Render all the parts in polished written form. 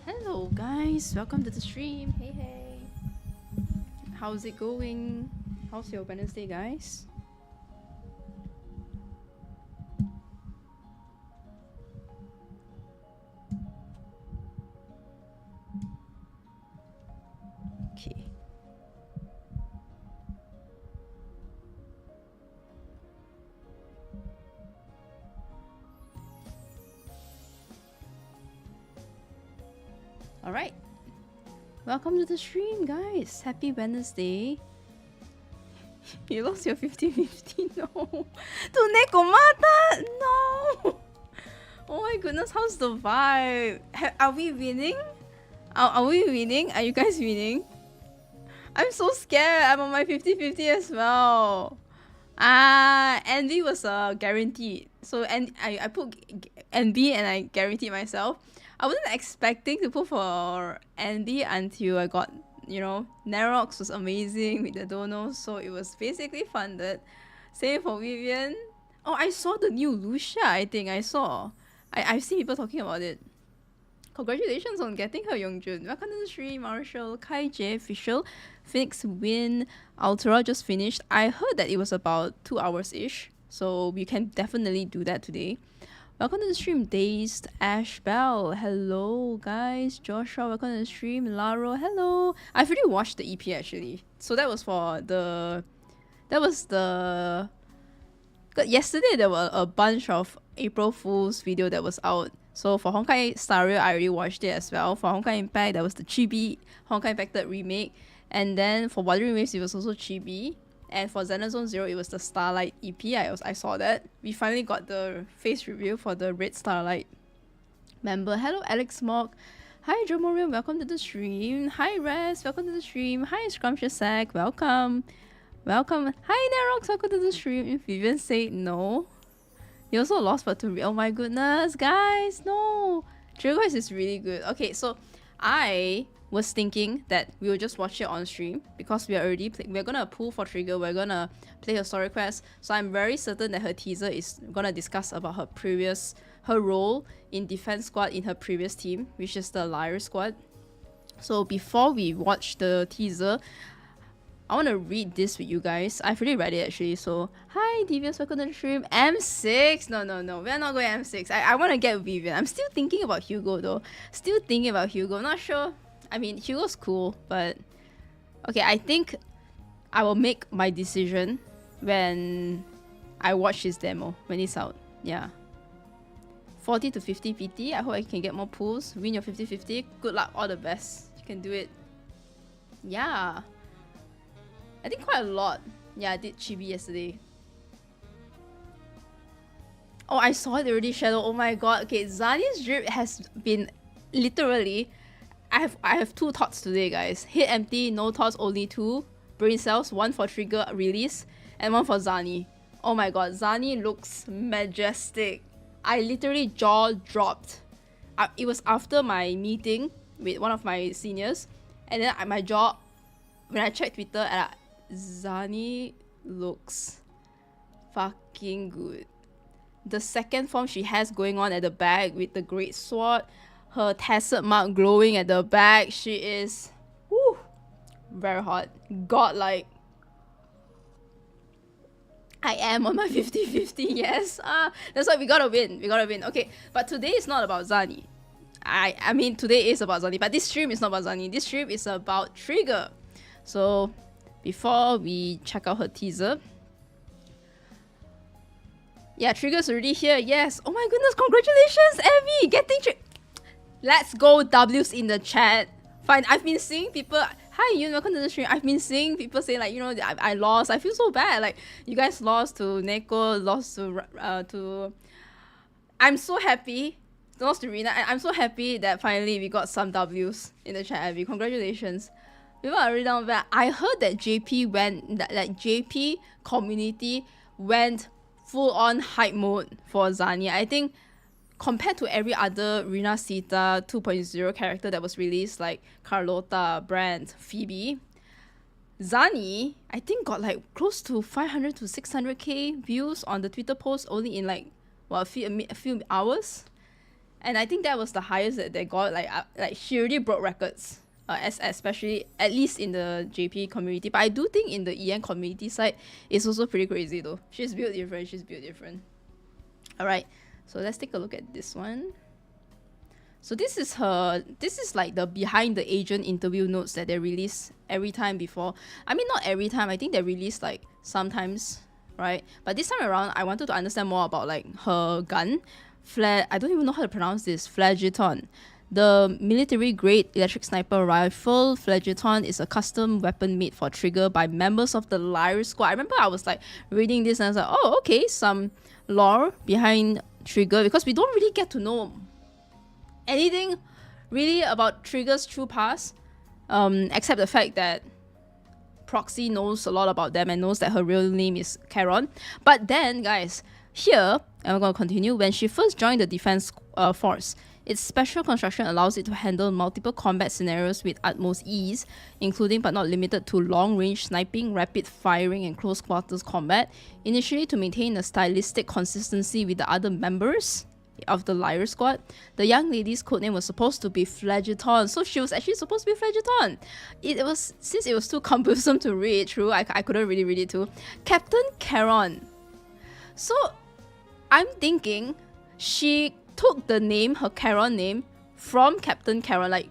Hello guys, welcome to the stream. Hey. How's it going? How's your Wednesday, guys? Okay. Alright. Welcome to the stream, guys. Happy Wednesday. You lost your 50-50. No. To Nekomata! No! Oh my goodness, how's the vibe? Are we winning? Are we winning? Are you guys winning? I'm so scared. I'm on my 50-50 as well. Envy was guaranteed. So I put Envy and I guaranteed myself. I wasn't expecting to put for Envy until I got, Nerox was amazing with the donos, so it was basically funded. Same for Vivian. Oh, I saw the new Lucia, I think I saw. I've seen people talking about it. Congratulations on getting her, Youngjun. Welcome to the stream, Marshall, Kai J, Official, Phoenix Win, Ultra just finished. I heard that it was about 2 hours-ish, so we can definitely do that today. Welcome to the stream, Dazed, Ash Bell, hello guys, Joshua, welcome to the stream, Laro, hello. I've already watched the EP actually, so that was for the... Yesterday there were a bunch of April Fool's video that was out. So for Honkai Star Rail, I already watched it as well. For Honkai Impact, there was the Chibi Honkai Impacted remake. And then for Wuthering Waves, it was also Chibi. And for Xenozone Zero, it was the Starlight EP. I saw that. We finally got the face review for the Red Starlight member. Hello, Alex Mock. Hi, Joe Morium. Welcome to the stream. Hi, Res. Welcome to the stream. Hi, Scrumptious Sack. Welcome. Welcome. Hi, Nerox. Welcome to the stream. If Vivian said no. You also lost for 2. Oh my goodness, guys. No. Trigger Quest is really good. Okay, so I was thinking that we will just watch it on stream because we are already we're gonna pull for Trigger, we're gonna play her story quest, so I'm very certain that her teaser is gonna discuss about her role in defense squad in her previous team, which is the Liar Squad. So before we watch the teaser, I want to read this with you guys. I've already read it actually. So, hi Devious, welcome to the stream. M6. No. We're not going M6. I want to get Vivian. I'm still thinking about Hugo though. Still thinking about Hugo. Not sure. I mean, Hugo's cool, but... Okay, I think I will make my decision when I watch his demo, when it's out. Yeah. 40 to 50 PT. I hope I can get more pulls. Win your 50-50. Good luck. All the best. You can do it. Yeah. I think quite a lot. Yeah, I did Chibi yesterday. Oh, I saw it already, Shadow. Oh my god. Okay, Zani's drip has been literally... I have 2 thoughts today, guys. Hit empty, no thoughts, only 2. Brain cells, 1 for trigger release, and 1 for Zani. Oh my god, Zani looks majestic. I literally jaw dropped. It was after my meeting with one of my seniors, and then my jaw... When I checked Twitter, and Zani looks fucking good. The second form she has going on at the back with the great sword, her tacit mark glowing at the back, she is woo, very hot, godlike. I am on my 50-50, yes. That's why we gotta win. Okay, but today is not about Zani. I mean today is about Zani, but this stream is not about Zani. This stream is about Trigger. So before we check out her teaser, yeah, Trigger's already here. Yes. Oh my goodness, congratulations, Evie, getting Let's go W's in the chat. Fine, I've been seeing people... Hi, Yoon, welcome to the stream. I've been seeing people say like, I lost. I feel so bad. Like, you guys lost to Neko, lost to... I'm so happy. Lost to Rina. I'm so happy that finally we got some W's in the chat, Abby. Congratulations. People are really down bad. I heard that JP went... Like, JP community went full-on hype mode for Zania. I think... Compared to every other Rina Sita 2.0 character that was released, like Carlota, Brand, Phoebe, Zani, I think got like close to 500 to 600k views on the Twitter post only in like, what, a few hours? And I think that was the highest that they got. Like she already broke records, especially at least in the JP community. But I do think in the EN community side, it's also pretty crazy though. She's built different. All right, so let's take a look at this one. So this is like the behind the agent interview notes that they release every time before. I mean, not every time. I think they release like sometimes, right? But this time around, I wanted to understand more about like her gun. I don't even know how to pronounce this. Phlegethon. The military-grade electric sniper rifle, Phlegethon, is a custom weapon made for Trigger by members of the Liar Squad. I remember I was like reading this and I was like, oh, okay, some lore behind Trigger, because we don't really get to know anything really about Trigger's true past, except the fact that Proxy knows a lot about them and knows that her real name is Charon. But then, guys, here, and we're going to continue, when she first joined the defense force, its special construction allows it to handle multiple combat scenarios with utmost ease, including but not limited to long-range sniping, rapid firing, and close-quarters combat, initially to maintain a stylistic consistency with the other members of the Liar Squad. The young lady's codename was supposed to be Phlegethon, so she was actually supposed to be Phlegethon. Since it was too cumbersome to read through, I couldn't really read it too. Captain Charon. So I'm thinking she took the name, her Charon name, from Captain Charon. Like,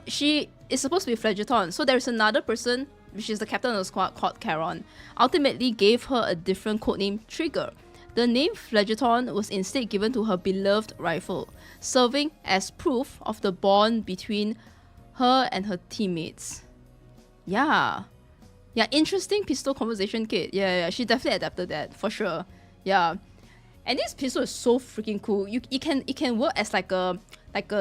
she is supposed to be Phlegethon, so there's another person, which is the captain of the squad, called Charon, ultimately gave her a different codename, Trigger. The name Phlegethon was instead given to her beloved rifle, serving as proof of the bond between her and her teammates. Yeah, interesting pistol conversation kit. Yeah, she definitely adapted that for sure. Yeah. And this pistol is so freaking cool. It can work as like a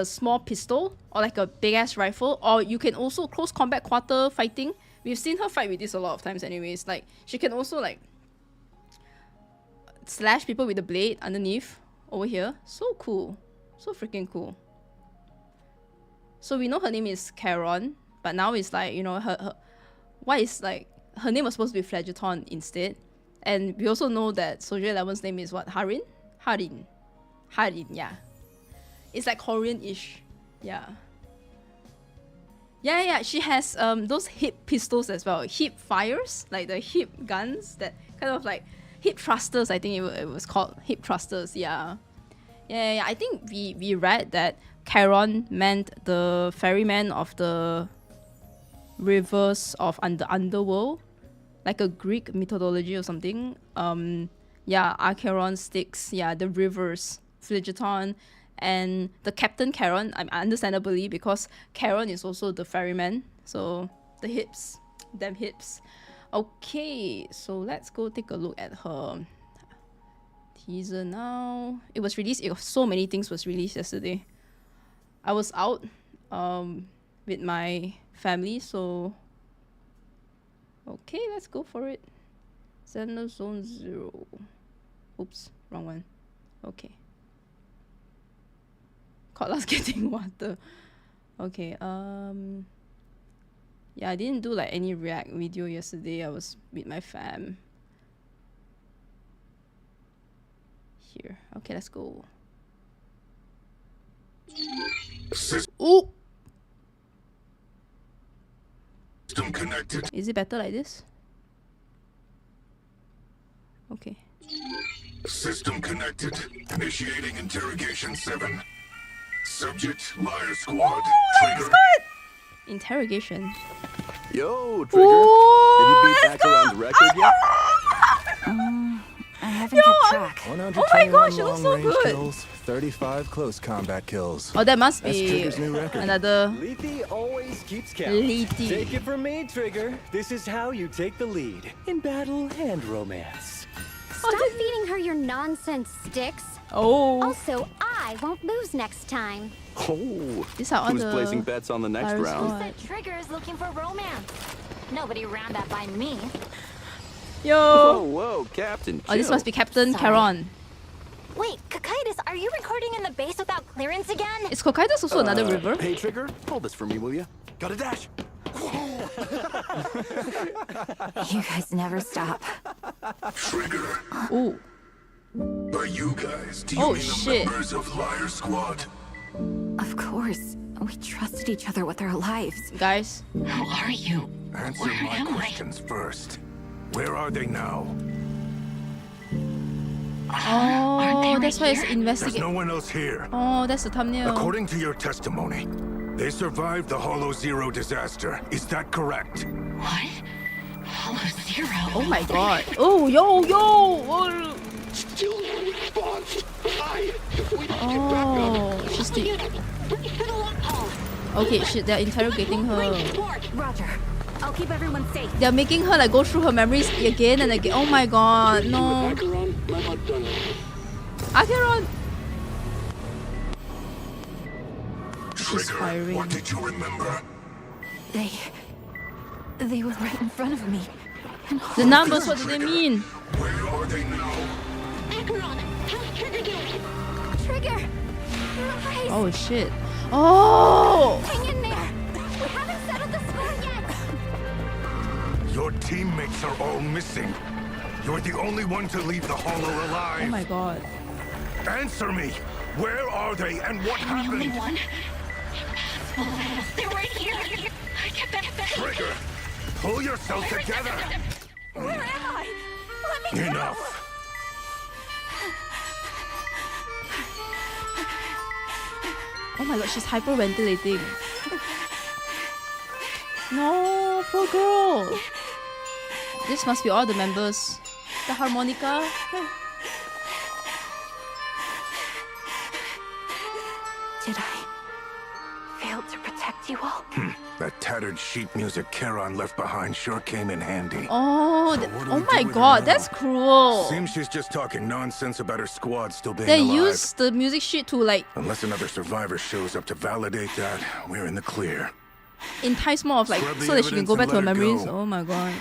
small pistol or like a big ass rifle, or you can also close combat quarter fighting. We've seen her fight with this a lot of times anyways. Like, she can also like slash people with the blade underneath over here. So cool. So freaking cool. So we know her name is Charon, but now it's like, you know, her name was supposed to be Phlegethon instead. And we also know that Soldier 11's name is what? Harin, yeah. It's like Korean-ish. Yeah. She has those hip pistols as well. Hip fires, like the hip guns that kind of like hip thrusters, I think it was called. Hip thrusters, yeah. I think we read that Charon meant the ferryman of the rivers of the underworld, like a Greek mythology or something. Acheron sticks, the rivers, Phlegethon, and the Captain Charon, understandably, because Charon is also the ferryman. So the hips, them hips. Okay, so let's go take a look at her teaser now. It was released, so many things was released yesterday. I was out with my family, so okay, let's go for it. Zenless Zone 0. Oops, wrong one. Okay. Kodla's getting water. Okay, I didn't do like any react video yesterday. I was with my fam. Here. Okay, let's go. Ooh! System connected. Is it better like this? Okay. System connected. Initiating interrogation 7. Subject, Liar Squad. Trigger. Interrogation. Yo, Trigger. Have you beat Acheron's record yet? I haven't kept track. 121 Oh my gosh, it looks so long-range good. kills, 35 close combat kills. Oh, that must That's be Trigger's new record. another Lethe always keeps count. Lethe. Take it from me, Trigger. This is how you take the lead in battle and romance. Stop feeding her your nonsense, Sticks. Oh, Also, I won't lose next time. Oh, these are all who's the placing bets on the next Liar round? Squad. That Trigger is looking for romance. Nobody around that by me. Yo. Whoa, Captain. Oh, this chill. must be Captain Sorry. Charon. Wait, Cocytus, are you recording in the base without clearance again? Is Cocytus also another river? Hey, Trigger, hold this for me, will you? Got a dash. You guys never stop. Trigger. Ooh. Are you guys Oh, dealing shit. members of Liar Squad? Of course. We trusted each other with our lives. Guys. Who are you? Answer Where my am I? questions first. Where are they now? Aren't they Oh, that's why right it's here? There's investigate. no one else here. Oh, that's the thumbnail. According to your testimony, they survived the Hollow-Zero disaster. Is that correct? What? Hollow-Zero? Oh my god. Oh, yo, yo. Oh, Still no response. We oh she's still. Ready for the long haul. Okay, shit, they're interrogating her. Roger. I'll keep everyone safe. They're making her like go through her memories again and again. Oh my god, no. Acheron! She's Trigger, firing. what did you remember? They were right in front of me. And The numbers, what do they mean? Where are they now? Acheron, how's Trigger doing? Trigger! Rise! Oh shit. Oh! Hang in there. We haven't settled the score yet. Your teammates are all missing. You're the only one to leave the Hollow alive. Oh my god. Answer me! Where are they and what I'm the only happened? one. They're right here. I kept that. Trigger! Pull yourself together! Where am I? Let me Enough! Oh my god, she's hyperventilating. No, poor girl. This must be all the members. The harmonica. Did I fail to protect you all? That tattered sheet music Charon left behind sure came in handy. Oh, So what do oh we do my with her god, now? that's cruel. Seems she's just talking nonsense about her squad still being They alive. use the music sheet to like Unless another survivor shows up to validate that, we're in the clear. entice more of like Scrub the so that she can evidence go back and to her let her memories. go. Oh my god.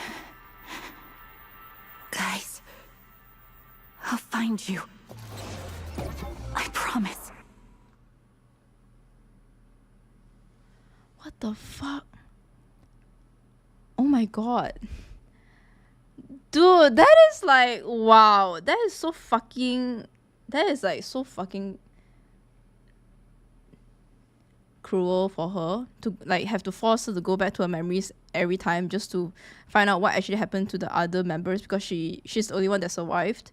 Guys, I'll find you. I promise. What the fuck? Oh my god. Dude, that is like wow. That is so fucking that is like so fucking cruel for her to like have to force her to go back to her memories every time just to find out what actually happened to the other members because she's the only one that survived.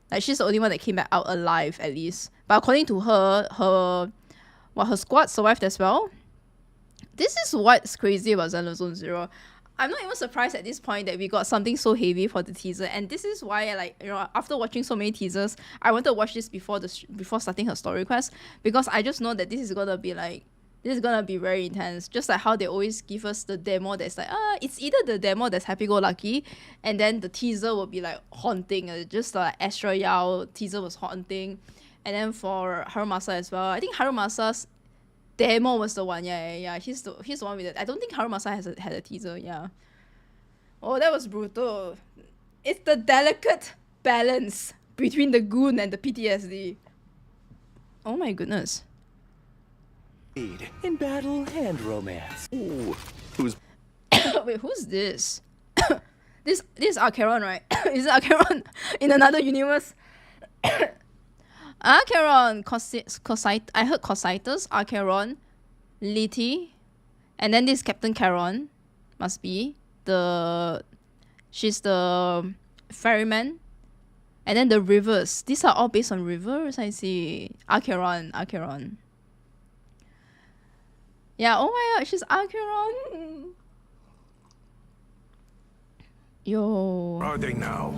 Like she's the only one that came back out alive at least. But according to her, her squad survived as well. This is what's crazy about Zenless Zone Zero. I'm not even surprised at this point that we got something so heavy for the teaser, and this is why, like, you know, after watching so many teasers, I wanted to watch this before starting her story quest because I just know that this is gonna be very intense. Just like how they always give us the demo that's like, it's either the demo that's happy-go-lucky, and then the teaser will be like haunting. Just like Astra Yao teaser was haunting, and then for Harumasa as well. I think Harumasa's demo was the one. Yeah. He's the one with it. I don't think Harumasa had a teaser. Yeah. Oh, that was brutal. It's the delicate balance between the goon and the PTSD. Oh my goodness. In battle and romance. Ooh, who's Wait, who's this? This is Acheron, right? Is it Acheron in another universe? Acheron, I heard Cocytus, Acheron, Letty, and then this Captain Charon must be she's the ferryman, and then the rivers. These are all based on rivers. I see. Acheron. Yeah. Oh my god, she's Acheron. Yo. Where are they now?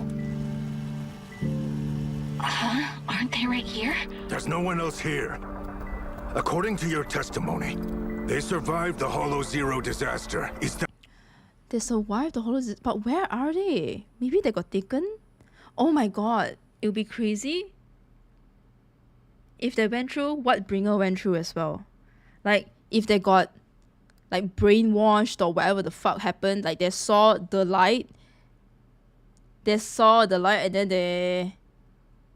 Aren't they right here? There's no one else here. According to your testimony, they survived the Hollow-Zero disaster. Is that... They survived the Hollow-Zero, but where are they? Maybe they got taken? Oh my god, it would be crazy if they went through what Bringer went through as well. Like, if they got like brainwashed or whatever the fuck happened, like they saw the light and then they...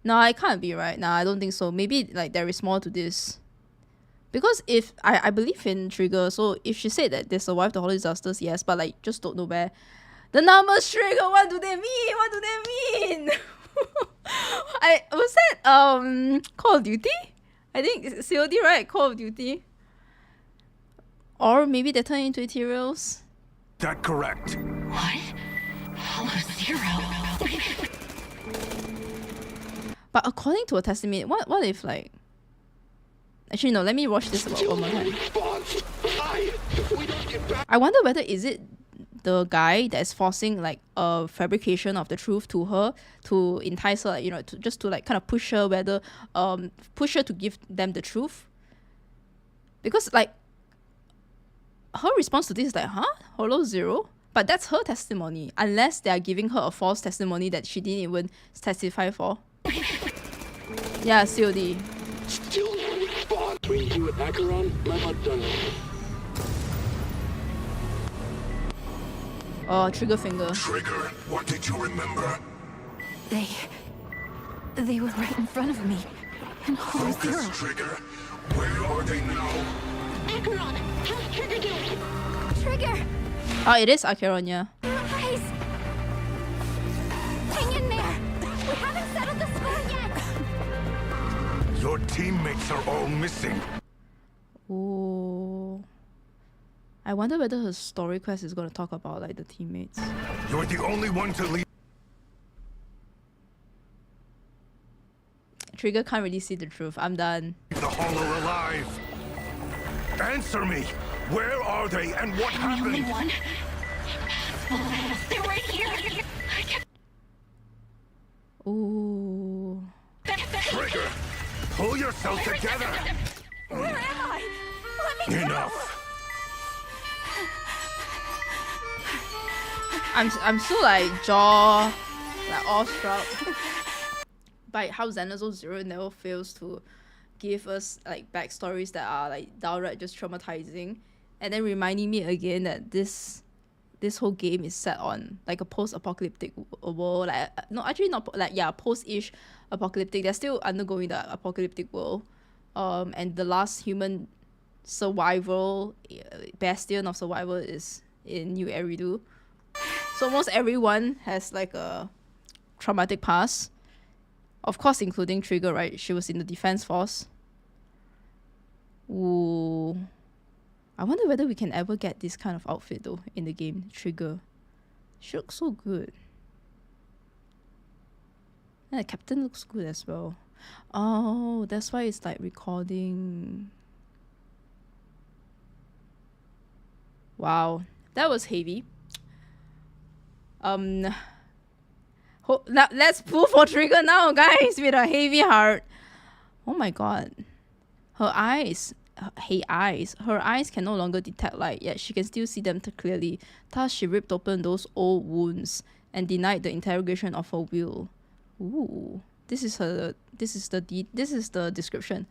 No, it can't be, right? Nah, I don't think so. Maybe like there is more to this. Because if I believe in Trigger, so if she said that they survived the Hollow disasters, yes, but like just don't know where. The numbers Trigger, what do they mean? What do they mean? Was that Call of Duty? I think it's COD, right? Call of Duty. Or maybe they turn into materials. That correct? What? HoYo-0. But according to a testimony, what if like... Actually, no, let me watch this about one more time. I wonder whether is it the guy that's forcing like a fabrication of the truth to her to entice her, like, you know, to just to like kind of push her to give them the truth. Because like her response to this is like, huh? HoYo-0? But that's her testimony. Unless they are giving her a false testimony that she didn't even testify for. Yeah, COD. Still no response. Between you and Acheron, I'm not done. Oh, trigger finger. Trigger, what did you remember? They were right in front of me. And Focus, HoYo-0. Trigger. Where are they now? Acheron, how's Trigger doing? Trigger! Oh, it is Acheron, yeah. Guys! Hang in there! We haven't settled the score yet! Your teammates are all missing. Oh. I wonder whether her story quest is going to talk about like the teammates. You're the only one to leave. Trigger can't really see the truth. I'm done. The Hollow alive. Answer me. Where are they and what Only happened? one. They're right here. Ooh. Trigger, pull yourself together. Where am I? Let me go! Enough. I'm still like awestruck by how Zenless 0 never fails to give us like backstories that are like downright just traumatizing, and then reminding me again that this whole game is set on like a post-apocalyptic world. Like no, actually not like, yeah, post-ish apocalyptic. They're still undergoing the apocalyptic world, and the last human survival bastion of survival is in New Eridu. So almost everyone has like a traumatic past. Of course, including Trigger, right? She was in the defense force. Ooh. I wonder whether we can ever get this kind of outfit though in the game, Trigger. She looks so good. And the captain looks good as well. Oh, that's why it's like recording. Wow, that was heavy. Now let's pull for Trigger now, guys, with a heavy heart. Oh my god. Her eyes can no longer detect light, yet she can still see them clearly. Thus, she ripped open those old wounds and denied the interrogation of her will. Ooh, this is the description.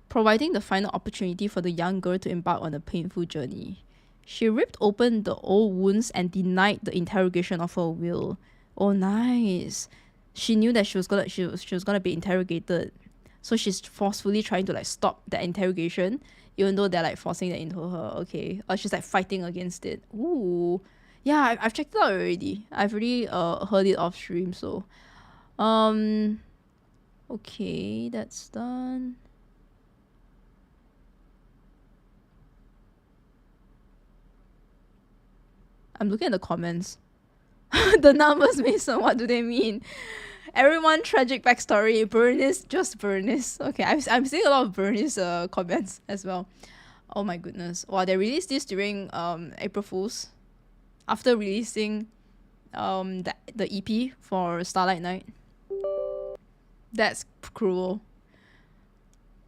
Providing the final opportunity for the young girl to embark on a painful journey. She ripped open the old wounds and denied the interrogation of her will. Oh, nice. She knew that she was gonna be interrogated, so she's forcefully trying to like stop the interrogation, even though they're like forcing that into her. Okay, she's like fighting against it. Ooh, yeah, I've checked it out already. I've already heard it off stream. So, okay, that's done. I'm looking at the comments. The numbers, Mason, what do they mean? Everyone tragic backstory. Bernice, just Bernice. Okay, I'm seeing a lot of Bernice comments as well. Oh my goodness. Wow, they released this during April Fools. After releasing the EP for Starlight Night. That's cruel.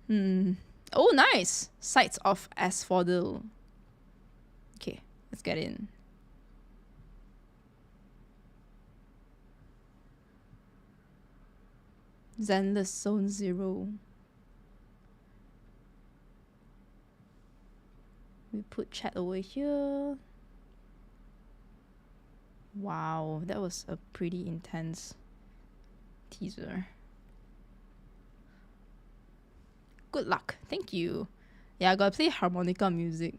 Oh, nice. Sights of Asphodel. Okay, let's get in. Zenless Zone 0. We put chat over here. Wow, that was a pretty intense teaser. Good luck. Thank you. Yeah, I gotta play harmonica music.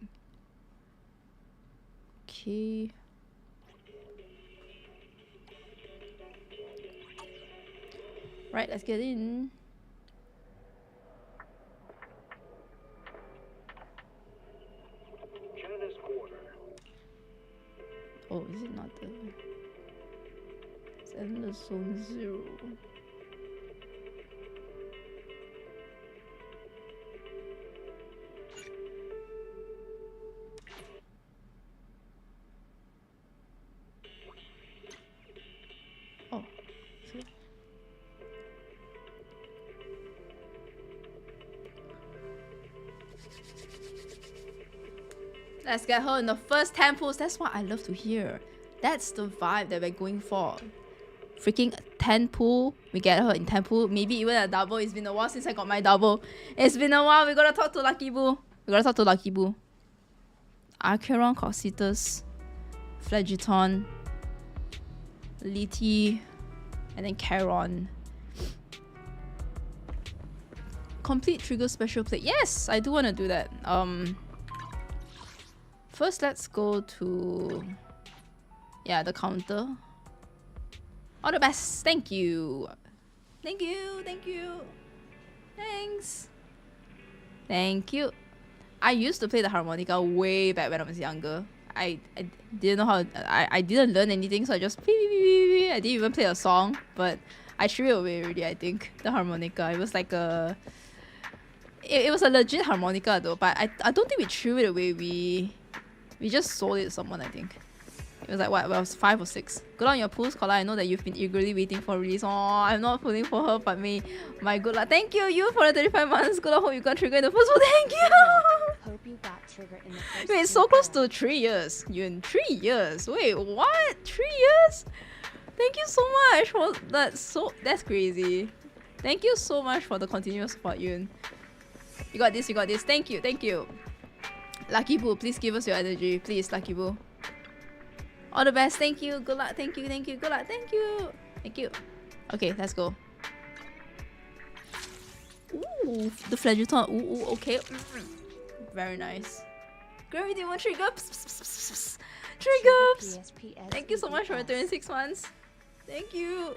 Okay. Right, let's get in. Zenless Zone 0. Oh, see? Let's get her in the first 10 pulls. That's what I love to hear. That's the vibe that we're going for. Freaking 10 pull. We get her in 10 pull. Maybe even a double. It's been a while since I got my double. It's been a while. We gotta talk to Lucky Boo. Acheron, Cocytus, Phlegiton, Liti, and then Charon. Complete trigger special play. Yes, I do want to do that. First, let's go to the counter. All the best. Thank you. Thanks. Thank you. I used to play the harmonica way back when I was younger. I didn't know how. I didn't learn anything, so I just. I didn't even play a song, but I threw it away already. I think the harmonica. It was like a. It was a legit harmonica though, but I don't think we threw it away. We just sold it to someone, I think. It was like, what, well, it was 5 or 6. Good on your pulls, Kola. I know that you've been eagerly waiting for release. Oh, I'm not pulling for her, but me. My good luck. Thank you for the 35 months. Good luck. Hope you got trigger in the first one. Thank you. Hope you got trigger in the first. Wait, it's so close to 3 years. You in 3 years. Wait, what? 3 years? Thank you so much for that. That's crazy. Thank you so much for the continuous support, Yun. You got this. Thank you. Lucky Boo, please give us your energy. Please, Lucky Boo. All the best. Thank you. Good luck. Thank you. Good luck. Thank you. Okay, let's go. Ooh, the Phlegiton. Ooh, okay. Very nice. Gravity 1 trigger. Trigger. Thank you so much for 26 months. Thank you.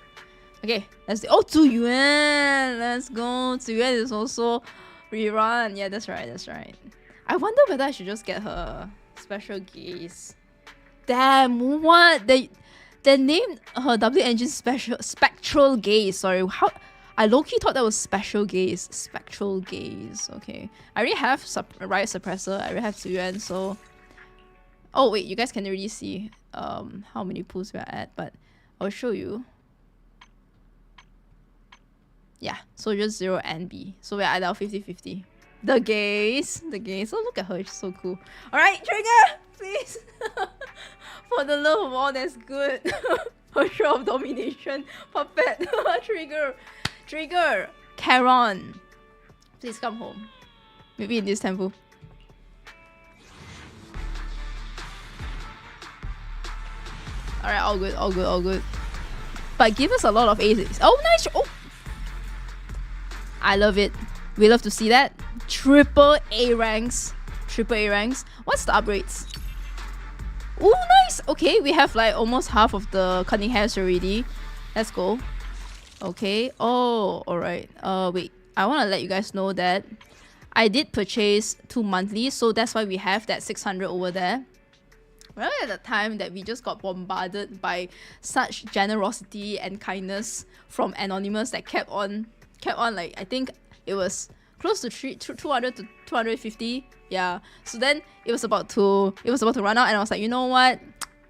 Okay, let's do. Oh, Zuyuan. Let's go. Zuyuan is also rerun. Yeah, that's right. I wonder whether I should just get her special gaze. Damn, what? They named her W engine spectral gaze. Sorry, how? I low-key thought that was special gaze. Spectral gaze. Okay, I already have Riot Suppressor. I already have Zuyuan. So, oh wait, you guys can already see how many pulls we're at, but I'll show you. Yeah, so just 0 and B. So we're at our 50-50. The gaze. Oh, look at her. She's so cool. Alright, trigger! Please! For the love of all that's good. For show of domination. Puppet. Trigger. Charon. Please come home. Maybe in this temple. Alright, all good. But give us a lot of aces. Oh, nice! Oh! I love it. We love to see that. Triple A ranks. What's the upgrades? Oh, nice. Okay, we have like almost half of the cunning hairs already. Let's go. Okay. Oh, alright. Wait. I want to let you guys know that I did purchase 2 monthlies, so that's why we have that 600 over there. Well, at the time that we just got bombarded by such generosity and kindness from Anonymous that kept on like, I think it was close to 200 to 250. Yeah. So then it was about to run out, and I was like, you know what?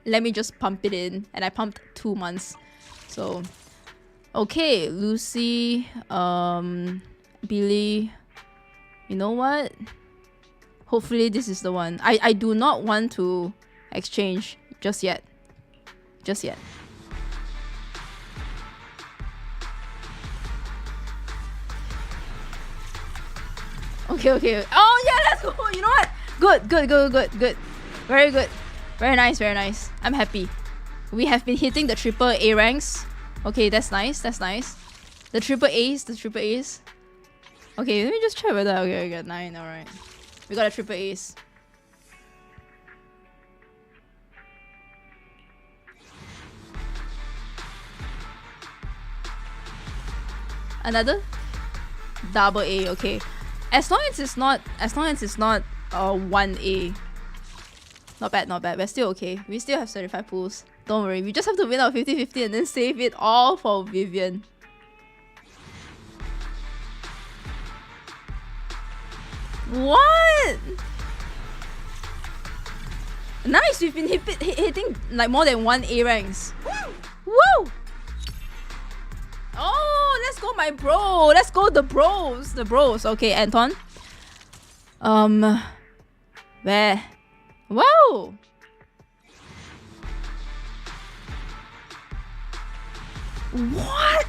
Let me just pump it in, and I pumped 2 months. So okay, Lucy, Billy. You know what? Hopefully this is the one. I do not want to exchange just yet. Okay. Oh yeah, let's go. You know what? Good. Very good. Very nice. I'm happy. We have been hitting the triple A ranks. Okay, that's nice. The triple A's. Okay, let me just check whether I got 9. Alright. We got a triple A's. Another double A. Okay. As long as it's not 1A. Not bad. We're still okay. We still have 75 pools. Don't worry, we just have to win our 50-50 and then save it all for Vivian. What? Nice, we've been hitting like more than 1 A ranks. Woo! Oh, let's go my bro. Let's go the bros. The bros. Okay, Anton. Where? Whoa! What?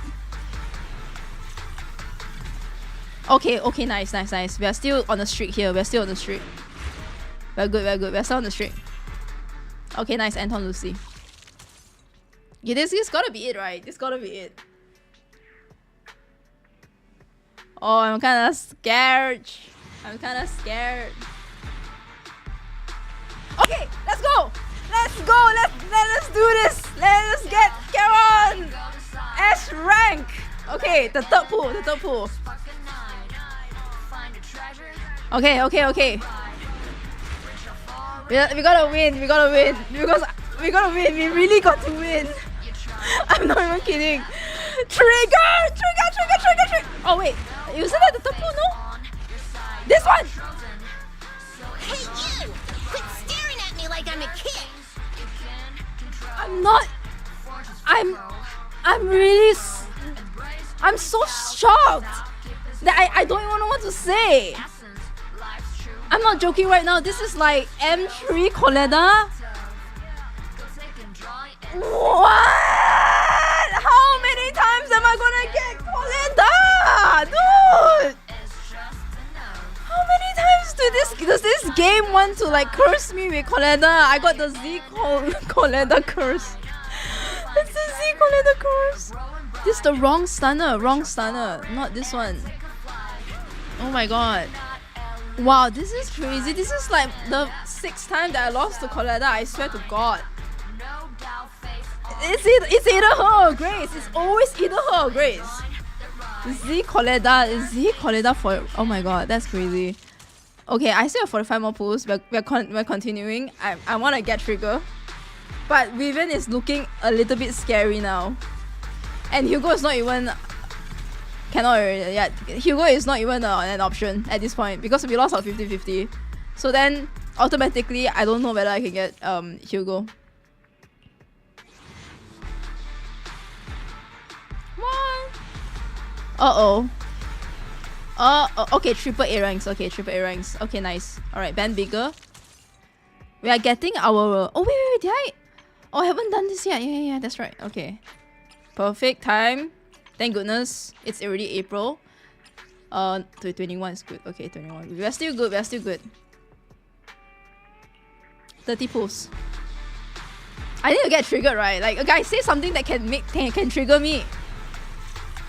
Okay, nice. We are still on the streak here. We're still on the streak. We're good. We're still on the streak. Okay, nice, Anton Lucy. Yeah, this gotta be it, right? This gotta be it. Oh, I'm kinda scared. Okay, let's go! Let's do this! Let's get Karen! S rank! Okay, the third pool. Okay. We gotta win. Because we gotta win. We really got to win. I'm not even kidding. Trigger! Oh wait, you said that the third pool, no? This one! Hey, you! Quit staring at me like I'm a kid! I'm not. I'm really. I'm so shocked that I don't even know what to say. I'm not joking right now. This is like M3 Coletta. What? How many times am I gonna get Coletta? Dude! How many times does this game want to like curse me with Coletta? I got the Coletta curse. It's the zKodla curse. This is the wrong stunner, not this one. Oh my god. Wow, this is crazy. This is like the 6th time that I lost to Coletta, I swear to god. It's either her or Grace. It's always either her or Grace. zKodla for... Oh my god, that's crazy. Okay, I still have 45 more pulls. We're continuing. I want to get trigger. But Vivian is looking a little bit scary now. And Hugo is not even... Hugo is not even an option at this point. Because we lost our 50-50. So then, automatically, I don't know whether I can get Hugo. What? Uh-oh. Okay, triple A ranks. Okay, nice. Alright, band bigger. We are getting our... Oh, wait, did I... Oh, I haven't done this yet. Yeah, that's right. Okay. Perfect time. Thank goodness. It's already April. 21 is good. Okay, 21. We're still good. 30 pulls. I need to get triggered, right? Like, a guy say something that can trigger me.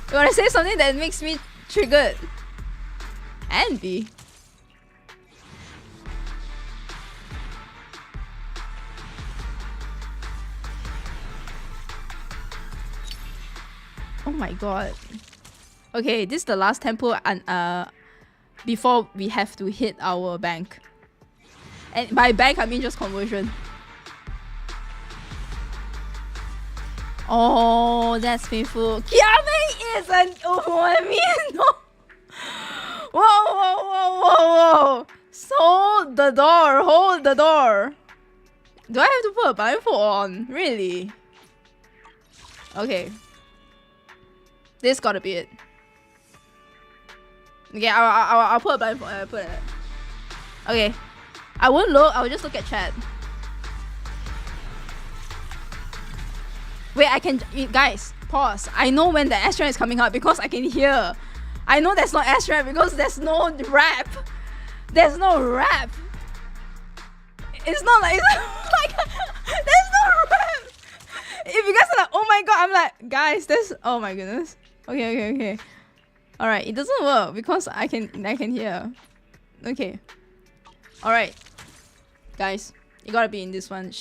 You wanna say something that makes me triggered? Envy. Oh my god. Okay, this is the last tempo and before we have to hit our bank. And by bank I mean just conversion. Oh, that's painful. Kiame is an no. Whoa. Hold the door. Do I have to put a blindfold on? Really? Okay. This gotta be it. Okay, I'll put a blindfold. I'll put it. Okay. I won't look, I'll just look at chat. Wait, guys, pause. I know when the S-Trap is coming out because I can hear. I know that's not S-Trap because there's no rap. It's not like, there's no rap. If you guys are like, oh my god, I'm like, guys, oh my goodness. Okay. Alright, it doesn't work because I can hear. Okay. Alright. Guys, you gotta be in this one.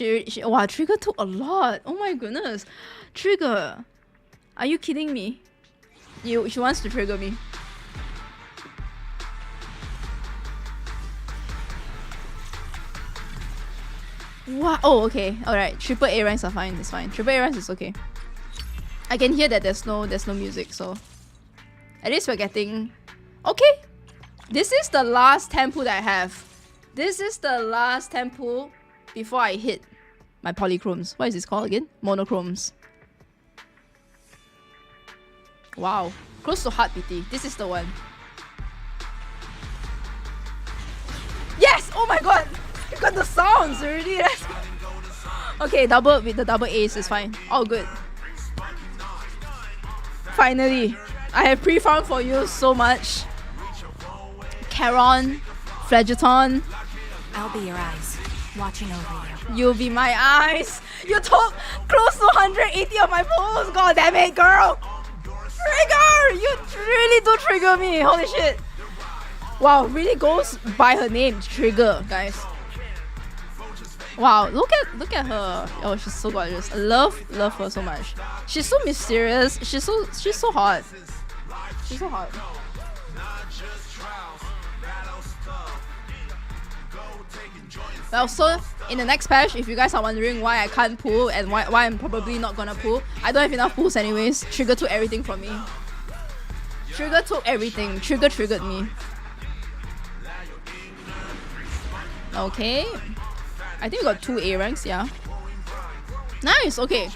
Wow, Trigger took a lot. Oh my goodness. Trigger. Are you kidding me? She wants to trigger me. Wow. Oh, okay. Alright. Triple A ranks are fine. It's fine. Triple A ranks is okay. I can hear that there's no music, so at least we're getting okay. This is the last tempo that I have. This is the last tempo before I hit my polychromes. What is this called again? Monochromes. Wow. Close to heart PT. This is the one. Yes! Oh my god! You got the sounds already. Okay, double with the double ace is fine. All good. Finally. I have pre-farmed for you so much. Charon, Phlegethon. I'll be your eyes, watching over you. You'll be my eyes. You took close to 180 of my pulls. God damn it, girl. Trigger! You really do trigger me. Holy shit. Wow, really goes by her name, Trigger, guys. Wow, look at her. Oh, she's so gorgeous. I love her so much. She's so mysterious. She's so hot. She's so hot. Well, so in the next patch, if you guys are wondering why I can't pull and why I'm probably not gonna pull, I don't have enough pulls anyways. Trigger took everything from me. Trigger took everything. Trigger triggered me. Okay. I think we got 2 A ranks, yeah. Nice, okay.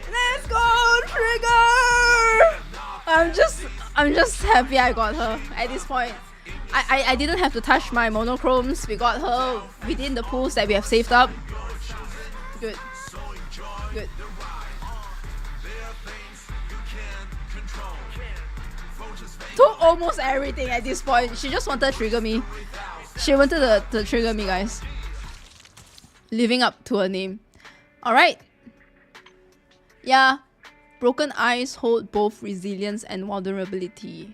Let's go, Trigger! I'm just happy I got her at this point. I didn't have to touch my monochromes. We got her within the pools that we have saved up. Good. Good. Took almost everything at this point. She just wanted to trigger me. She wanted to trigger me, guys. Living up to her name. Alright. Yeah. Broken eyes hold both resilience and vulnerability.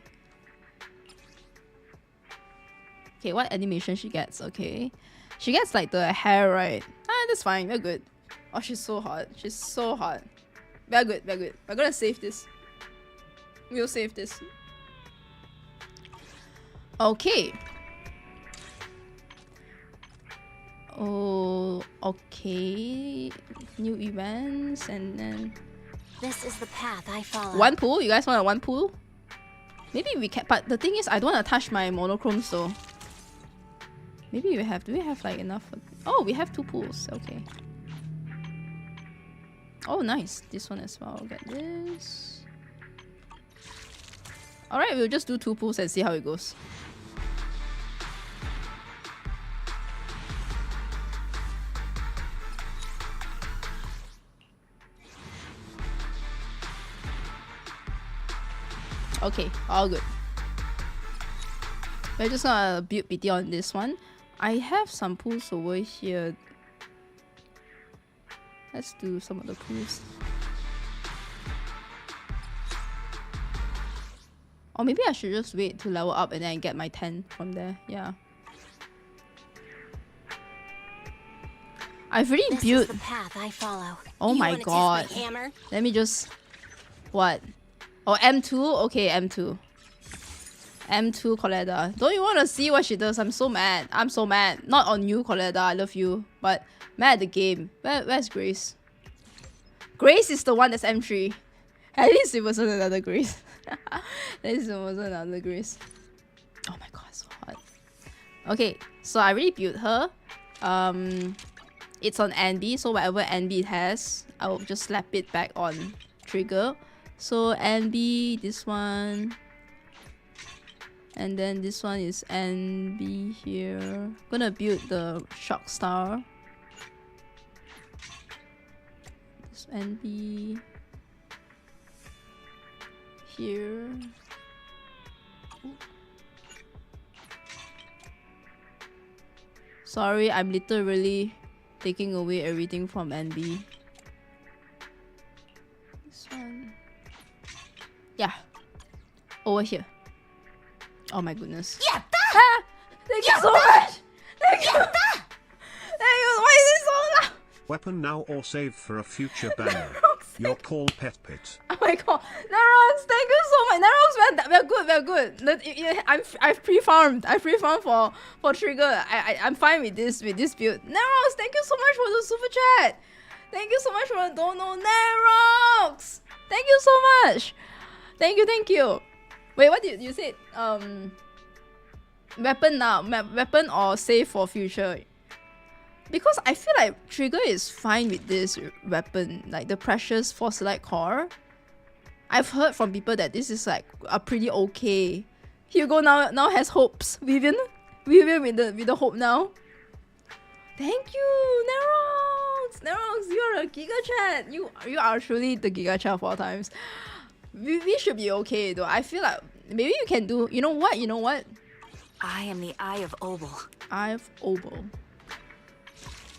Okay, what animation she gets? Okay. She gets like the hair, right? Ah, that's fine. We're good. Oh, she's so hot. She's so hot. We're good. We're good. We're gonna save this. We'll save this. Okay. Oh, okay. New events and then... This is the path I follow. One pool? You guys want a one pool? Maybe we can... But the thing is, I don't want to touch my monochromes though. Maybe we have... Do we have like enough... Oh, we have 2 pools. Okay. Oh, nice. This one as well. Get this. Alright, we'll just do 2 pools and see how it goes. Okay, all good. We're just gonna build PT on this one. I have some pools over here. Let's do some of the pools. Or maybe I should just wait to level up and then get my 10 from there. Yeah. I've already built... This is the path I follow. Oh my god. Hammer? Let me just... What? Oh, M2? Okay, M2. M2 Coletta. Don't you want to see what she does? I'm so mad. I'm so mad. Not on you, Coletta. I love you. But mad at the game. Where's Grace? Grace is the one that's M3. At least it wasn't another Grace. At least it wasn't another Grace. Oh my god, so hot. Okay, so I already built her. It's on NB, so whatever NB it has, I will just slap it back on Trigger. So NB, this one, and then this one is NB here. Gonna build the Shock Star. This NB here. Ooh. Sorry, I'm literally taking away everything from NB. This one. Yeah. Over here. Oh my goodness. Yeah, ah, thank you so much! Thank you! Thank you! Why is it so loud? Weapon now or save for a future banner. You're called Pet Pit. Oh my god, Nerox, thank you so much. Nerox, we're good, we're good. I've pre-farmed. I pre-farmed for trigger. I'm fine with this build. Nerox, thank you so much for the super chat. Thank you so much for the dono, Nerox. Thank you so much. Thank you. Wait, what did you say? Weapon now, weapon or save for future. Because I feel like Trigger is fine with this weapon, like the Precious Force Light Core. I've heard from people that this is like a pretty okay. Hugo now has hopes. Vivian with the hope now. Thank you, Nerox. Nerox, you're a Giga Chat. You are truly the Giga Chat of all times. We should be okay though. I feel like maybe you can do. You know what? I am the Eye of Obel. Eye of Obel.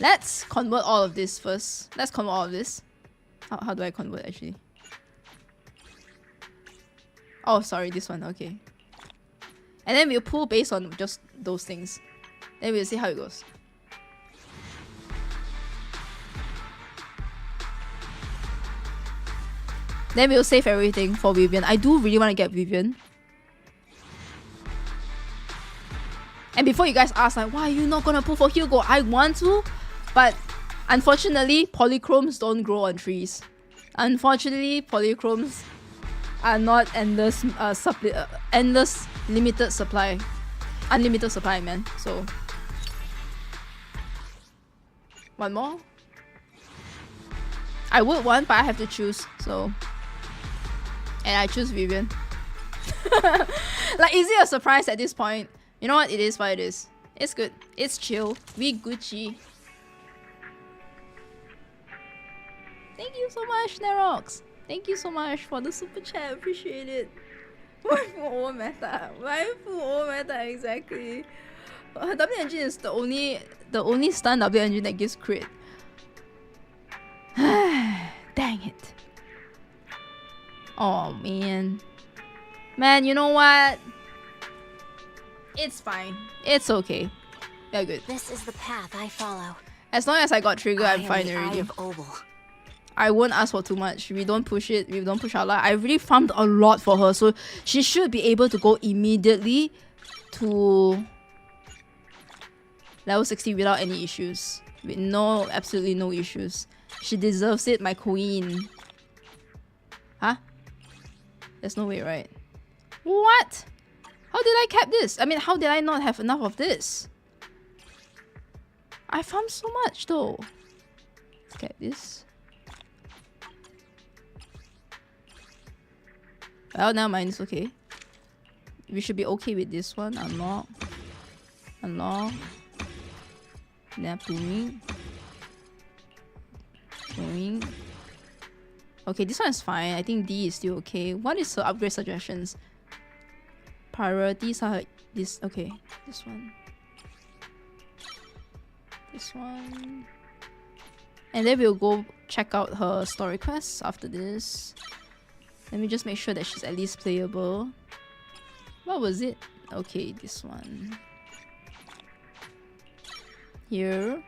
Let's convert all of this first. Let's convert all of this. How do I convert actually? Oh, sorry, this one. Okay. And then we'll pull based on just those things. Then we'll see how it goes. Then we'll save everything for Vivian. I do really want to get Vivian. And before you guys ask like, why are you not gonna pull for Hugo? I want to, but unfortunately, polychromes don't grow on trees. Unfortunately, polychromes are not endless, endless limited supply. Unlimited supply, man. So, one more? I would want, but I have to choose, so. And I choose Vivian. Like, is it a surprise at this point? You know what? It is what it is. It's good. It's chill. We Gucci. Thank you so much, Nerox. Thank you so much for the super chat. Appreciate it. Why full over meta? Why full over meta exactly? W engine is the only stun W engine that gives crit. Dang it. Oh man. Man, you know what? It's fine. It's okay. Yeah, good. This is the path I follow. As long as I got trigger, I'm fine already. I won't ask for too much. We don't push it. We don't push our luck. I really farmed a lot for her, so she should be able to go immediately to level 60 without any issues. With absolutely no issues. She deserves it, my queen. Huh? There's no way, right? What? How did I cap this? I mean, how did I not have enough of this? I farmed so much though. Let's cap this. Well, never mind, it's okay. We should be okay with this one. Unlock. Unlock. Nap doing. Doing. Okay, this one is fine. I think D is still okay. What is the upgrade suggestions? Priorities are this. Okay, this one. This one. And then we'll go check out her story quests after this. Let me just make sure that she's at least playable. What was it? Okay, this one. Here.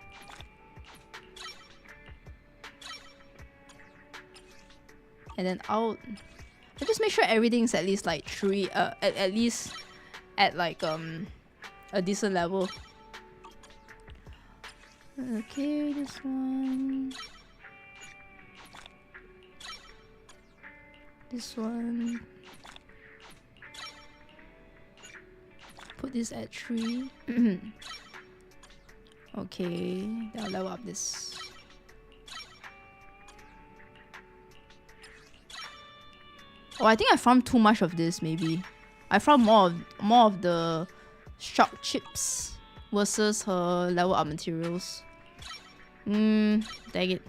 And then out. I just make sure everything's at least like at least at like a decent level. Okay, this one. This one. Put this at 3. Okay, then I'll level up this. Oh, I think I farmed too much of this, maybe. I farmed more of the shock chips versus her level up materials. Dang it.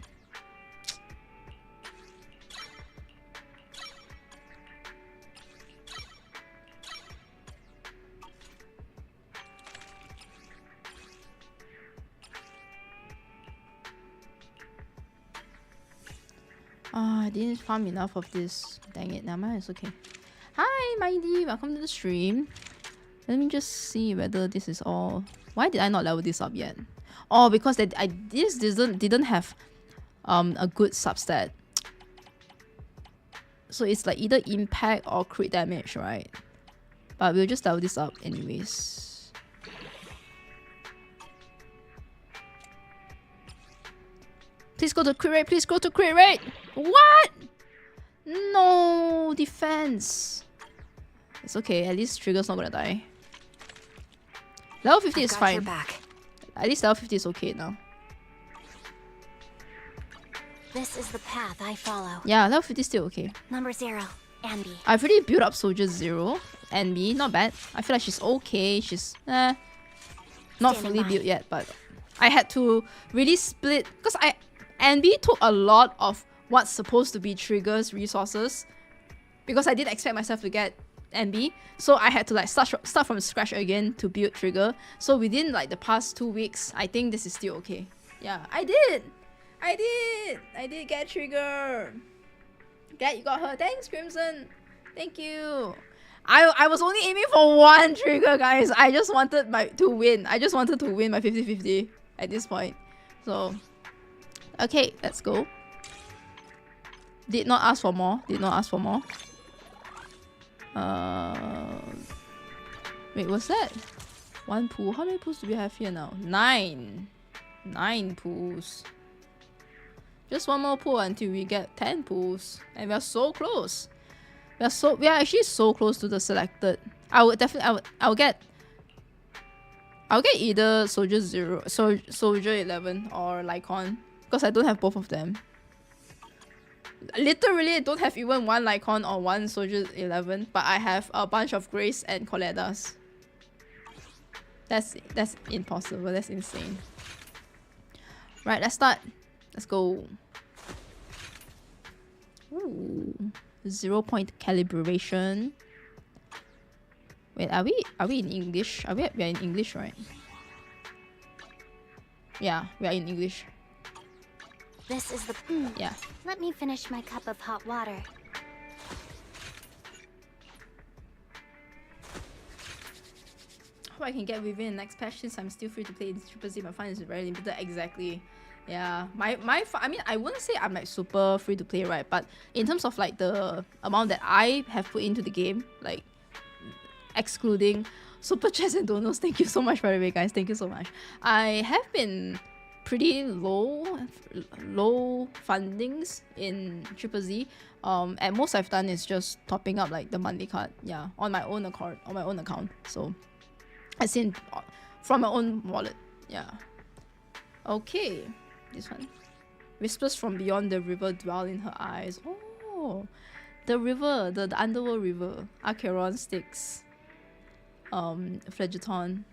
I didn't farm enough of this. Dang it, never mind, it's okay. Hi, Mindy, welcome to the stream. Let me just see whether this is all. Why did I not level this up yet? Oh, because this didn't have a good substat. So it's like either impact or crit damage, right? But we'll just dial this up anyways. Please go to crit rate, please go to crit rate! What? No, defense. It's okay, at least Trigger's not gonna die. Level 50 is fine. At least level 50 is okay now. This is the path I follow. Yeah, level 50 is still okay. Number 0, Andy. I've already built up Soldier 0. NB, not bad. I feel like she's okay. She's not fully built yet, but I had to really split because NB took a lot of what's supposed to be Trigger's resources because I didn't expect myself to get NB, so I had to like start from scratch again to build Trigger. So within like the past 2 weeks, I think this is still okay. Yeah, I did get Trigger. Glad you got her. Thanks, Crimson. Thank you. I was only aiming for 1 Trigger, guys. I just wanted to win. I just wanted to win my 50-50 at this point. So okay, let's go. Did not ask for more. Wait, what's that? 1 pool. How many pools do we have here now? 9 pools. Just 1 more pool until we get 10 pools. And we are so close. We are actually so close to the selected. I'll get either Soldier 0, Soldier 11 or Lycon. Because I don't have both of them. Literally, I don't have even 1 Lycon or 1 Soldier 11, but I have a bunch of Grace and Coletas. That's impossible. That's insane. Right, let's start. Let's go. Ooh, 0 point calibration. Wait, are we in English? We are in English, right? Yeah, we are in English. This is the... Yeah. Let me finish my cup of hot water. Hope I can get within the next patch since I'm still free to play in Triple Z. My fun is very limited. Exactly. Yeah. I mean, I wouldn't say I'm like super free to play, right? But in terms of like the amount that I have put into the game, like excluding super chats and donos, thank you so much, by the way, guys. Thank you so much. I have been pretty low fundings in Triple Z. And most I've done is just topping up like the monthly card, yeah, on my own account. So as in from my own wallet, yeah. Okay, this one. Whispers from beyond the river dwell in her eyes. Oh, the river, the underworld river. Acheron Styx, Phlegethon,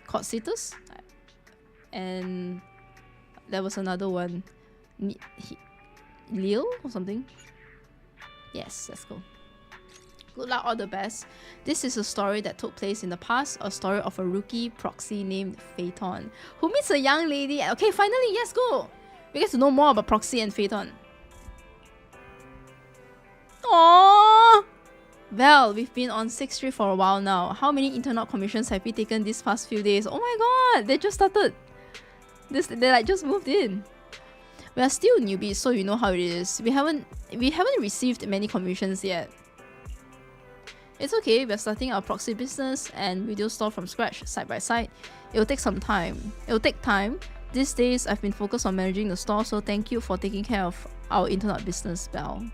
Cotsitus, and there was another one, Lil or something. Yes, let's go. Good luck, all the best. This is a story that took place in the past, a story of a rookie proxy named Phaeton, who meets a young lady. Okay, finally, yes, go! We get to know more about Proxy and Phaeton. Aww! Well, we've been on 6th Street for a while now. How many internet commissions have we taken these past few days? Oh my god, they just started. They like just moved in. We are still newbies, so you know how it is. We haven't received many commissions yet. It's okay, we're starting our proxy business and video store from scratch, side by side. It'll take some time. It'll take time. These days, I've been focused on managing the store, so thank you for taking care of our internet business, Belle.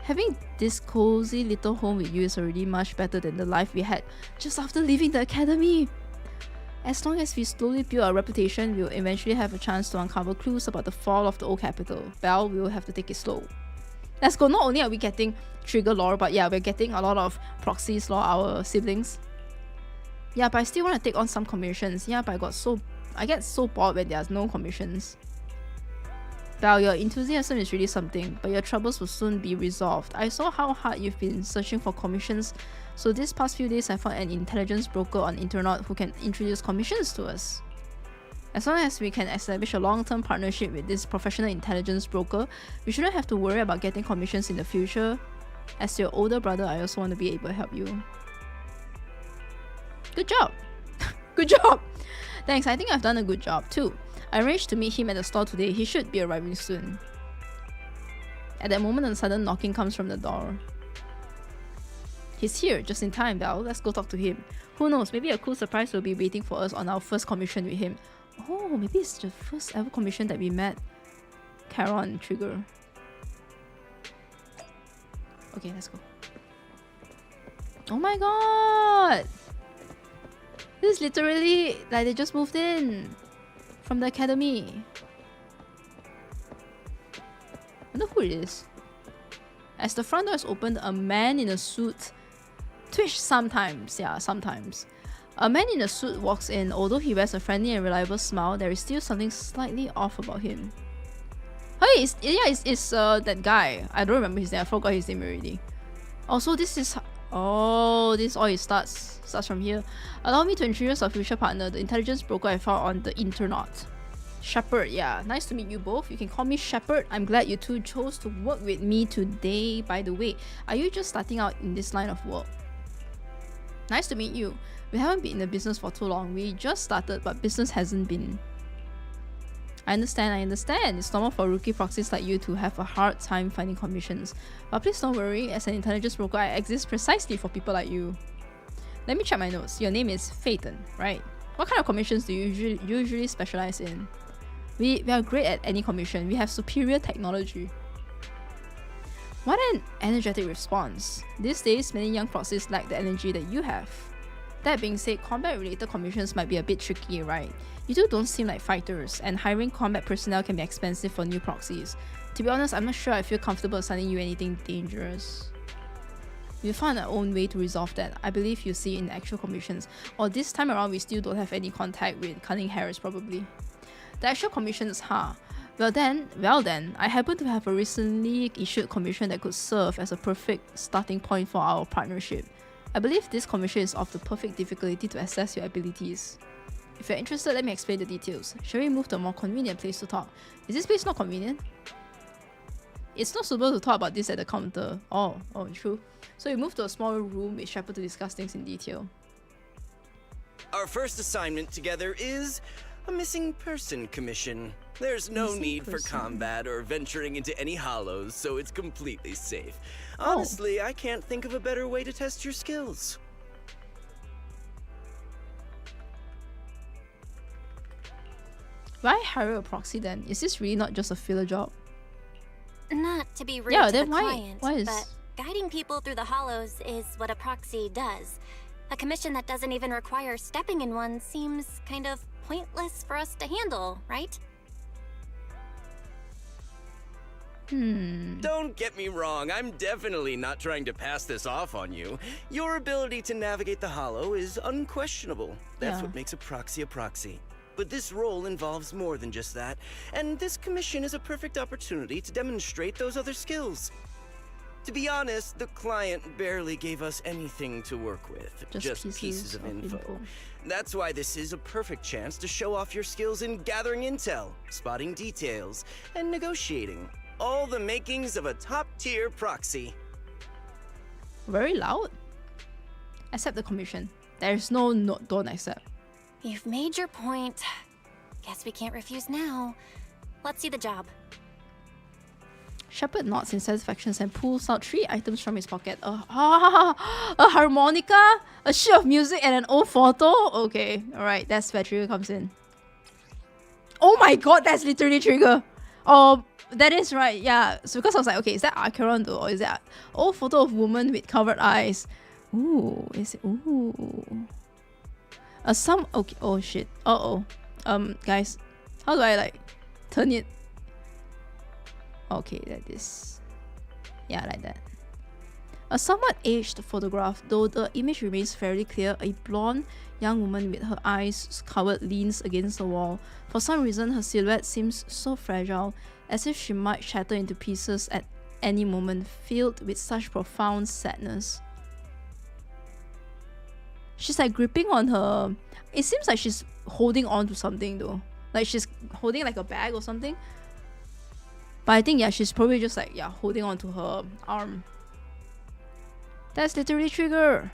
Having this cozy little home with you is already much better than the life we had just after leaving the academy. As long as we slowly build our reputation, we'll eventually have a chance to uncover clues about the fall of the old capital. Belle, we'll have to take it slow. Let's go. Not only are we getting Trigger lore, but yeah, we're getting a lot of Proxies lore, our siblings. Yeah, but I still want to take on some commissions. Yeah, but I get so bored when there's no commissions. Belle, your enthusiasm is really something, but your troubles will soon be resolved. I saw how hard you've been searching for commissions, so these past few days I found an intelligence broker on internet who can introduce commissions to us. As long as we can establish a long-term partnership with this professional intelligence broker, we shouldn't have to worry about getting commissions in the future. As your older brother, I also want to be able to help you. Good job! Good job! Thanks, I think I've done a good job too. I arranged to meet him at the store today. He should be arriving soon. At that moment, a sudden knocking comes from the door. He's here, just in time, Val. Let's go talk to him. Who knows, maybe a cool surprise will be waiting for us on our first commission with him. Oh, maybe it's the first ever commission that we met Charon Trigger. Okay, let's go. Oh my god! This is literally like they just moved in from the academy. I wonder who it is. As the front door is opened, a man in a suit twitch sometimes. Yeah, sometimes. A man in a suit walks in. Although he wears a friendly and reliable smile, there is still something slightly off about him. Hey, it's that guy. I don't remember his name. I forgot his name already. Also, this is... Oh, this all it starts from here. Allow me to introduce our future partner, the intelligence broker I found on the internet. Shepard, yeah. Nice to meet you both. You can call me Shepard. I'm glad you two chose to work with me today. By the way, are you just starting out in this line of work? Nice to meet you. We haven't been in the business for too long. We just started, but business hasn't been. I understand. It's normal for rookie proxies like you to have a hard time finding commissions. But please don't worry, as an intelligence broker, I exist precisely for people like you. Let me check my notes. Your name is Phaeton, right? What kind of commissions do you usually specialize in? We are great at any commission. We have superior technology. What an energetic response. These days, many young proxies lack the energy that you have. That being said, combat-related commissions might be a bit tricky, right? You two don't seem like fighters, and hiring combat personnel can be expensive for new proxies. To be honest, I'm not sure I feel comfortable assigning you anything dangerous. We'll find our own way to resolve that. I believe you'll see in the actual commissions. Or this time around, we still don't have any contact with Cunning Harris, probably. The actual commissions, huh? Well then, I happen to have a recently issued commission that could serve as a perfect starting point for our partnership. I believe this commission is of the perfect difficulty to assess your abilities. If you're interested, let me explain the details. Shall we move to a more convenient place to talk? Is this place not convenient? It's not suitable to talk about this at the counter. Oh, true. So we move to a small room with Shepard to discuss things in detail. Our first assignment together is a missing person commission. There's no need for combat or venturing into any hollows, so it's completely safe. Honestly, I can't think of a better way to test your skills. Why hire a proxy then? Is this really not just a filler job? Not to be rude Yeah, to then the client, why is... but guiding people through the hollows is what a proxy does. A commission that doesn't even require stepping in one seems kind of pointless for us to handle, right? Don't get me wrong, I'm definitely not trying to pass this off on you. Your ability to navigate the hollow is unquestionable. That's what makes a proxy a proxy. But this role involves more than just that, and this commission is a perfect opportunity to demonstrate those other skills. To be honest, the client barely gave us anything to work with, just pieces of info. That's why this is a perfect chance to show off your skills in gathering intel, spotting details, and negotiating. All the makings of a top-tier proxy. Very loud. Accept the commission. There's no don't accept. You've made your point. Guess we can't refuse now. Let's see the job. Shepard nods in satisfaction and pulls out 3 items from his pocket. A harmonica, a sheet of music, and an old photo? Okay, alright, that's where Trigger comes in. Oh my god, that's literally Trigger! Oh, that is right, yeah. So because I was like, okay, is that Acheron though? Or is that old photo of woman with covered eyes? Ooh, is it? Ooh. Okay, oh shit. Guys, how do I like turn it? Okay, like this. Yeah, like that. A somewhat aged photograph, though the image remains fairly clear. A blonde young woman with her eyes covered leans against the wall. For some reason, her silhouette seems so fragile, as if she might shatter into pieces at any moment, filled with such profound sadness. She's like gripping on her... It seems like she's holding on to something though. Like she's holding like a bag or something. But I think, yeah, she's probably just like, yeah, holding on to her arm. That's literally Trigger.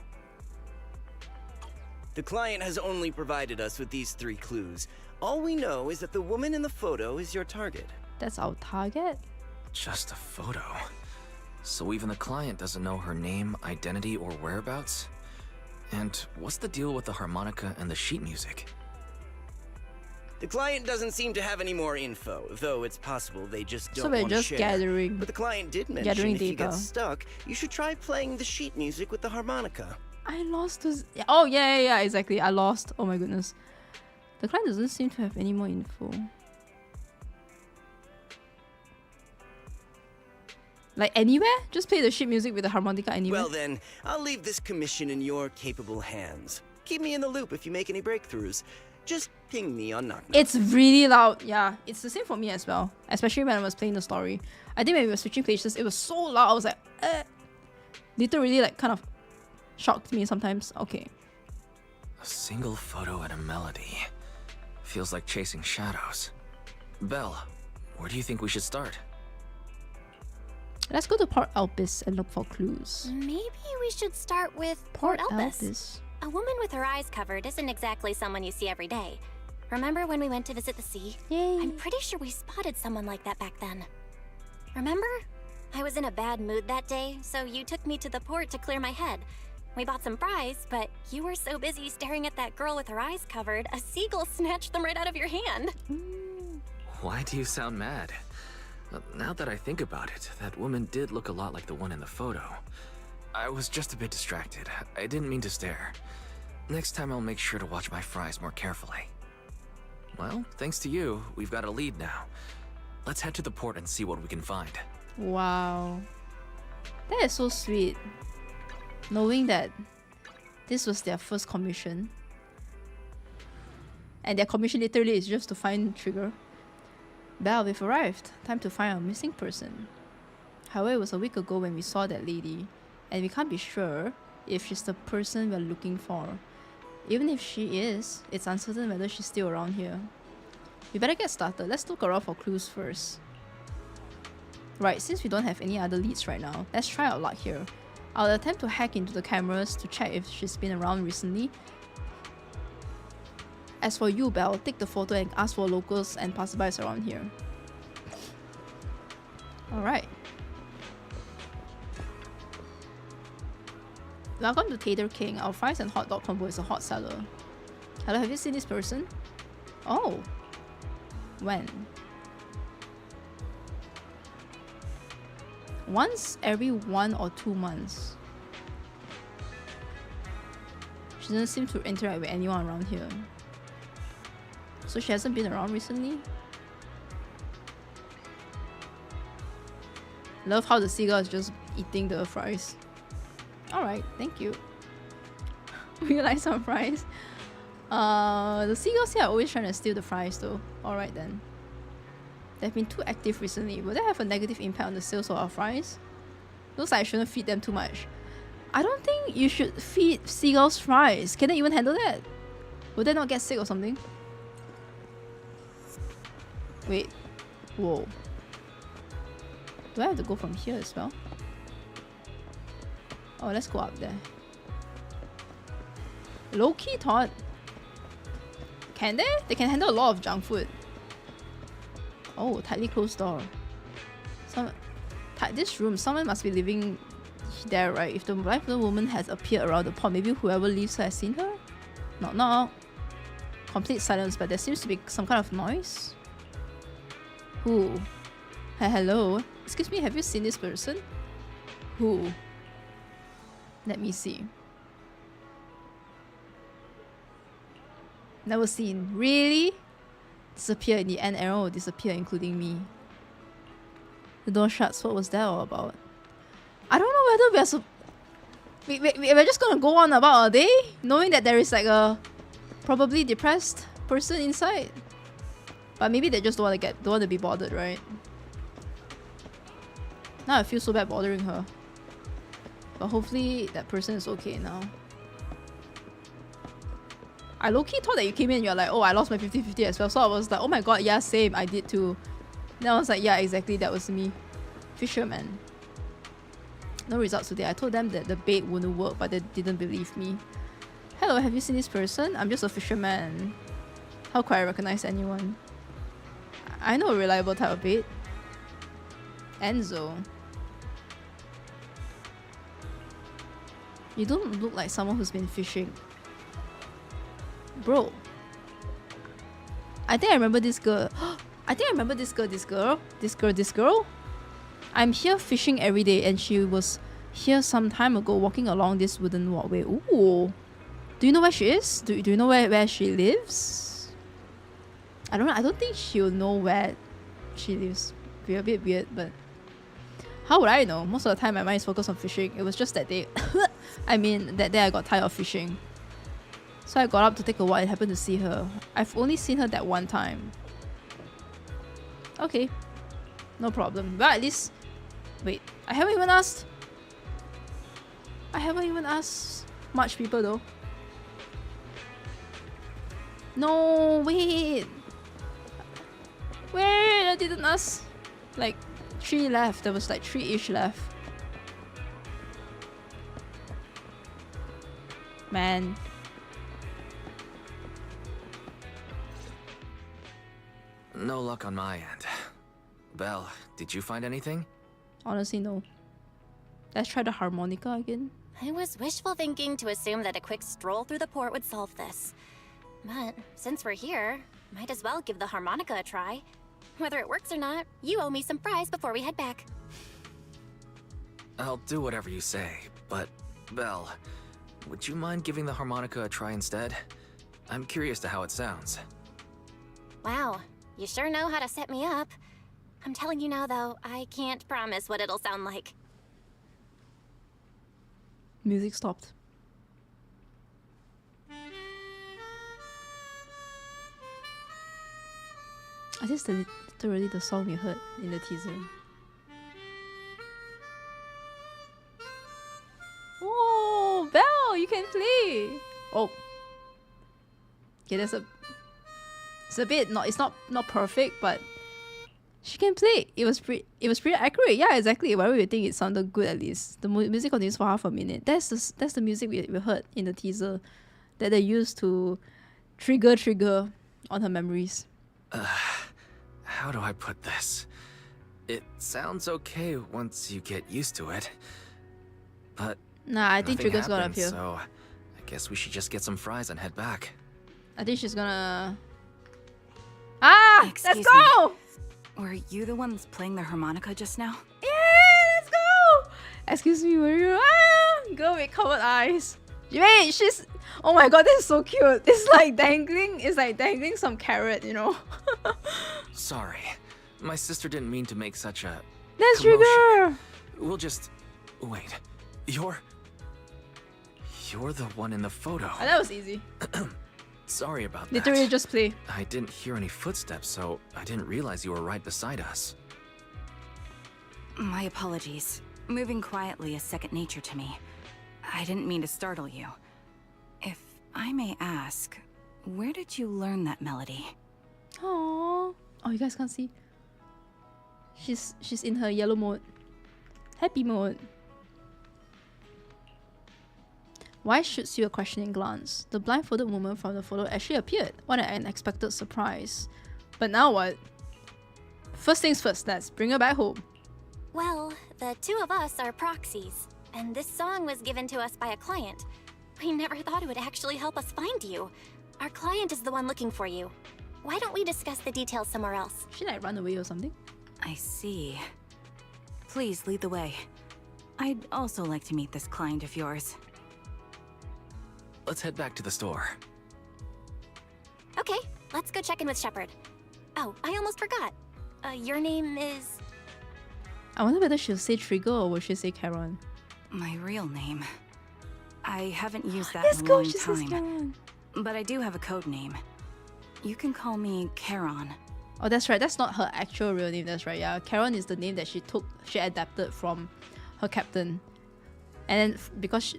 The client has only provided us with these 3 clues. All we know is that the woman in the photo is your target. That's our target? Just a photo. So even the client doesn't know her name, identity, or whereabouts? And what's the deal with the harmonica and the sheet music? The client doesn't seem to have any more info, though it's possible they just So don't we're want to just share. gathering- But the client did mention gathering if you data. get stuck, you should try playing the sheet music with the harmonica. I lost those. Oh, yeah, exactly. I lost. Oh my goodness. The client doesn't seem to have any more info. Like anywhere? Just play the sheet music with the harmonica anywhere? Well then, I'll leave this commission in your capable hands. Keep me in the loop if you make any breakthroughs. Just ping me on Knock Knock. It's really loud. Yeah, it's the same for me as well. Especially when I was playing the story. I think when we were switching places, it was so loud. I was like, literally, like, kind of shocked me sometimes. Okay. A single photo and a melody. Feels like chasing shadows. Belle, where do you think we should start? Let's go to Port Elpis and look for clues. Maybe we should start with Port Elpis. Elpis. A woman with her eyes covered isn't exactly someone you see every day. Remember when we went to visit the sea? Yay. I'm pretty sure we spotted someone like that back then. Remember? I was in a bad mood that day, so you took me to the port to clear my head. We bought some fries, but you were so busy staring at that girl with her eyes covered, a seagull snatched them right out of your hand. Why do you sound mad? Now that I think about it, that woman did look a lot like the one in the photo. I was just a bit distracted. I didn't mean to stare. Next time I'll make sure to watch my fries more carefully. Well, thanks to you, we've got a lead now. Let's head to the port and see what we can find. Wow. That is so sweet. Knowing that this was their first commission. And their commission literally is just to find Trigger. Belle, we've arrived. Time to find a missing person. However, it was a week ago when we saw that lady, and we can't be sure if she's the person we're looking for. Even if she is, it's uncertain whether she's still around here. We better get started. Let's look around for clues first. Right, since we don't have any other leads right now, let's try our luck here. I'll attempt to hack into the cameras to check if she's been around recently. As for you, Belle, take the photo and ask for locals and passerbys around here. Alright. Welcome to Tater King. Our fries and hot dog combo is a hot seller. Hello, have you seen this person? Oh. When? Once every 1 or 2 months. She doesn't seem to interact with anyone around here. So she hasn't been around recently? Love how the seagull is just eating the fries. Alright, thank you. We like some fries. The seagulls here are always trying to steal the fries though. Alright then. They've been too active recently. Will that have a negative impact on the sales of our fries? Looks like I shouldn't feed them too much. I don't think you should feed seagulls fries. Can they even handle that? Will they not get sick or something? Wait. Whoa. Do I have to go from here as well? Oh, let's go up there. Low-key thought. Can they? They can handle a lot of junk food. Oh, tightly closed door. This room, someone must be living there, right? If the lifeless woman has appeared around the pond, maybe whoever lives there has seen her? Knock knock. Complete silence, but there seems to be some kind of noise. Who? Hello? Excuse me, have you seen this person? Who? Let me see. Never seen. Really? Disappear in the end, everyone will disappear, including me. The door shuts. What was that all about? I don't know whether we're just gonna go on about our day, knowing that there is like a probably depressed person inside. But maybe they just don't want to be bothered, right? Now I feel so bad bothering her. But hopefully that person is okay now. I low-key thought that you came in and you're like, oh, I lost my 50-50 as well. So I was like, oh my god, yeah, same, I did too. Then I was like, yeah, exactly, that was me. Fisherman. No results today. I told them that the bait wouldn't work, but they didn't believe me. Hello, have you seen this person? I'm just a fisherman. How could I recognize anyone? I know a reliable type of bait. Enzo. You don't look like someone who's been fishing. Bro. I think I remember this girl. I think I remember this girl. I'm here fishing every day and she was here some time ago walking along this wooden walkway. Ooh. Do you know where she is? Do you know where she lives? I don't know. I don't think she'll know where she lives. Be a bit weird, but how would I know? Most of the time my mind is focused on fishing. It was just that day. I mean, that day I got tired of fishing. So I got up to take a walk and happened to see her. I've only seen her that one time. Okay. No problem. But at least... Wait, I haven't even asked much people though. No, wait. Wait, I didn't ask. Like, 3 left. There was like 3-ish left. Man. No luck on my end. Belle, did you find anything? Honestly, no. Let's try the harmonica again. I was wishful thinking to assume that a quick stroll through the port would solve this. But since we're here, might as well give the harmonica a try. Whether it works or not, you owe me some fries before we head back. I'll do whatever you say, but Belle, would you mind giving the harmonica a try instead? I'm curious to how it sounds. Wow, you sure know how to set me up. I'm telling you now though, I can't promise what it'll sound like. Music stopped. I think it's literally the song we heard in the teaser. Oh, Belle, you can play. Oh, okay. It's a bit it's not perfect, but she can play. It was pretty accurate. Yeah, exactly. Whatever you think, it sounded good at least. The music continues for half a minute. That's the music we heard in the teaser that they used to trigger on her memories. How do I put this? It sounds okay once you get used to it, but Nah, I think Trigger's gonna appear. So I guess we should just get some fries and head back. I think she's gonna... Ah! Excuse Let's go! Were you the ones playing the harmonica just now? Yeah, let's go! Excuse me, were you? Ah! Girl with covered eyes. Wait, she's... Oh my god, this is so cute. It's like dangling some carrot, you know? Sorry, my sister didn't mean to make such a That's commotion. Trigger! We'll just... Wait, you're the one in the photo. Oh, that was easy. Sorry about that. Literally just play. I didn't hear any footsteps, so I didn't realize you were right beside us. My apologies. Moving quietly is second nature to me. I didn't mean to startle you. If I may ask, where did you learn that melody? Aww. Oh, you guys can't see. She's in her yellow mode. Happy mode. Why shoots you a questioning glance? The blindfolded woman from the photo actually appeared. What an unexpected surprise. But now what? First things first, let's bring her back home. Well, the two of us are proxies, and this song was given to us by a client. We never thought it would actually help us find you. Our client is the one looking for you. Why don't we discuss the details somewhere else? She like run away or something? I see. Please lead the way. I'd also like to meet this client of yours. Let's head back to the store. Okay, let's go check in with Shepard. Oh, I almost forgot. Your name is... I wonder whether she'll say Trigger or will she say Karen? My real name. I haven't used that Let's in a go, long she says time. Karen. But I do have a code name. You can call me Charon. Oh, that's right. That's not her actual real name. That's right. Yeah, Karen is the name that she adapted from her captain. And then because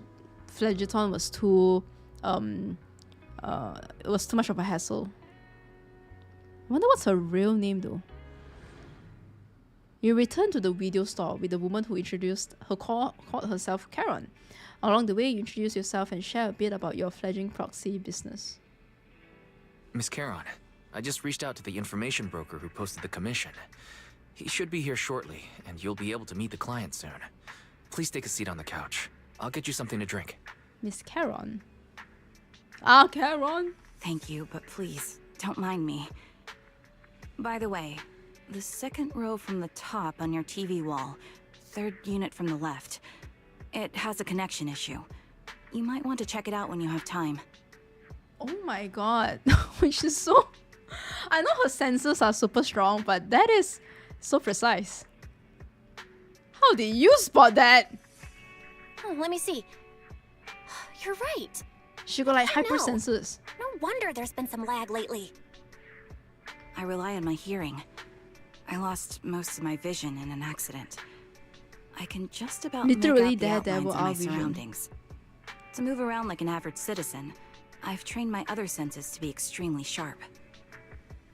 Phlegethon was too, it was too much of a hassle. I wonder what's her real name though. You return to the video store with the woman who called herself Karen. Along the way, you introduce yourself and share a bit about your fledgling proxy business. Miss Karen, I just reached out to the information broker who posted the commission. He should be here shortly, and you'll be able to meet the client soon. Please take a seat on the couch. I'll get you something to drink. Miss Caron. Ah, Caron. Thank you, but please, don't mind me. By the way, the second row from the top on your TV wall, third unit from the left, it has a connection issue. You might want to check it out when you have time. Oh my god. Which is so... I know her sensors are super strong, but that is so precise. How did you spot that? Oh, let me see. You're right. She got like I hyper know. sensors. No wonder there's been some lag lately. I rely on my hearing. I lost most of my vision in an accident. I can just about Literally make out the Daredevil outlines of my our vision. surroundings. To move around like an average citizen, I've trained my other senses to be extremely sharp.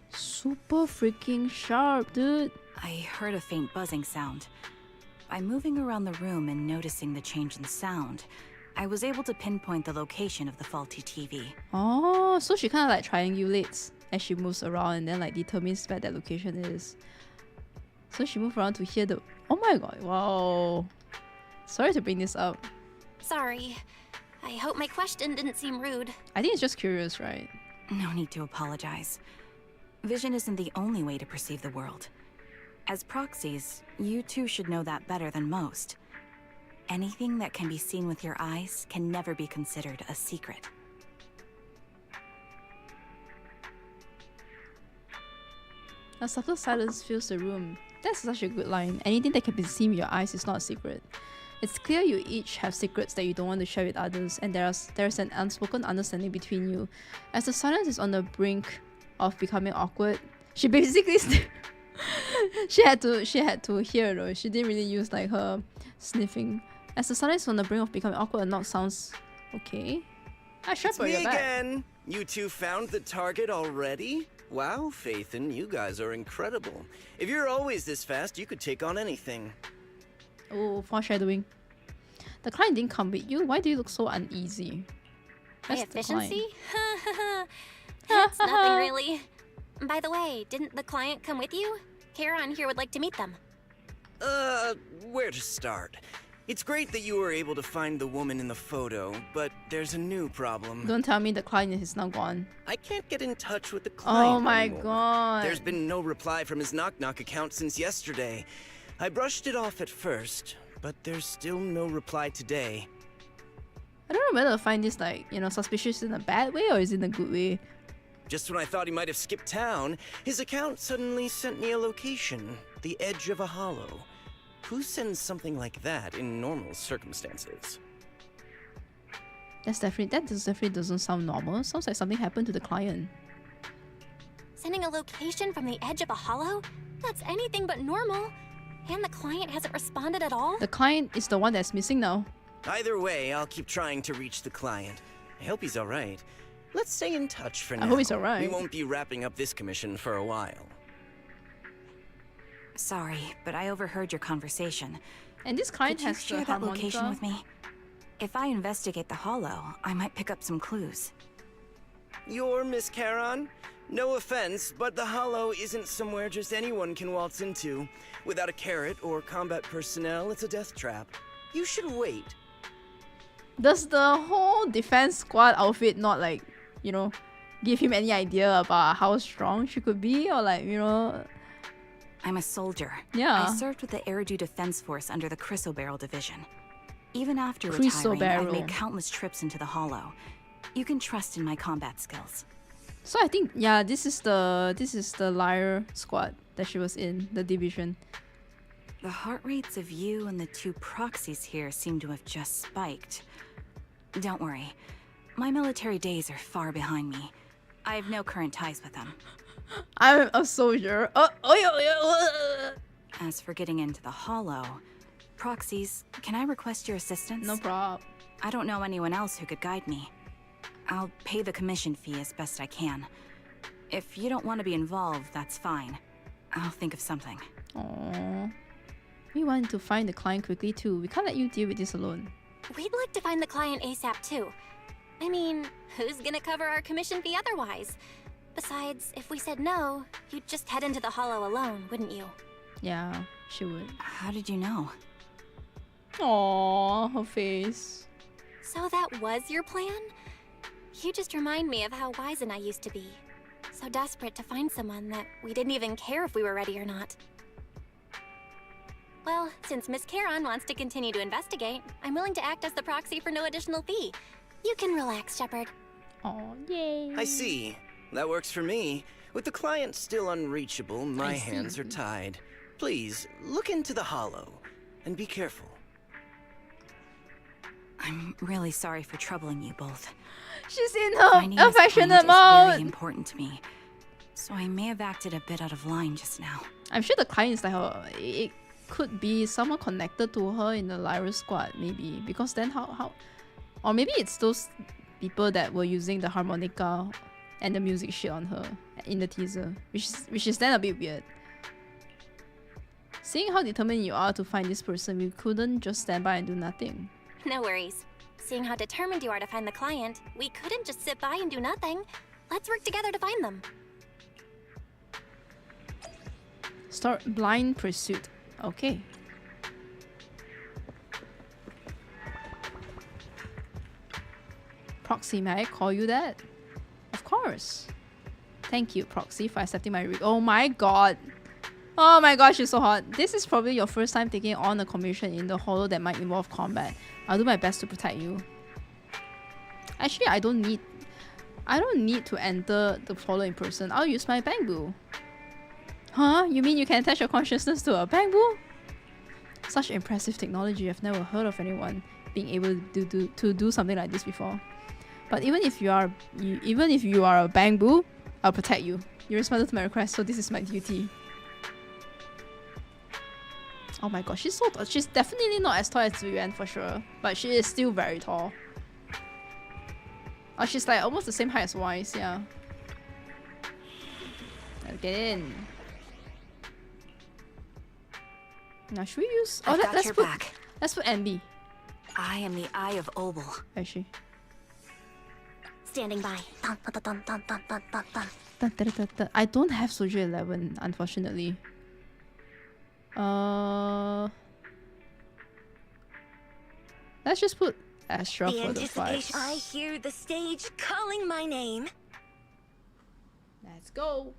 Super freaking sharp, dude. I heard a faint buzzing sound. By moving around the room and noticing the change in sound, I was able to pinpoint the location of the faulty TV. Oh, so she kind of like triangulates as she moves around and then like determines where that location is. So she moved around to hear the... Oh my god, wow. Sorry to bring this up. Sorry. I hope my question didn't seem rude. I think it's just curious, right? No need to apologize. Vision isn't the only way to perceive the world. As proxies, you too should know that better than most. Anything that can be seen with your eyes can never be considered a secret. A subtle silence fills the room. That's such a good line. Anything that can be seen with your eyes is not a secret. It's clear you each have secrets that you don't want to share with others, and there's an unspoken understanding between you. As the silence is on the brink of becoming awkward, she basically she had to hear though. She didn't really use like her sniffing. As the silence is on the brink of becoming awkward, a knock sounds okay. Ah, It's Shepard, me you're back. again. You two found the target already? Wow, Phaethon, you guys are incredible. If you're always this fast, you could take on anything. Oh, foreshadowing. The client didn't come with you. Why do you look so uneasy? My That's the client. efficiency? It's nothing really. By the way, didn't the client come with you? Karen here would like to meet them. Where to start? It's great that you were able to find the woman in the photo, but there's a new problem. Don't tell me the client is now gone. I can't get in touch with the client Oh my anymore. god. There's been no reply from his Knock Knock account since yesterday. I brushed it off at first, but there's still no reply today. I don't know whether to find this like, you know, suspicious in a bad way or is it in a good way. Just when I thought he might have skipped town, his account suddenly sent me a location, the edge of a hollow. Who sends something like that in normal circumstances? That definitely doesn't sound normal. Sounds like something happened to the client. Sending a location from the edge of a hollow? That's anything but normal. And the client hasn't responded at all? The client is the one that's missing now. Either way, I'll keep trying to reach the client. I hope he's alright. Let's stay in touch for now. I hope he's alright. We won't be wrapping up this commission for a while. Sorry, but I overheard your conversation. And this client Could you has share the that location harmonica. with me? If I investigate the hollow, I might pick up some clues. You're Miss Charon? No offense, but the Hollow isn't somewhere just anyone can waltz into. Without a carrot or combat personnel, it's a death trap. You should wait. Does the whole defense squad outfit not like, you know, give him any idea about how strong she could be or like, you know... I'm a soldier. Yeah. I served with the Eridu Defense Force under the Chrysoberyl Division. Even after Chrysoberyl. retiring, I've made countless trips into the Hollow. You can trust in my combat skills. So I think, yeah, this is the Liar squad that she was in, the division. The heart rates of you and the two proxies here seem to have just spiked. Don't worry. My military days are far behind me. I have no current ties with them. I'm a soldier. As for getting into the Hollow, proxies, can I request your assistance? No problem. I don't know anyone else who could guide me. I'll pay the commission fee as best I can. If you don't want to be involved, that's fine. I'll think of something. Aww. We want to find the client quickly too. We can't let you deal with this alone. We'd like to find the client ASAP too. I mean, who's gonna cover our commission fee otherwise? Besides, if we said no, you'd just head into the Hollow alone, wouldn't you? Yeah, she would. How did you know? Aww, her face. So that was your plan? You just remind me of how Wise and I used to be. So desperate to find someone that we didn't even care if we were ready or not. Well, since Miss Charon wants to continue to investigate, I'm willing to act as the proxy for no additional fee. You can relax, Shepard. Oh, yay. I see. That works for me. With the client still unreachable, my hands are tied. Please, look into the hollow, and be careful. I'm really sorry for troubling you both. She's in Finding her this affectionate client is very mode. important to me, so I may have acted a bit out of line just now. I'm sure the client is like her. It could be someone connected to her in the Lyra squad, maybe. Because then how? Or maybe it's those people that were using the harmonica and the music shit on her in the teaser, which is then a bit weird. Seeing how determined you are to find this person, we couldn't just stand by and do nothing. No worries. Seeing how determined you are to find the client, we couldn't just sit by and do nothing. Let's work together to find them. Start blind pursuit. Okay. Proxy, may I call you that? Of course. Thank you, Proxy, for accepting my Oh my god. Oh my gosh, she's so hot. This is probably your first time taking on a commission in the Hollow that might involve combat. I'll do my best to protect you. Actually, I don't need to enter the Hollow in person. I'll use my bamboo. Huh? You mean you can attach your consciousness to a bamboo? Such impressive technology. I've never heard of anyone being able to do something like this before. But even if you are a bamboo, I'll protect you. You responded to my request, so this is my duty. Oh my god, she's so tall. She's definitely not as tall as Vivian for sure, but she is still very tall. Oh, she's like almost the same height as Wise, yeah. Let's get in. Now should we use? Oh, let's put NB. I am the Eye of Obel. Actually. Standing by. Dun, dun, dun, dun, dun, dun, dun, dun. Dun, dun, dun, dun. I don't have Soldier 11, unfortunately. Let's just put Astra for the fight. I hear the stage calling my name. Let's go.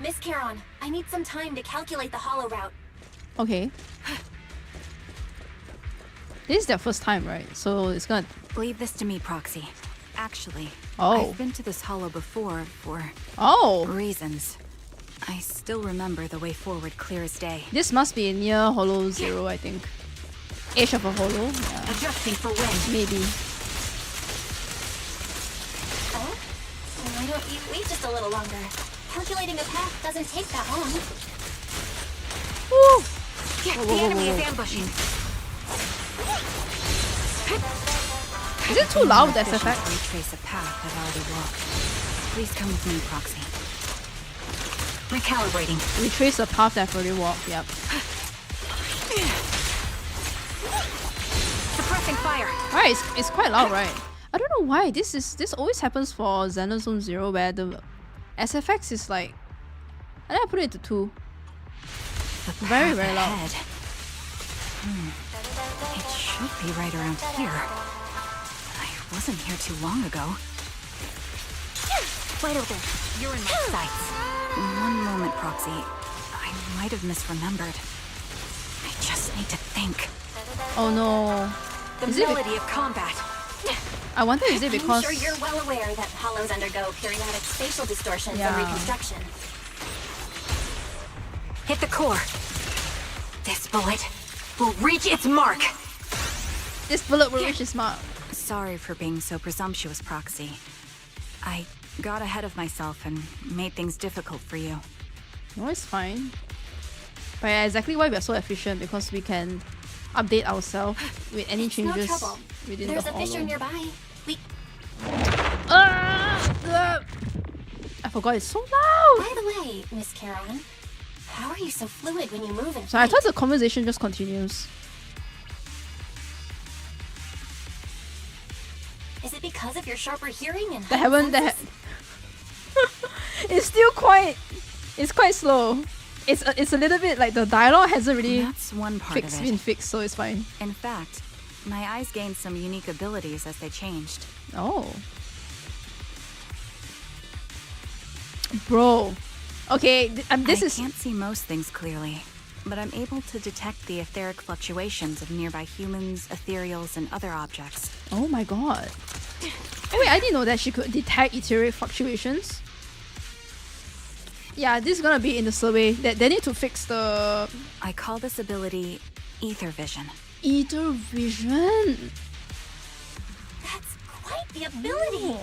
Miss Charon, I need some time to calculate the hollow route. Okay. This is their first time, right? So it's gonna... Leave this to me, Proxy. Actually, Oh. I've been to this hollow before for reasons. I still remember the way forward clear as day. This must be near Hollow Zero, I think. Age of a Hollow? Yeah. Adjusting for wind. Maybe. Oh? Why don't you wait just a little longer? Calculating a path doesn't take that long. Woo! The enemy is ambushing. Is it too loud, this effect? Retrace a path I've already walked. Please come with me, Proxy. Recalibrating. Retrace the path that I've already walked, yep. Suppressing fire. Right, it's quite loud, right? I don't know why. This always happens for Xenozone Zero, where the SFX is like... I think I put it to 2. Very, very loud. Ahead. It should be right around here. I wasn't here too long ago. Right over there. You're in my sights. One moment, Proxy. I might have misremembered. I just need to think. Oh no. The melody of combat. I wonder, is it because... I'm sure you're well aware that hollows undergo periodic spatial distortions and reconstruction. Hit the core. This bullet will reach its mark. This bullet will reach its mark. Sorry for being so presumptuous, Proxy. I got ahead of myself and made things difficult for you. No, it's fine. But yeah, exactly why we're so efficient, because we can update ourselves with any changes no trouble. within There's the a fissure hollow. nearby. We... I forgot it's so loud! By the way, Miss Charon, how are you so fluid when you move and So I fight? thought the conversation just continues. because of your sharper hearing and They haven't. It's still quite. It's quite slow. It's a little bit like the dialogue hasn't really That's one part of been it. fixed, so it's fine. In fact, my eyes gained some unique abilities as they changed. Oh. Bro. Okay, this I is... can't see most things clearly, but I'm able to detect the etheric fluctuations of nearby humans, ethereals, and other objects. Oh my god. Oh wait, I didn't know that she could detect etheric fluctuations. Yeah, this is gonna be in the survey. That they need to fix the I call this ability Ether Vision. ether vision. That's quite the ability.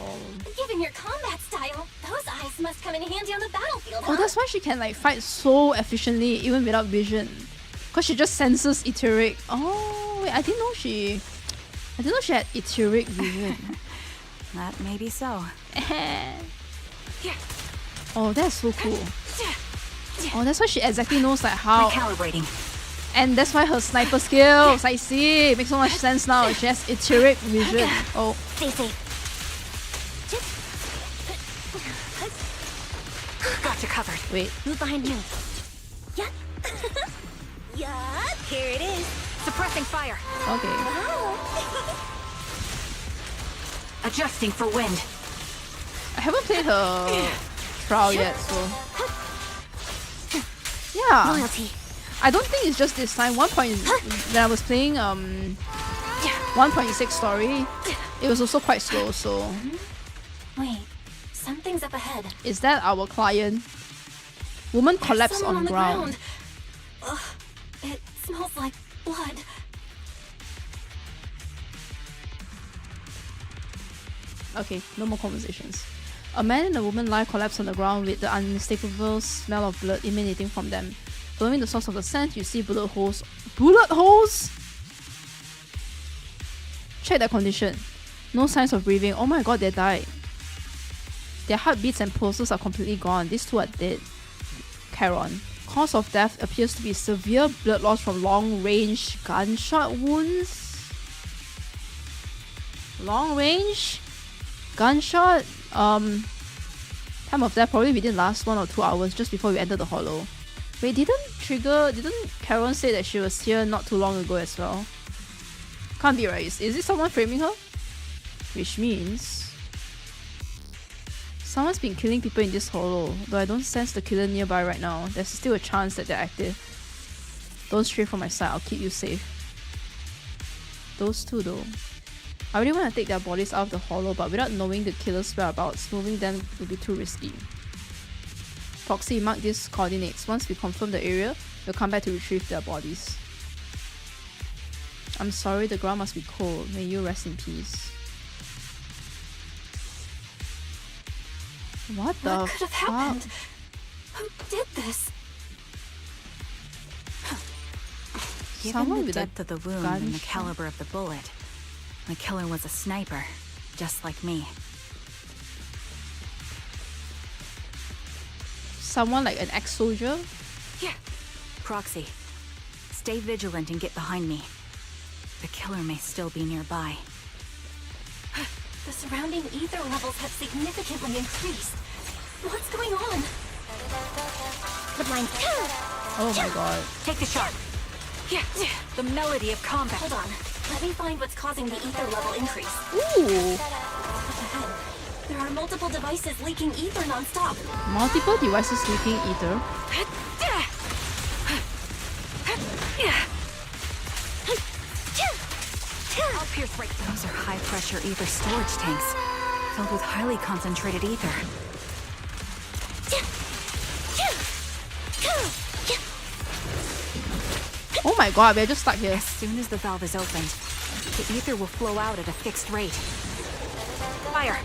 Given your combat style, those eyes must come in handy on the battlefield, Oh, huh? that's why she can like fight so efficiently even without vision. Cause she just senses etheric. Oh wait, I didn't know she had etheric vision. That may be so. Oh, that's so cool. Oh, that's why she exactly knows like how. Recalibrating. And that's why her sniper skills, I see. It makes so much sense now. She has etheric vision. Oh, Stay safe. Got you covered. wait. Move behind me. Yeah. Yeah, here it is. Suppressing fire. Okay. Adjusting for wind. I haven't played her trial yet, so. Yeah. Loyalty. I don't think it's just this time. When I was playing 1.6 story, it was also quite slow, so. Wait, something's up ahead. Is that our client? Woman There's collapsed someone on the ground. Ugh, it smells like blood. Okay, no more conversations. A man and a woman lie collapsed on the ground with the unmistakable smell of blood emanating from them. Following the source of the scent, you see bullet holes. Bullet holes? Check their condition. No signs of breathing. Oh my god, they died. Their heartbeats and pulses are completely gone. These two are dead. Charon. Cause of death appears to be severe blood loss from long-range gunshot wounds. Long-range gunshot? Time of death probably within last 1 or 2 hours just before we entered the hollow. Wait, didn't Charon say that she was here not too long ago as well? Can't be right. Is it someone framing her? Which means someone's been killing people in this hollow, though I don't sense the killer nearby right now. There's still a chance that they're active. Don't stray from my side, I'll keep you safe. Those two though. I really want to take their bodies out of the hollow, but without knowing the killer's whereabouts, moving them would be too risky. Foxy, mark these coordinates. Once we confirm the area, we'll come back to retrieve their bodies. I'm sorry, the ground must be cold. May you rest in peace. What the What could have fuck? happened? Who did this? Given Someone the with a depth of the wound and the gunshot. caliber of the bullet, the killer was a sniper, just like me. Someone like an ex-soldier? Proxy, stay vigilant and get behind me. The killer may still be nearby. The surrounding ether levels have significantly increased. What's going on? The blind. Oh my god. Take the shot. The melody of combat. Hold on. Let me find what's causing the ether level increase. Ooh! Up ahead, there are multiple devices leaking ether non-stop. Multiple devices leaking ether. I'll pierce right. Those are high-pressure ether storage tanks, filled with highly concentrated ether. Oh my god, we're just stuck here. As soon as the valve is opened, the ether will flow out at a fixed rate. Fire!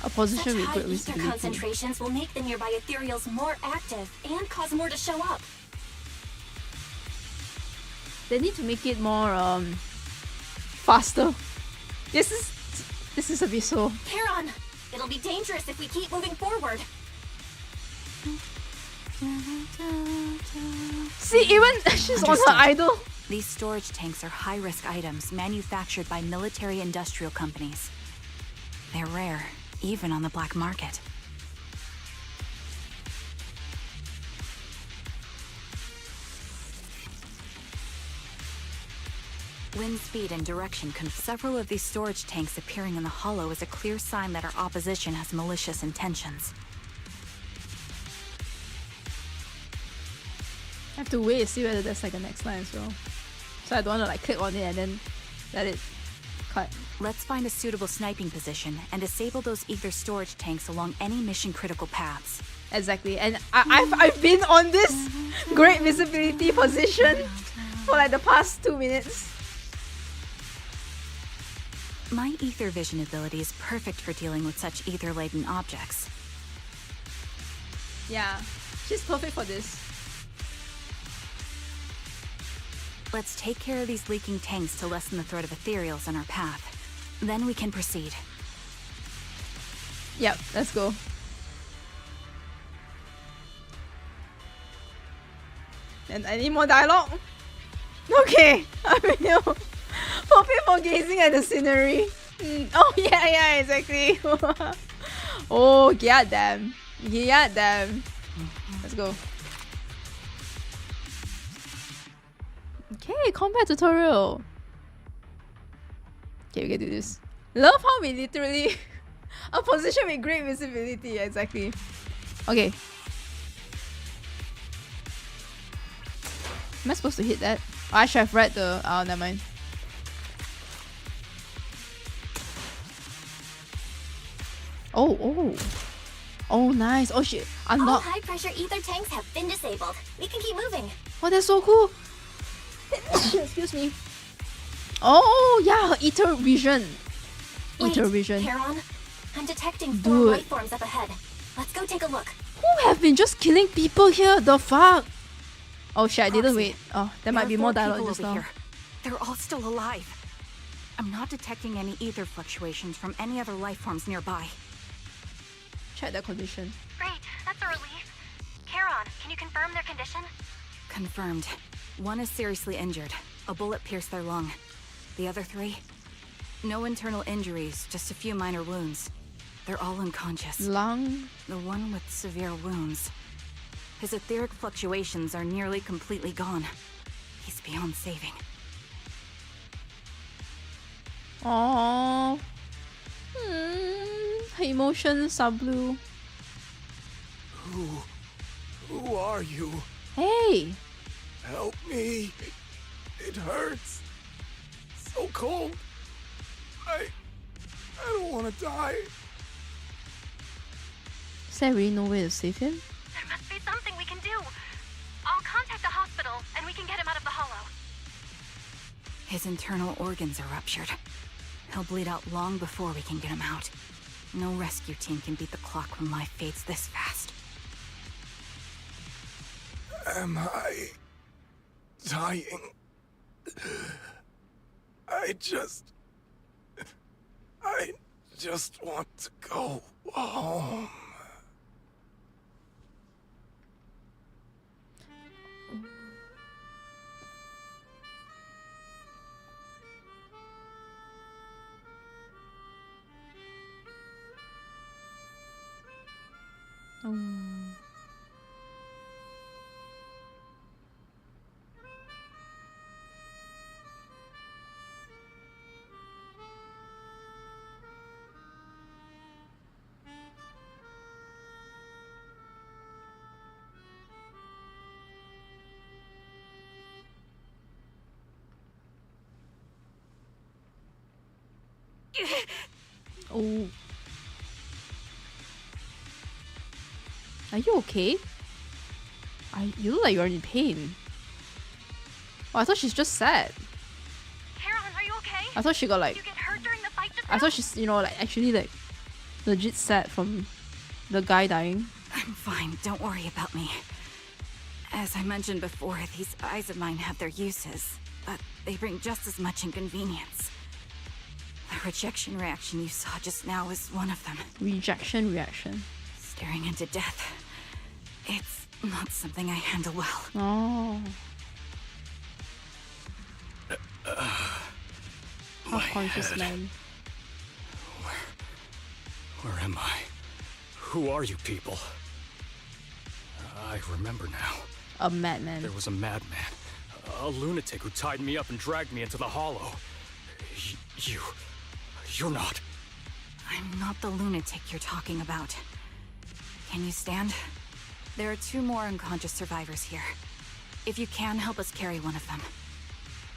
A position Such with high good ether visibility. concentrations will make the nearby ethereals more active and cause more to show up. They need to make it more faster. This is a bit so. Charon, it'll be dangerous if we keep moving forward. See, even she's on her idol. These storage tanks are high-risk items manufactured by military-industrial companies. They're rare, even on the black market. Wind speed and direction several of these storage tanks appearing in the hollow is a clear sign that our opposition has malicious intentions. I have to wait and see whether there's like a next line as well. So I don't want to like click on it and then let it cut. Let's find a suitable sniping position and disable those ether storage tanks along any mission-critical paths. Exactly, and I've been on this great visibility position for like the past 2 minutes. My ether vision ability is perfect for dealing with such ether-laden objects. Yeah, she's perfect for this. Let's take care of these leaking tanks to lessen the threat of ethereals on our path. Then we can proceed. Yep, let's go. And I need more dialogue. Okay, I'm here. Hoping for gazing at the scenery. Oh yeah, exactly. Oh, goddamn. Goddamn. Let's go. Okay, combat tutorial. Okay, we can do this. Love how we literally a position with great visibility. Exactly. Okay. Am I supposed to hit that? Oh, I should have read the... Oh, never mind. Oh. Oh, nice. Oh, shit. I'm All not... high-pressure ether tanks have been disabled. We can keep moving. Oh, that's so cool. Excuse me. Oh, yeah, her ether vision. Ether Wait, vision. Charon, I'm detecting 4 Dude. life forms up ahead. Let's go take a look. Who have been just killing people here? The fuck? Oh shit, I didn't Proxy, wait. Oh, there might be are more 4 dialogue people just over now. here. They're all still alive. I'm not detecting any ether fluctuations from any other life forms nearby. Check their condition. Great, that's a relief. Charon, can you confirm their condition? Confirmed. 1 is seriously injured. A bullet pierced their lung. The other 3? No internal injuries, just a few minor wounds. They're all unconscious. Lung. The one with severe wounds. His etheric fluctuations are nearly completely gone. He's beyond saving. Aww. Her emotions are blue. Who are you? Hey. Help me. It hurts. So cold. I don't want to die. Is there really no way to save him? There must be something we can do. I'll contact the hospital and we can get him out of the hollow. His internal organs are ruptured. He'll bleed out long before we can get him out. No rescue team can beat the clock when life fades this fast. Am I dying? I just want to go home. Oh. Are you okay? You look like you're in pain. Oh, I thought she's just sad. Charon, are you okay? I thought she got Did you get hurt during the fight just I thought she's, like actually like legit sad from the guy dying. I'm fine, don't worry about me. As I mentioned before, these eyes of mine have their uses, but they bring just as much inconvenience. The rejection reaction you saw just now is one of them. Rejection reaction. Staring into death. It's not something I handle well. Oh. Half-conscious man. Where am I? Who are you people? I remember now. A madman. There was a madman. A lunatic who tied me up and dragged me into the hollow. You're not. I'm not the lunatic you're talking about. Can you stand? There are 2 more unconscious survivors here. If you can, help us carry one of them.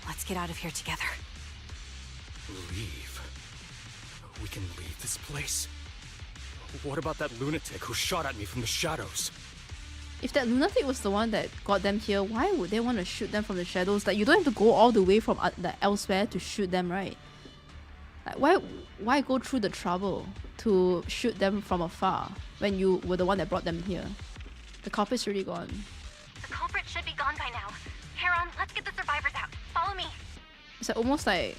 Let's get out of here together. Leave? We can leave this place? What about that lunatic who shot at me from the shadows? If that lunatic was the one that got them here, why would they want to shoot them from the shadows? Like, you don't have to go all the way from elsewhere to shoot them, right? Like, why go through the trouble to shoot them from afar when you were the one that brought them here? The culprit's already gone. The culprit should be gone by now. Heron, let's get the survivors out. Follow me. It's like almost like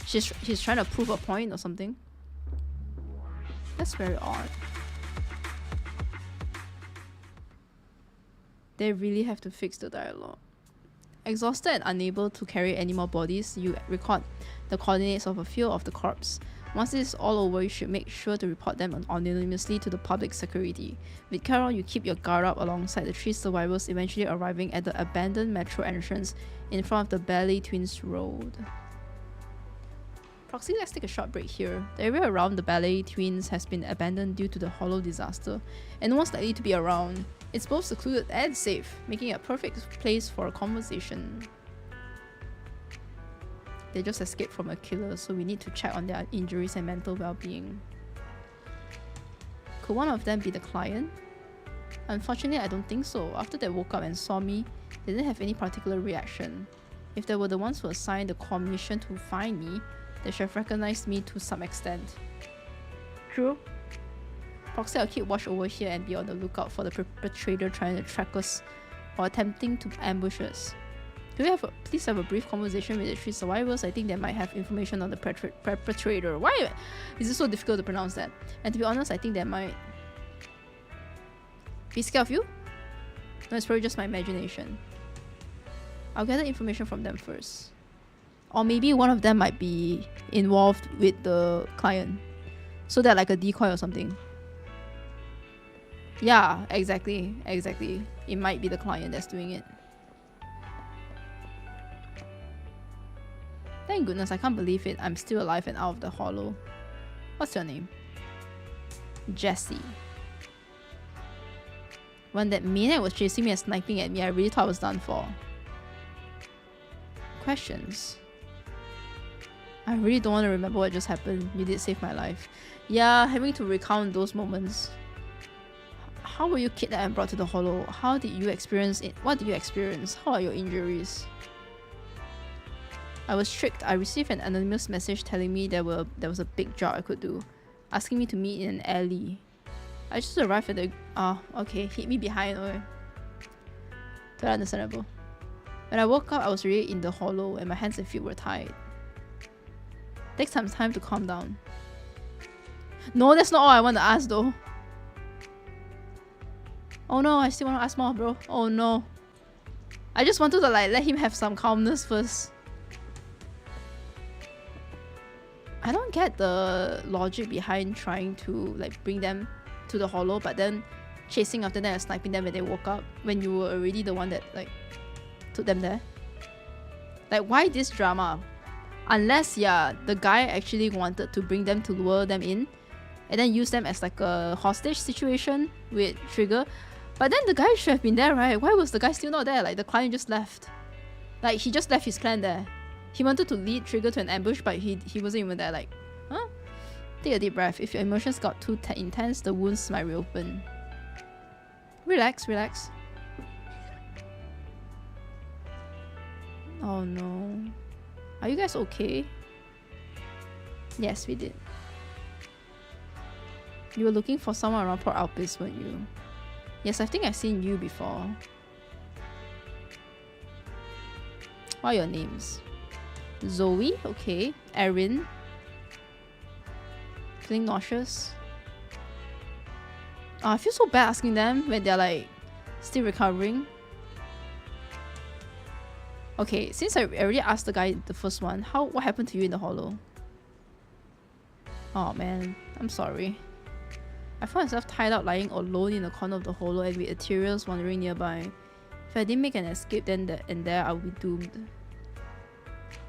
he's trying to prove a point or something. That's very odd. They really have to fix the dialogue. Exhausted and unable to carry any more bodies, you record the coordinates of a few of the corpses. Once this is all over, you should make sure to report them anonymously to the public security. With Carol, you keep your guard up alongside the 3 survivors, eventually arriving at the abandoned metro entrance in front of the Ballet Twins Road. Proxy, let's take a short break here. The area around the Ballet Twins has been abandoned due to the hollow disaster, and no one's likely to be around. It's both secluded and safe, making it a perfect place for a conversation. They just escaped from a killer, so we need to check on their injuries and mental well-being. Could one of them be the client? Unfortunately, I don't think so. After they woke up and saw me, they didn't have any particular reaction. If they were the ones who assigned the commission to find me, they should have recognized me to some extent. True. Proxy, I'll keep watch over here and be on the lookout for the perpetrator trying to track us or attempting to ambush us. Can we please have a brief conversation with the 3 survivors? I think they might have information on the perpetrator. Why is it so difficult to pronounce that? And to be honest, I think they might be scared of you? No, it's probably just my imagination. I'll gather information from them first. Or maybe one of them might be involved with the client. So they're like a decoy or something. Yeah, exactly. It might be the client that's doing it. Thank goodness, I can't believe it. I'm still alive and out of the hollow. What's your name? Jesse. When that maniac was chasing me and sniping at me, I really thought I was done for. Questions? I really don't want to remember what just happened. You did save my life. Yeah, having to recount those moments. How were you kidnapped and brought to the hollow? How did you experience it? What did you experience? How are your injuries? I was tricked. I received an anonymous message telling me there was a big job I could do, asking me to meet in an alley. I just arrived at the... okay, hit me behind. Okay. Totally understandable. When I woke up, I was already in the hollow and my hands and feet were tied. Take some time to calm down. No, that's not all I want to ask though. Oh no, I still want to ask more, bro. Oh no. I just wanted to like let him have some calmness first. I don't get the logic behind trying to like bring them to the hollow, but then chasing after them and sniping them when they woke up when you were already the one that like took them there. Like, why this drama? Unless, yeah, the guy actually wanted to bring them to lure them in and then use them as like a hostage situation with Trigger. But then the guy should have been there, right? Why was the guy still not there? Like, the client just left. Like, he just left his clan there. He wanted to lead Trigger to an ambush, but he wasn't even there. Like, huh? Take a deep breath. If your emotions got too intense, the wounds might reopen. Relax, relax. Oh no. Are you guys okay? Yes, we did. You were looking for someone around Port Alpes, weren't you? Yes, I think I've seen you before. What are your names? Zoe, okay. Erin. Feeling nauseous. Oh, I feel so bad asking them when they're like still recovering. Okay, since I already asked the guy the first one, what happened to you in the hollow? Oh man, I'm sorry. I found myself tied out lying alone in the corner of the hollow and with Ethereals wandering nearby. If I didn't make an escape then there I would be doomed.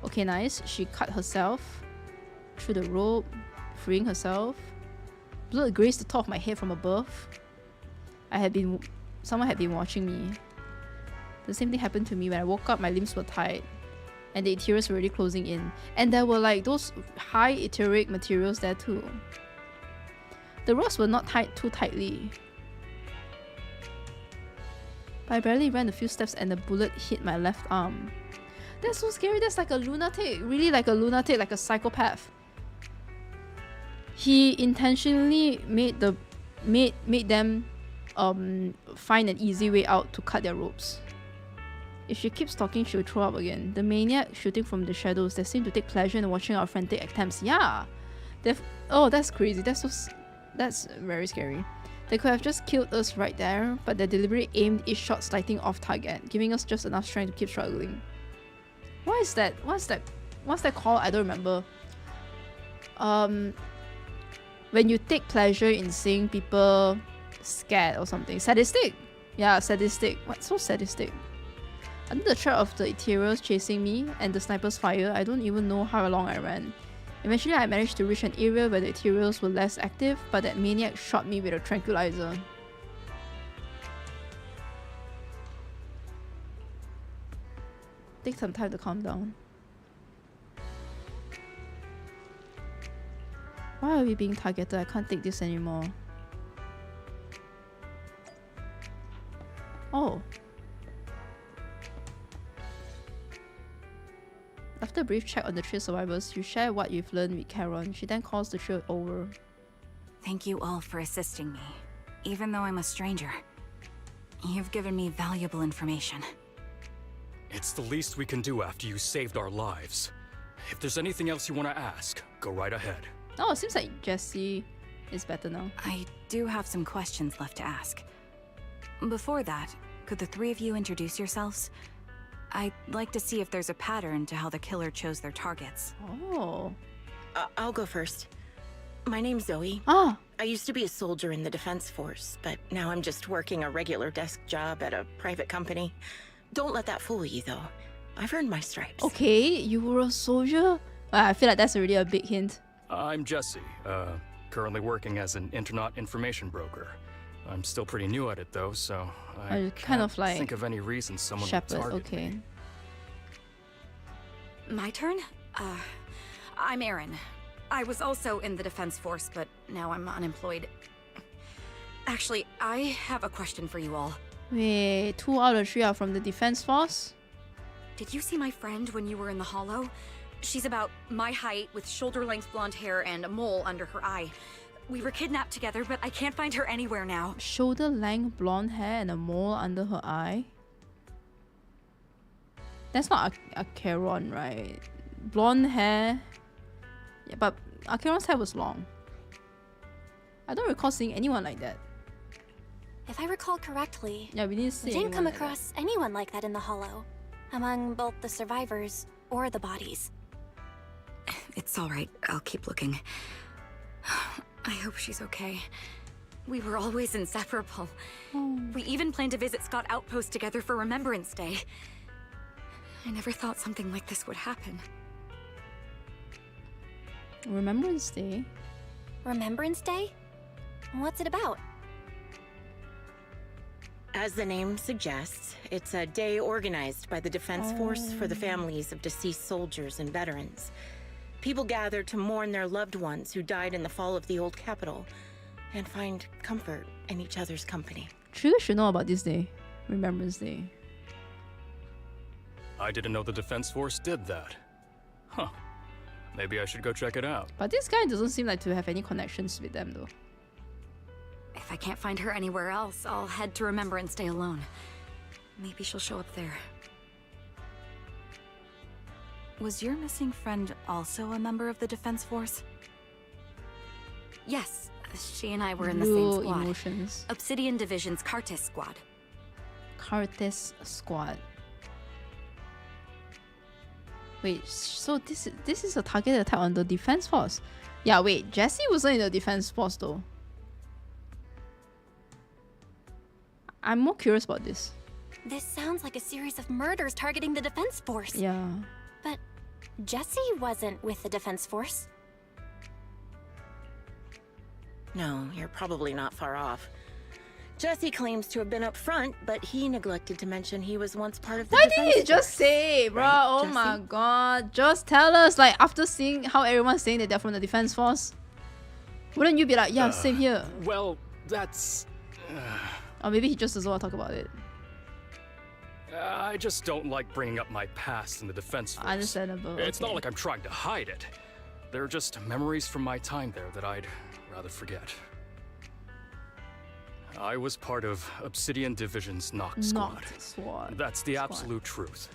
Okay, nice. She cut herself through the rope, freeing herself. Blood grazed the top of my head from above. Someone had been watching me. The same thing happened to me when I woke up. My limbs were tied and the Ethereals were already closing in, and there were like those high etheric materials there too. The ropes were not tied too tightly, but I barely ran a few steps and the bullet hit my left arm. That's so scary. That's like a lunatic, really like a lunatic, like a psychopath. He intentionally made them find an easy way out to cut their ropes. If she keeps talking, she'll throw up again. The maniac shooting from the shadows that seem to take pleasure in watching our frantic attempts. Yeah! Oh, that's crazy. That's very scary. They could have just killed us right there, but they deliberately aimed each shot slightly off target, giving us just enough strength to keep struggling. What is that? What's that called? I don't remember. When you take pleasure in seeing people scared or something. Sadistic? Yeah, sadistic. What's so sadistic? Under the threat of the Ethereals chasing me and the sniper's fire, I don't even know how long I ran. Eventually, I managed to reach an area where the Ethereals were less active, but that maniac shot me with a tranquilizer. Take some time to calm down. Why are we being targeted? I can't take this anymore. Oh. After a brief check on the three survivors, you share what you've learned with Charon. She then calls the trio over. Thank you all for assisting me, even though I'm a stranger. You've given me valuable information. It's the least we can do after you saved our lives. If there's anything else you want to ask, go right ahead. Oh, it seems like Jessie is better now. I do have some questions left to ask. Before that, could the three of you introduce yourselves? I'd like to see if there's a pattern to how the killer chose their targets. Oh. I'll go first. My name's Zoe. Ah. I used to be a soldier in the Defense Force, but now I'm just working a regular desk job at a private company. Don't let that fool you, though. I've earned my stripes. Okay, you were a soldier? I feel like that's already a big hint. I'm Jesse, currently working as an Internaut information broker. I'm still pretty new at it though, so I kind of like think of any reason someone Shepherd, would target okay. me. My turn? I'm Erin. I was also in the Defense Force, but now I'm unemployed. Actually, I have a question for you all. Wait, 2 out of 3 are from the Defense Force? Did you see my friend when you were in the Hollow? She's about my height, with shoulder-length blonde hair and a mole under her eye. We were kidnapped together, but I can't find her anywhere now. Shoulder-length blonde hair and a mole under her eye? That's not Acheron, right? Blonde hair... Yeah, but Acheron's hair was long. I don't recall seeing anyone like that. If I recall correctly, yeah, we didn't see didn't come like across anyone like that in the Hollow, among both the survivors or the bodies. It's all right. I'll keep looking. I hope she's okay. We were always inseparable. Oh. We even planned to visit Scott Outpost together for Remembrance Day. I never thought something like this would happen. Remembrance Day? Remembrance Day? What's it about? As the name suggests, it's a day organized by the Defense Force for the families of deceased soldiers and veterans. People gather to mourn their loved ones who died in the fall of the old capital and find comfort in each other's company. Trigger should know about this day, Remembrance Day. I didn't know the Defense Force did that. Huh. Maybe I should go check it out. But this guy doesn't seem like to have any connections with them though. If I can't find her anywhere else, I'll head to Remembrance Day alone. Maybe she'll show up there. Was your missing friend also a member of the Defense Force? Yes, she and I were in the same squad. Emotions. Obsidian Division's Cartis Squad. Cartis Squad. Wait, so this is a targeted attack on the defense force. Yeah, wait, Jesse wasn't in the defense force though. I'm more curious about this. This sounds like a series of murders targeting the defense force. Yeah. But Jesse wasn't with the defense force. No, you're probably not far off. Jesse claims to have been up front, but he neglected to mention he was once part of the Why defense didn't you just force. say, bro? Right, Oh Jesse? my god. Just tell us, like, after seeing how everyone's saying that they're from the defense force. Wouldn't you be like, yeah, same here? Well, that's... Or maybe he just doesn't want to talk about it. I just don't like bringing up my past in the defense force. Understandable. It's okay. not like I'm trying to hide it. They're just memories from my time there that I'd rather forget. I was part of Obsidian Division's Knocked Squad. Knocked Squad. That's the Squad. absolute truth.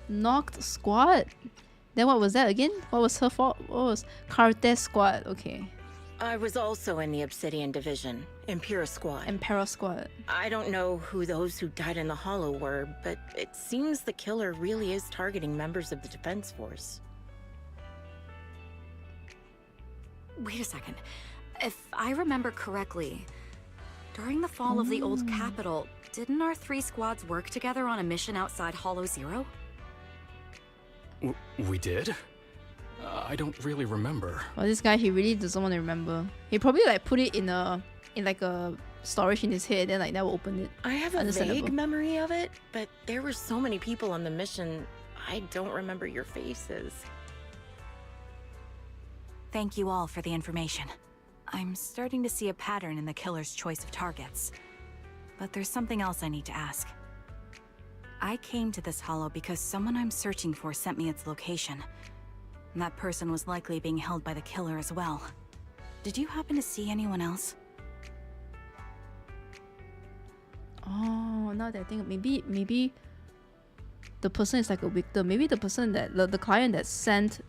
Knocked Squad? Then what was that again? What was her fault? What was Cortez Squad? Okay. I was also in the Obsidian Division, Impera Squad. Impera Squad. I don't know who those who died in the Hollow were, but it seems the killer really is targeting members of the defense force. Wait a second. If I remember correctly, during the fall of the old capital, didn't our 3 squads work together on a mission outside Hollow Zero? We did? I don't really remember. Well, this guy, he really doesn't want to remember. He probably like put it in like a storage in his head, then like never opened it. I have a Understandable. vague memory of it, but there were so many people on the mission, I don't remember your faces. Thank you all for the information. I'm starting to see a pattern in the killer's choice of targets. But there's something else I need to ask. I came to this hollow because someone I'm searching for sent me its location. And that person was likely being held by the killer as well. Did you happen to see anyone else? Oh, now that I think, maybe the person is like a victim. Maybe the person that the client that sent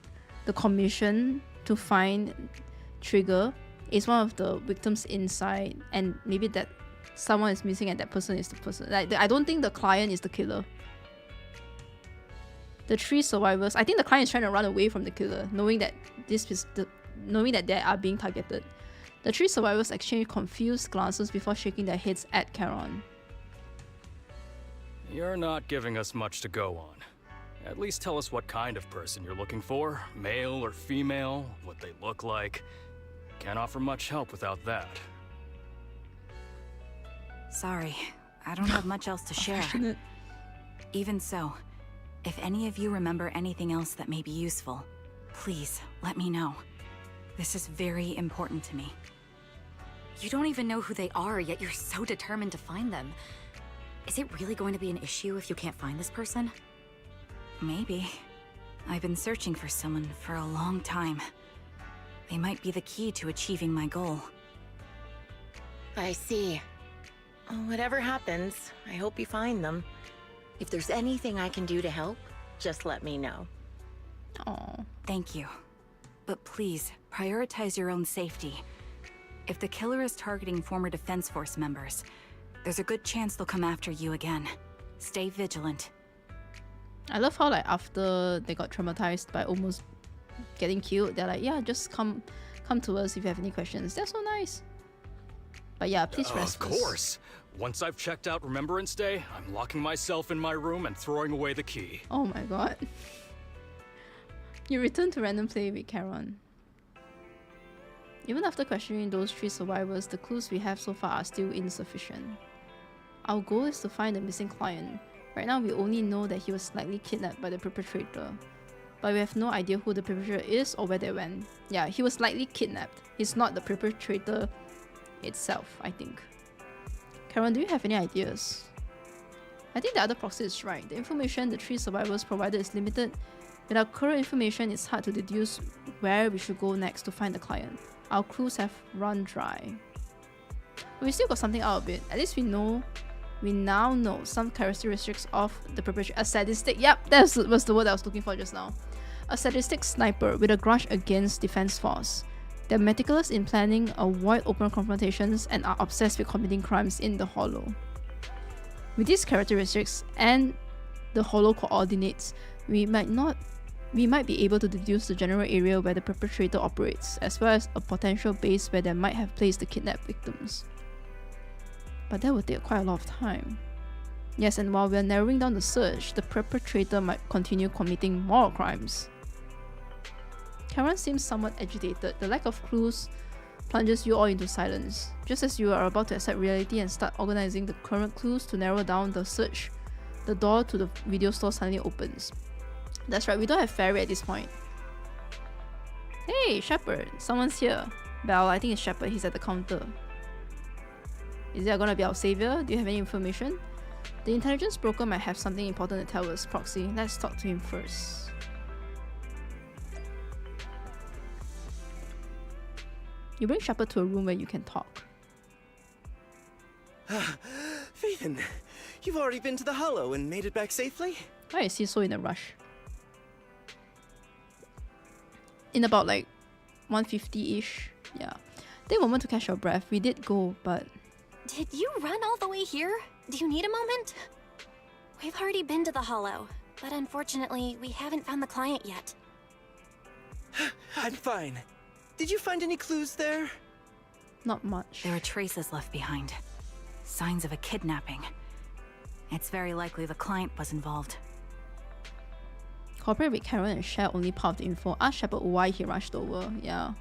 the commission to find Trigger is one of the victims inside, and maybe that someone is missing and that person is the person. Like, I don't think the client is the killer. The 3 survivors, I think the client is trying to run away from the killer, knowing that knowing that they are being targeted. The 3 survivors exchange confused glances before shaking their heads at Charon. You're not giving us much to go on. At least tell us what kind of person you're looking for. Male or female, what they look like. Can't offer much help without that. Sorry, I don't have much else to share. Even so, if any of you remember anything else that may be useful, please let me know. This is very important to me. You don't even know who they are, yet you're so determined to find them. Is it really going to be an issue if you can't find this person? Maybe. I've been searching for someone for a long time. They might be the key to achieving my goal. I see. Whatever happens, I hope you find them. If there's anything I can do to help, just let me know. Oh, thank you. But please, prioritize your own safety. If the killer is targeting former Defense Force members, there's a good chance they'll come after you again. Stay vigilant. I love how like after they got traumatized by almost getting killed, they're like, yeah, just come to us if you have any questions. They're so nice. But yeah, please rest. Of course. Once I've checked out Remembrance Day, I'm locking myself in my room and throwing away the key. Oh my god. You return to random play with Charon. Even after questioning those 3 survivors, the clues we have so far are still insufficient. Our goal is to find the missing client. Right now we only know that he was likely kidnapped by the perpetrator. But we have no idea who the perpetrator is or where they went. Yeah, he was likely kidnapped. He's not the perpetrator itself, I think. Karen, do you have any ideas? I think the other proxy is right. The information the 3 survivors provided is limited. Without current information, it's hard to deduce where we should go next to find the client. Our clues have run dry. But we still got something out of it. At least we now know some characteristics of the perpetrator. A sadistic, yep, that was the word I was looking for just now. A sadistic sniper with a grudge against Defense Force. They're meticulous in planning, avoid open confrontations, and are obsessed with committing crimes in the Hollow. With these characteristics and the Hollow coordinates, we might not we might be able to deduce the general area where the perpetrator operates, as well as a potential base where they might have placed the kidnapped victims. But that would take quite a lot of time. Yes, and while we're narrowing down the search, the perpetrator might continue committing more crimes. Karen seems somewhat agitated. The lack of clues plunges you all into silence. Just as you are about to accept reality and start organizing the current clues to narrow down the search, the door to the video store suddenly opens. That's right, we don't have Fairy at this point. Hey, Shepard, someone's here. Belle, I think it's Shepard, he's at the counter. Is that gonna be our savior? Do you have any information? The intelligence broker might have something important to tell us, Proxy. Let's talk to him first. You bring Shepard to a room where you can talk. Phaethon, you've already been to the Hollow and made it back safely? Why is he so in a rush? In about like 150-ish. Yeah. Take a moment to catch your breath. We did go, but... Did you run all the way here? Do you need a moment? We've already been to the Hollow, but unfortunately, we haven't found the client yet. I'm fine. Did you find any clues there? Not much. There are traces left behind. Signs of a kidnapping. It's very likely the client was involved. Cooperate with Karen and share only part of the info. Ask Shepard why he rushed over. Yeah.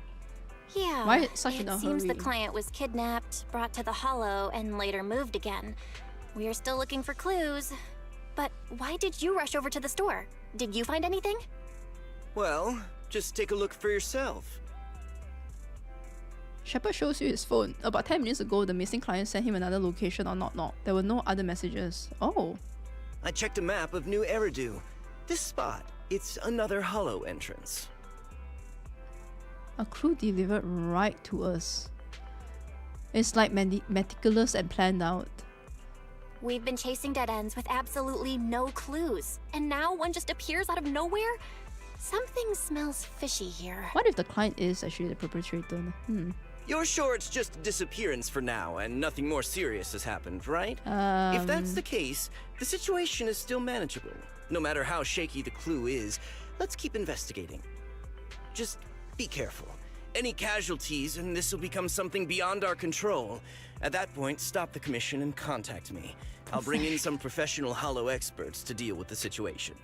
Yeah, why such in a it seems hurry? the client was kidnapped, brought to the Hollow, and later moved again. We are still looking for clues. But why did you rush over to the store? Did you find anything? Well, just take a look for yourself. Shepard shows you his phone. About 10 minutes ago, the missing client sent him another location on Knock Knock. There were no other messages. Oh. I checked a map of New Eridu. This spot, it's another Hollow entrance. A clue delivered right to us. It's like meticulous and planned out. We've been chasing dead ends with absolutely no clues. And now one just appears out of nowhere? Something smells fishy here. What if the client is actually the perpetrator? You're sure it's just a disappearance for now and nothing more serious has happened, right? If that's the case, the situation is still manageable. No matter how shaky the clue is, let's keep investigating. Just be careful. Any casualties and this will become something beyond our control. At that point, stop the commission and contact me. I'll bring in some professional Hollow experts to deal with the situation.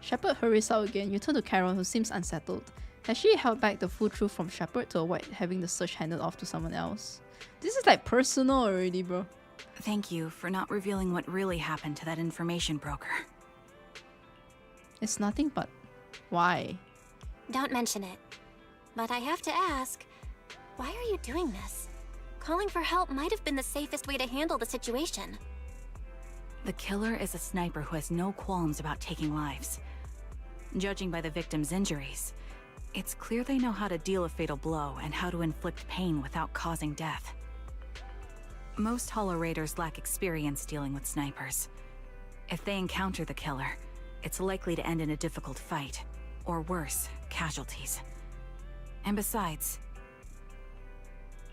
Shepard hurries out again. You turn to Karen, who seems unsettled. Has she held back the full truth from Shepard to avoid having the search handed off to someone else? This is like personal already, bro. Thank you for not revealing what really happened to that information broker. It's nothing but... why? Don't mention it. But I have to ask, why are you doing this? Calling for help might have been the safest way to handle the situation. The killer is a sniper who has no qualms about taking lives. Judging by the victim's injuries, it's clear they know how to deal a fatal blow and how to inflict pain without causing death. Most Hollow Raiders lack experience dealing with snipers. If they encounter the killer, it's likely to end in a difficult fight, or worse, casualties. And besides,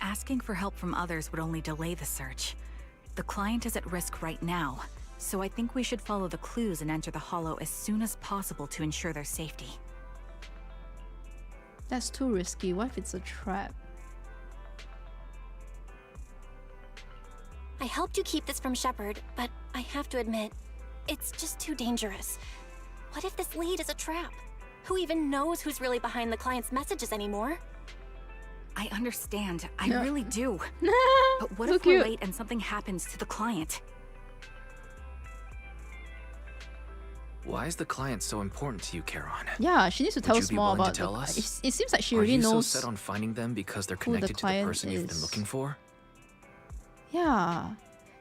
asking for help from others would only delay the search. The client is at risk right now, so I think we should follow the clues and enter the Hollow as soon as possible to ensure their safety. That's too risky. What if it's a trap? I helped you keep this from Shepard, but I have to admit, it's just too dangerous. What if this lead is a trap? Who even knows who's really behind the client's messages anymore? I understand. I really do. But what So if we're cute. late and something happens to the client? Why is the client so important to you, Charon? Yeah, she needs to tell Would us you be more willing to about tell the... us? It seems like she Are already you knows so set on finding them because they're who the connected to the client person you've been is. looking for? Yeah.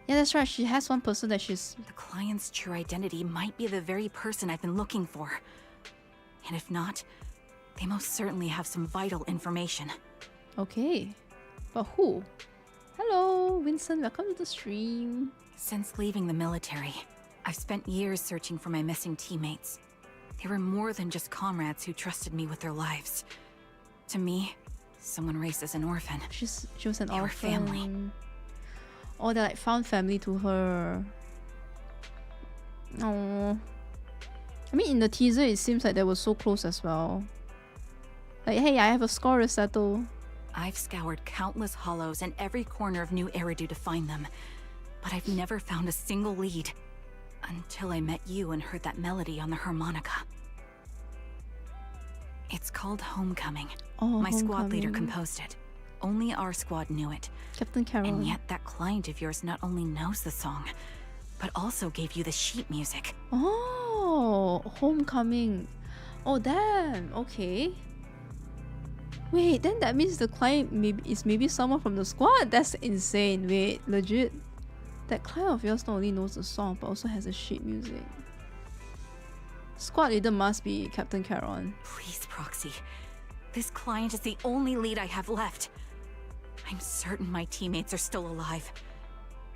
Yeah, that's right. She has one person that she's... The client's true identity might be the very person I've been looking for. And if not, they most certainly have some vital information. Okay. But who? Hello, Vincent. Welcome to the stream. Since leaving the military, I've spent years searching for my missing teammates. They were more than just comrades who trusted me with their lives. To me, someone raised as an orphan. She was an They were orphan. family. Oh, they like found family to her. Oh. I mean, in the teaser, it seems like they were so close as well. Like, hey, I have a score to settle. I've scoured countless hollows and every corner of New Eridu to find them, but I've never found a single lead. Until I met you and heard that melody on the harmonica. It's called Homecoming. Oh, My squad leader Homecoming. composed it. Only our squad knew it. Captain Carol. And yet that client of yours not only knows the song, but also gave you the sheet music. Oh, Homecoming. Oh, damn. Okay. Wait, then that means the client is maybe someone from the squad? That's insane. Wait, legit? That client of yours not only knows the song, but also has the sheet music. Squad leader must be Captain Caron. Please, Proxy. This client is the only lead I have left. I'm certain my teammates are still alive.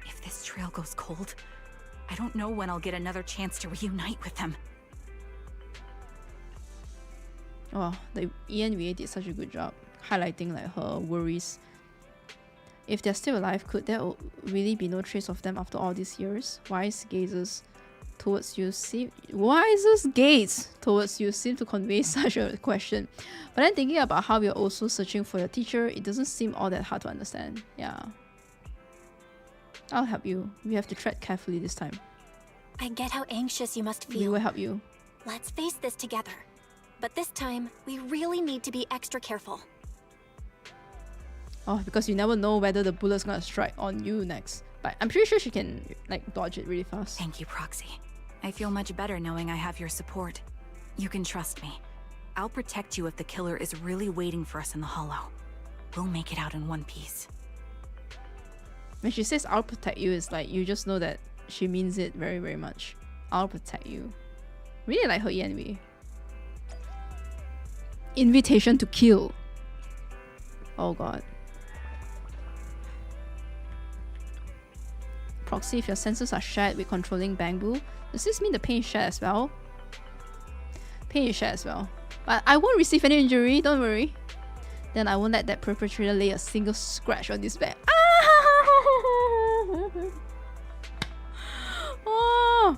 If this trail goes cold, I don't know when I'll get another chance to reunite with them. Oh, the ENVA did such a good job highlighting like her worries. If they're still alive, could there really be no trace of them after all these years? Wise gazes towards you seem to convey such a question. But then thinking about how you're also searching for your teacher, it doesn't seem all that hard to understand. Yeah. I'll help you. We have to tread carefully this time. I get how anxious you must feel. We will help you. Let's face this together. But this time, we really need to be extra careful. Oh, because you never know whether the bullet's gonna strike on you next. But I'm pretty sure she can like dodge it really fast. Thank you, Proxy. I feel much better knowing I have your support. You can trust me. I'll protect you if the killer is really waiting for us in the hollow. We'll make it out in one piece. When she says I'll protect you, it's like you just know that she means it very, very much. I'll protect you. Really like her ENV. Invitation to kill. Oh god. Proxy, if your senses are shared with controlling Bangbu, does this mean the pain is shared as well? Pain is shared as well. But I won't receive any injury, don't worry. Then I won't let that perpetrator lay a single scratch on this back. Oh,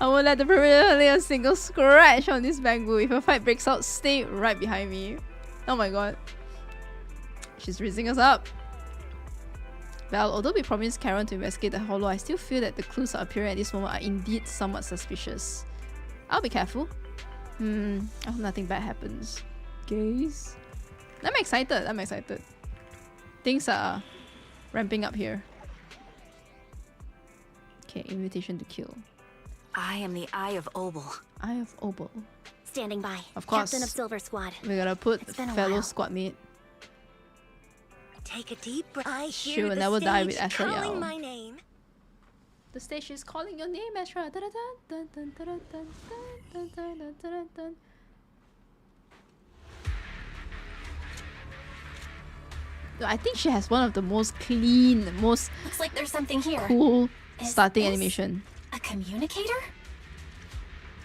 I won't let the perpetrator lay a single scratch on this Bangbu. If a fight breaks out, stay right behind me. Oh my god. She's raising us up. Well, although we promised Karen to investigate the hollow, I still feel that the clues that appearing at this moment are indeed somewhat suspicious. I'll be careful. I hope nothing bad happens. Guys. I'm excited. I'm excited. Things are ramping up here. Okay, invitation to kill. I am the Eye of Obel. Eye of Obel. Standing by. Of course. Captain of Silver Squad. We gotta put It's been a fellow while. squad mate. Take a deep breath. I She hear will the never die with stage Astra calling Yao. my name. The stage is calling your name, Astra. Dun, dun, dun, dun, dun, dun, dun, dun, dun, dun, dun. I think she has one of the most clean, most Looks like there's something here. cool Is starting this animation. A communicator?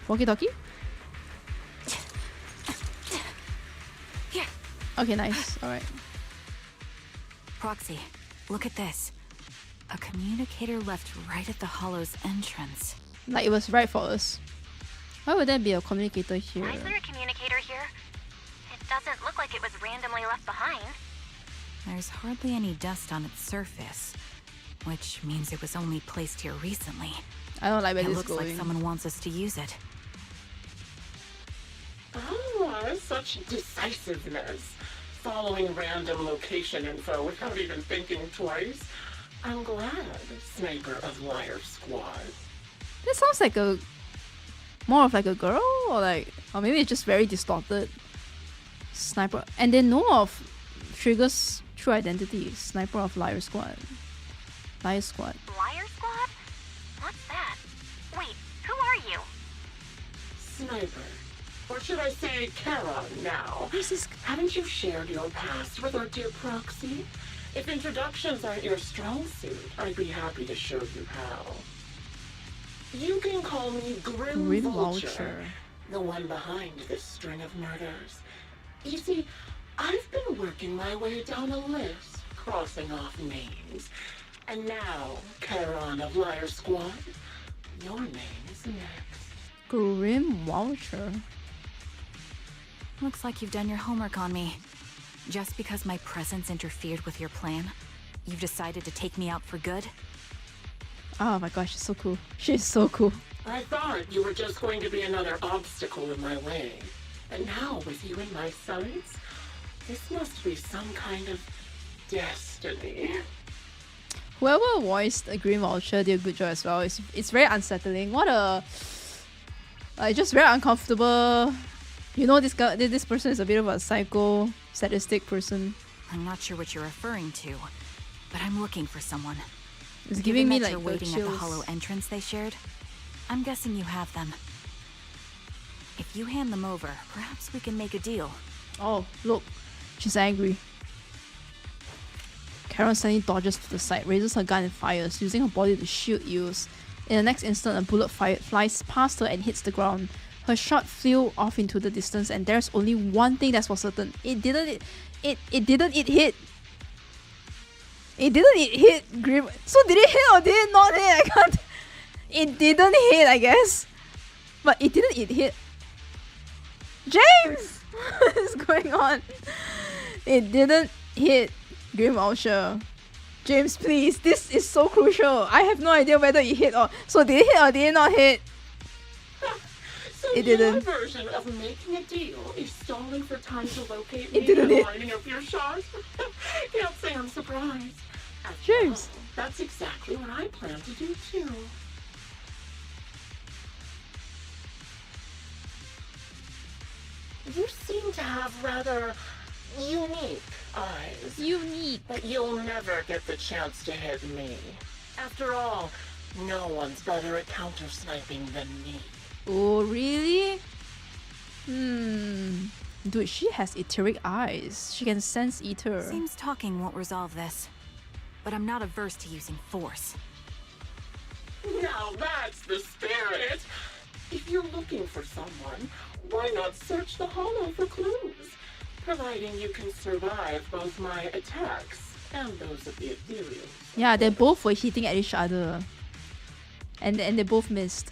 Walkie-talkie? Here. Okay, nice. Alright. Proxy, look at this. A communicator left right at the hollow's entrance. Like it was right for us. Why would there be a communicator here? Why is there a communicator here? It doesn't look like it was randomly left behind. There's hardly any dust on its surface, which means it was only placed here recently. I don't like where It this is looks like going. someone wants us to use it. Ah, such decisiveness. Following random location info without even thinking twice. I'm glad, Sniper of Liar Squad. This sounds like a more of like a girl, or maybe it's just very distorted. Sniper, and they know of Trigger's true identity. Sniper of Liar Squad. Liar Squad. Liar Squad? What's that? Wait, who are you? Sniper. Or should I say Kara now? Haven't you shared your past with our dear Proxy? If introductions aren't your strong suit, I'd be happy to show you how. You can call me Grim Vulture, the one behind this string of murders. You see, I've been working my way down a list, crossing off names. And now, Charon of Liar Squad, your name is next. Grim voucher. Looks like you've done your homework on me. Just because my presence interfered with your plan, you've decided to take me out for good? Oh my gosh, she's so cool. She's so cool. I thought you were just going to be another obstacle in my way. And now, with you in my sights, this must be some kind of destiny. Whoever voiced a Green Vulture did a good job as well. It's very unsettling. What a... Like, just very uncomfortable. You know, this person is a bit of a psycho, sadistic person. I'm not sure what you're referring to, but I'm looking for someone. It's giving me that like you're waiting at the chills. hollow entrance they shared. I'm guessing you have them. If you hand them over, perhaps we can make a deal. Oh, look. She's angry. Karen suddenly dodges to the side, raises her gun and fires, using her body to shield Eos. In the next instant, a bullet flies past her and hits the ground. Her shot flew off into the distance, and there's only one thing that's for certain. It didn't hit. It didn't hit Grim. So did it hit or did it not hit? I can't. It didn't hit, I guess. But it didn't hit. James! What is going on? It didn't hit Grim Vulture. James, please. This is so crucial. I have no idea whether it hit or... So did it hit or did it not hit? So It your didn't. version of making a deal is stalling for time to locate It me didn't and hit. lining up your shot? Can't say I'm surprised. After James. all, that's exactly what I plan to do too. You seem to have rather unique eyes. Unique. But you'll never get the chance to hit me. After all, no one's better at counter-sniping than me. Oh, really? Dude, she has etheric eyes. She can sense ether. Seems talking won't resolve this. But I'm not averse to using force. Now that's the spirit! If you're looking for someone, why not search the hollow for clues? Providing you can survive both my attacks and those of the ethereals. Yeah, they both were hitting at each other. And they both missed.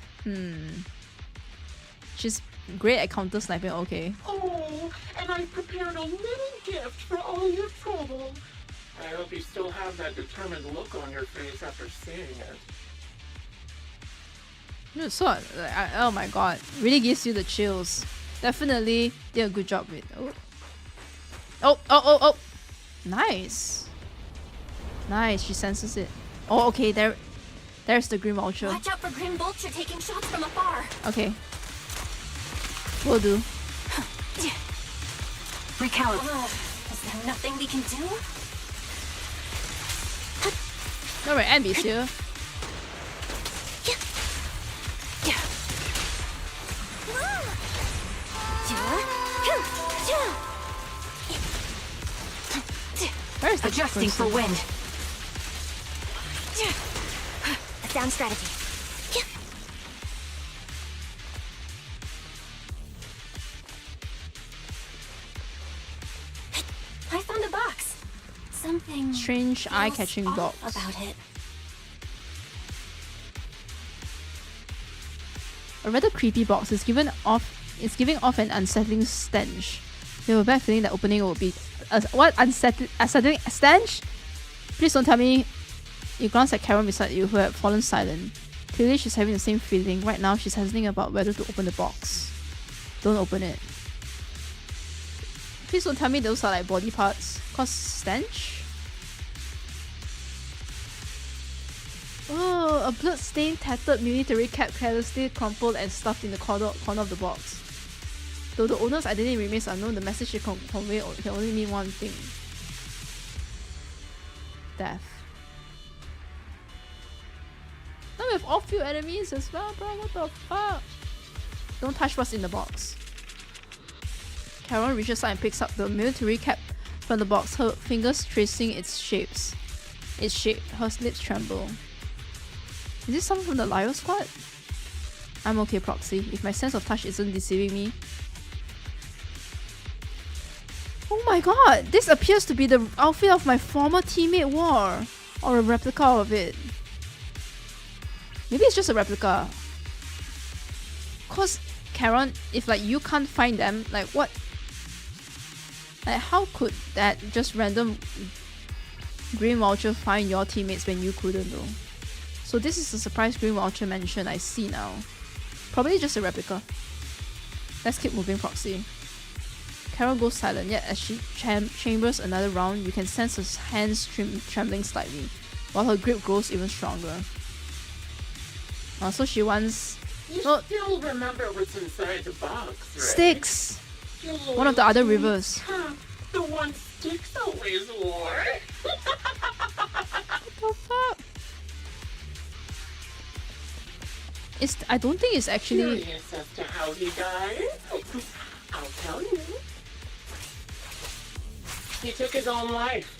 She's great at counter sniping, okay. Oh, and I've prepared a little gift for all your trouble. I hope you still have that determined look on your face after seeing it. No, so, oh my god. Really gives you the chills. Definitely did a good job with. Oh. Nice. Nice, she senses it. Oh, okay, there's the Grim Vulture. Watch out for Grim Vulture taking shots from afar. Okay. Will do. Recalibrate. Is there nothing we can do? Alright, Ambi's here. Where's the Adjusting for wind. A sound strategy. I found a box. Something strange eye-catching off box. about it. A rather creepy box is giving off an unsettling stench. You have a bad feeling that opening will be what unsettling stench? Please don't tell me. You glance at Karen beside you, who had fallen silent. Clearly she's having the same feeling. Right now she's hesitating about whether to open the box. Don't open it. Please don't tell me those are like body parts. Cause stench? Oh, a blood-stained, tattered military cap carelessly crumpled and stuffed in the corner of the box. Though the owner's identity remains unknown, the message she conveyed can only mean one thing. Death. Now we have all few enemies as well, bro. What the fuck? Don't touch what's in the box. Karen reaches out and picks up the military cap from the box, her fingers tracing its shape. Her lips tremble. Is this someone from the Lyo squad? I'm okay, Proxy, if my sense of touch isn't deceiving me. Oh my god, this appears to be the outfit of my former teammate wore. Or a replica of it. Maybe it's just a replica. Cause Karen, if like you can't find them, like what? Like how could that just random green voucher find your teammates when you couldn't though? So this is a surprise green voucher mention I see now. Probably just a replica. Let's keep moving, Proxy. Carol goes silent, yet as she chambers another round, you can sense her hands trembling slightly, while her grip grows even stronger. So she wants... You still remember what's inside the box, right? Sticks! One of the other rivers. The one Sticks always wore. What the fuck? I don't think it's actually... Curious as to how he died? I'll tell you. He took his own life.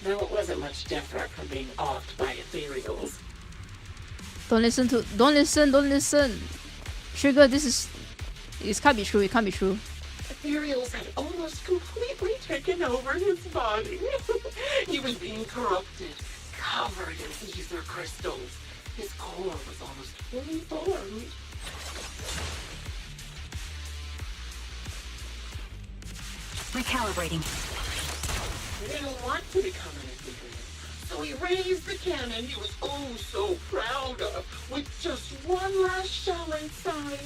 Though it wasn't much different from being offed by ethereals. Don't listen. Trigger, it can't be true, it can't be true. Ethereals had almost completely taken over his body. He was being corrupted, covered in ether crystals. His core was almost fully formed. Recalibrating. He didn't want to become an ethereal, so he raised the cannon he was oh so proud of, with just one last shell inside.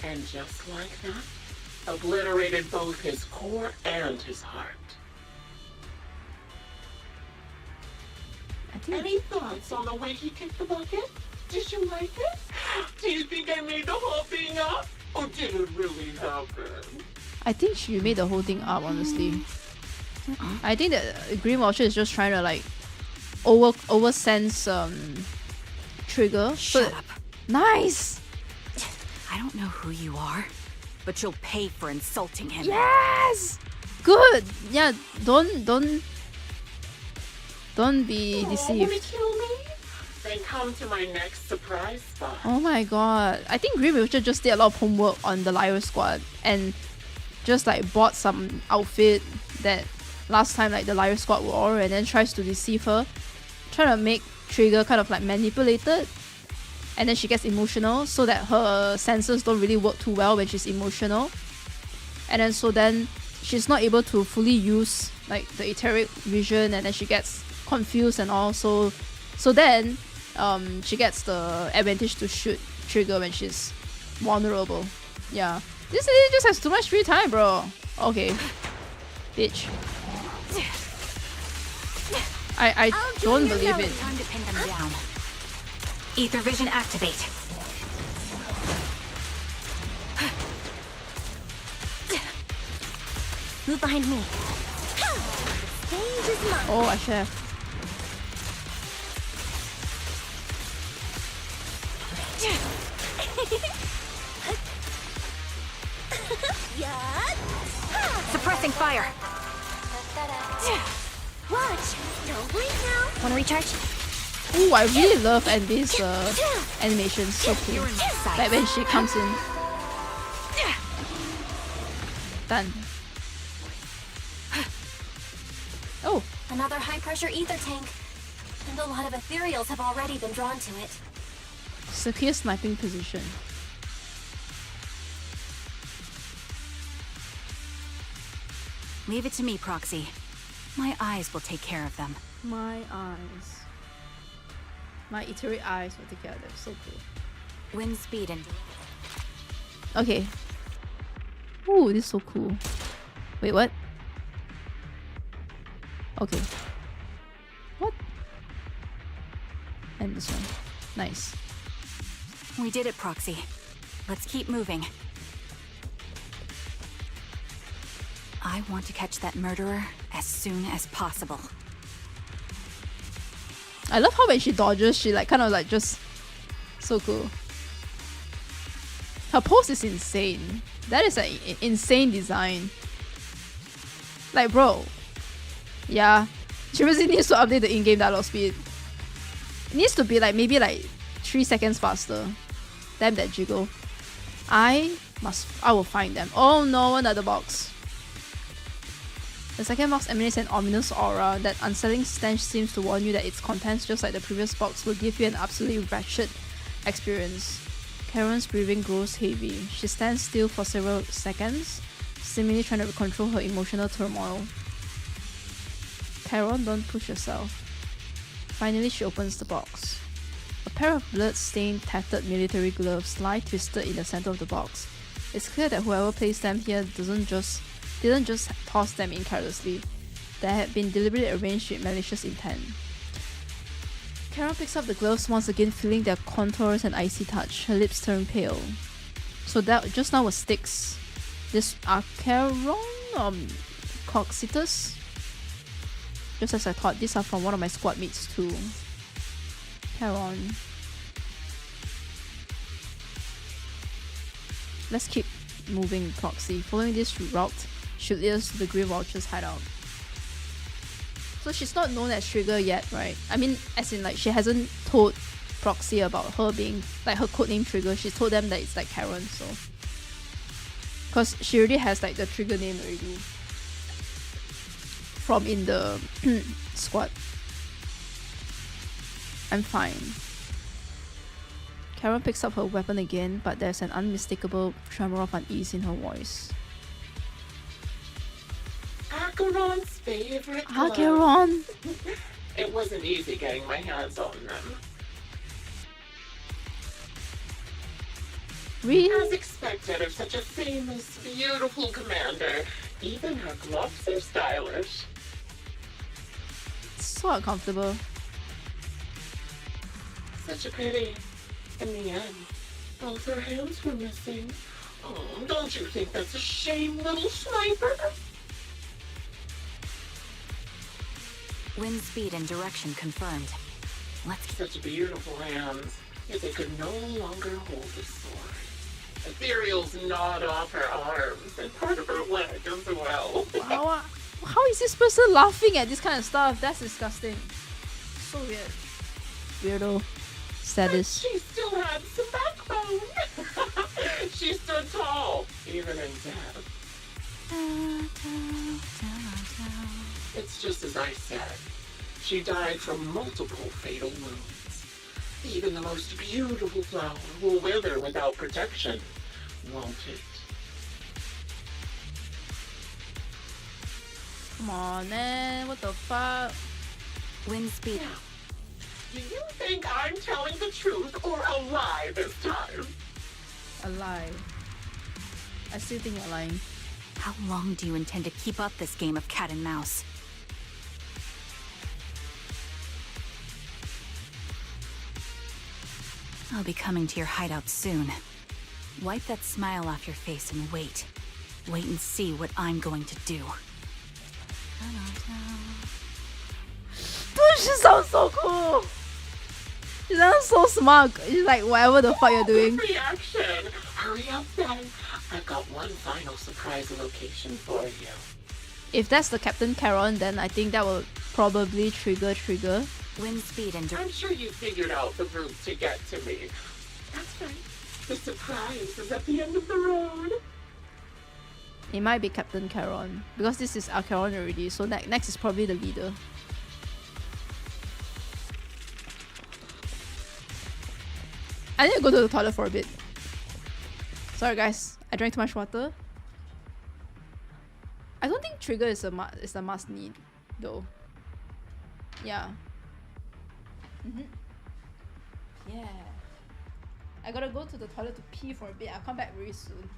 And just like that, obliterated both his core and his heart. Any thoughts on the way he kicked the bucket? Did you like it? Do you think I made the whole thing up? Or did it really happen? I think she made the whole thing up, honestly. I think that Green Vulture is just trying to like oversense Trigger. Shut up. Nice! I don't know who you are, but you'll pay for insulting him. Yes! Good! Yeah, don't be deceived. Want to kill me? Then come to my next surprise spot. Oh my god. I think Green Vulture just did a lot of homework on the Liar Squad and just like bought some outfit that last time like the Liar Squad wore and then tries to deceive her. Trying to make Trigger kind of like manipulated. And then she gets emotional so that her senses don't really work too well when she's emotional. And then she's not able to fully use like the etheric vision and then she gets confused and all. So then she gets the advantage to shoot Trigger when she's vulnerable. Yeah. This lady just has too much free time, bro. Okay. Bitch. I don't believe it. Time to pin them down. Ether vision activate. Move behind me. Stage is mine. Oh, I should have. Suppressing fire. Watch. Don't blink now. Want to recharge? Ooh, I really love Andy's animation. So cool. Like when she comes in. Done. Oh. Another high-pressure ether tank. And a lot of ethereals have already been drawn to it. Secure sniping position. Leave it to me, Proxy. My eyes will take care of them. My eyes. My etheric eyes will take care of them. So cool. Wind speed and... Okay. Ooh, this is so cool. Wait, what? Okay. What? And this one. Nice. We did it, Proxy. Let's keep moving. I want to catch that murderer as soon as possible. I love how when she dodges, she like kind of like just... So cool. Her pose is insane. That is an insane design. Like, bro. Yeah. She really needs to update the in-game dialogue speed. It needs to be like maybe like 3 seconds faster. Damn that jiggle. I will find them. Oh no, another box. The second box emanates an ominous aura. That unsettling stench seems to warn you that its contents, just like the previous box, will give you an absolutely wretched experience. Karen's breathing grows heavy. She stands still for several seconds, seemingly trying to control her emotional turmoil. Karen, don't push yourself. Finally, she opens the box. A pair of blood-stained, tattered military gloves lie twisted in the center of the box. It's clear that whoever placed them here didn't just toss them in carelessly. They had been deliberately arranged with malicious intent. Karen picks up the gloves once again, feeling their contours and icy touch. Her lips turn pale. So that just now was sticks. This Acheron Coxitus? Just as I thought, these are from one of my squad mates too. Karen. Let's keep moving, Proxy. Following this route should lead us to the Grey Vulture's hideout. So she's not known as Trigger yet, right? I mean, as in like she hasn't told Proxy about her being like her codename Trigger. She's told them that it's like Karen, so because she already has like the Trigger name already from in the squad. I'm fine. Karen picks up her weapon again, but there's an unmistakable tremor of unease in her voice. Acheron's favorite glove. Acheron! It wasn't easy getting my hands on them. Really? As expected of such a famous, beautiful commander, even her gloves are stylish. So uncomfortable. Such a pity. In the end, both her hands were missing. Oh, don't you think that's a shame, little sniper? Wind speed and direction confirmed. Let's keep such beautiful hands, yet they could no longer hold the sword. Ethereal's gnawed off her arms and part of her leg as well. How is this person laughing at this kind of stuff? That's disgusting. So weird. Weirdo. Sadist. She still had some backbone. She stood tall, even in death. It's just as I said. She died from multiple fatal wounds. Even the most beautiful flower will wither without protection, won't it? Come on, man. What the fuck? Wind speed. Now, do you think I'm telling the truth or a lie this time? A lie. I still think you're lying. How long do you intend to keep up this game of cat and mouse? I'll be coming to your hideout soon. Wipe that smile off your face and wait. Wait and see what I'm going to do. Dude, she sounds so cool. She sounds so smug. She's like, whatever the fuck you're doing. Reaction. Hurry up then. I've got one final surprise location for you. If that's the Captain Karen, then I think that will probably trigger. Wind speed and I'm sure you figured out the route to get to me. That's right. The surprise is at the end of the road. It might be Captain Karen because this is Acheron already. So next is probably the leader. I need to go to the toilet for a bit. Sorry guys, I drank too much water. I don't think trigger is a must need though. Yeah. Yeah. I gotta go to the toilet to pee for a bit. I'll come back very soon.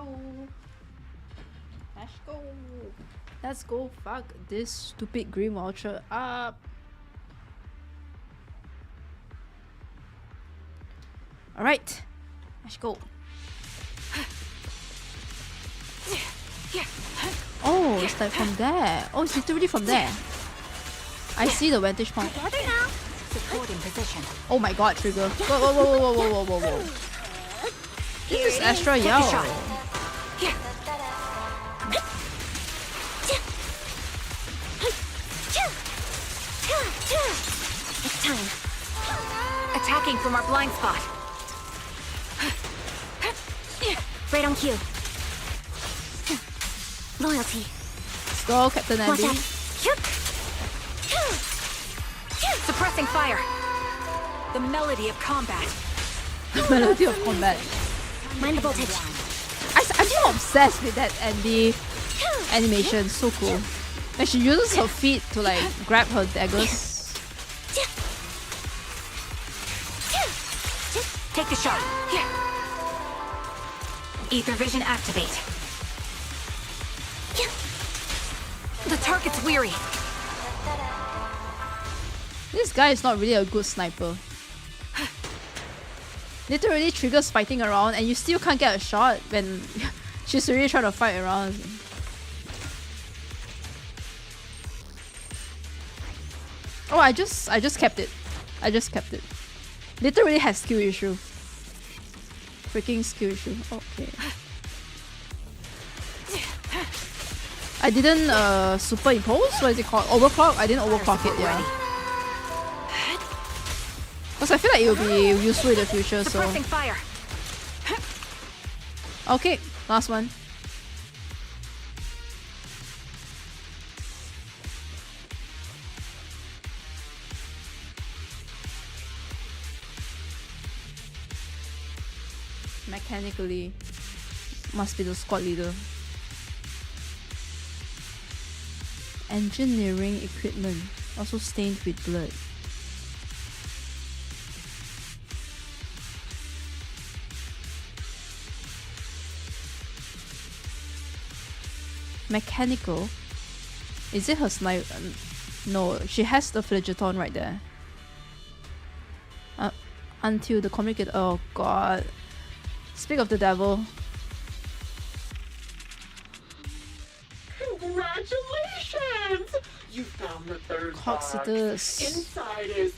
go. Let's go. Let's go fuck this stupid green voucher up. Alright. Let's go. Oh, it's like from there. Oh, it's literally from there. I see the vantage point. Supporting position. Oh my god, trigger. Whoa, whoa, whoa, whoa, whoa, whoa, whoa, whoa. This is Astra Yao. It's time. Attacking from our blind spot. Right on cue. Loyalty. Let's go, Captain Watch Andy. out. Suppressing fire. The melody of combat. The melody of combat. Mind the voltage. I'm so obsessed with that Andy animation. So cool. Like she uses her feet to like grab her daggers. Take the shot. Ether vision activate. The target's weary. This guy is not really a good sniper. Literally triggers fighting around and you still can't get a shot when she's really trying to fight around. Oh, I just kept it. I just kept it. Literally has skill issue. Freaking skill issue. Okay. I didn't superimpose? What is it called? Overclock? I didn't overclock it, yeah. Because I feel like it will be useful in the future, so... Fire. Okay, last one. Mechanically, must be the squad leader. Engineering equipment, also stained with blood. Mechanical. Is it her sniper? No, she has the Phlegeton right there. Until the communicator. Oh god. Speak of the devil. Congratulations! You found the third box. Coxitus. Inside is...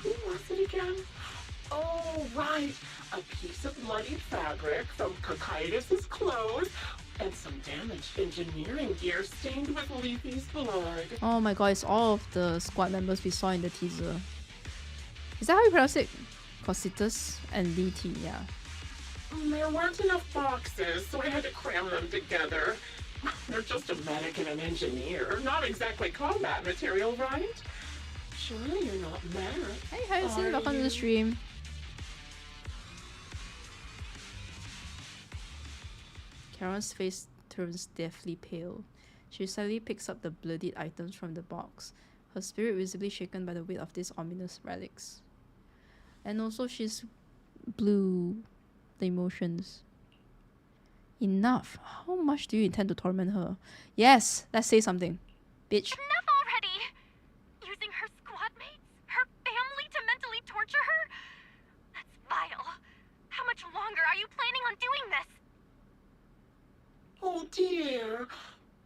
Who was it again? Oh, right. A piece of bloodied fabric from Cocytus's clothes and some damaged engineering gear stained with Leafy's blood. Oh my god, it's all of the squad members we saw in the teaser. Is that how you pronounce it? Cocytus and Leafy, yeah. There weren't enough boxes, so I had to cram them together. They're just a medic and an engineer. Not exactly combat material, right? Surely you're not mad. Hey, Hyacinth, welcome to the stream. Karen's face turns deathly pale. She suddenly picks up the bloodied items from the box, her spirit visibly shaken by the weight of these ominous relics. And also she's blue. The emotions. Enough. How much do you intend to torment her? Yes, let's say something. Bitch. Enough already! Using her squad mates, her family to mentally torture her? That's vile. How much longer are you planning on doing this? Oh dear.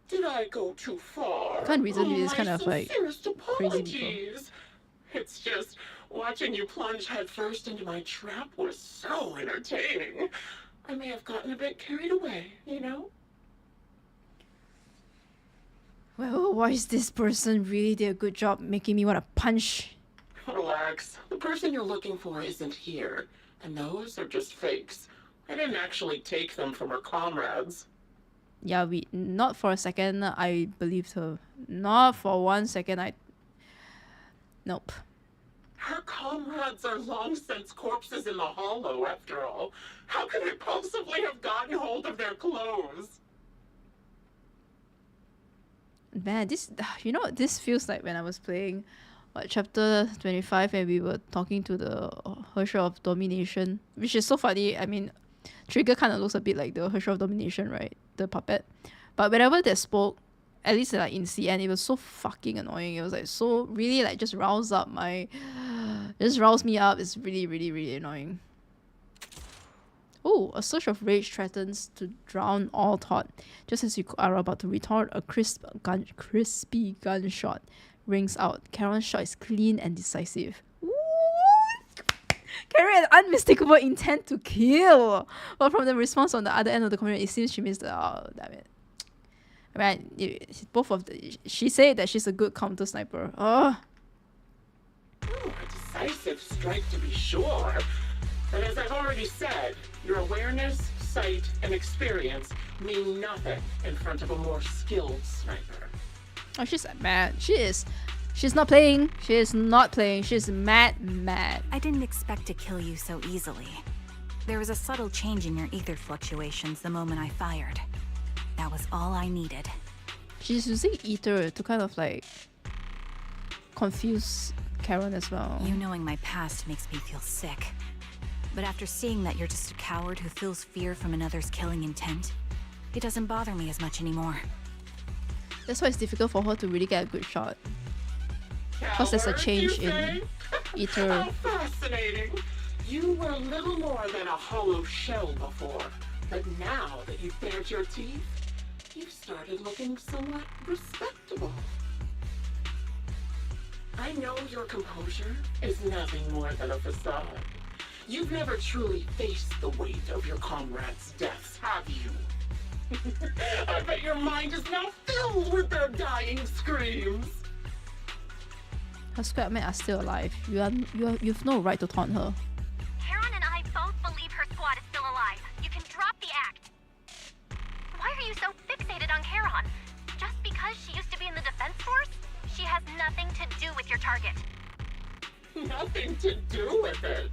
Did I go too far? I can't reason with this My kind of like sincerest crazy people. apologies. It's just watching you plunge headfirst into my trap was so entertaining. I may have gotten a bit carried away, you know? Well, why is this person really did a good job making me want to punch? Relax. The person you're looking for isn't here. And those are just fakes. I didn't actually take them from her comrades. Yeah, not for a second I believed her. Not for 1 second Nope. Her comrades are long since corpses in the hollow, after all. How could I possibly have gotten hold of their clothes? Man, this feels like when I was playing chapter 25 and we were talking to the Herrscher of Domination, which is so funny. I mean, Trigger kind of looks a bit like the Herschel of Domination, right? The puppet. But whenever they spoke, at least like in CN, it was so fucking annoying. It was like so really like just rouse me up. It's really, really, really annoying. Oh, a surge of rage threatens to drown all thought. Just as you are about to retort, a crispy gunshot rings out. Karen's shot is clean and decisive. Karen had unmistakable intent to kill. But from the response on the other end of the community, it seems she missed the... Oh, damn it. I mean, she said that she's a good counter sniper. Oh. Ooh, a decisive strike to be sure. But as I've already said, your awareness, sight, and experience mean nothing in front of a more skilled sniper. Oh, she's mad. She is. She's not playing. She is not playing. She's mad. I didn't expect to kill you so easily. There was a subtle change in your ether fluctuations the moment I fired. That was all I needed. She's using ether to kind of like confuse Karen as well. You knowing my past makes me feel sick. But after seeing that you're just a coward who feels fear from another's killing intent, it doesn't bother me as much anymore. That's why it's difficult for her to really get a good shot. Because there's a change in ether. How fascinating! You were little more than a hollow shell before, but now that you've bared your teeth, you've started looking somewhat respectable. I know your composure is nothing more than a facade. You've never truly faced the weight of your comrades' deaths, have you? I bet your mind is now filled with their dying screams. Her squad mates are still alive. You've no right to taunt her. Karen and I both believe her squad is still alive. You can drop the act. Why are you so fixated on Karen? Just because she used to be in the defense force? She has nothing to do with your target. Nothing to do with it?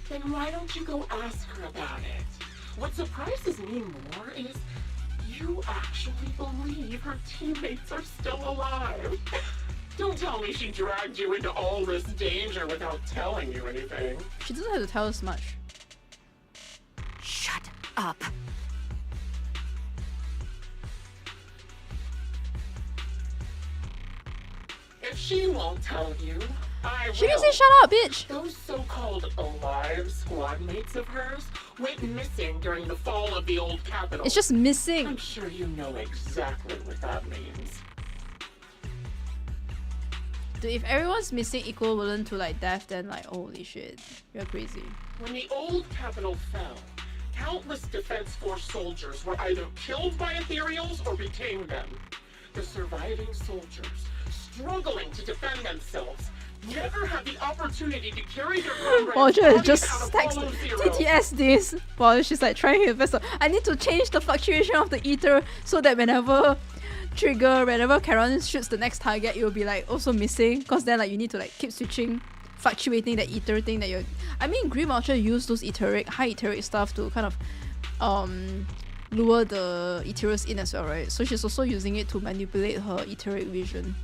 Then why don't you go ask her about it? What surprises me more is you actually believe her teammates are still alive. Don't tell me she dragged you into all this danger without telling you anything. She doesn't have to tell us much. Shut up. If she won't tell you, I will. She can say shut up, bitch! Those so-called alive squad mates of hers went missing during the fall of the old capital. It's just missing. I'm sure you know exactly what that means. Dude, if everyone's missing equivalent to like death, then like holy shit, you're crazy. When the old capital fell, countless defense force soldiers were either killed by ethereals or became them. The surviving soldiers, struggling to defend themselves, never had the opportunity to carry their comrades just out of text Hollow Zero. TTS this while she's like trying her best. I need to change the fluctuation of the ether so that whenever Karen shoots the next target, it will be like also missing. Cause then like you need to like keep switching, fluctuating the ether thing that you're. I mean, Green Vulture used those high etheric stuff to kind of lure the ethereals in as well, right? So she's also using it to manipulate her etheric vision.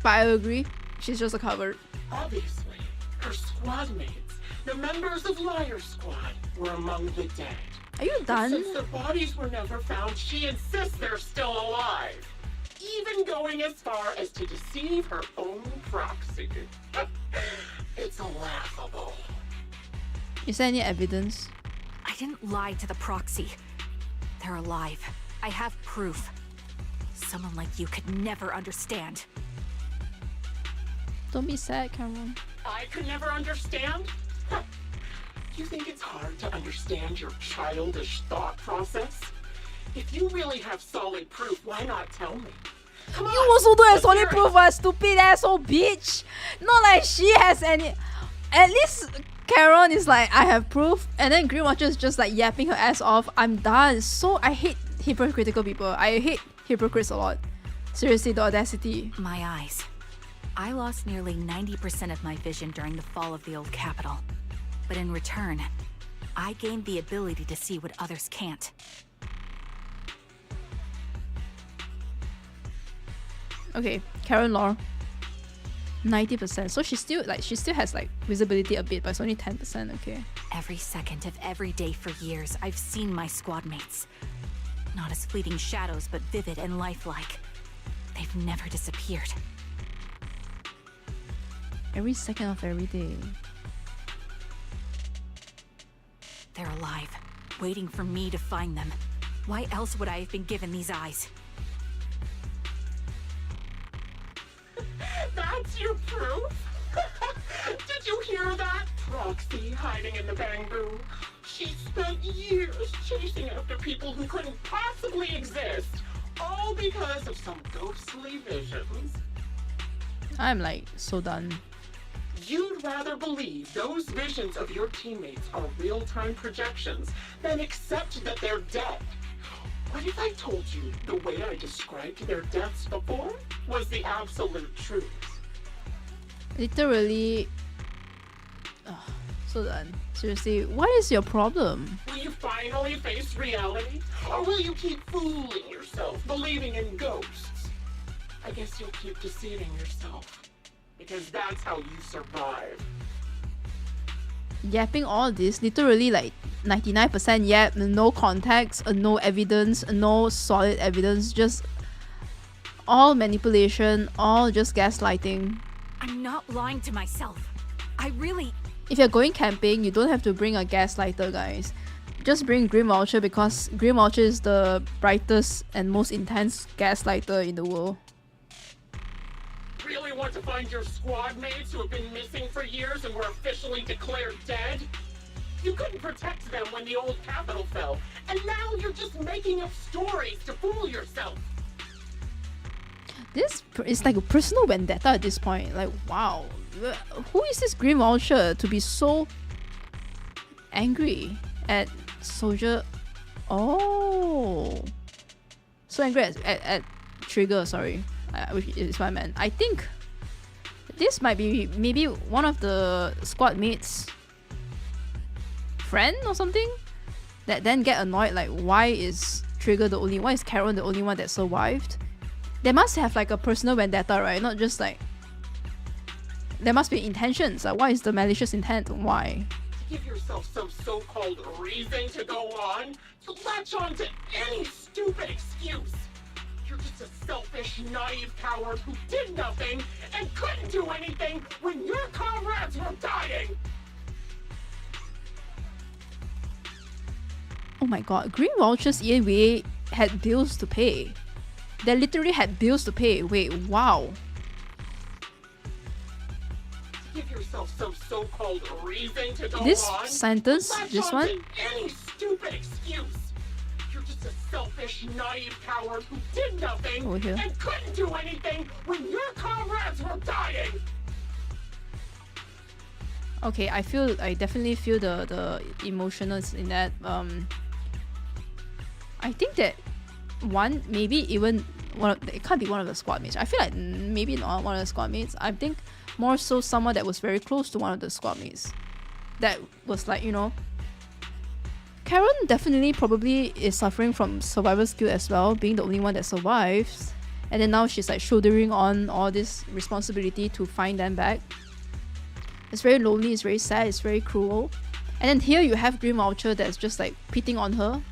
But I agree, she's just a coward. Obviously, her squad mates, the members of Liar Squad, were among the dead. Are you done? Since their bodies were never found, she insists they're still alive. Even going as far as to deceive her own proxy. It's laughable. Is there any evidence? I didn't lie to the proxy. They're alive. I have proof. Someone like you could never understand. Don't be sad, Cameron. I could never understand? You think it's hard to understand your childish thought process? If you really have solid proof, why not tell me? Come on, you also don't have solid let's hear proof, a stupid asshole bitch. Not like she has any. At least Karen is like, I have proof, and then Green Watcher is just like yapping her ass off. I'm done. So I hate hypocritical people. I hate hypocrites a lot. Seriously, the audacity. My eyes. I lost nearly 90% of my vision during the fall of the old capital. But in return, I gained the ability to see what others can't. Okay, Karen lore. 90%. So she still has like visibility a bit, but it's only 10%, okay. Every second of every day for years, I've seen my squad mates. Not as fleeting shadows, but vivid and lifelike. They've never disappeared. Every second of every day. They're alive, waiting for me to find them. Why else would I have been given these eyes? That's your proof? Did you hear that? Proxy hiding in the bamboo. She spent years chasing after people who couldn't possibly exist, all because of some ghostly visions. I'm like so done. You'd rather believe those visions of your teammates are real-time projections than accept that they're dead. What if I told you the way I described their deaths before was the absolute truth? Literally. So done. Seriously, what is your problem? Will you finally face reality? Or will you keep fooling yourself, believing in ghosts? I guess you'll keep deceiving yourself. Because that's how you survive. Yapping all this, literally like 99% yap, no context, no evidence, no solid evidence, just all manipulation, all just gaslighting. I'm not lying to myself. I really... If you're going camping, you don't have to bring a gaslighter, guys. Just bring Grim Vulture because Grim Vulture is the brightest and most intense gaslighter in the world. Really want to find your squad mates who have been missing for years and were officially declared dead? You couldn't protect them when the old capital fell, and now you're just making up stories to fool yourself. This is like a personal vendetta at this point. Like, wow. Who is this Grim Vulture to be so angry at Soldier? Oh. So angry at Trigger, sorry. Which is what I meant. I think this might be maybe one of the squad mates' friend or something that then get annoyed, like why is Trigger the only, why is Karen the only one that survived? They must have like a personal vendetta, right? Not just like, there must be intentions. Like, what is the malicious intent? Why? Give yourself some so-called reason to go on, to latch on to any stupid excuse. You're just a selfish, naive coward who did nothing and couldn't do anything when your comrades were dying. Oh my god, Green Vulture's EAWA had bills to pay. They literally had bills to pay. Wait, wow. Give yourself some so-called reason to go This on. sentence, this one? Any stupid excuse. You're just a selfish, naive coward who did nothing Over here. and couldn't do anything when your comrades were dying. Okay, I definitely feel the emotionals in that. I think that maybe even it can't be one of the squad mates. I feel like maybe not one of the squad mates. I think more so someone that was very close to one of the squad mates. That was like, you know, Karen definitely probably is suffering from survivor's guilt as well, being the only one that survives. And then now she's like shouldering on all this responsibility to find them back. It's very lonely, it's very sad, it's very cruel. And then here you have Grim Vulture that's just like pitting on her.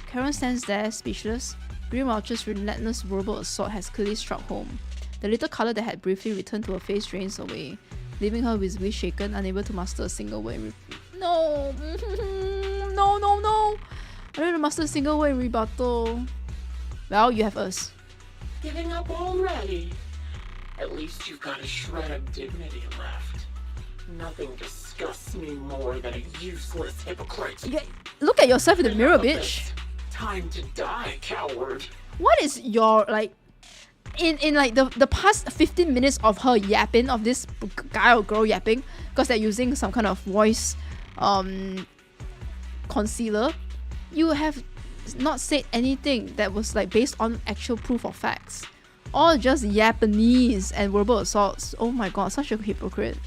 Karen stands there, speechless. Grim Vulture's relentless verbal assault has clearly struck home. The little colour that had briefly returned to her face drains away, leaving her visibly shaken, unable to muster a single word in No! No! I need to master a single word in rebuttal. Well, you have us. Giving up already? At least you've got a shred of dignity left. Nothing disgusts me more than a useless hypocrite. Yeah, look at yourself in the mirror, bitch. Time to die, coward. What is your, like, in like the past 15 minutes of her yapping, of this guy or girl yapping, because they're using some kind of voice concealer, you have not said anything that was like based on actual proof or facts. All just Japanese and verbal assaults. Oh my god, such a hypocrite.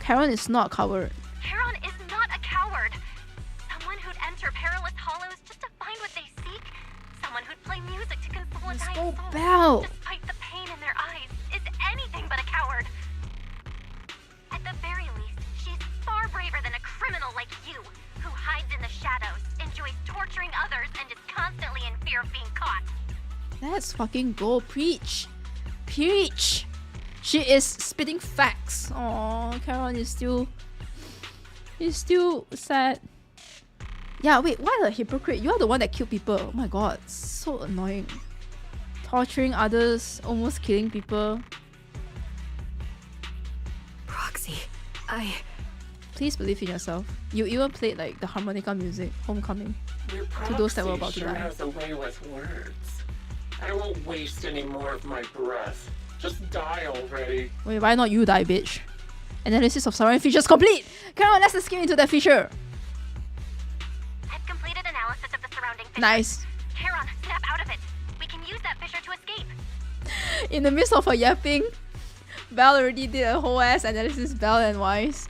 Karen is not a coward. Karen is not a coward. Someone who'd enter perilous hollows just to find what they seek. Someone who'd play music to console a dying soul, Bell. despite the pain in their eyes, is anything but a coward. At the very least, she's shadows, enjoys torturing others, and is constantly in fear of being caught. Let's fucking go. Preach. Preach. She is spitting facts. Oh, Karen is still sad. Yeah, wait, why the hypocrite? You are the one that killed people. Oh my god, so annoying. Torturing others, almost killing people. Proxy, Please believe in yourself. You even played like the harmonica music, Homecoming, to those that were about to sure die. has a way with words. I won't waste any more of my breath. Just die already. Wait, why not you die, bitch? Analysis of surrounding features complete! Karen, let's escape into that feature. I've completed analysis of the surrounding fissure. Nice. Charon, snap out of it. We can use that fissure to escape. In the midst of her yapping, Belle already did a whole ass analysis, Belle and Wise.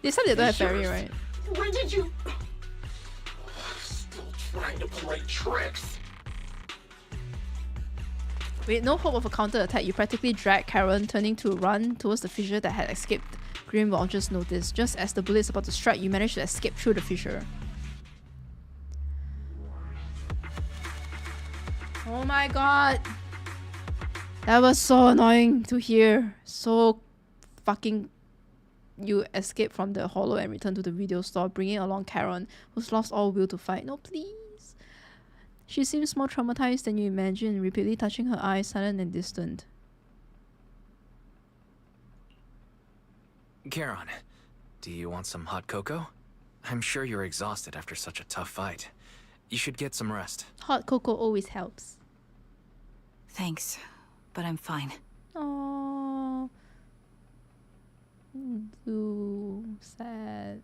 This time they don't have Fairy, right? When did you... Still trying to play tricks. With no hope of a counter-attack, you practically drag Karen, turning to run towards the fissure that had escaped Grim Vulture's notice. Just as the bullet is about to strike, you manage to escape through the fissure. Oh my god! That was so annoying to hear. So fucking... You escape from the hollow and return to the video store, bringing along Karen, who's lost all will to fight. No, please. She seems more traumatized than you imagine, repeatedly touching her eyes, silent and distant. Karen, do you want some hot cocoa? I'm sure you're exhausted after such a tough fight. You should get some rest. Hot cocoa always helps. thanks, but I'm fine. Oh, ooh, sad.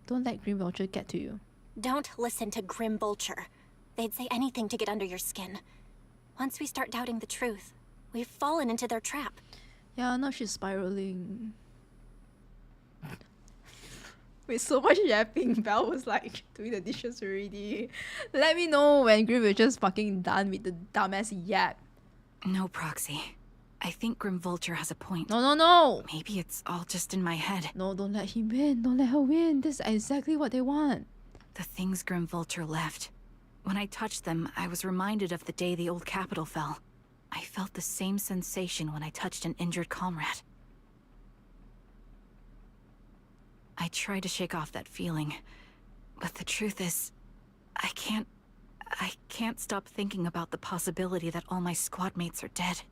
Don't let Green Vulture get to you. Don't listen to Grim Vulture. They'd say anything to get under your skin. Once we start doubting the truth, we've fallen into their trap. Yeah, now she's spiraling. With so much yapping, Belle was like doing the dishes already. Let me know when Grim Vulture's fucking done with the dumbass yap. No, Proxy. I think Grim Vulture has a point. No, no, no! Maybe it's all just in my head. No, don't let him win. Don't let her win. This is exactly what they want. The things Grim Vulture left. When I touched them, I was reminded of the day the old capital fell. I felt the same sensation when I touched an injured comrade. I tried to shake off that feeling, but the truth is, I can't stop thinking about the possibility that all my squad mates are dead.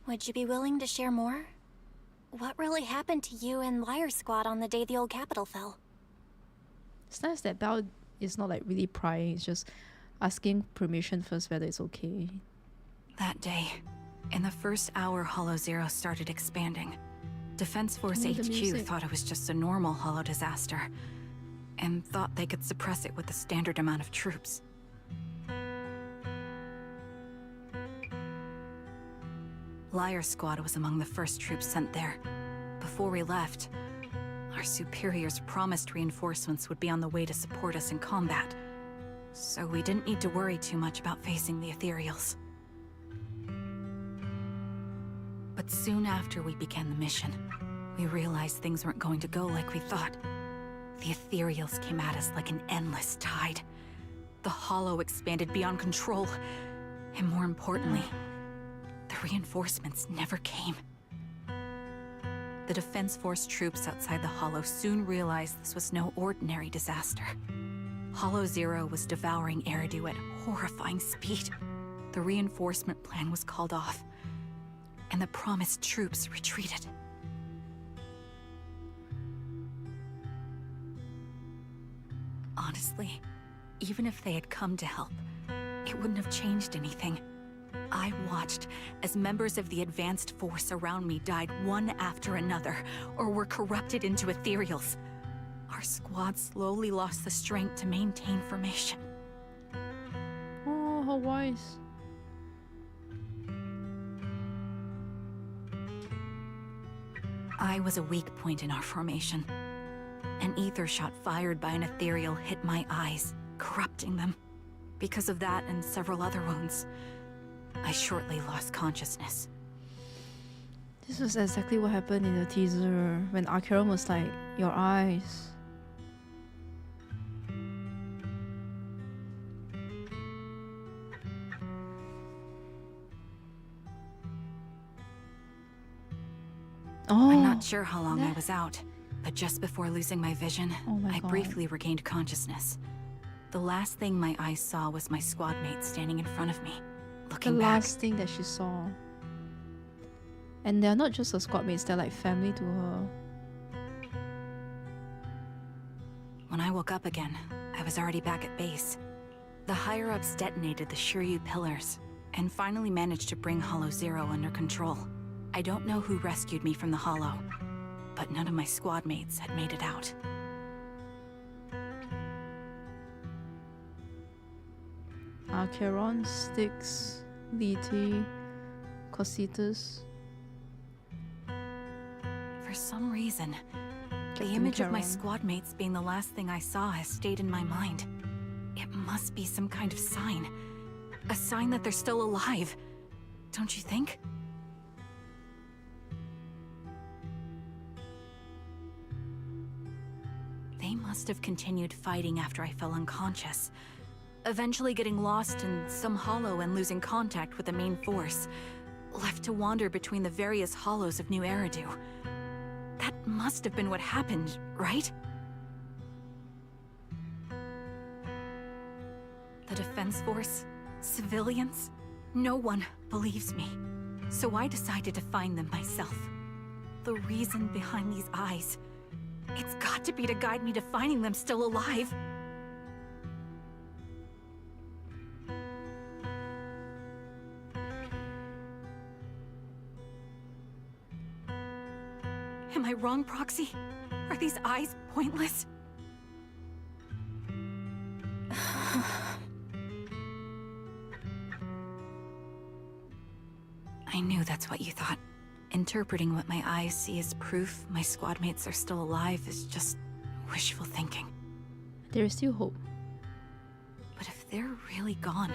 Would you be willing to share more? What really happened to you and Liar Squad on the day the old capital fell? It's nice that Belle is not like really prying. It's just asking permission first whether it's okay. That day, in the first hour HoYo-0 started expanding. Defense Force Oh, the HQ music. thought it was just a normal Hollow disaster, and thought they could suppress it with a standard amount of troops. Liar Squad was among the first troops sent there. Before we left, our superiors promised reinforcements would be on the way to support us in combat, so we didn't need to worry too much about facing the Ethereals. But soon after we began the mission, we realized things weren't going to go like we thought. The Ethereals came at us like an endless tide. The Hollow expanded beyond control, and more importantly, the reinforcements never came. The Defense Force troops outside the Hollow soon realized this was no ordinary disaster. HoYo-0 was devouring Eridu at horrifying speed. The reinforcement plan was called off, and the promised troops retreated. Honestly, even if they had come to help, it wouldn't have changed anything. I watched as members of the advanced force around me died one after another, or were corrupted into ethereals. Our squad slowly lost the strength to maintain formation. Oh, how wise. I was a weak point in our formation. An ether shot fired by an ethereal hit my eyes, corrupting them. Because of that and several other wounds, I shortly lost consciousness. This was exactly what happened in the teaser when Acheron was like, your eyes. I'm not sure how long I was out, but just before losing my vision, I God. briefly regained consciousness. The last thing my eyes saw was my squad mate standing in front of me, The looking back. last thing that she saw. And they're not just her squad mates, they're like family to her. When I woke up again, I was already back at base. The higher-ups detonated the Shiryu pillars, and finally managed to bring HoYo-0 under control. I don't know who rescued me from the Hollow, but none of my squad mates had made it out. Acheron, Styx, Liti, Cositas. For some reason, the Captain image of my Charon. squad mates being the last thing I saw has stayed in my mind. It must be some kind of sign. A sign that they're still alive. Don't you think? They must have continued fighting after I fell unconscious, eventually getting lost in some hollow and losing contact with the main force, left to wander between the various hollows of New Eridu. That must have been what happened, right? The Defense Force? Civilians? No one believes me. So I decided to find them myself. The reason behind these eyes. It's got to be to guide me to finding them still alive. Am I wrong, Proxy? Are these eyes pointless? I knew that's what you thought. Interpreting what my eyes see as proof my squad mates are still alive is just wishful thinking. There is still hope. But if they're really gone,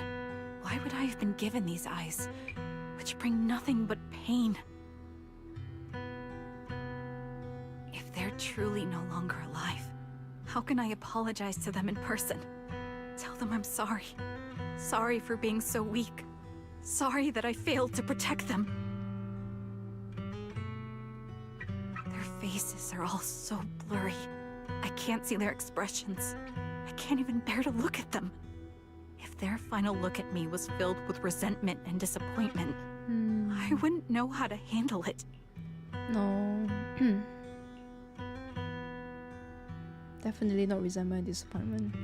why would I have been given these eyes, which bring nothing but pain? If they're truly no longer alive, how can I apologize to them in person? Tell them I'm sorry. Sorry for being so weak. Sorry that I failed to protect them. Their faces are all so blurry. I can't see their expressions. I can't even bear to look at them. If their final look at me was filled with resentment and disappointment, I wouldn't know how to handle it. No. Definitely not resentment and disappointment.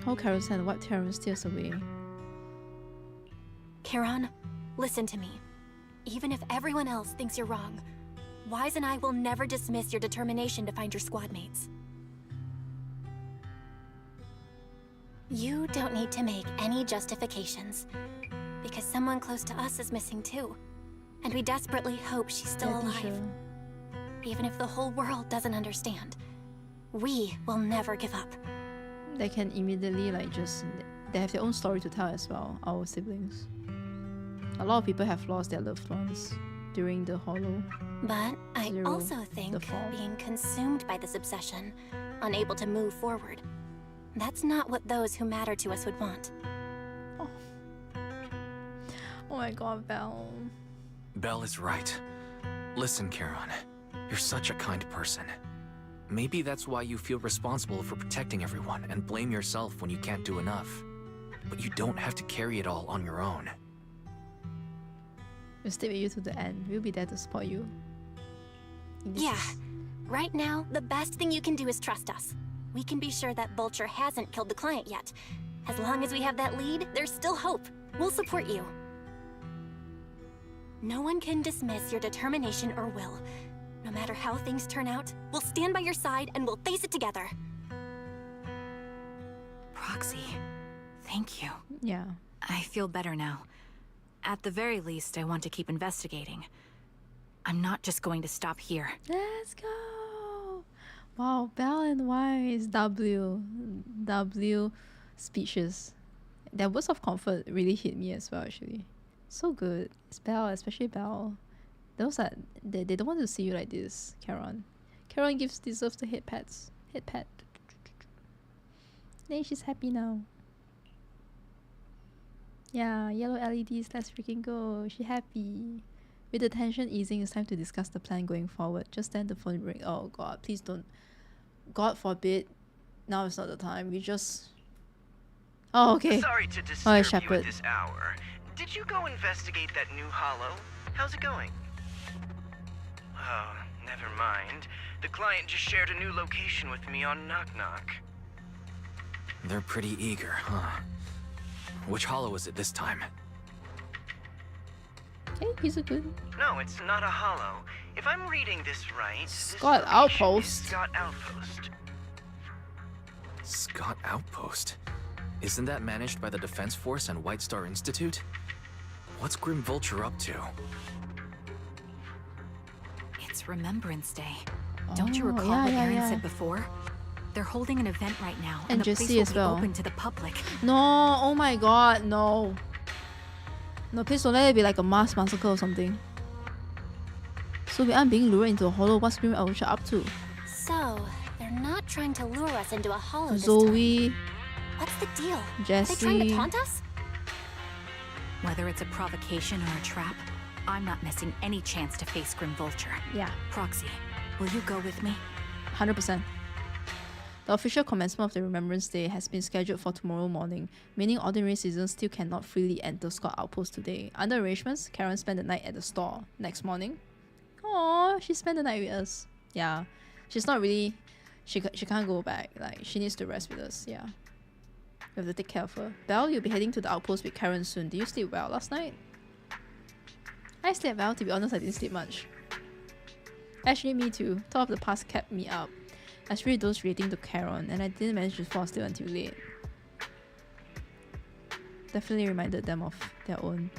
How Charon and wipe Terran's tears away. Charon, listen to me. Even if everyone else thinks you're wrong, Wise and I will never dismiss your determination to find your squad mates. You don't need to make any justifications, because someone close to us is missing too. And we desperately hope she's still alive. Even if the whole world doesn't understand, we will never give up. They can immediately they have their own story to tell as well, our siblings. A lot of people have lost their loved ones during the Hollow. But I Zero, also think the fall. being consumed by this obsession, unable to move forward, that's not what those who matter to us would want. Oh my god, Belle. Belle is right. Listen, Charon. You're such a kind person. Maybe that's why you feel responsible for protecting everyone and blame yourself when you can't do enough. But you don't have to carry it all on your own. We'll stay with you to the end. We'll be there to support you. Yeah. Right now, the best thing you can do is trust us. We can be sure that Vulture hasn't killed the client yet. As long as we have that lead, there's still hope. We'll support you. No one can dismiss your determination or will. No matter how things turn out, we'll stand by your side and we'll face it together. Proxy, thank you. Yeah. I feel better now. At the very least, I want to keep investigating. I'm not just going to stop here. Let's go! Wow, Belle and Wise. W speeches. Their words of comfort really hit me as well, actually. So good. It's Belle, especially Belle. Those are they don't want to see you like this, Karen. Karen deserves the head pats. Head pat. Then she's happy now. Yeah, yellow LEDs, let's freaking go. She happy. With the tension easing, it's time to discuss the plan going forward. Just then the phone ring. Oh god, please don't. God forbid. Now is not the time. We just. Oh, okay. Sorry to disturb you Shepard. at this hour. Did you go investigate that new hollow? How's it going? Oh, never mind. The client just shared a new location with me on Knock Knock. They're pretty eager, huh? Which hollow is it this time? Okay, he's a good. No, it's not a hollow. If I'm reading this right, Scott this Outpost. is Scott Outpost. Scott Outpost? Isn't that managed by the Defense Force and White Star Institute? What's Grim Vulture up to? It's Remembrance Day. Don't you Oh, recall yeah, what yeah, Aaron yeah. said before? They're holding an event right now, And and the Jesse place will as be well. open to the public. No, oh my god, no. No, please don't let it be like a mass massacre or something. So we aren't being lured into a hollow. What's Grim Vulture up to? So, they're not trying to lure us into a hollow this time. Zoe, What's the deal? Are they trying to Jesse. taunt us? Whether it's a provocation or a trap, I'm not missing any chance to face Grim Vulture. Yeah, Proxy, will you go with me? 100%. The official commencement of the Remembrance Day has been scheduled for tomorrow morning, meaning ordinary citizens still cannot freely enter Scott Outpost today. Under arrangements, Karen spent the night at the store. Next morning, oh, she spent the night with us. Yeah, she's not really. She can't go back. Like, she needs to rest with us. Yeah, we have to take care of her. Belle, you'll be heading to the outpost with Karen soon. Did you sleep well last night? I slept well. To be honest, I didn't sleep much. Actually, me too. Thought of the past kept me up. I was really those relating to Karen, and I didn't manage to fall asleep until late. Definitely reminded them of their own.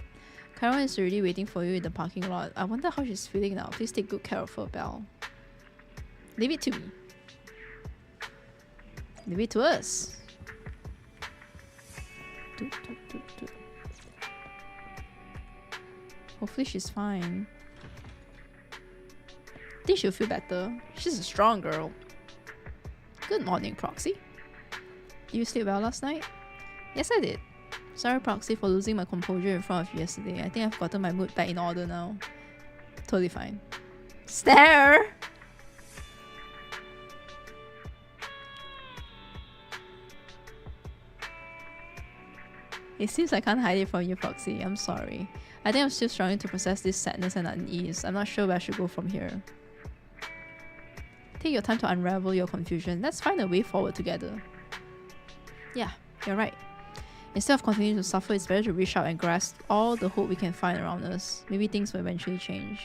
Karen is already waiting for you in the parking lot. I wonder how she's feeling now. Please take good care of her, Belle. Leave it to me. Leave it to us. Hopefully she's fine. I think she'll feel better. She's a strong girl. Good morning, Proxy. Did you sleep well last night? Yes, I did. Sorry, Proxy, for losing my composure in front of you yesterday. I think I've gotten my mood back in order now. Totally fine. Stare! It seems I can't hide it from you, Proxy. I'm sorry. I think I'm still struggling to process this sadness and unease. I'm not sure where I should go from here. Take your time to unravel your confusion. Let's find a way forward together. Yeah, you're right. Instead of continuing to suffer, it's better to reach out and grasp all the hope we can find around us. Maybe things will eventually change.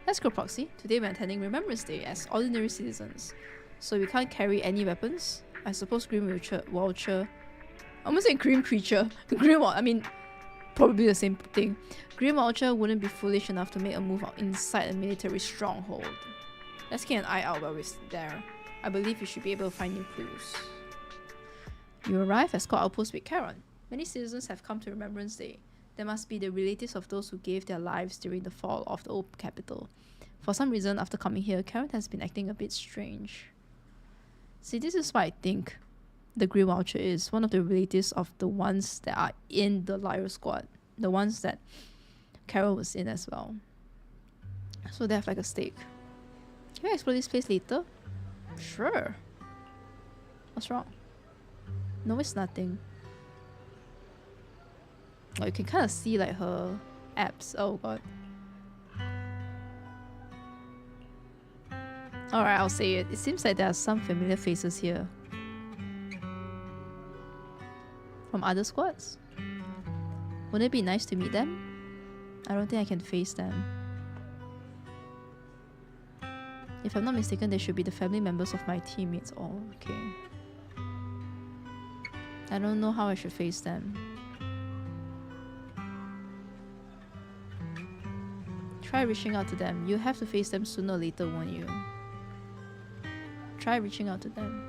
Let's go, Proxy. Today we're attending Remembrance Day as ordinary citizens. So we can't carry any weapons. I suppose Grim Vulture... I almost said Grim Creature. I mean, probably the same thing. Grim Vulture wouldn't be foolish enough to make a move inside a military stronghold. Let's keep an eye out while we're there. I believe you should be able to find new clues. You arrive at Scott Outpost with Karen. Many citizens have come to Remembrance Day. There must be the relatives of those who gave their lives during the fall of the old capital. For some reason, after coming here, Karen has been acting a bit strange. See, this is what I think the Grim Vulture is. One of the relatives of the ones that are in the Lyra squad. The ones that Carol was in as well. So they have like a stake. Can we explore this place later? Sure. What's wrong? No, it's nothing. Oh, you can kind of see like her abs. Oh god. Alright, I'll say it. It seems like there are some familiar faces here. From other squads? Wouldn't it be nice to meet them? I don't think I can face them. If I'm not mistaken, they should be the family members of my teammates. Oh, okay. I don't know how I should face them. Try reaching out to them. You have to face them sooner or later, won't you? Try reaching out to them.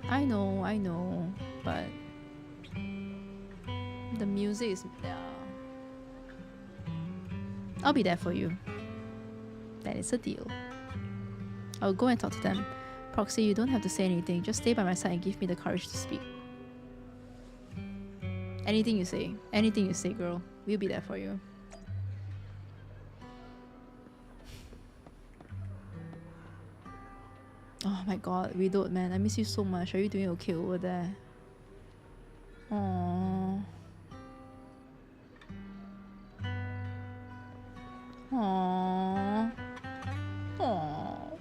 I know, but the music is... Yeah. I'll be there for you. That is a deal. I'll go and talk to them. Proxy, you don't have to say anything. Just stay by my side and give me the courage to speak. Anything you say, girl. We'll be there for you. Oh my god, widowed man, I miss you so much. Are you doing okay over there? Aww. Aww. Aww.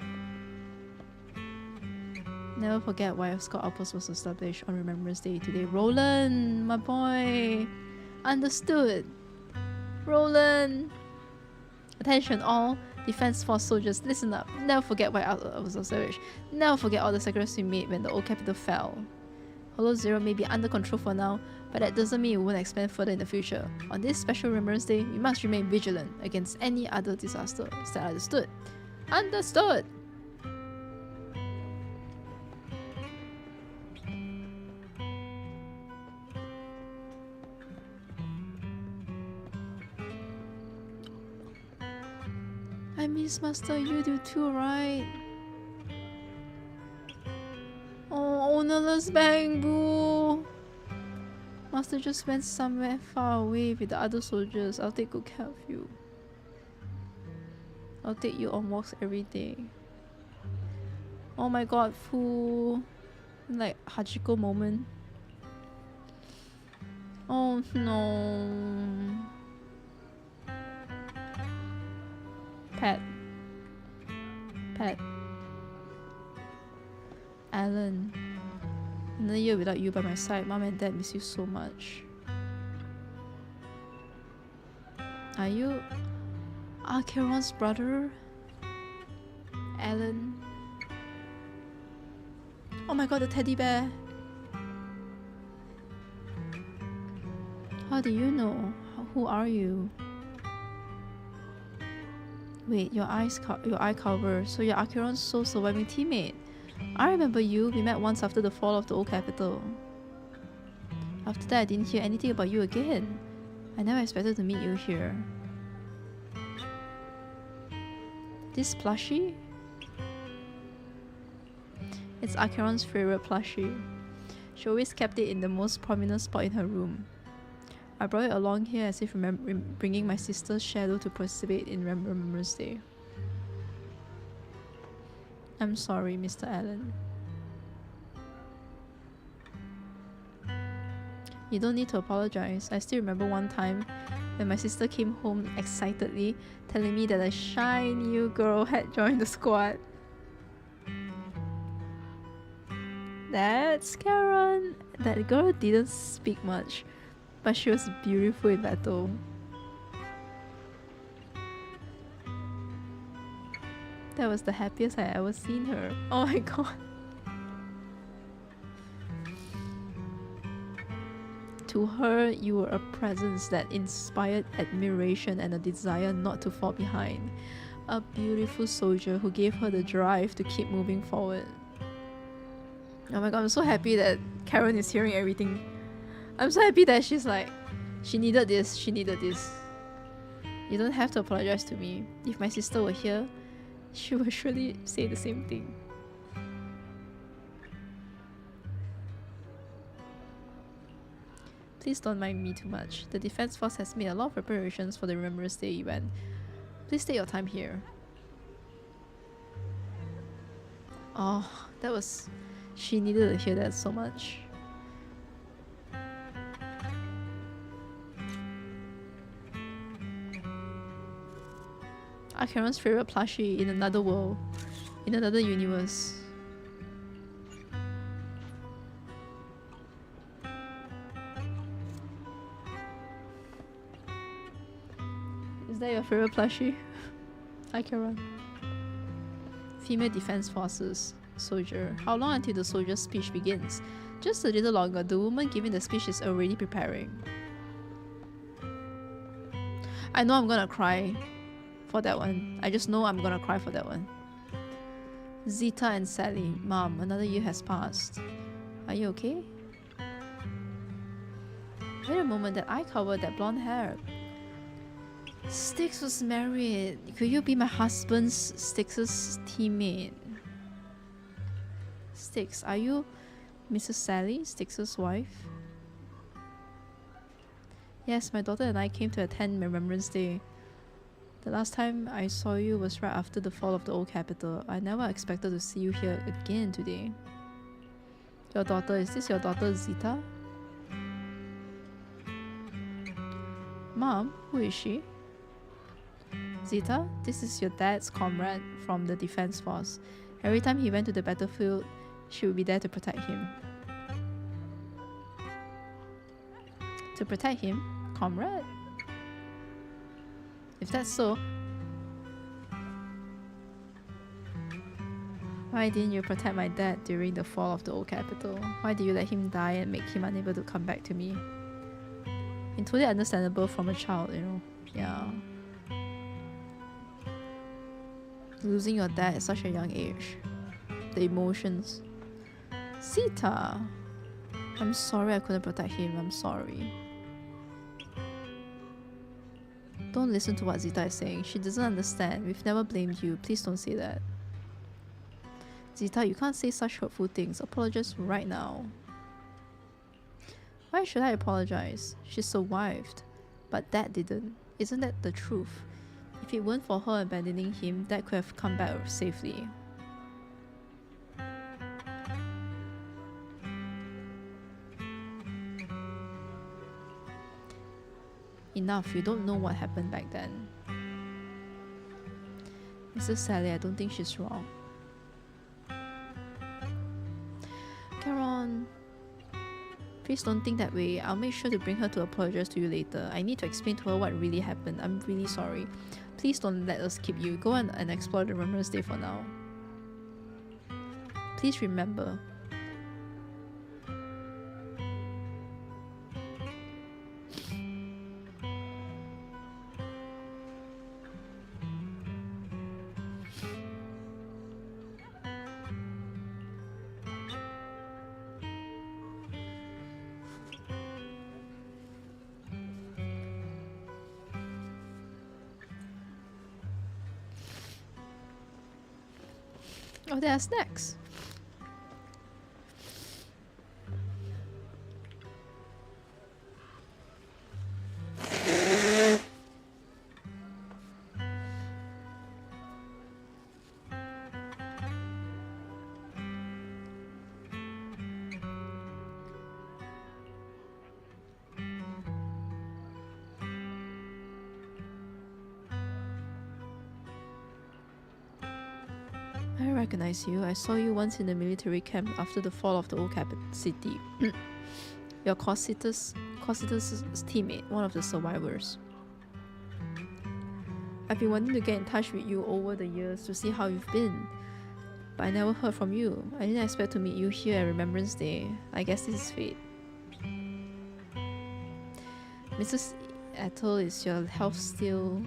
Never forget why a Scout Outpost was established on Remembrance Day today. Roland, my boy. Understood. Roland. Attention all Defense Force soldiers, listen up. Never forget why I was established. Never forget all the sacrifices we made when the old capital fell. Hollow Zero may be under control for now, but that doesn't mean it won't expand further in the future. On this special Remembrance Day, we must remain vigilant against any other disaster. Is that understood? Understood! I miss Master, you do too, right? Oh, ownerless bamboo! Master just went somewhere far away with the other soldiers. I'll take good care of you. I'll take you on walks every day. Oh my god, Fu. Like Hachiko moment. Oh no. Pat. Alan. Another year without you by my side. Mom and Dad miss you so much. Are you Acheron's brother? Alan. Oh my god, the teddy bear. How do you know? Who are you? Wait, your eye cover. So you're Acheron's sole surviving teammate. I remember you. We met once after the fall of the old capital. After that, I didn't hear anything about you again. I never expected to meet you here. This plushie? It's Acheron's favorite plushie. She always kept it in the most prominent spot in her room. I brought it along here as if bringing my sister's shadow to participate in Remembrance Day. I'm sorry, Mr. Allen. You don't need to apologize. I still remember one time when my sister came home excitedly telling me that a shy new girl had joined the squad. That's Karen. That girl didn't speak much, but she was beautiful in battle. That was the happiest I ever seen her. Oh my god. To her, you were a presence that inspired admiration and a desire not to fall behind. A beautiful soldier who gave her the drive to keep moving forward. Oh my god, I'm so happy that Karen is hearing everything. I'm so happy that she's like, she needed this, she needed this. You don't have to apologize to me. If my sister were here, she would surely say the same thing. Please don't mind me too much. The Defense Force has made a lot of preparations for the Remembrance Day event. Please take your time here. Oh, that was... She needed to hear that so much. Acheron's favorite plushie in another world. In another universe. Is that your favorite plushie? Acheron. Female Defense Forces. Soldier. How long until the soldier's speech begins? Just a little longer. The woman giving the speech is already preparing. I know I'm gonna cry for that one. I just know I'm gonna cry for that one. Zita and Sally. Mom, another year has passed. Are you okay? Wait a moment, that eye cover, that blonde hair. Styx was married. Could you be my husband's Styx's teammate? Styx, are you Mrs. Sally, Styx's wife? Yes, my daughter and I came to attend Remembrance Day. The last time I saw you was right after the fall of the old capital. I never expected to see you here again today. Your daughter, is this your daughter Zita? Mom, who is she? Zita, this is your dad's comrade from the defense force. Every time he went to the battlefield, she would be there to protect him. To protect him? Comrade? If that's so, why didn't you protect my dad during the fall of the old capital? Why did you let him die and make him unable to come back to me? It's totally understandable from a child, you know. Yeah. Losing your dad at such a young age. The emotions. Sita! I'm sorry I couldn't protect him. I'm sorry. Don't listen to what Zita is saying. She doesn't understand. We've never blamed you. Please don't say that. Zita, you can't say such hurtful things. Apologize right now. Why should I apologize? She survived. But Dad didn't. Isn't that the truth? If it weren't for her abandoning him, Dad could have come back safely. Enough, you don't know what happened back then. Mrs. Sally, I don't think she's wrong. Caron, please don't think that way. I'll make sure to bring her to apologize to you later. I need to explain to her what really happened. I'm really sorry. Please don't let us keep you. Go on and explore the Remembrance Day for now. Please remember. Oh, there are snacks. I recognize you. I saw you once in the military camp after the fall of the old capital city. You're Cocytus' teammate, one of the survivors. I've been wanting to get in touch with you over the years to see how you've been, but I never heard from you. I didn't expect to meet you here at Remembrance Day. I guess this is fate. Mrs. Ethel, is your health still...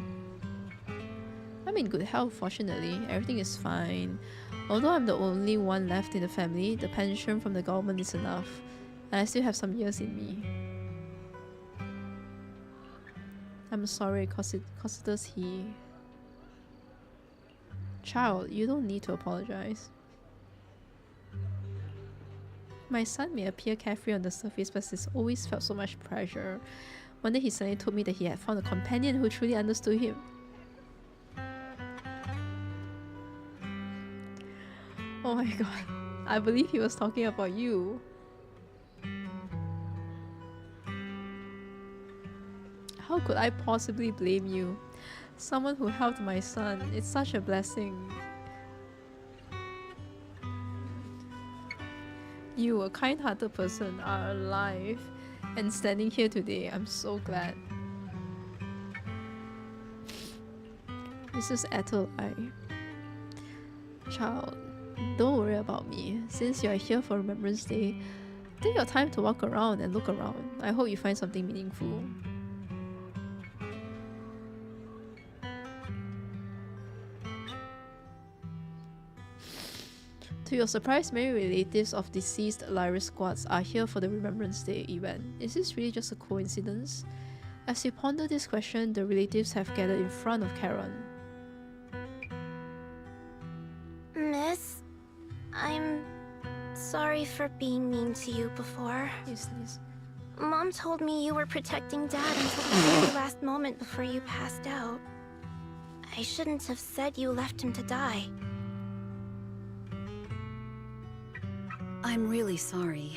I'm in good health, fortunately. Everything is fine. Although I'm the only one left in the family, the pension from the government is enough, and I still have some years in me. I'm sorry, Cocytus, he... Child, you don't need to apologize. My son may appear carefree on the surface, but he's always felt so much pressure. One day he suddenly told me that he had found a companion who truly understood him. Oh my god, I believe he was talking about you. How could I possibly blame you? Someone who helped my son, it's such a blessing. You, a kind-hearted person, are alive and standing here today. I'm so glad. Mrs. Ethel, Child, don't worry about me. Since you're here for Remembrance Day, take your time to walk around and look around. I hope you find something meaningful. To your surprise, many relatives of deceased Lyris squads are here for the Remembrance Day event. Is this really just a coincidence? As you ponder this question, the relatives have gathered in front of Karen. Miss, I'm sorry for being mean to you before. Yes. Mom told me you were protecting Dad until the very last moment before you passed out. I shouldn't have said you left him to die. I'm really sorry.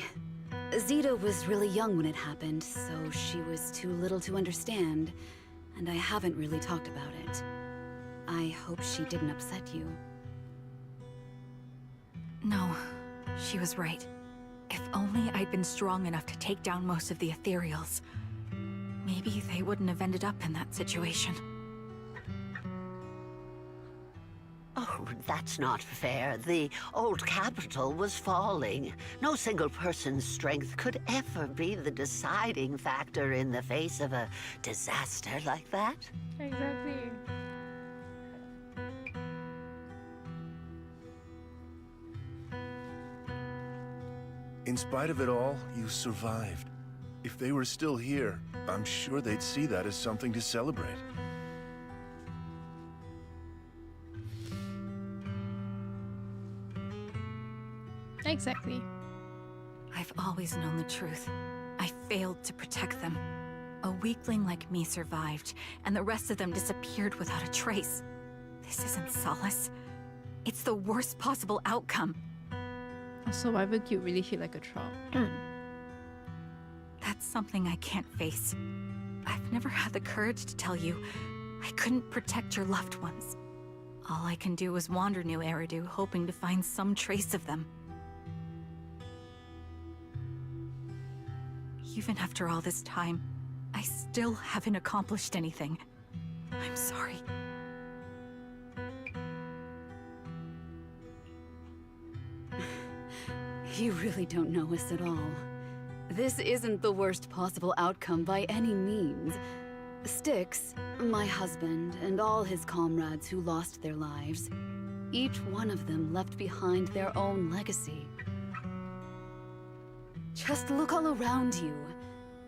Zeta was really young when it happened, so she was too little to understand, and I haven't really talked about it. I hope she didn't upset you. No, she was right. If only I'd been strong enough to take down most of the ethereals. Maybe they wouldn't have ended up in that situation. Oh, that's not fair. The old capital was falling. No single person's strength could ever be the deciding factor in the face of a disaster like that. Exactly. In spite of it all, you survived. If they were still here, I'm sure they'd see that as something to celebrate. Exactly. I've always known the truth. I failed to protect them. A weakling like me survived, and the rest of them disappeared without a trace. This isn't solace. It's the worst possible outcome. A survivor guilt really hit like a truck. That's something I can't face. I've never had the courage to tell you I couldn't protect your loved ones. All I can do is wander New Eridu, hoping to find some trace of them. Even after all this time, I still haven't accomplished anything. I'm sorry. You really don't know us at all. This isn't the worst possible outcome by any means. Styx, my husband, and all his comrades who lost their lives, each one of them left behind their own legacy. Just look all around you.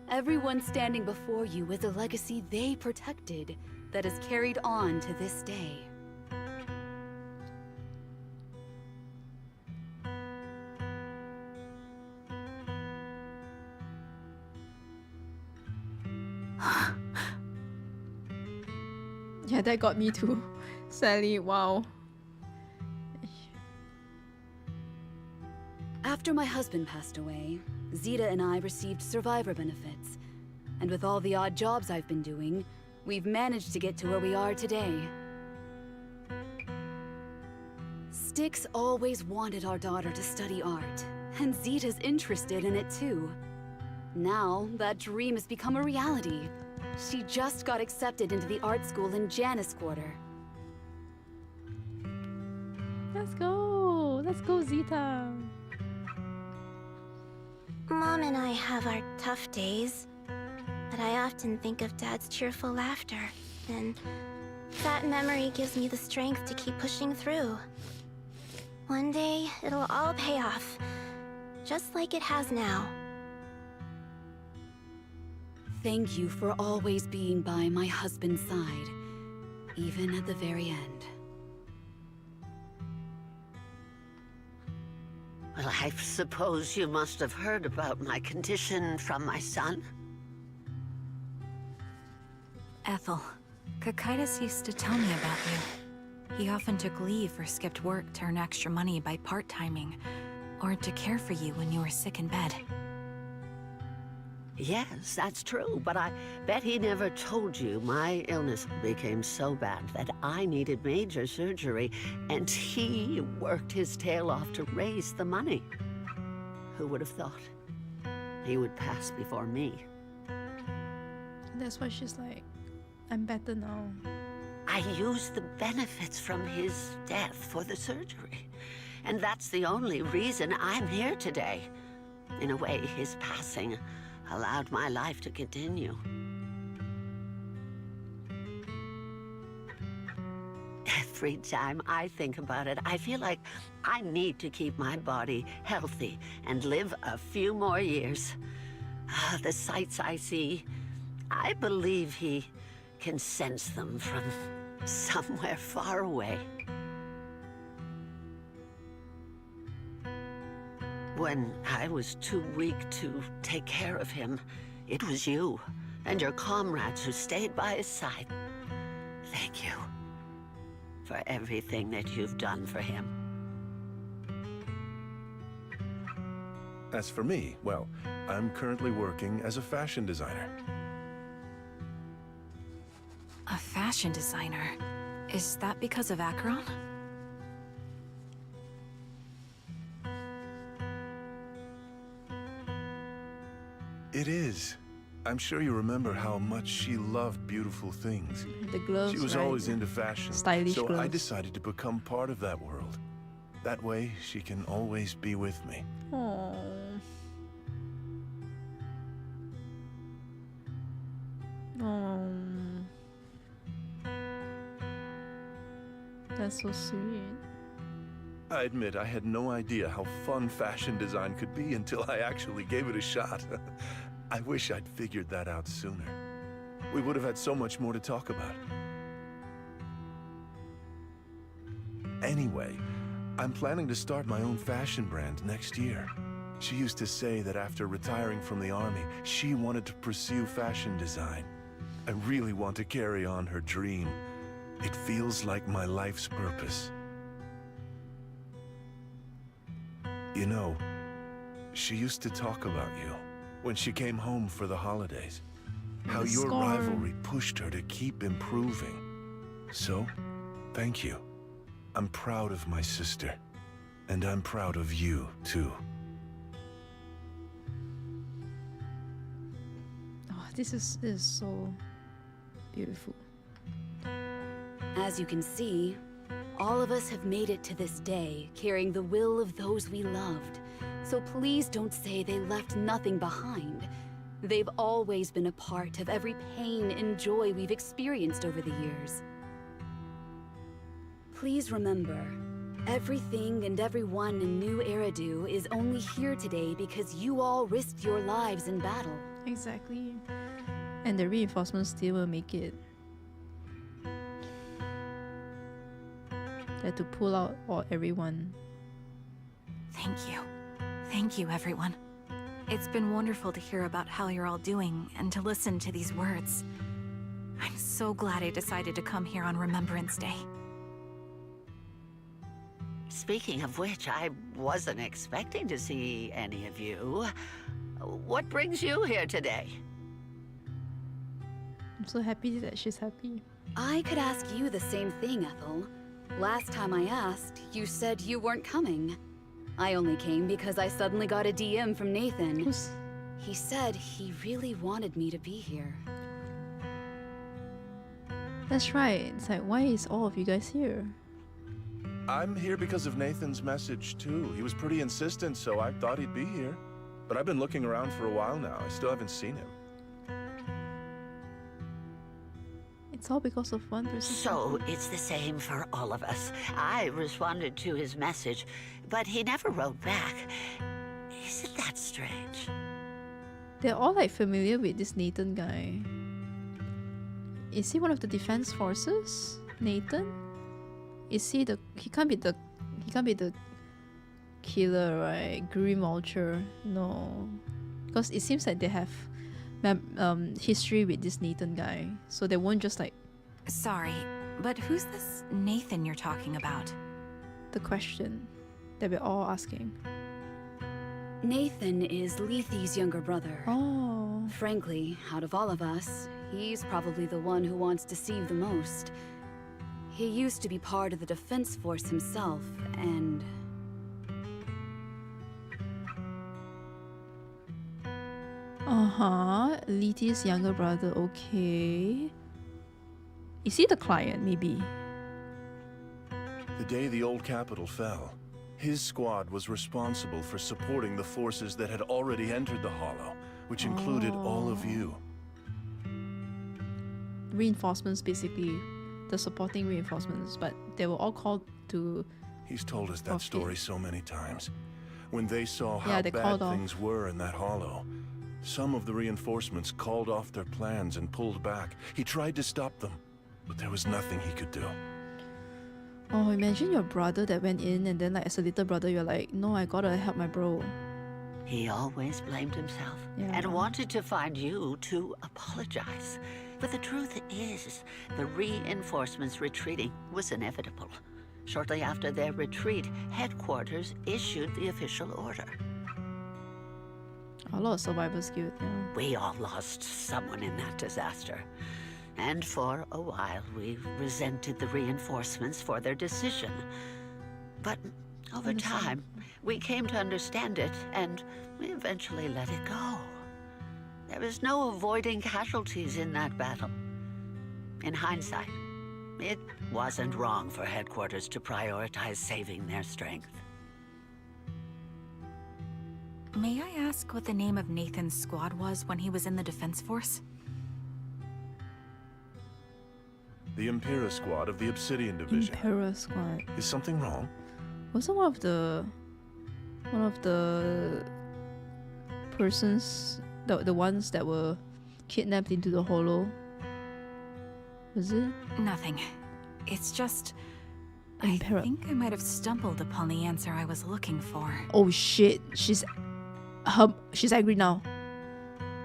Everyone standing before you is a legacy they protected that is carried on to this day. Yeah, that got me too. Sally, wow. After my husband passed away, Zeta and I received survivor benefits. And with all the odd jobs I've been doing, we've managed to get to where we are today. Styx always wanted our daughter to study art, and Zeta's interested in it too. Now, that dream has become a reality. She just got accepted into the art school in Janus Quarter. Let's go! Let's go, Zeta! Mom and I have our tough days, but I often think of Dad's cheerful laughter, and that memory gives me the strength to keep pushing through. One day, it'll all pay off, just like it has now. Thank you for always being by my husband's side, even at the very end. Well, I suppose you must have heard about my condition from my son. Ethel, Kakaitis used to tell me about you. He often took leave or skipped work to earn extra money by part-timing, or to care for you when you were sick in bed. Yes, that's true, but I bet he never told you my illness became so bad that I needed major surgery, and he worked his tail off to raise the money. Who would have thought he would pass before me? That's why she's like, I'm better now. I used the benefits from his death for the surgery, and that's the only reason I'm here today. In a way, his passing allowed my life to continue. Every time I think about it, I feel like I need to keep my body healthy and live a few more years. The sights I see, I believe he can sense them from somewhere far away. When I was too weak to take care of him, it was you and your comrades who stayed by his side. Thank you for everything that you've done for him. As for me, well, I'm currently working as a fashion designer. A fashion designer? Is that because of Acheron? It is. I'm sure you remember how much she loved beautiful things. The gloves, She was right? always into fashion. Stylish so I gloves. decided to become part of that world. That way, she can always be with me. Aww. That's so sweet. I admit I had no idea how fun fashion design could be until I actually gave it a shot. I wish I'd figured that out sooner. We would have had so much more to talk about. Anyway, I'm planning to start my own fashion brand next year. She used to say that after retiring from the army, she wanted to pursue fashion design. I really want to carry on her dream. It feels like my life's purpose. You know, she used to talk about you when she came home for the holidays. How The your scar. rivalry pushed her to keep improving. So, thank you. I'm proud of my sister. And I'm proud of you, too. Oh, this is so beautiful. As you can see, all of us have made it to this day, carrying the will of those we loved. So please don't say they left nothing behind. They've always been a part of every pain and joy we've experienced over the years. Please remember, everything and everyone in New Eridu is only here today because you all risked your lives in battle. Exactly. And the reinforcements still will make it. They had to pull out everyone. Thank you. Thank you, everyone. It's been wonderful to hear about how you're all doing and to listen to these words. I'm so glad I decided to come here on Remembrance Day. Speaking of which, I wasn't expecting to see any of you. What brings you here today? I'm so happy that she's happy. I could ask you the same thing, Ethel. Last time I asked, you said you weren't coming. I only came because I suddenly got a DM from Nathan. He said he really wanted me to be here. That's right. It's like, why is all of you guys here? I'm here because of Nathan's message, too. He was pretty insistent, so I thought he'd be here. But I've been looking around for a while now. I still haven't seen him. It's all because of one person. So, it's the same for all of us. I responded to his message, but he never wrote back. Isn't that strange? They're all like familiar with this Nathan guy. Is he one of the defense forces? Nathan? Is he the... He can't be the killer, right? Grim Vulture. No. Because it seems like they have history with this Nathan guy. So they won't just like... Sorry, but who's this Nathan you're talking about? The question that we're all asking. Nathan is Lethe's younger brother. Oh. Frankly, out of all of us, he's probably the one who wants to see the most. He used to be part of the defense force himself, and... Uh-huh. Lethe's younger brother, okay. Is he the client, maybe? The day the old capital fell, his squad was responsible for supporting the forces that had already entered the Hollow, which included all of you. Reinforcements, basically. The supporting reinforcements, but they were all called to... He's told us that Okay. story so many times. When they saw how Yeah, they bad called off. things were in that Hollow, Some of the reinforcements called off their plans and pulled back. He tried to stop them, but there was nothing he could do. Oh, imagine your brother that went in and then like as a little brother you're like, no, I gotta help my bro. He always blamed himself and wanted to find you to apologize. But the truth is, the reinforcements retreating was inevitable. Shortly after their retreat, headquarters issued the official order. A lot of survival skill, yeah. We all lost someone in that disaster. And for a while, we resented the reinforcements for their decision. But over time, we came to understand it, and we eventually let it go. There was no avoiding casualties in that battle. In hindsight, it wasn't wrong for headquarters to prioritize saving their strength. May I ask what the name of Nathan's squad was when he was in the Defense Force? The Impera squad of the Obsidian Division. Impera squad. Is something wrong? Wasn't one of the persons, the ones that were kidnapped into the Holo? Was it? Nothing. It's just... Impera. I think I might have stumbled upon the answer I was looking for. Oh shit, she's angry now.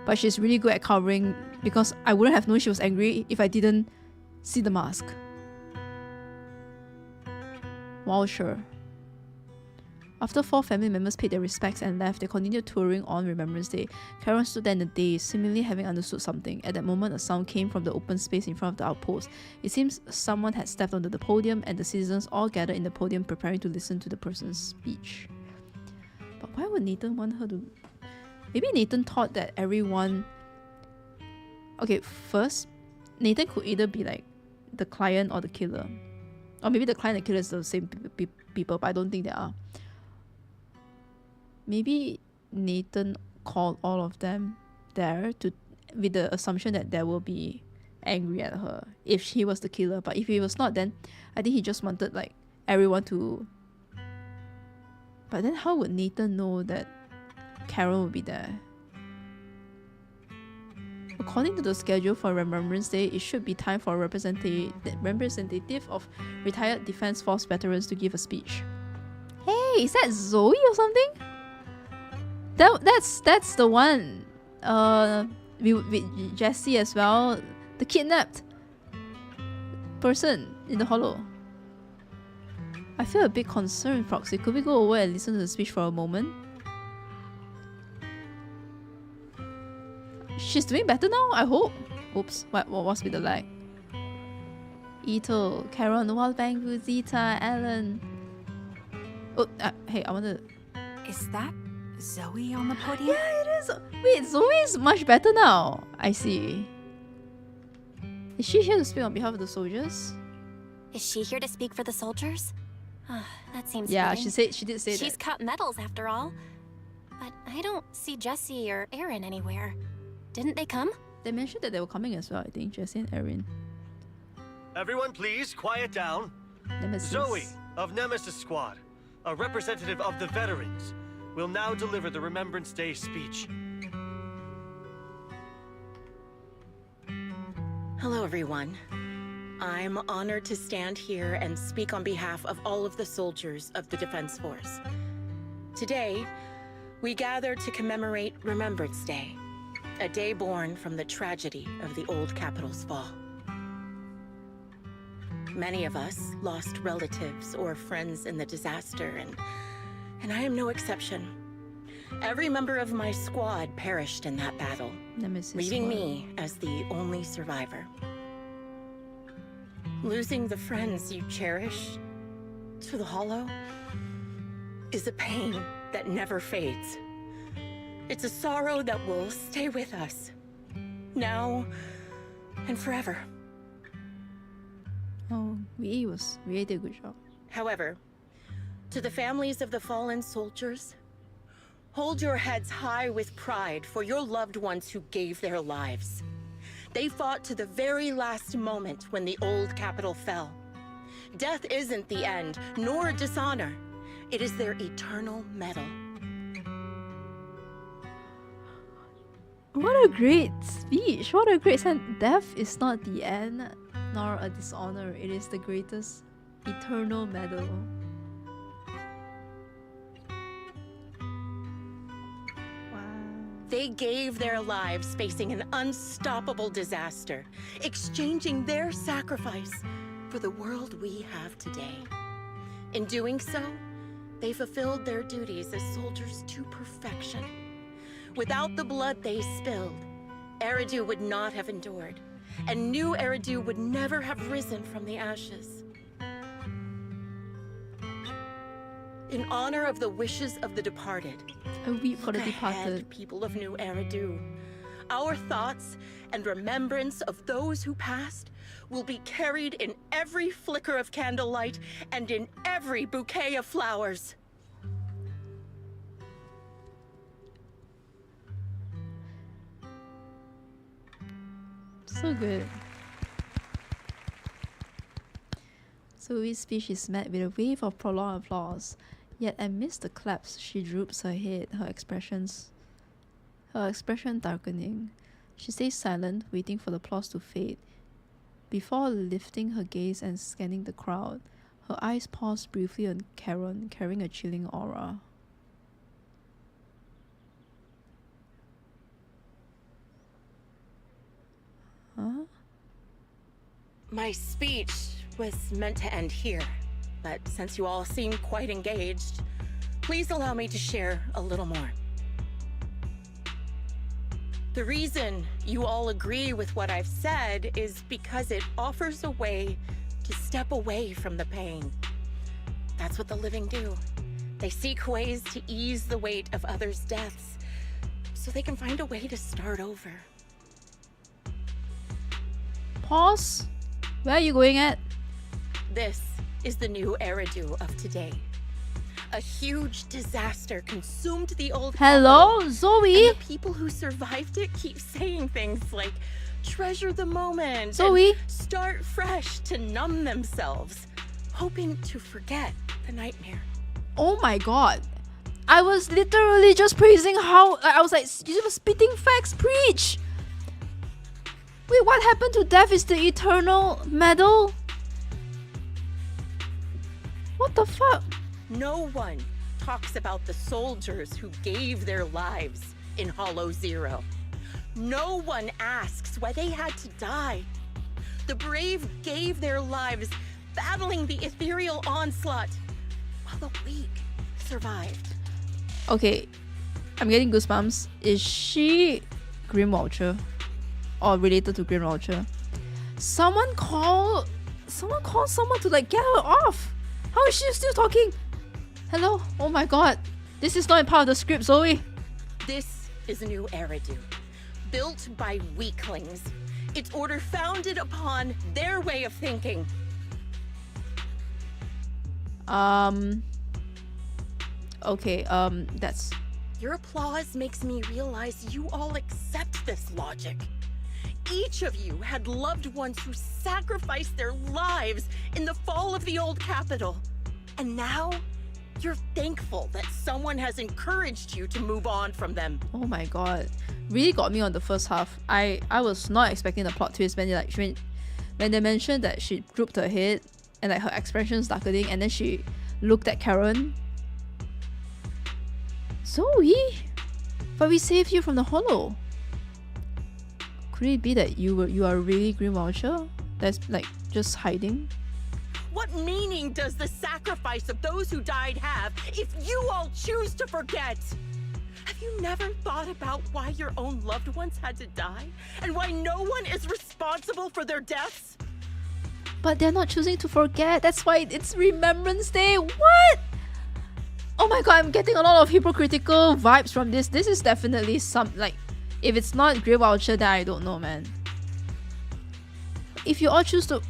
But she's really good at covering, because I wouldn't have known she was angry if I didn't see the mask. Wow, sure. After 4 family members paid their respects and left, they continued touring on Remembrance Day. Karen stood there in the daze, seemingly having understood something. At that moment, a sound came from the open space in front of the outpost. It seems someone had stepped onto the podium, and the citizens all gathered in the podium preparing to listen to the person's speech. But why would Nathan want her to... Maybe Nathan thought that everyone... Okay, first, Nathan could either be like the client or the killer. Or maybe the client and the killer is the same people, but I don't think they are. Maybe Nathan called all of them there with the assumption that they will be angry at her if he was the killer. But if he was not, then I think he just wanted like everyone to... But then how would Nathan know that Karen would be there? According to the schedule for Remembrance Day, it should be time for a representative of retired Defense Force veterans to give a speech. Hey, is that Zoe or something? That's the one. With Jesse as well, the kidnapped person in the Holo. I feel a bit concerned, Proxy. Could we go over and listen to the speech for a moment? She's doing better now, I hope. Oops, what was with the lag? Ito, Karen, Wildbangu, Zeta, Alan. Oh, hey, I want to... Is that Zoe on the podium? Yeah, it is. Wait, Zoe's much better now. I see. Is she here to speak on behalf of the soldiers? Is she here to speak for the soldiers? That seems yeah, fitting. she did say She's cut medals after all. But I don't see Jesse or Aaron anywhere. Didn't they come? They mentioned that they were coming as well, I think, Jesse and Aaron. Everyone please, quiet down. Nemesis. Zoe of Nemesis Squad, a representative of the veterans, will now deliver the Remembrance Day speech. Hello, everyone. I'm honored to stand here and speak on behalf of all of the soldiers of the Defense Force. Today, we gather to commemorate Remembrance Day, a day born from the tragedy of the old capital's fall. Many of us lost relatives or friends in the disaster, and I am no exception. Every member of my squad perished in that battle, leaving me as the only survivor. Losing the friends you cherish to the Holo is a pain that never fades. It's a sorrow that will stay with us, now and forever. Oh, we did a good job. However, to the families of the fallen soldiers, hold your heads high with pride for your loved ones who gave their lives. They fought to the very last moment when the old capital fell. Death isn't the end, nor dishonor. It is their eternal medal. What a great speech! What a great sentence. Death is not the end, nor a dishonor. It is the greatest eternal medal. They gave their lives facing an unstoppable disaster, exchanging their sacrifice for the world we have today. In doing so, they fulfilled their duties as soldiers to perfection. Without the blood they spilled, Eridu would not have endured, and new Eridu would never have risen from the ashes. In honor of the wishes of the departed, I weep for the look ahead, departed. people of New Eridu. Our thoughts and remembrance of those who passed will be carried in every flicker of candlelight and in every bouquet of flowers. So good. Zoe's speech is met with a wave of prolonged applause. Yet amidst the claps, she droops her head, her expression darkening. She stays silent, waiting for the applause to fade. Before lifting her gaze and scanning the crowd, her eyes pause briefly on Charon, carrying a chilling aura. Huh? My speech was meant to end here, but since you all seem quite engaged, please allow me to share a little more. The reason you all agree with what I've said is because it offers a way to step away from the pain. That's what the living do. They seek ways to ease the weight of others' deaths, so they can find a way to start over. Pause. Where are you going at? This is the new Eridu of today. A huge disaster consumed the old Hello, capital, Zoe? and the people who survived it keep saying things like, treasure the moment, Zoe? and start fresh to numb themselves, hoping to forget the nightmare. Oh my god. I was literally just praising how... I was like, you were spitting facts, preach! Wait, what happened to death is the eternal medal? What the fuck? No one talks about the soldiers who gave their lives in Hollow Zero. No one asks why they had to die. The brave gave their lives battling the ethereal onslaught, while the weak survived. Okay, I'm getting goosebumps. Is she Grim Vulture? Or related to Grim Vulture? Someone call someone to like get her off. How is she still talking? Hello? Oh my god. This is not part of the script, Zoe. This is a new Eridu, built by weaklings. Its order founded upon their way of thinking. Okay, that's... Your applause makes me realize you all accept this logic. Each of you had loved ones who sacrificed their lives in the fall of the old capital. And now, you're thankful that someone has encouraged you to move on from them. Oh my god. Really got me on the first half. I was not expecting the plot twist when they mentioned that she drooped her head and like her expressions darkening and then she looked at Karen. Zoe? But we saved you from the hollow. Could it be that you are really Green Vulture? That's like just hiding? What meaning does the sacrifice of those who died have if you all choose to forget? Have you never thought about why your own loved ones had to die? And why no one is responsible for their deaths? But they're not choosing to forget. That's why it's Remembrance Day. What? Oh my god, I'm getting a lot of hypocritical vibes from this. This is definitely some, like, if it's not Grey Vulture, then I don't know, man. If you all choose to...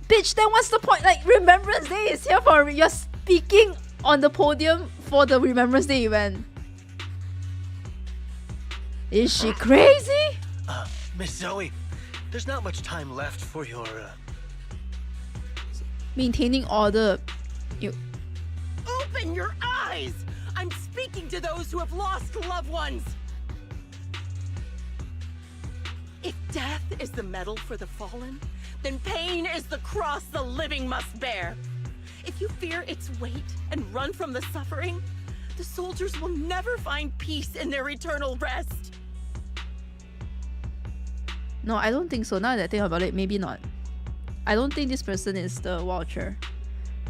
Bitch, then what's the point? Like, Remembrance Day is here for... You're speaking on the podium for the Remembrance Day event. Is she crazy? Miss Zoe, there's not much time left for your, Maintaining order. You... Open your eyes! I'm speaking to those who have lost loved ones! If death is the medal for the fallen, then pain is the cross the living must bear. If you fear its weight and run from the suffering, the soldiers will never find peace in their eternal rest. No, I don't think so. Now that I think about it, maybe not. I don't think this person is the Watcher.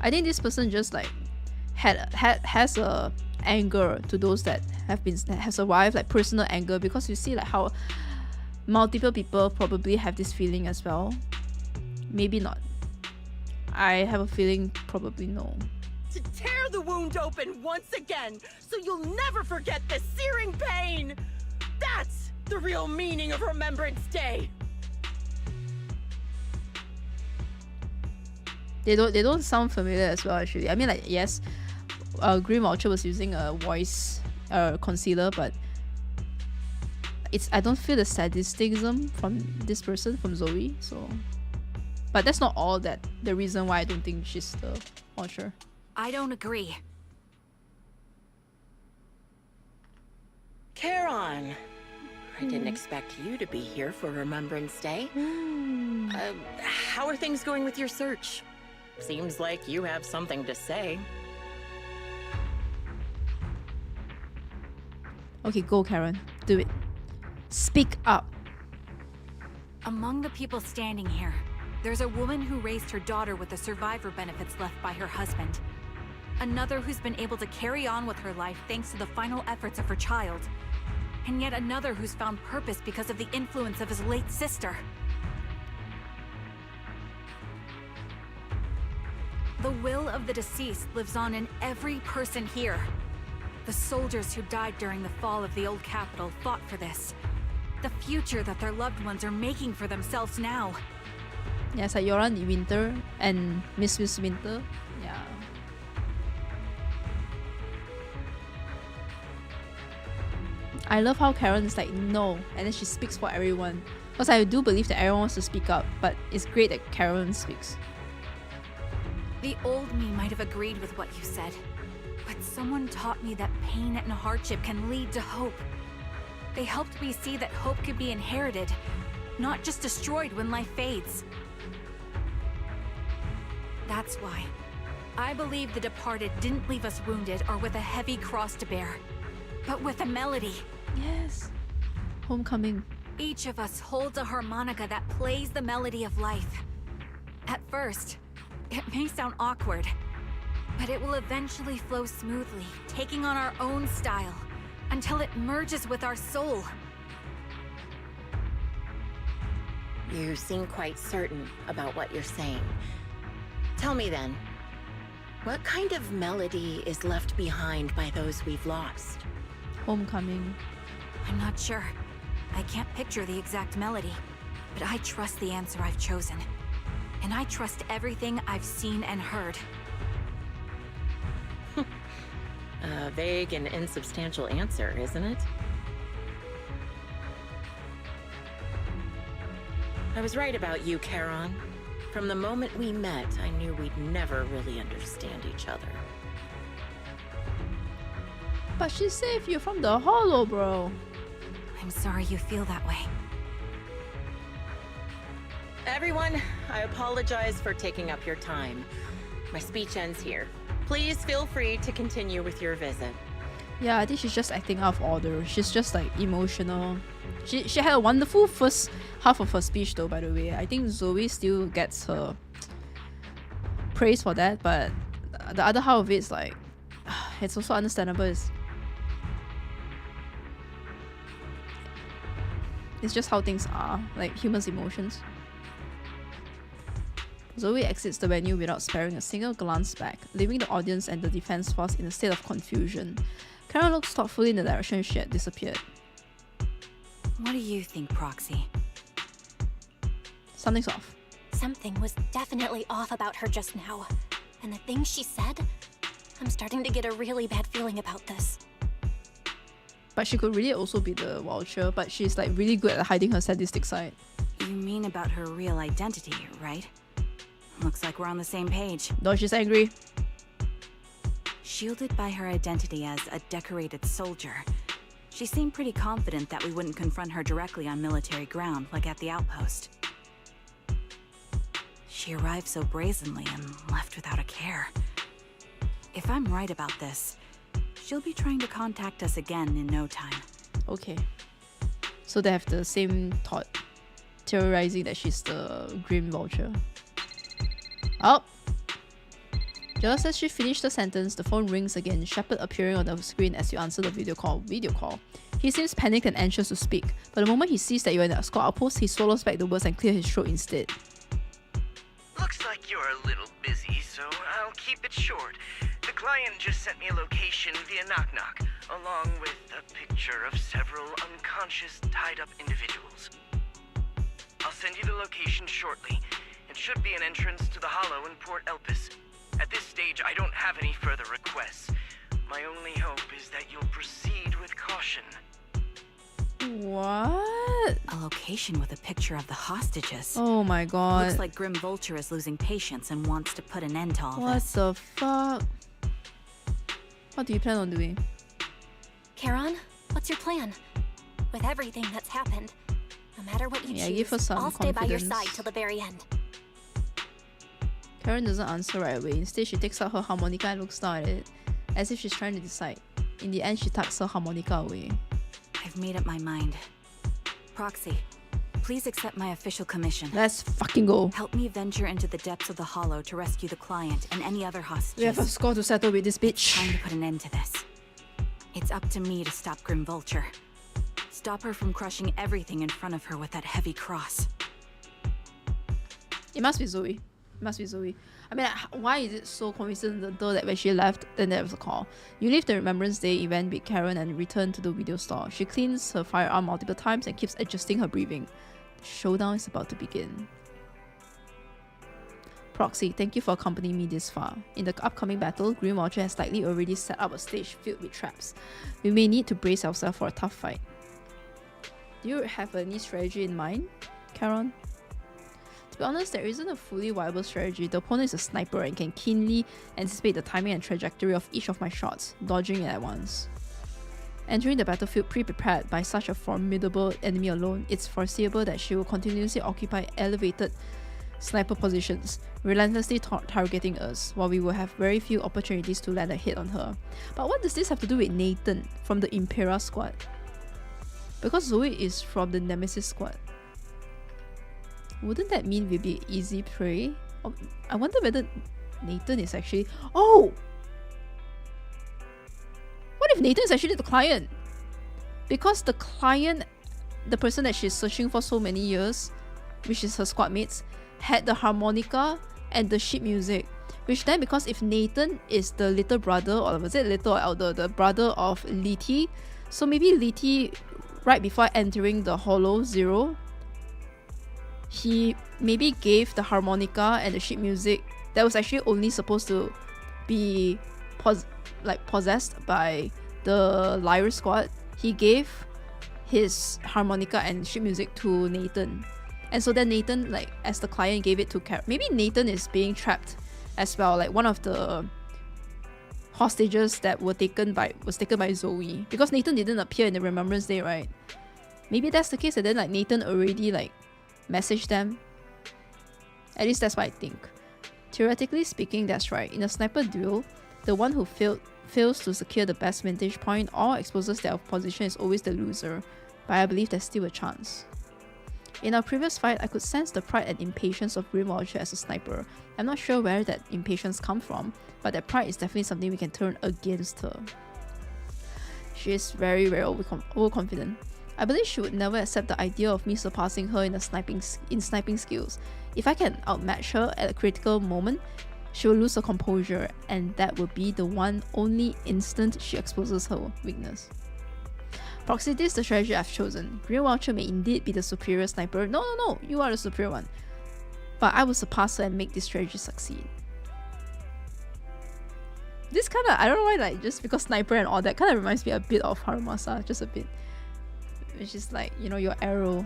I think this person just like has a anger to those that have survived, like personal anger, because you see like how multiple people probably have this feeling as well. Maybe not. I have a feeling probably no. To tear the wound open once again, so you'll never forget the searing pain. That's the real meaning of Remembrance Day. They don't sound familiar as well, actually. I mean, like, yes, Green Watcher was using a voice concealer, but I don't feel the sadistism from this person, from Zoe. So, but that's not all the reason why I don't think she's the Watcher. I don't agree. Charon, I didn't expect you to be here for Remembrance Day. How are things going with your search? Seems like you have something to say. Okay, go, Karen. Do it. Speak up. Among the people standing here, there's a woman who raised her daughter with the survivor benefits left by her husband. Another who's been able to carry on with her life thanks to the final efforts of her child. And yet another who's found purpose because of the influence of his late sister. The will of the deceased lives on in every person here. The soldiers who died during the fall of the old capital fought for this. The future that their loved ones are making for themselves now. Yeah, it's like Yoran Winter and Miss Winter. Yeah. I love how Karen is like, no, and then she speaks for everyone. Because I do believe that everyone wants to speak up, but it's great that Karen speaks. The old me might have agreed with what you said, but someone taught me that pain and hardship can lead to hope. They helped me see that hope could be inherited, not just destroyed when life fades. That's why I believe the departed didn't leave us wounded or with a heavy cross to bear, but with a melody. Yes. Homecoming. Each of us holds a harmonica that plays the melody of life. At first, it may sound awkward, but it will eventually flow smoothly, taking on our own style, until it merges with our soul. You seem quite certain about what you're saying. Tell me then, what kind of melody is left behind by those we've lost? Homecoming. I'm not sure. I can't picture the exact melody, but I trust the answer I've chosen. And I trust everything I've seen and heard. A vague and insubstantial answer, isn't it? I was right about you, Charon. From the moment we met, I knew we'd never really understand each other. But she saved you from the Hollow, bro. I'm sorry you feel that way. Everyone, I apologize for taking up your time. My speech ends here. Please feel free to continue with your visit. Yeah, I think she's just acting out of order. She's just like emotional. She had a wonderful first half of her speech though, by the way. I think Zoe still gets her praise for that, but the other half of it's like, it's also understandable. It's just how things are, like humans' emotions. Zoe exits the venue without sparing a single glance back, leaving the audience and the defense force in a state of confusion. Karen looks thoughtfully in the direction she had disappeared. What do you think, Proxy? Something's off. Something was definitely off about her just now. And the things she said, I'm starting to get a really bad feeling about this. But she could really also be the Watcher, but she's like really good at hiding her sadistic side. You mean about her real identity, right? Looks like we're on the same page. No, she's angry. Shielded by her identity as a decorated soldier, She seemed pretty confident that we wouldn't confront her directly on military ground, like at the outpost. She arrived so brazenly and left without a care. If I'm right about this, she'll be trying to contact us again in no time. Okay. So they have the same thought, terrorizing that she's the Grim Vulture. Oh! Just as she finished the sentence, the phone rings again, Shepard appearing on the screen as you answer the video call. He seems panicked and anxious to speak, but the moment he sees that you're in a squad outpost, he swallows back the words and clears his throat instead. Looks like you're a little busy, so I'll keep it short. The client just sent me a location via knock-knock, along with a picture of several unconscious, tied-up individuals. I'll send you the location shortly. It should be an entrance to the Hollow in Port Elpis. At this stage, I don't have any further requests. My only hope is that you'll proceed with caution. What? A location with a picture of the hostages. Oh my god. Looks like Grim Vulture is losing patience and wants to put an end to all this. What the fuck? What do you plan on doing? Charon, what's your plan? With everything that's happened, no matter what you give her choose, some I'll stay by your confidence. side till the very end. Karen doesn't answer right away. Instead, she takes out her harmonica and looks down at it, as if she's trying to decide. In the end, she tucks her harmonica away. I've made up my mind. Proxy, please accept my official commission. Let's fucking go. Help me venture into the depths of the Hollow to rescue the client and any other hostages. We have a score to settle with this bitch. Time to put an end to this. It's up to me to stop Grim Vulture. Stop her from crushing everything in front of her with that heavy cross. It must be Zoe. I mean, why is it so coincidental that when she left, then there was a call? You leave the Remembrance Day event with Karen and return to the video store. She cleans her firearm multiple times and keeps adjusting her breathing. The showdown is about to begin. Proxy, thank you for accompanying me this far. In the upcoming battle, Grim Vulture has likely already set up a stage filled with traps. We may need to brace ourselves for a tough fight. Do you have any strategy in mind, Karen? To be honest, there isn't a fully viable strategy. The opponent is a sniper and can keenly anticipate the timing and trajectory of each of my shots, dodging it at once. Entering the battlefield pre-prepared by such a formidable enemy alone, it's foreseeable that she will continuously occupy elevated sniper positions, relentlessly targeting us, while we will have very few opportunities to land a hit on her. But what does this have to do with Nathan from the Impera squad? Because Zoe is from the Nemesis squad. Wouldn't that mean we'd be easy prey? I wonder whether Nathan is actually... Oh! What if Nathan is actually the client? Because the client, the person that she's searching for so many years, which is her squad mates, had the harmonica and the sheet music. Which then, because if Nathan is the little brother, or was it little or elder, the brother of Letty, so maybe Letty, right before entering the Hollow Zero, he maybe gave the harmonica and the sheet music that was actually only supposed to be possessed by the Lyra squad. He gave his harmonica and sheet music to Nathan, and so then Nathan, like as the client, gave it to maybe Nathan is being trapped as well, like one of the hostages that was taken by Zoe, because Nathan didn't appear in the Remembrance Day, right? Maybe that's the case, and then like Nathan already like messaged them. At least that's what I think. Theoretically speaking, that's right. In a sniper duel, the one who fails to secure the best vantage point or exposes their position is always the loser, but I believe there's still a chance. In our previous fight, I could sense the pride and impatience of Grim Vulture as a sniper. I'm not sure where that impatience comes from, but that pride is definitely something we can turn against her. She is very, very overconfident. I believe she would never accept the idea of me surpassing her in sniping skills. If I can outmatch her at a critical moment, she will lose her composure, and that will be the only instant she exposes her weakness. Proxy, this is the strategy I've chosen. Grim Vulture may indeed be the superior sniper. No, you are the superior one. But I will surpass her and make this strategy succeed. This kind of, I don't know why, like, just because sniper and all that kind of reminds me a bit of Harumasa, just a bit. Which is like, you know, your arrow.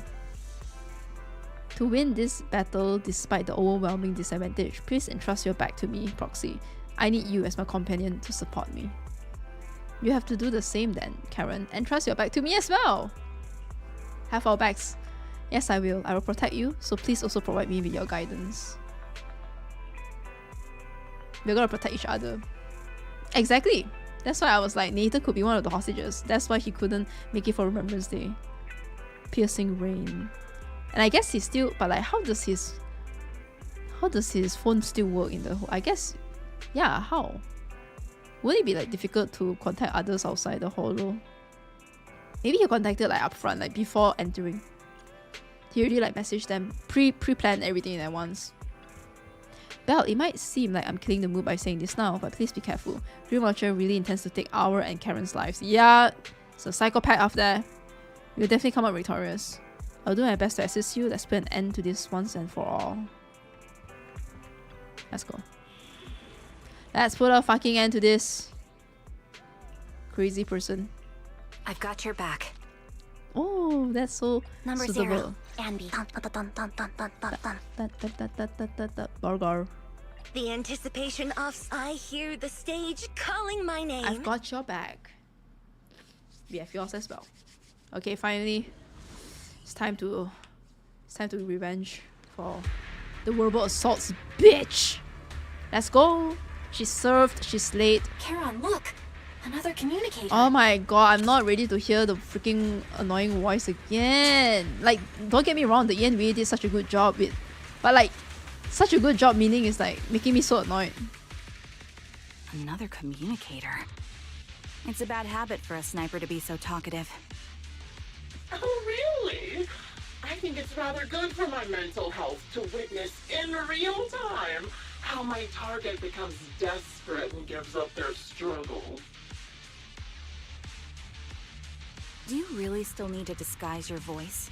To win this battle despite the overwhelming disadvantage, please entrust your back to me, Proxy. I need you as my companion to support me. You have to do the same then, Karen, and trust your back to me as well. Have our backs. Yes, I will. I will protect you, so please also provide me with your guidance. We're gonna protect each other. Exactly. That's why I was like, Nathan could be one of the hostages. That's why he couldn't make it for Remembrance Day. Piercing rain. And I guess he's still, but like, how does his phone still work in the whole, I guess, yeah, how? Would it be like difficult to contact others outside the holo? Maybe he contacted like upfront, like before entering. He already like messaged them, pre-planned everything at once. Well, it might seem like I'm killing the mood by saying this now, but please be careful. Grim Watcher really intends to take our and Karen's lives. Yeah, it's a psychopath out there. You'll definitely come out victorious. I'll do my best to assist you. Let's put an end to this once and for all. Let's go. Let's put a fucking end to this. Crazy person. I've got your back. Oh, that's so Number suitable. 0. Andy. Burger. The anticipation of I hear the stage calling my name. I've got your back. We have yours as well. Okay, finally. It's time to revenge for the verbal assaults, bitch. Let's go. She's served, she's late. Charon, look! Another communicator. Oh my god, I'm not ready to hear the freaking annoying voice again. Like, don't get me wrong, the Ian really did such a good job with, but like, such a good job meaning is like making me so annoyed. Another communicator. It's a bad habit for a sniper to be so talkative. Oh, really? I think it's rather good for my mental health to witness in real time how my target becomes desperate and gives up their struggle. Do you really still need to disguise your voice?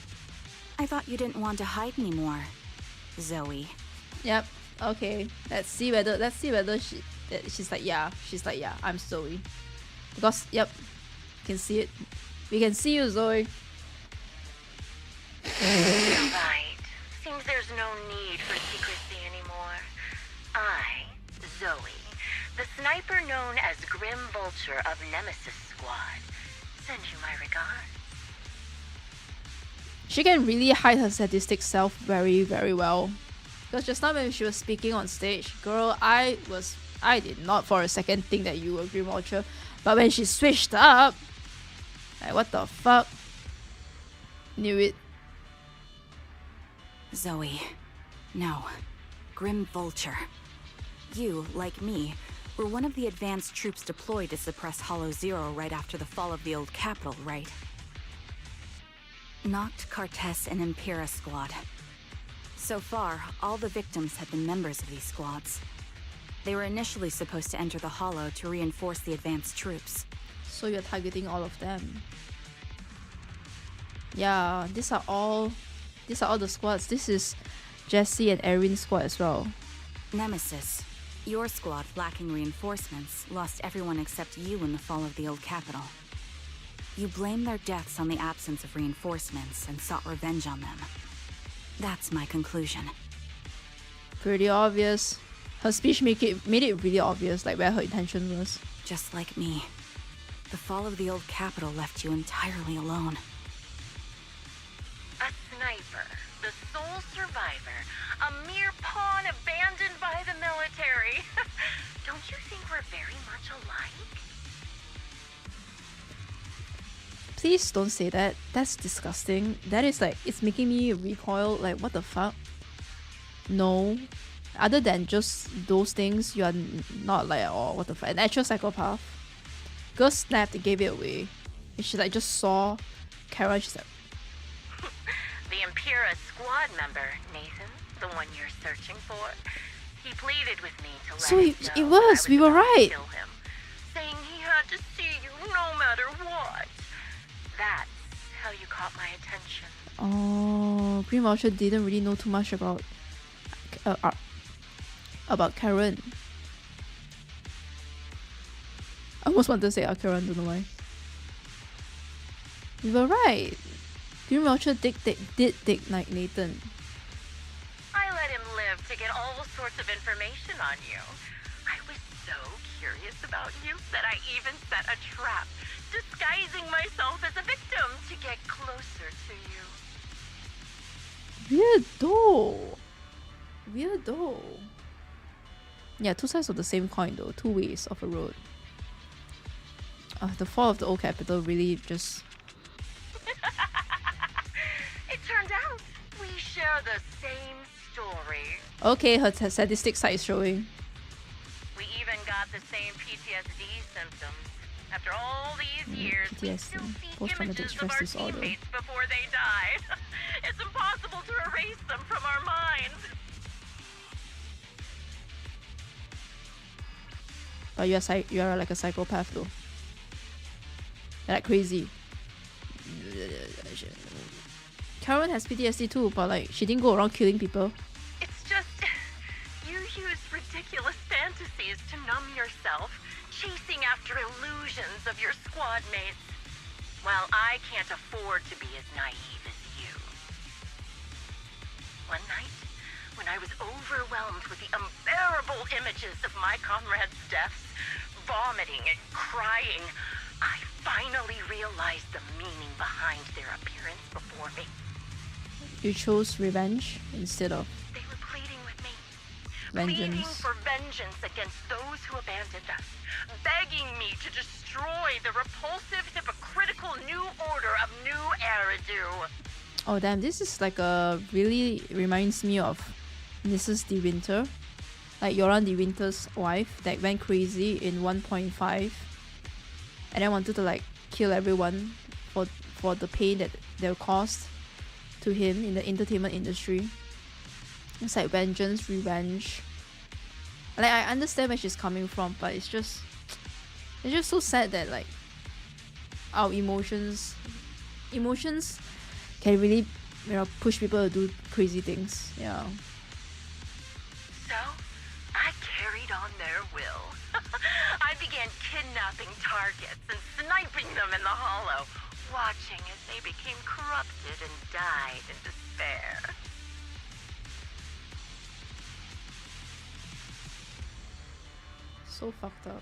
I thought you didn't want to hide anymore, Zoe. Yep. Okay. Let's see whether she's like yeah. I'm Zoe. Because yep, can see it. We can see you, Zoe. Right. Seems there's no need for secrecy anymore. I, Zoe, the sniper known as Grim Vulture of Nemesis Squad, send you my regards. She can really hide her sadistic self very, very well. Because just now when she was speaking on stage, girl, I did not for a second think that you were Grim Vulture. But when she switched up, like what the fuck? Knew it. Zoe. No. Grim Vulture. You, like me, were one of the advanced troops deployed to suppress HoYo-0 right after the fall of the old capital, right? Noct, Cartes, and Impera squad. So far, all the victims have been members of these squads. They were initially supposed to enter the Holo to reinforce the advanced troops. So you're targeting all of them. Yeah, these are all the squads. This is Jesse and Erin's squad as well. Nemesis, your squad, lacking reinforcements, lost everyone except you in the fall of the old capital. You blame their deaths on the absence of reinforcements and sought revenge on them. That's my conclusion. Pretty obvious. Her speech made it really obvious, like where her intention was. Just like me. The fall of the old capital left you entirely alone. A sniper, the sole survivor, a mere pawn abandoned by the military. Don't you think we're very much alike? Please don't say that. That's disgusting. That is like, it's making me recoil. Like, what the fuck? No. Other than just those things, you are not like, oh, what the fuck? An actual psychopath. Girl snapped and gave it away. And she like just saw Kara. She's like, The Impera squad member, Nathan, the one you're searching for, he pleaded with me to let so us know it was. We were about to right. kill him, saying he had to see you no matter what. That's how you caught my attention. Oh, Green Vulture didn't really know too much about Karen. I almost wanted to say Karen, don't know why. We were right. Green Vulture did take like Nathan. I let him live to get all sorts of information on you. I was so curious about you that I even set a trap, disguising myself as a victim to get closer to you. Weirdo. Weirdo. Yeah, two sides of the same coin though. Two ways of a road. The fall of the old capital really just... It turned out we share the same story. Okay, her sadistic side is showing. We even got the same PTSD symptoms. After all these years, we PTSD, still see post-traumatic images of stress our disorder. teammates before they died. It's impossible to erase them from our minds. But you're like a psychopath though. You're like crazy. Karen has PTSD too, but like she didn't go around killing people. It's just, you use ridiculous fantasies to numb yourself, chasing after illusions of your squad mates. While I can't afford to be as naive as you. One night, when I was overwhelmed with the unbearable images of my comrades' deaths, vomiting and crying, I finally realized the meaning behind their appearance before me. You chose revenge instead of They were pleading with me. vengeance. Pleading for vengeance against those who abandoned us. Begging me to destroy the repulsive, hypocritical new order of New Eridu. Oh damn, this is like a really reminds me of Mrs. De Winter. Like Yoran De Winter's wife that went crazy in 1.5 and then wanted to like kill everyone for the pain that they caused to him in the entertainment industry. It's like vengeance, revenge. Like I understand where she's coming from, but it's just so sad that like our emotions can really, you know, push people to do crazy things. Yeah. So, I carried on their will. I began kidnapping targets and sniping them in the hollow, watching as they became corrupted and died in despair. So fucked up.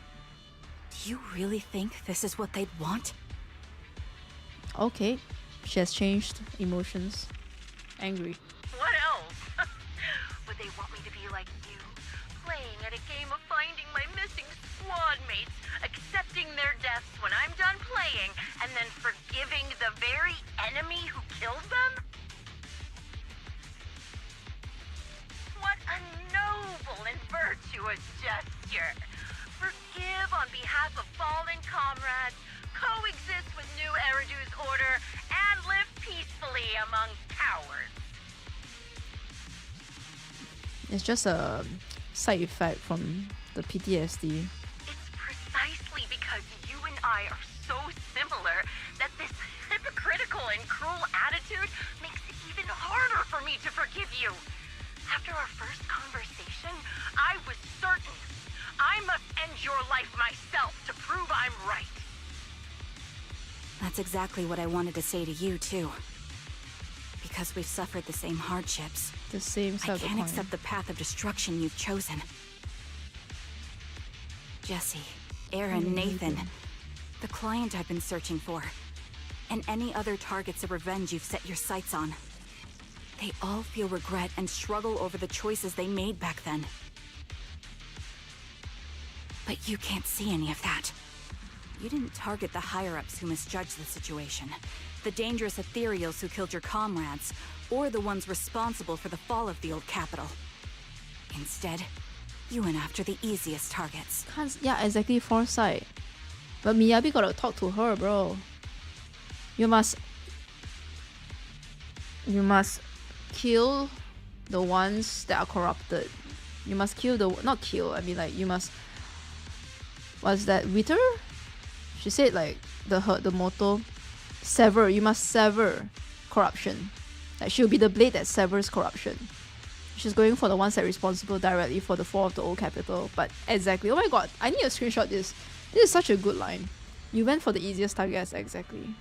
Do you really think this is what they'd want? Okay. She has changed emotions. Angry. What else? Would they want me to be like you, playing at a game of finding my missing squad mates, accepting their deaths when I'm done playing, and then forgiving the very enemy who killed them? What a noble and virtuous gesture! Forgive on behalf of fallen comrades, coexist with New Eridu's order, and live peacefully among cowards. It's just a side effect from the PTSD. It's precisely because you and I are so similar that this hypocritical and cruel attitude makes it even harder for me to forgive you. After our first conversation, I was certain I must end your life myself to prove I'm right. That's exactly what I wanted to say to you, too. Because we've suffered the same hardships. The same I can't accept the path of destruction you've chosen. Jesse, Aaron, Nathan, the client I've been searching for, and any other targets of revenge you've set your sights on. They all feel regret and struggle over the choices they made back then. But you can't see any of that. You didn't target the higher-ups who misjudged the situation, the dangerous ethereals who killed your comrades, or the ones responsible for the fall of the old capital. Instead, you went after the easiest targets. Yeah, exactly, foresight. But Miyabi gotta talk to her, bro. You must kill the ones that are corrupted. You must kill the... Not kill, I mean like you must... What's that? Wither? She said like the motto, sever. You must sever corruption. Like she'll be the blade that severs corruption. She's going for the ones that are responsible directly for the fall of the old capital. But exactly, oh my god, I need to screenshot this. This is such a good line. You went for the easiest targets, exactly.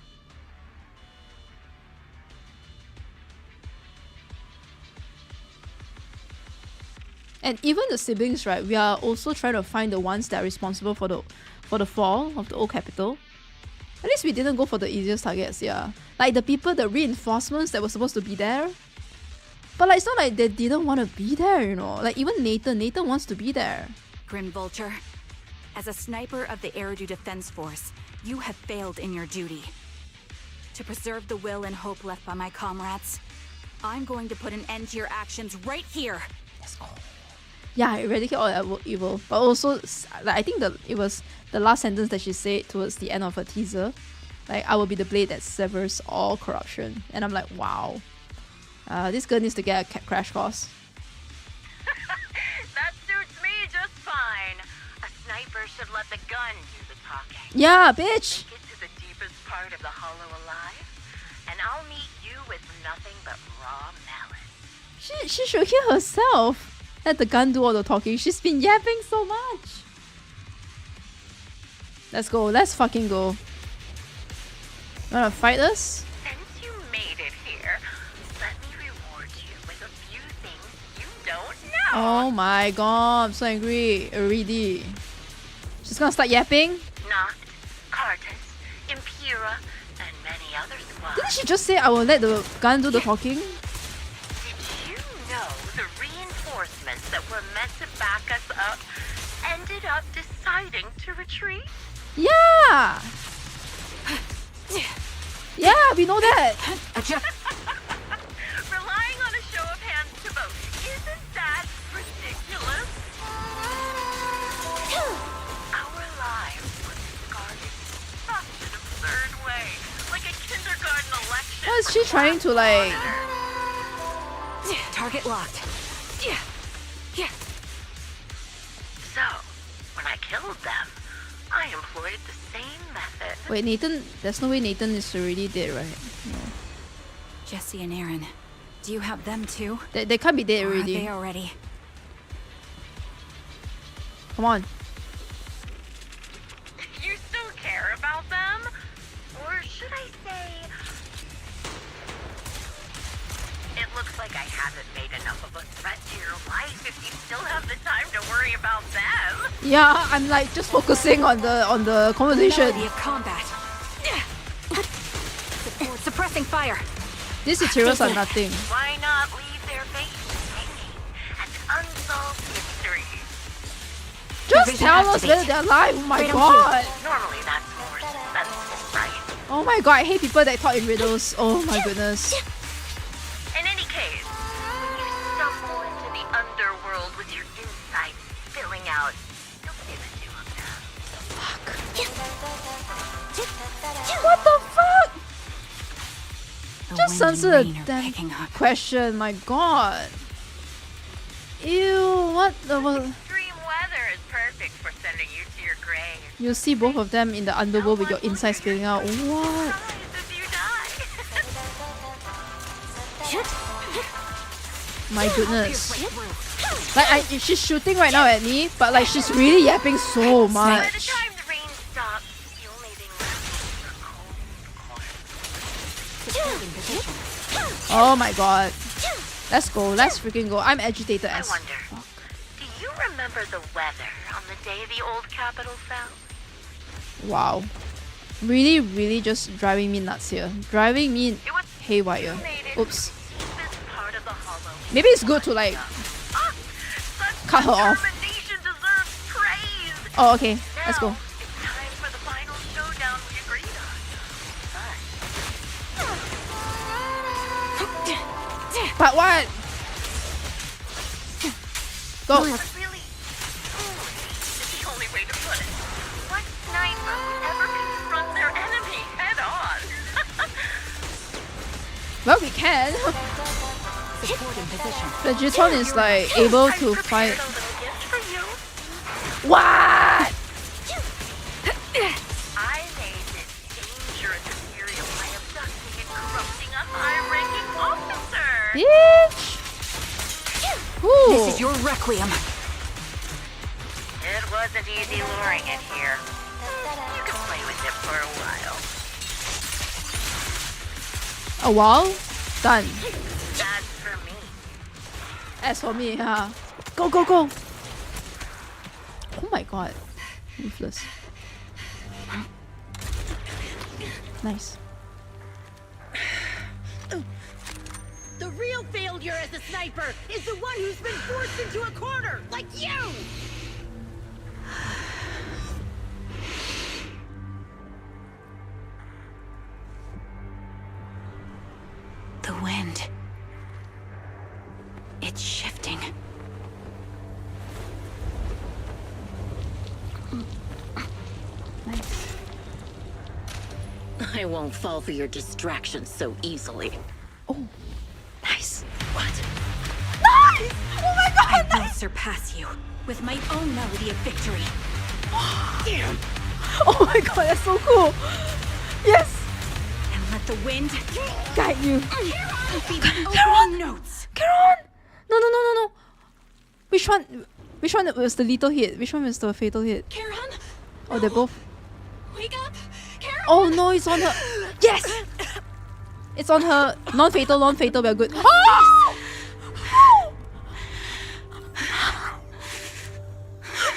And even the siblings, right? We are also trying to find the ones that are responsible for the fall of the old capital. At least we didn't go for the easiest targets, yeah. Like the people, the reinforcements that were supposed to be there. But like, it's not like they didn't want to be there, you know. Like even Nathan wants to be there. Grim Vulture, as a sniper of the Eridu Defense Force, you have failed in your duty. To preserve the will and hope left by my comrades, I'm going to put an end to your actions right here. Let's go. Yeah, eradicate all that evil. But also, like, I think it was the last sentence that she said towards the end of her teaser. Like, I will be the blade that severs all corruption. And I'm like, wow. This girl needs to get a crash course. That suits me just fine. A sniper should let the gun do the talking. Yeah, bitch! Make it to the deepest part of the hollow alive, and I'll meet you with nothing but raw malice. She should hear herself. Let the gun do all the talking. She's been yapping so much. Let's go. Let's fucking go. You wanna fight us? Since you made it here, let me reward you with a few things you don't know. Oh my god, I'm so angry already. She's gonna start yapping? Noct, Cartus, Impera, and many other squads. Didn't she just say I will let the gun do the talking? Did you know the reinforcements that were meant to back us up ended up deciding to retreat? Yeah! Yeah, we know that! Relying on a show of hands to vote, isn't that ridiculous? Our lives were discarded in such an absurd way, like a kindergarten election. What is she trying to like... Target locked. Yeah. So, when I killed them, I employed the same method. Wait, Nathan... There's no way Nathan is already dead, right? No. Jesse and Aaron, do you have them too? They can't be dead Or already. Are they already? Come on. You still care about them? Or should I say... It looks like I haven't made enough of a threat to your life if you still have the time to worry about them. Yeah, I'm like just focusing on the conversation. Melody of combat. Suppressing fire. These tutorials are nothing. Why not leave their faces hanging as unsolved mysteries? Just tell us whether they're alive. Oh my god. Normally that's more sensible, right? Oh my god, I hate people that talk in riddles. Oh my goodness. In any case, when you stumble into the underworld with your insides spilling out, you'll see the two of them. What the fuck? The Just wind answer and the rain are damn picking up. question, my god. Ew, what the... Extreme weather is perfect for sending you to your grave. You see both of them in the underworld with your insides spilling out. What? My goodness. Like, she's shooting right now at me, but like she's really yapping so much. By the time the rain stops, the only thing left is Oh my god. Let's go. Let's freaking go. I'm agitated as fuck. Do you remember the weather on the day the old capital fell? Wow. Really, really just driving me nuts here. Driving me haywire. Oops. Maybe it's good to like cut her off. Oh, okay. Let's go. Time for the final showdown we agreed on. But what? Go. Really, is the only way to put it. What sniper would ever confront their enemy head on? Well, we can. The Jiton is like able to fight. What? I made this dangerous material by abducting and corrupting a high-ranking officer. Bitch. This is your requiem. It wasn't easy luring it here. You can play with it for a while. A while? Done. That's for me. As for me, huh? Go, go, go! Oh my god. Ruthless. Nice. The real failure as a sniper is the one who's been forced into a corner, like you! The wind. It's shifting. Nice. I won't fall for your distractions so easily. Oh, nice. What? Nice! Oh my god! I will surpass you with my own melody of victory. Damn! Oh my god, that's so cool! Yes! And let the wind guide you. Be the opening notes. Charon! No, no, no, no, no. Which one? Which one was the lethal hit? Which one was the fatal hit? Charon? Oh, they're both. Wake up! Charon! Oh no, it's on her. Yes! It's on her. Non-fatal, non-fatal, we're good. Oh!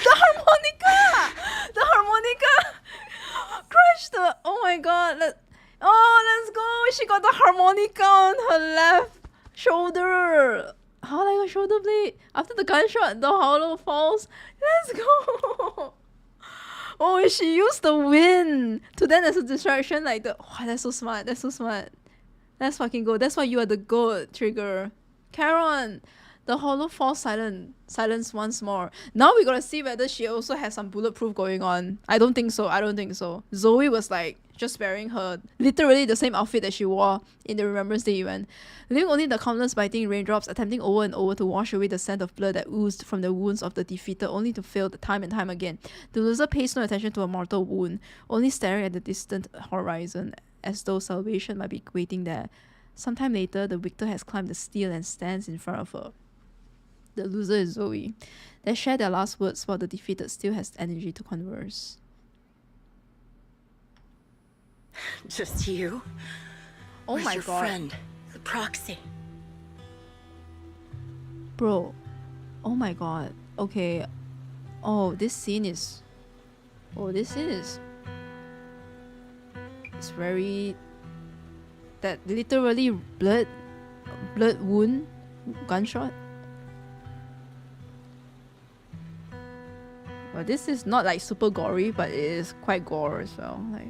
The harmonica! The harmonica! Crushed the. Oh my god. Let's go! She got the harmonica on her left shoulder. How like a shoulder blade? After the gunshot, the hollow falls. Let's go! Oh, she used the wind to then as a distraction, like the. Oh, that's so smart. That's so smart. Let's fucking go. That's why you are the goat, Trigger. Charon, the hollow falls silence once more. Now we gotta see whether she also has some bulletproof going on. I don't think so. I don't think so. Zoe was like just wearing her literally the same outfit that she wore in the Remembrance Day event, leaving only the countless biting raindrops, attempting over and over to wash away the scent of blood that oozed from the wounds of the defeated, only to fail time and time again. The loser pays no attention to a mortal wound, only staring at the distant horizon, as though salvation might be waiting there. Sometime later, the victor has climbed the steel and stands in front of her. The loser is Zoe. They share their last words while the defeated still has energy to converse. Just you? Oh Where's my your god. friend, the proxy? Bro. Oh my god. Okay. Oh, this scene is... Oh, this scene is... It's very... That literally blood wound, gunshot. Well, this is not like super gory, but it is quite gore as well. Like...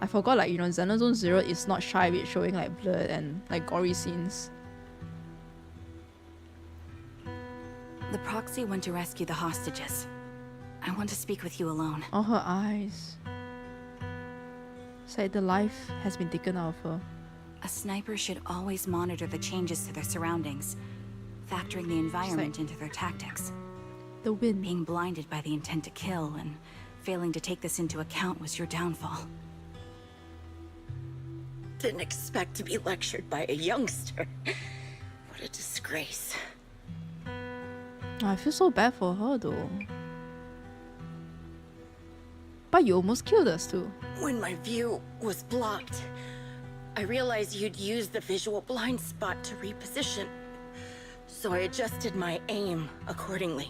I forgot, like, you know, Xenozone Zero is not shy with showing like blood and like gory scenes. The proxy went to rescue the hostages. I want to speak with you alone. Oh, her eyes. It's like the life has been taken out of her. A sniper should always monitor the changes to their surroundings, factoring the environment into their tactics. The wind. Being blinded by the intent to kill and failing to take this into account was your downfall. Didn't expect to be lectured by a youngster. What a disgrace. I feel so bad for her though. But you almost killed us too. When my view was blocked, I realized you'd used the visual blind spot to reposition. So I adjusted my aim accordingly.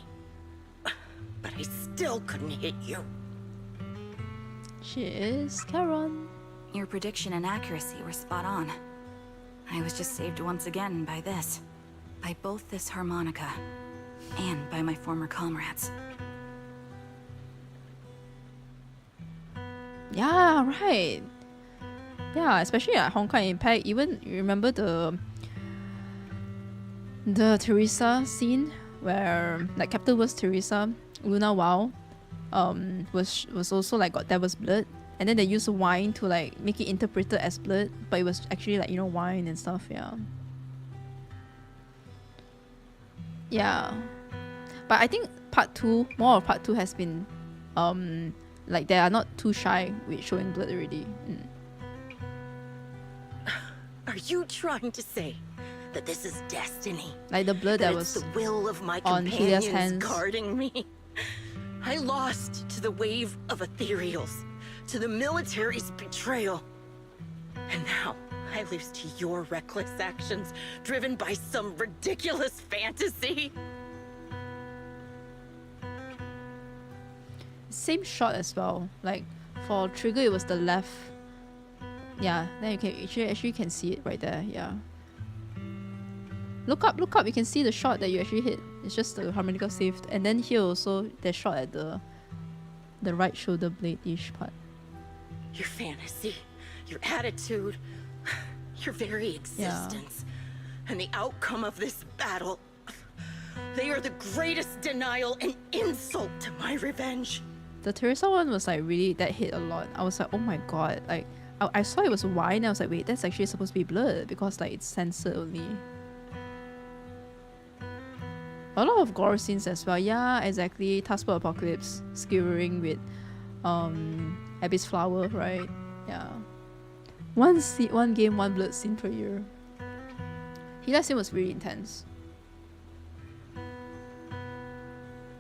But I still couldn't hit you. Cheers, Charon. Your prediction and accuracy were spot on. I was just saved once again by this. By both this harmonica and by my former comrades. Yeah, right. Yeah, especially at Honkai Impact. Even you remember the Teresa scene where like Captain was Teresa, Luna Wow, was also like got devil's blood, and then they used wine to like make it interpreted as blood, but it was actually like, you know, wine and stuff. Yeah. Yeah, but I think more of part 2 has been like they are not too shy with showing blood already. Are you trying to say that this is destiny? Like the blood that was the will of my on Helia's companions hands. guarding me? I lost to the wave of ethereals, to the military's betrayal. And now I lose to your reckless actions, driven by some ridiculous fantasy? Same shot as well. Like for trigger, it was the left. Yeah, then you can actually can see it right there. Yeah. Look up. You can see the shot that you actually hit. It's just the harmonica saved, and then here also the shot at the right shoulder blade-ish part. Your fantasy, your attitude, your very existence, and the outcome of this battle. They are the greatest denial and insult to my revenge. The Teresa one was like really, that hit a lot. I was like, oh my god. Like I saw it was wide and I was like, wait, that's actually supposed to be blurred because like it's censored only. A lot of gore scenes as well. Yeah, exactly. Taskbar Apocalypse skewering with Abyss Flower, right? Yeah. One game, one blood scene per year. Hila scene was really intense.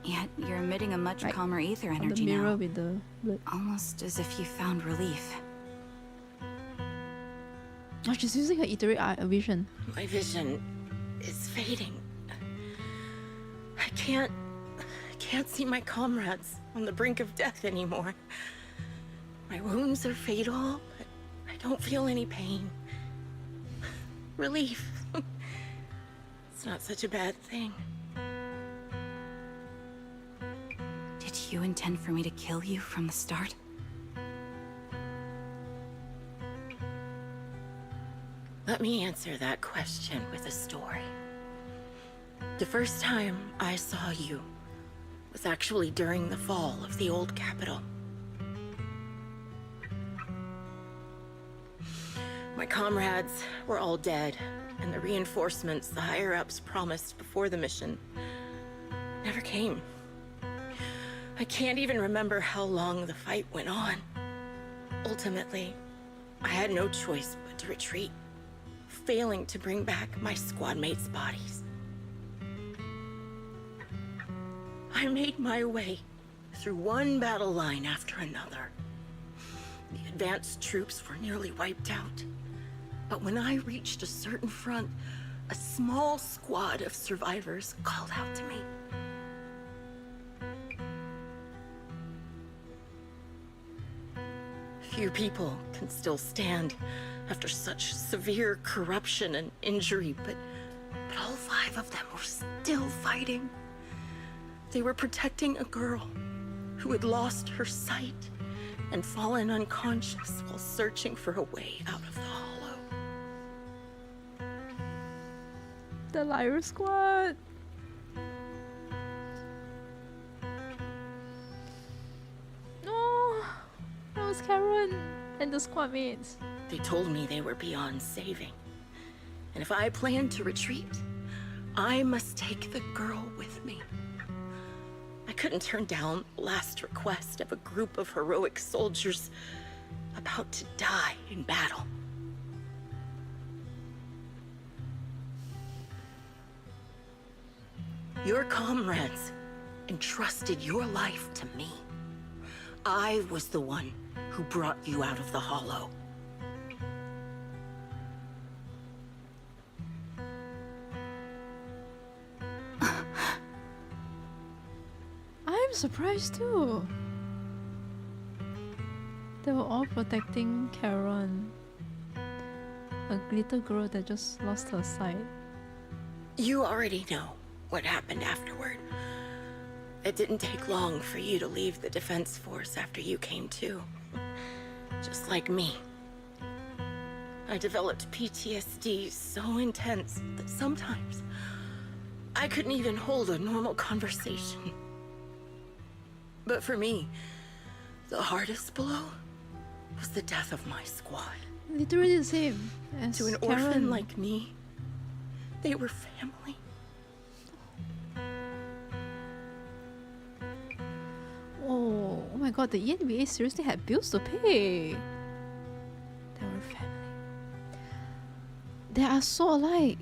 Yet you're emitting a much calmer ether On energy the mirror now. with the blood. Almost as if you found relief. Oh, she's using her etheric vision. My vision is fading. I can't see my comrades on the brink of death anymore. My wounds are fatal, but I don't feel any pain. Relief. It's not such a bad thing. Did you intend for me to kill you from the start? Let me answer that question with a story. The first time I saw you was actually during the fall of the old capital. My comrades were all dead, and the reinforcements the higher-ups promised before the mission never came. I can't even remember how long the fight went on. Ultimately, I had no choice but to retreat, failing to bring back my squad mates' bodies. I made my way through one battle line after another. The advanced troops were nearly wiped out. But when I reached a certain front, a small squad of survivors called out to me. Few people can still stand after such severe corruption and injury, but all 5 of them were still fighting. They were protecting a girl who had lost her sight and fallen unconscious while searching for a way out of the hollow. The Lyra Squad. No, that was Karen and the squad mates. They told me they were beyond saving. And if I planned to retreat, I must take the girl with me. I couldn't turn down the last request of a group of heroic soldiers about to die in battle. Your comrades entrusted your life to me. I was the one who brought you out of the hollow. I'm surprised too. They were all protecting Karen, a little girl that just lost her sight. You already know what happened afterward. It didn't take long for you to leave the Defense Force after you came to. Just like me. I developed PTSD so intense that sometimes I couldn't even hold a normal conversation. But for me, the hardest blow was the death of my squad. Literally the same as To an Karen. orphan like me, they were family. Oh my god, the ENVA seriously had bills to pay. They were family. They are so alike.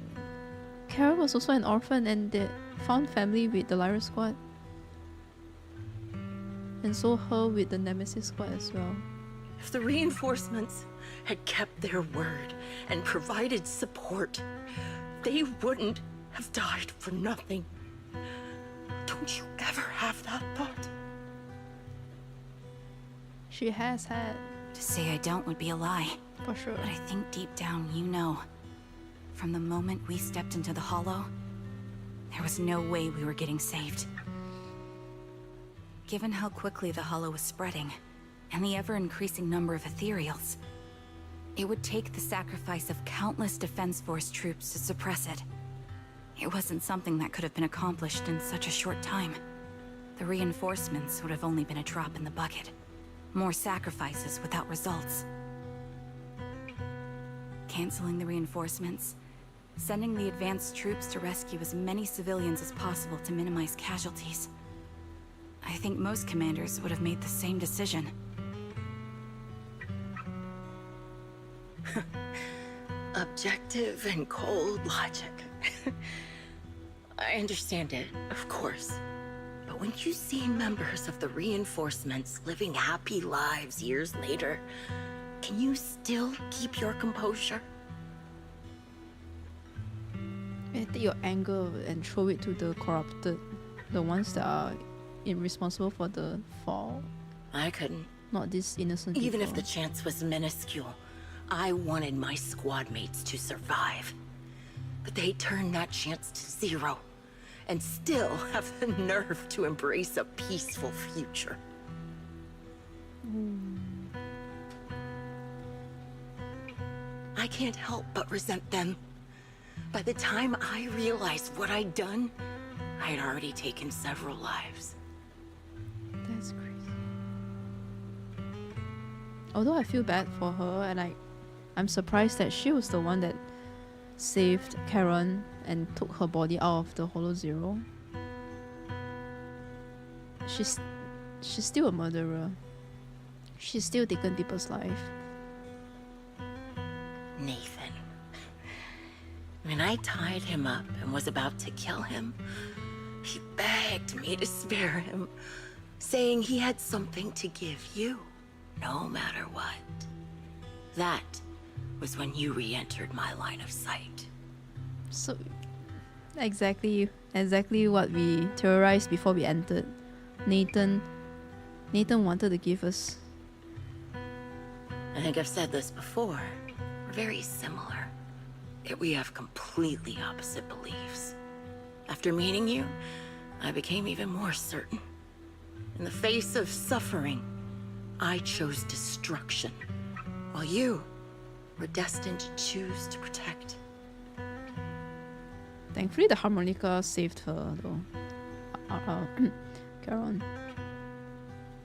Karen was also an orphan and they found family with the Lyra Squad. And so her with the Nemesis Squad as well. If the reinforcements had kept their word and provided support, they wouldn't have died for nothing. Don't you ever have that thought? She has had. To say I don't would be a lie. For sure. But I think deep down you know. From the moment we stepped into the Hollow, there was no way we were getting saved. Given how quickly the Hollow was spreading, and the ever-increasing number of ethereals, it would take the sacrifice of countless Defense Force troops to suppress it. It wasn't something that could have been accomplished in such a short time. The reinforcements would have only been a drop in the bucket. More sacrifices without results. Canceling the reinforcements, sending the advanced troops to rescue as many civilians as possible to minimize casualties. I think most commanders would have made the same decision. Objective and cold logic. I understand it, of course. But when you see members of the reinforcements living happy lives years later, can you still keep your composure? You take your anger and throw it to the corrupted, the ones that are responsible for the fall. I couldn't. Not these innocent Even people. if the chance was minuscule, I wanted my squad mates to survive. But they turned that chance to zero, and still have the nerve to embrace a peaceful future. I can't help but resent them. By the time I realized what I'd done, I had already taken several lives. That's crazy. Although I feel bad for her, and I'm surprised that she was the one that saved Karen and took her body out of the Hollow Zero. She's still a murderer. She's still taken people's life. Nathan. When I tied him up and was about to kill him, he begged me to spare him, saying he had something to give you, no matter what. That was when you re-entered my line of sight. So, exactly what we theorized before we entered. Nathan wanted to give us. I think I've said this before. We're very similar. Yet we have completely opposite beliefs. After meeting you, I became even more certain. In the face of suffering, I chose destruction, while you were destined to choose to protect. Thankfully, the harmonica saved her, though. Karen.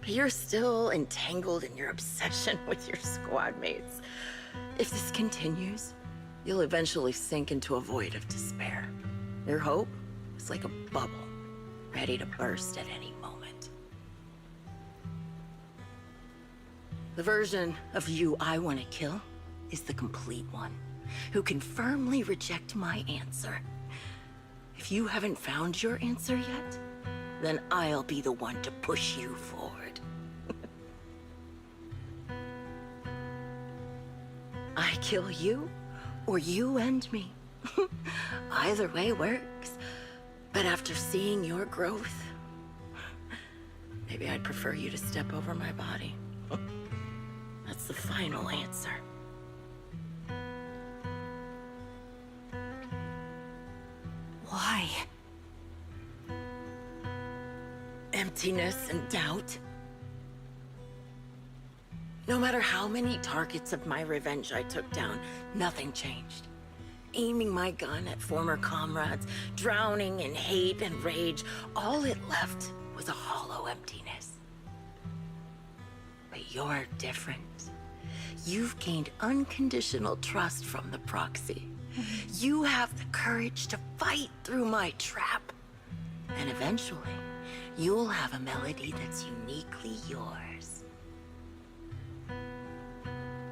But you're still entangled in your obsession with your squad mates. If this continues, you'll eventually sink into a void of despair. Your hope is like a bubble, ready to burst at any moment. The version of you I want to kill is the complete one, who can firmly reject my answer. If you haven't found your answer yet, then I'll be the one to push you forward. I kill you, or you end me. Either way works. But after seeing your growth, maybe I'd prefer you to step over my body. That's the final answer. Why? Emptiness and doubt. No matter how many targets of my revenge I took down, nothing changed. Aiming my gun at former comrades, drowning in hate and rage, all it left was a hollow emptiness. But you're different. You've gained unconditional trust from the proxy. You have the courage to fight through my trap. And eventually, you'll have a melody that's uniquely yours.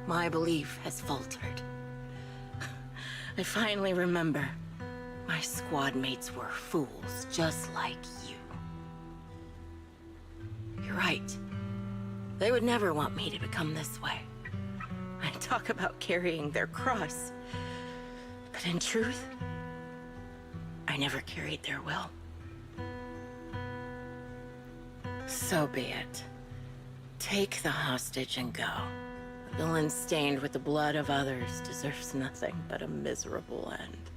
My belief has faltered. I finally remember. My squad mates were fools, just like you. You're right. They would never want me to become this way. I talk about carrying their cross. But in truth, I never carried their will. So be it. Take the hostage and go. A villain stained with the blood of others deserves nothing but a miserable end.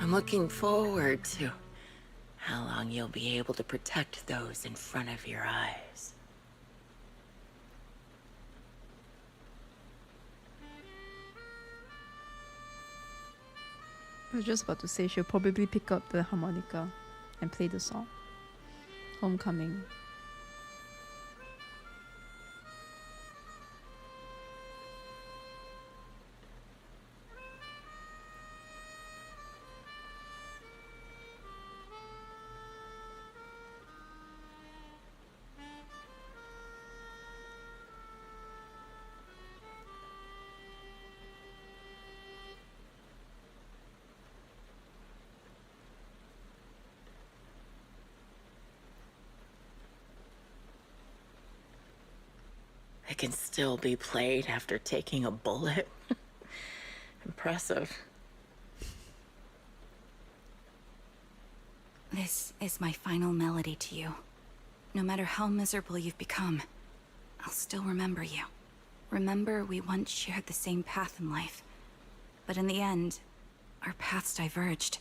I'm looking forward to how long you'll be able to protect those in front of your eyes. I was just about to say she'll probably pick up the harmonica and play the song. Homecoming. It can still be played after taking a bullet. Impressive. This is my final melody to you. No matter how miserable you've become, I'll still remember you. Remember we once shared the same path in life. But in the end, our paths diverged.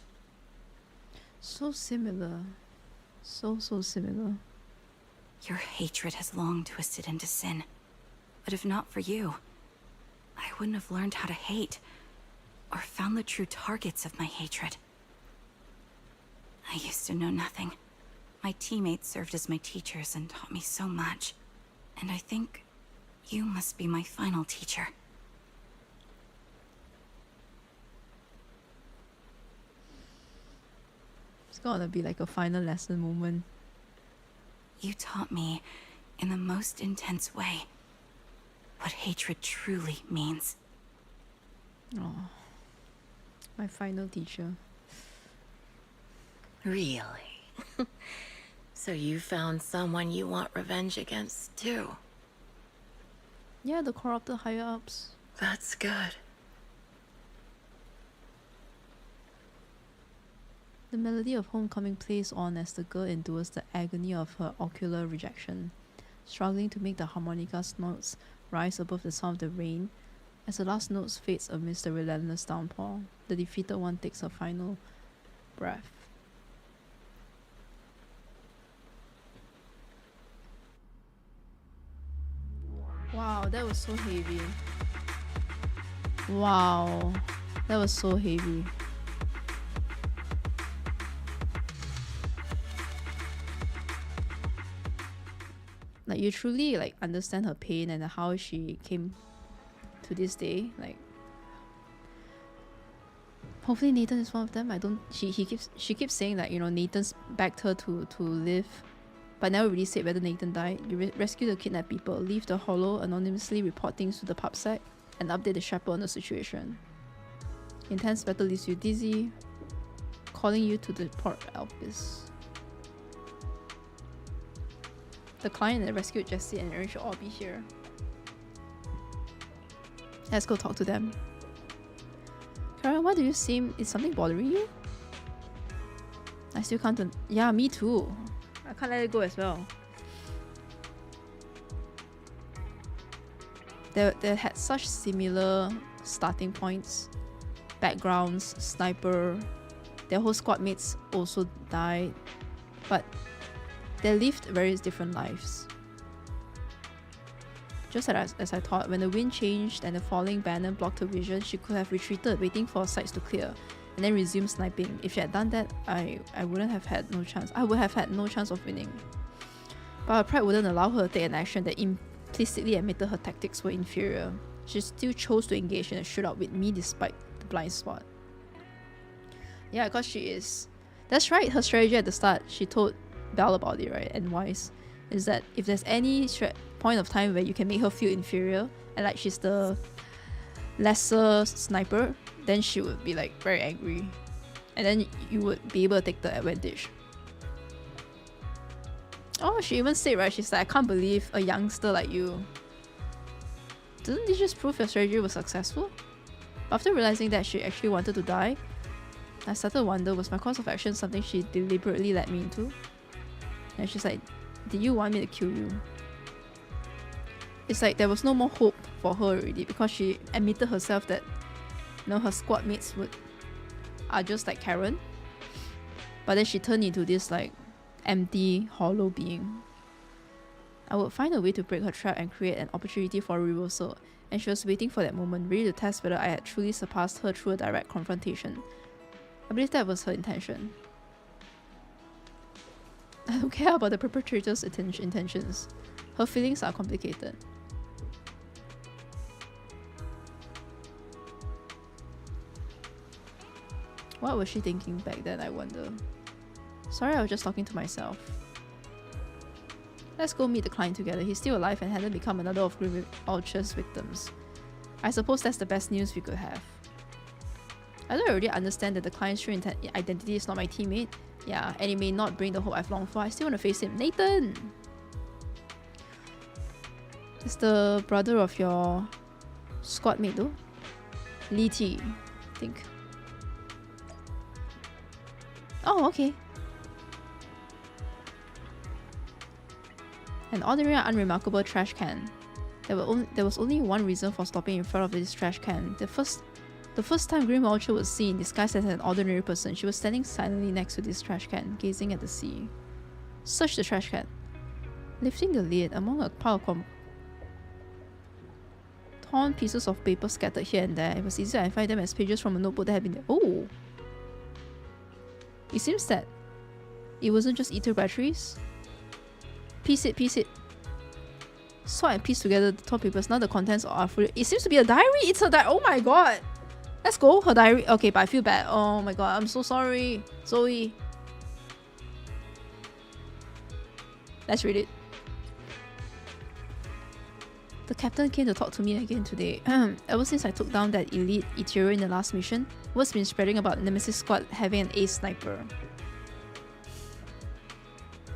So similar. So similar. Your hatred has long twisted into sin. But if not for you, I wouldn't have learned how to hate, or found the true targets of my hatred. I used to know nothing. My teammates served as my teachers and taught me so much. And I think you must be my final teacher. It's gonna be like a final lesson moment. You taught me, in the most intense way, what hatred truly means. Oh, my final teacher. Really? So you found someone you want revenge against, too? Yeah, the corrupted higher-ups. That's good. The melody of Homecoming plays on as the girl endures the agony of her ocular rejection, struggling to make the harmonica's notes rise above the sound of the rain. As the last notes fades amidst the relentless downpour, the defeated one takes her final breath. Wow, that was so heavy. Wow, that was so heavy. Like, you truly like understand her pain and how she came to this day. Like, hopefully Nathan is one of them. She keeps saying that, you know, Nathan's backed her to live, but never really said whether Nathan died. You rescue the kidnapped people, leave the Hollow, anonymously report things to the PubSec, and update the Shepherd on the situation. Intense battle leaves you dizzy, calling you to the Port Elpis. The client that rescued Jesse and Erin should all be here. Let's go talk to them. Karen, why do you seem... Is something bothering you? I still can't... Yeah, me too. I can't let it go as well. They had such similar starting points. Backgrounds, sniper. Their whole squad mates also died. But they lived very different lives. Just as I thought, when the wind changed and the falling banner blocked her vision, she could have retreated, waiting for sights to clear, and then resume sniping. If she had done that, I wouldn't have had no chance. I would have had no chance of winning. But her pride wouldn't allow her to take an action that implicitly admitted her tactics were inferior. She still chose to engage in a shootout with me despite the blind spot. Yeah, because she is... That's right, her strategy at the start, she told Belle about it, right, and Wise, is that if there's any point of time where you can make her feel inferior and like she's the lesser sniper, then she would be like very angry, and then you would be able to take the advantage. Oh, she even said, right? She's like, I can't believe a youngster like you. Doesn't this just prove your strategy was successful? After realizing that she actually wanted to die, I started to wonder, was my course of action something she deliberately led me into? And she's like, did you want me to kill you? It's like there was no more hope for her already because she admitted herself that, you know, her squad mates are just like Karen. But then she turned into this like empty, hollow being. I would find a way to break her trap and create an opportunity for a reversal, and she was waiting for that moment, ready to test whether I had truly surpassed her through a direct confrontation. I believe that was her intention. I don't care about the perpetrator's intentions. Her feelings are complicated. What was she thinking back then, I wonder? Sorry, I was just talking to myself. Let's go meet the client together. He's still alive and hadn't become another of Grim Vulture's victims. I suppose that's the best news we could have. I don't already understand that the client's true identity is not my teammate. Yeah, and it may not bring the hope I've longed for. I still want to face him. Nathan! It's the brother of your squad mate though? Li Ti, I think. Oh, okay. An ordinary and unremarkable trash can. There was only one reason for stopping in front of this trash can. The first time Grim Vulture was seen, disguised as an ordinary person, she was standing silently next to this trash can, gazing at the sea. Search the trash can. Lifting the lid, among a pile of torn pieces of paper scattered here and there, it was easy to identify them as pages from a notebook that had been there. Oh! It seems that it wasn't just ether batteries. Piece it. Sort and piece together the top papers. Now the contents are fully. It seems to be a diary. It's a diary. Oh my god. Let's go. Her diary. Okay, but I feel bad. Oh my god. I'm so sorry. Zoe. Let's read it. The captain came to talk to me again today. Ever since I took down that elite Ethereal in the last mission, word's been spreading about Nemesis Squad having an ace sniper.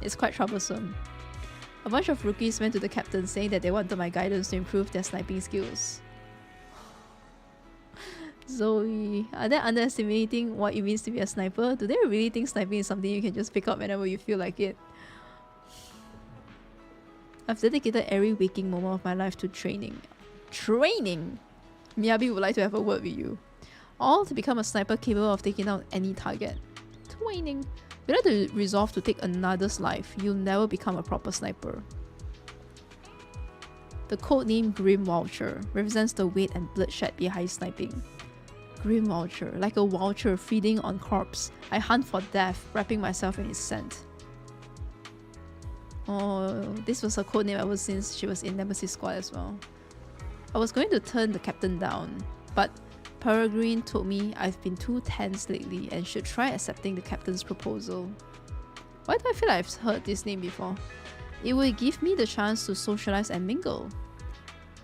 It's quite troublesome. A bunch of rookies went to the captain saying that they wanted my guidance to improve their sniping skills. Zoe, are they underestimating what it means to be a sniper? Do they really think sniping is something you can just pick up whenever you feel like it? I've dedicated every waking moment of my life to training. Training! Miyabi would like to have a word with you. All to become a sniper capable of taking out any target. Training. Without the resolve to take another's life, you'll never become a proper sniper. The codename Grim Vulture represents the weight and bloodshed behind sniping. Grim Vulture, like a vulture feeding on corpse, I hunt for death, wrapping myself in its scent. Oh, this was her codename ever since she was in Nemesis Squad as well. I was going to turn the captain down, but Peregrine told me I've been too tense lately and should try accepting the captain's proposal. Why do I feel like I've heard this name before? It would give me the chance to socialize and mingle.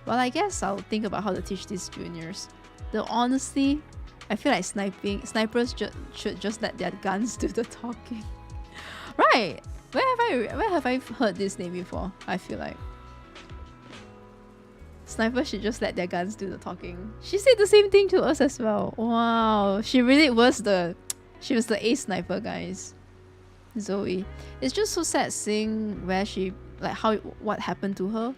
Well, I guess I'll think about how to teach these juniors. Though honestly, I feel like snipers should just let their guns do the talking. Right! Where have I heard this name before? I feel like snipers should just let their guns do the talking. She said the same thing to us as well. Wow, she really was the ace sniper, guys. Zoe. It's just so sad seeing where she, like what happened to her.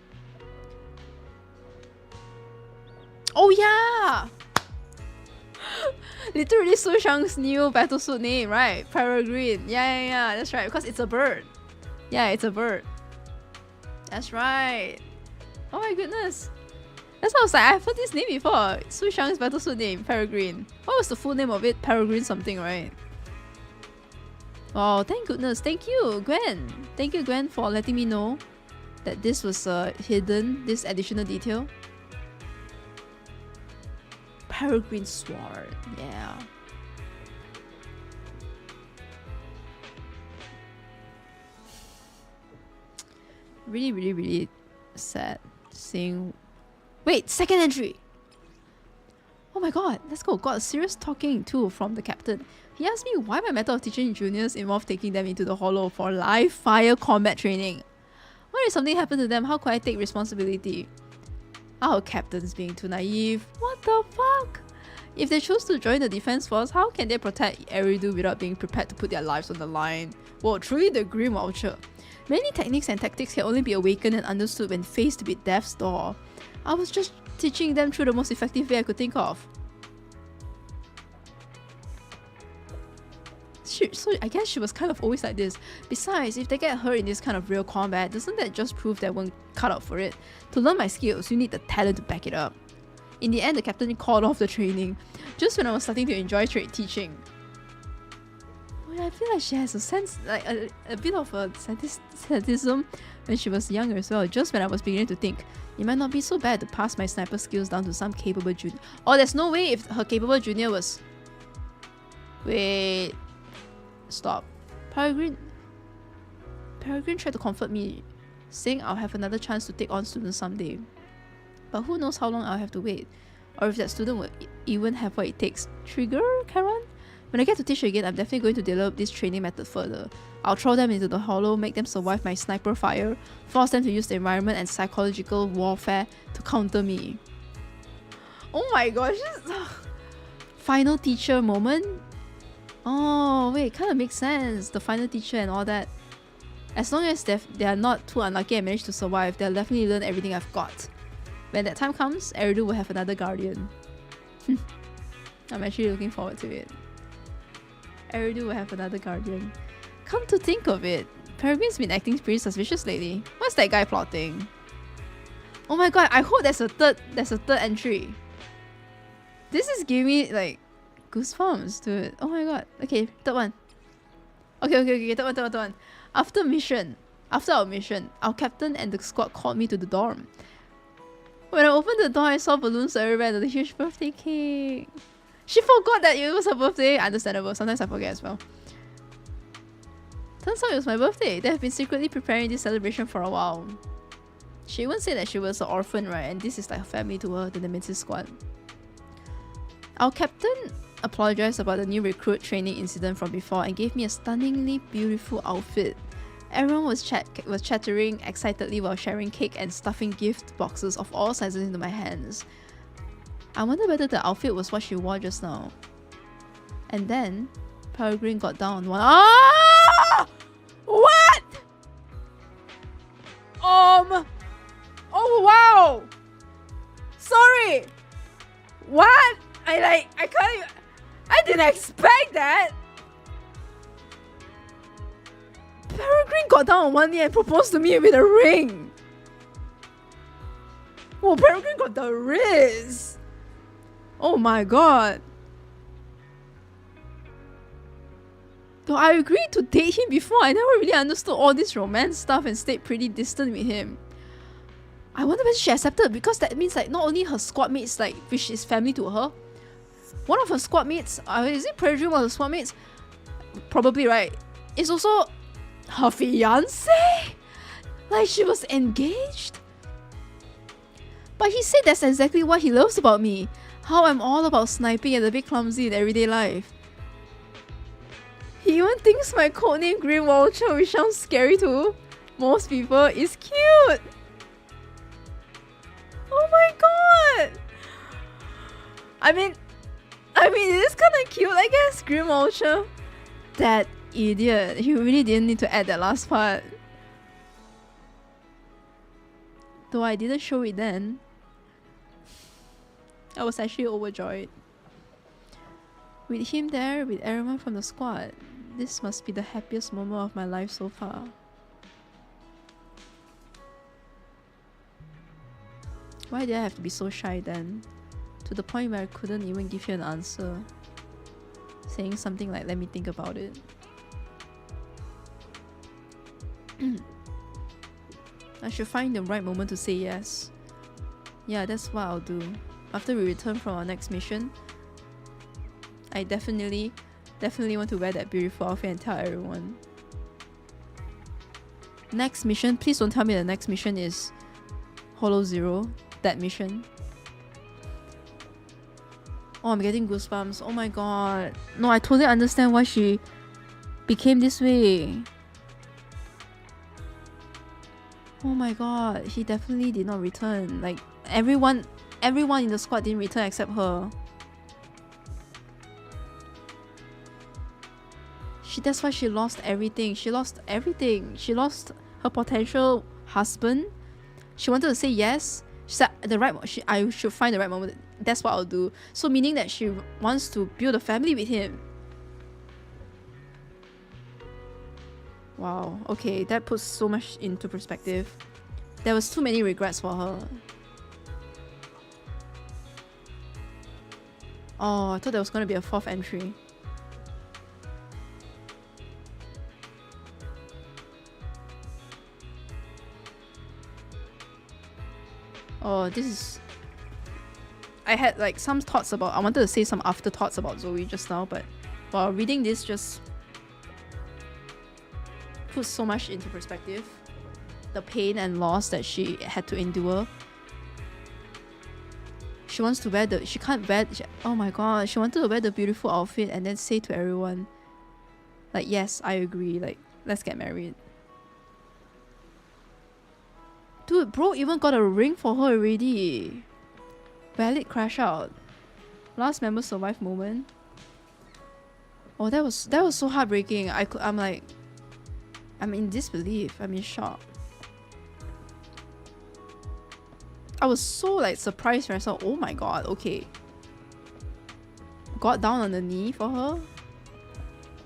Oh yeah! Literally Su Shang's new battlesuit name, right? Peregrine. Yeah, that's right. Because it's a bird. Yeah, it's a bird. That's right. Oh my goodness. That's why I was like, I've heard this name before. Su Shang's battlesuit name, Peregrine. What was the full name of it? Peregrine something, right? Oh, thank goodness. Thank you, Gwen. Thank you, Gwen, for letting me know that this was hidden, this additional detail. Peregrine Sword, yeah. Really sad seeing... Wait, second entry! Oh Oh my god, let's go. Got a serious talking too from the captain. He asked me why my method of teaching juniors involved taking them into the hollow for live fire combat training. What if something happened to them? How could I take responsibility? Our captain's being too naive. What the fuck? If they choose to join the defense force, how can they protect Eridu without being prepared to put their lives on the line? Well, truly the grim vulture. Many techniques and tactics can only be awakened and understood when faced with death's door. I was just teaching them through the most effective way I could think of. So I guess she was kind of always like this. Besides, if they get hurt in this kind of real combat, doesn't that just prove they weren't cut out for it? To learn my skills, you need the talent to back it up. In the end, the captain called off the training, just when I was starting to enjoy teaching. Well, I feel like she has a sense, like a bit of a sadism when she was younger as well, just when I was beginning to think, it might not be so bad to pass my sniper skills down to some capable junior. Oh, there's no way if her capable junior was... Wait... Stop. Peregrine tried to comfort me, saying I'll have another chance to take on students someday. But who knows how long I'll have to wait, or if that student will even have what it takes. Trigger, Charon? When I get to teach again, I'm definitely going to develop this training method further. I'll throw them into the hollow, make them survive my sniper fire, force them to use the environment and psychological warfare to counter me. Oh my gosh, final teacher moment? Oh wait, kind of makes sense. The final teacher and all that. As long as they are not too unlucky and manage to survive, they'll definitely learn everything I've got. When that time comes, Eridu will have another guardian. I'm actually looking forward to it. Eridu will have another guardian. Come to think of it, Peregrine's been acting pretty suspicious lately. What's that guy plotting? Oh my god, I hope there's a third entry. This is giving me like goosebumps to it. Oh my god. Okay, third one. Okay, third one. After our mission, our captain and the squad called me to the dorm. When I opened the door, I saw balloons everywhere and a huge birthday cake. She forgot that it was her birthday. Understandable. Sometimes I forget as well. Turns out it was my birthday. They have been secretly preparing this celebration for a while. She even said that she was an orphan, right? And this is like a family to her, the Nemesis squad. Our captain apologized about the new recruit training incident from before and gave me a stunningly beautiful outfit. Everyone was chattering excitedly while sharing cake and stuffing gift boxes of all sizes into my hands. I wonder whether the outfit was what she wore just now. And then, Peregrine got down on one. Ah! What? Oh wow! Sorry! What? I can't even... I didn't expect that! Peregrine got down on one knee and proposed to me with a ring! Oh, Peregrine got the wrist! Oh my god! Though I agreed to date him before, I never really understood all this romance stuff and stayed pretty distant with him. I wonder whether she accepted, because that means like not only her squad mates, like which is family to her, one of her squad mates, is it Peregrine one of the squad mates? Probably, right? It's also her fiance? Like she was engaged? But he said that's exactly what he loves about me. How I'm all about sniping and a bit clumsy in everyday life. He even thinks my codename Green Vulture, which sounds scary to most people, is cute. Oh my god! I mean it is kind of cute, I guess, Green Vulture. That idiot. He really didn't need to add that last part. Though I didn't show it then. I was actually overjoyed. With him there, with everyone from the squad, this must be the happiest moment of my life so far. Why did I have to be so shy then? To the point where I couldn't even give you an answer. Saying something like, let me think about it. I should find the right moment to say yes. Yeah, that's what I'll do. After we return from our next mission, I definitely want to wear that beautiful outfit and tell everyone. Next mission, please don't tell me the next mission is Hollow Zero, that mission. Oh, I'm getting goosebumps. Oh my god. No, I totally understand why she became this way. Oh my god, he definitely did not return. Like, everyone in the squad didn't return except her. That's why she lost everything. She lost everything. She lost her potential husband. She wanted to say yes. She said I should find the right moment. That's what I'll do. So meaning that she wants to build a family with him. Wow. Okay, that puts so much into perspective. There was too many regrets for her. Oh, I thought there was gonna be a 4th entry. Oh, this is... I had like some thoughts about... I wanted to say some afterthoughts about Zoe just now, but while reading this just puts so much into perspective. The pain and loss that she had to endure. She wants to wear the... She can't wear... Oh my god. She wanted to wear the beautiful outfit and then say to everyone, like, yes, I agree. Like, let's get married. Dude, bro even got a ring for her already. Valid crash out. Last member survive moment. Oh, that was so heartbreaking. I'm like... I'm in disbelief. I'm in shock. I was so like surprised when I saw, oh my god, okay. Got down on the knee for her.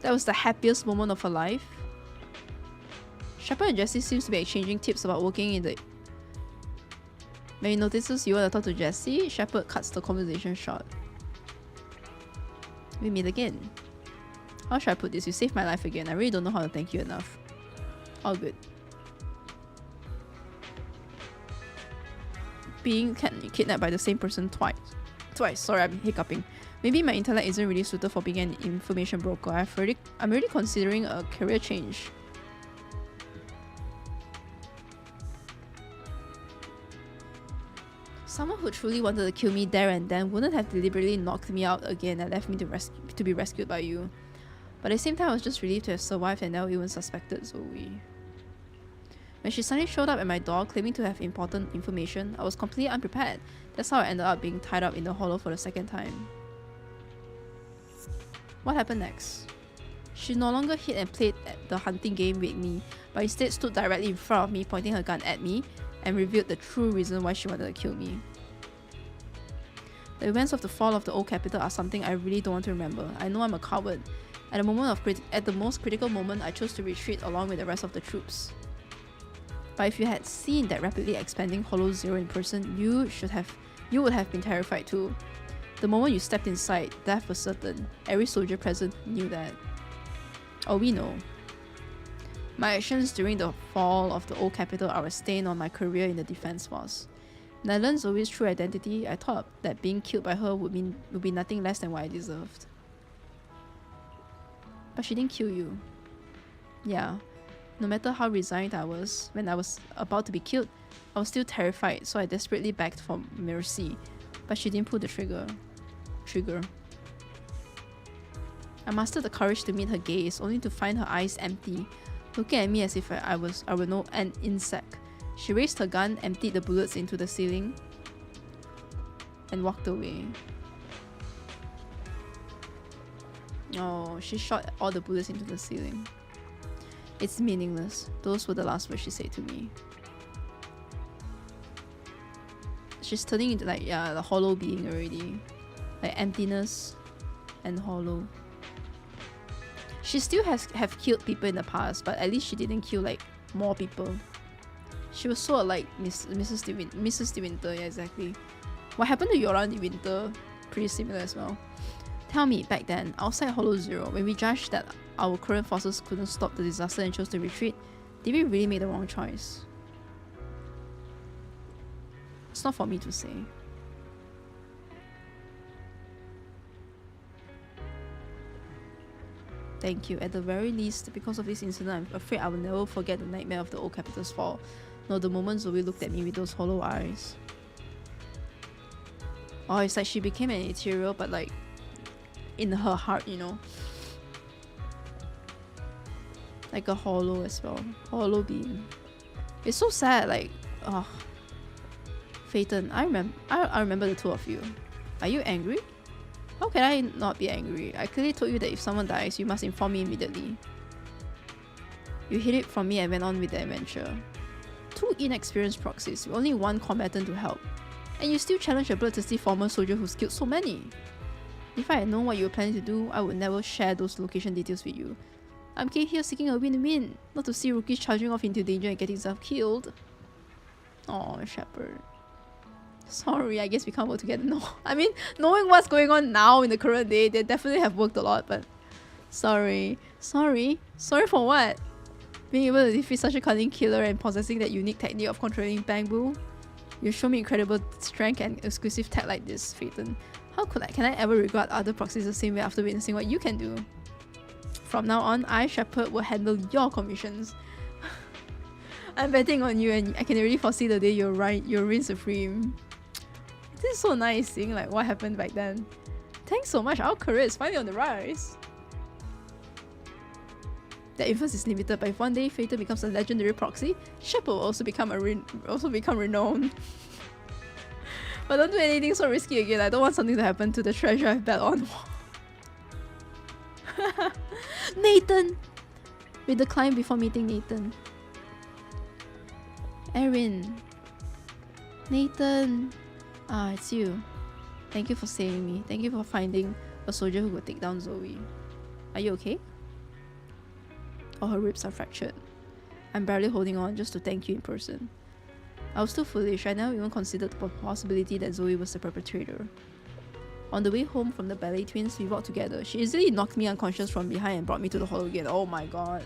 That was the happiest moment of her life. Shepard and Jessie seems to be exchanging tips about working in the... When he notices you want to talk to Jessie, Shepard cuts the conversation short. We meet again. How should I put this? You saved my life again. I really don't know how to thank you enough. All good. Being kidnapped by the same person twice. Sorry, I'm hiccuping. Maybe my intellect isn't really suited for being an information broker. I'm already considering a career change. Someone who truly wanted to kill me there and then wouldn't have deliberately knocked me out again and left me to be rescued by you. But at the same time, I was just relieved to have survived and never even suspected Zoe. When she suddenly showed up at my door claiming to have important information, I was completely unprepared. That's how I ended up being tied up in the hollow for the 2nd time. What happened next? She no longer hid and played at the hunting game with me, but instead stood directly in front of me, pointing her gun at me, and revealed the true reason why she wanted to kill me. The events of the fall of the old capital are something I really don't want to remember. I know I'm a coward. At the most critical moment, I chose to retreat along with the rest of the troops. But if you had seen that rapidly expanding Hollow Zero in person, you would have been terrified too. The moment you stepped inside, death was certain. Every soldier present knew that. Oh, we know. My actions during the fall of the old capital are a stain on my career in the defense force. When I learned Zoe's true identity, I thought that being killed by her would be nothing less than what I deserved. But she didn't kill you. Yeah, no matter how resigned I was, when I was about to be killed, I was still terrified, so I desperately begged for mercy. But she didn't pull the trigger. I mustered the courage to meet her gaze, only to find her eyes empty, looking at me as if I were an insect. She raised her gun, emptied the bullets into the ceiling, and walked away. Oh, she shot all the bullets into the ceiling. It's meaningless. Those were the last words she said to me. She's turning into like, yeah, the hollow being already. Like emptiness and hollow. She still have killed people in the past, but at least she didn't kill like more people. She was so like Mrs. De Winter, yeah, exactly. What happened to Yoran De Winter? Pretty similar as well. Tell me, back then, outside Hollow Zero, when we judged that our current forces couldn't stop the disaster and chose to retreat, did we really make the wrong choice? It's not for me to say. Thank you. At the very least, because of this incident, I'm afraid I will never forget the nightmare of the old capital's fall, nor the moment Zoe looked at me with those hollow eyes. Oh, it's like she became an ethereal, but like in her heart, you know. Like a hollow as well. Hollow being. It's so sad, like, oh. Phaeton, I remember the two of you. Are you angry? How can I not be angry? I clearly told you that if someone dies, you must inform me immediately. You hid it from me and went on with the adventure. Two inexperienced proxies, with only one combatant to help. And you still challenge a bloodthirsty former soldier who's killed so many. If I had known what you were planning to do, I would never share those location details with you. I'm here seeking a win-win, not to see rookies charging off into danger and getting themselves killed. Oh, Shepard. Sorry, I guess we can't work together. No, I mean, knowing what's going on now in the current day, they definitely have worked a lot, but sorry. Sorry for what? Being able to defeat such a cunning killer and possessing that unique technique of controlling Bangbu? You show me incredible strength and exclusive tech like this, Phaeton. Can I ever regard other proxies the same way after witnessing what you can do? From now on, I, Shepard, will handle your commissions. I'm betting on you and I can already foresee the day you'll reign supreme. This is so nice seeing like what happened back then. Thanks so much, our career is finally on the rise. Their influence is limited, but if one day Phaeton becomes a legendary proxy, Shepard will also become renowned. But don't do anything so risky again. I don't want something to happen to the treasure I've bet on. Nathan! We declined before meeting Nathan. Erin. Nathan. Ah, it's you. Thank you for saving me. Thank you for finding a soldier who would take down Zoe. Are you okay? Oh, her ribs are fractured. I'm barely holding on just to thank you in person. I was too foolish. I never even considered the possibility that Zoe was the perpetrator. On the way home from the ballet twins, we walked together. She easily knocked me unconscious from behind and brought me to the hall again. Oh my god.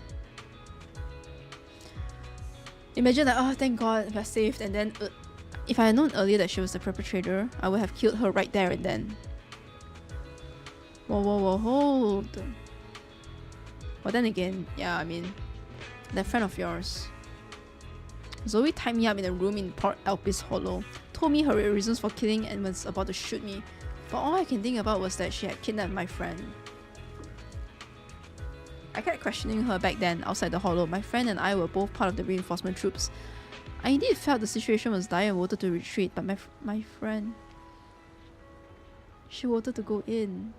Imagine that, oh thank god, we're saved, and then if I had known earlier that she was the perpetrator, I would have killed her right there and then. Whoa, hold. But then again, yeah, I mean, that friend of yours. Zoe tied me up in a room in Port Elpis Hollow, told me her reasons for killing and was about to shoot me. But all I can think about was that she had kidnapped my friend. I kept questioning her back then outside the hollow. My friend and I were both part of the reinforcement troops. I indeed felt the situation was dire and wanted to retreat, but my friend... she wanted to go in.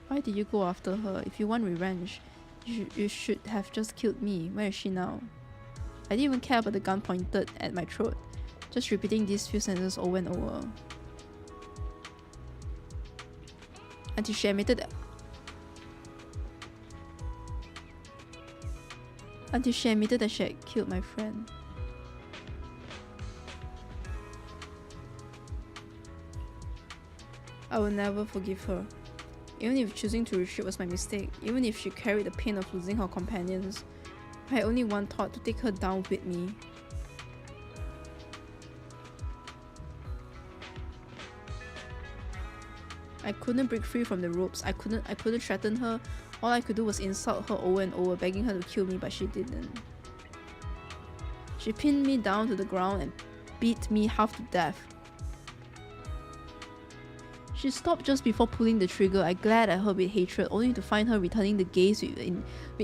Why did you go after her? If you want revenge, you should have just killed me. Where is she now? I didn't even care about the gun pointed at my throat. Just repeating these few sentences over and over. Until she admitted that... she had killed my friend. I will never forgive her. Even if choosing to retreat was my mistake, even if she carried the pain of losing her companions, I had only one thought: to take her down with me. I couldn't break free from the ropes. I couldn't threaten her. All I could do was insult her over and over, begging her to kill me, but she didn't. She pinned me down to the ground and beat me half to death. She stopped just before pulling the trigger. I glared at her with hatred, only to find her returning the gaze with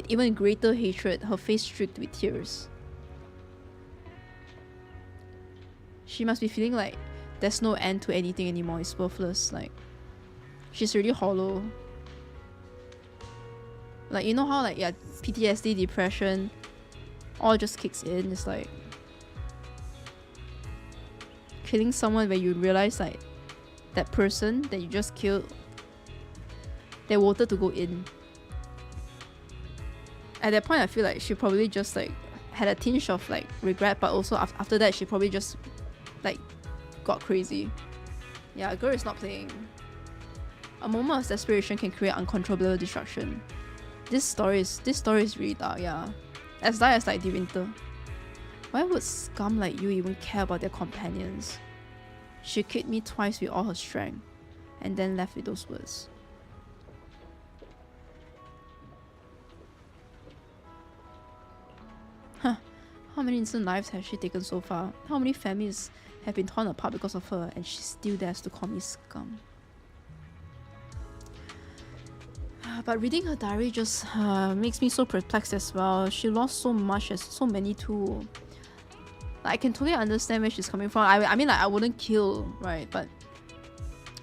even greater hatred, her face streaked with tears. She must be feeling like there's no end to anything anymore, it's worthless, like... she's really hollow. Like, you know how like, yeah, PTSD, depression, all just kicks in. It's like... killing someone where you realize like that person that you just killed, they wanted to go in. At that point I feel like she probably just like had a tinge of like regret, but also after that she probably just like got crazy. Yeah, a girl is not playing. A moment of desperation can create uncontrollable destruction. This story is really dark, yeah. As dark as like the winter. Why would scum like you even care about their companions? She kicked me twice with all her strength, and then left with those words. Huh, How many innocent lives has she taken so far? How many families have been torn apart because of her, and she still dares to call me scum? But reading her diary just makes me so perplexed as well. She lost so much, as so many too. Like, I can totally understand where she's coming from. I mean, like, I wouldn't kill, right? But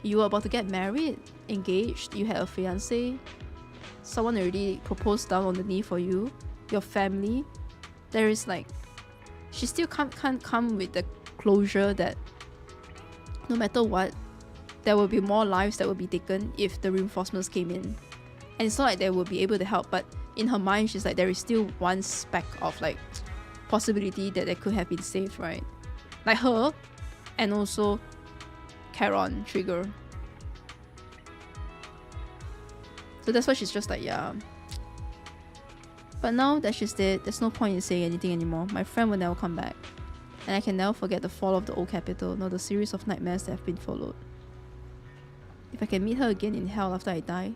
you were about to get married, engaged, you had a fiance, someone already proposed down on the knee for you, your family. There is like, she still can't come with the closure that no matter what, there will be more lives that will be taken if the reinforcements came in. And it's not like they will be able to help, but in her mind, she's like, there is still one speck of like possibility that they could have been saved, right? Like her, and also Charon, Trigger. So that's why she's just like, yeah. But now that she's dead, there's no point in saying anything anymore. My friend will never come back. And I can never forget the fall of the old capital, nor the series of nightmares that have been followed. If I can meet her again in hell after I die,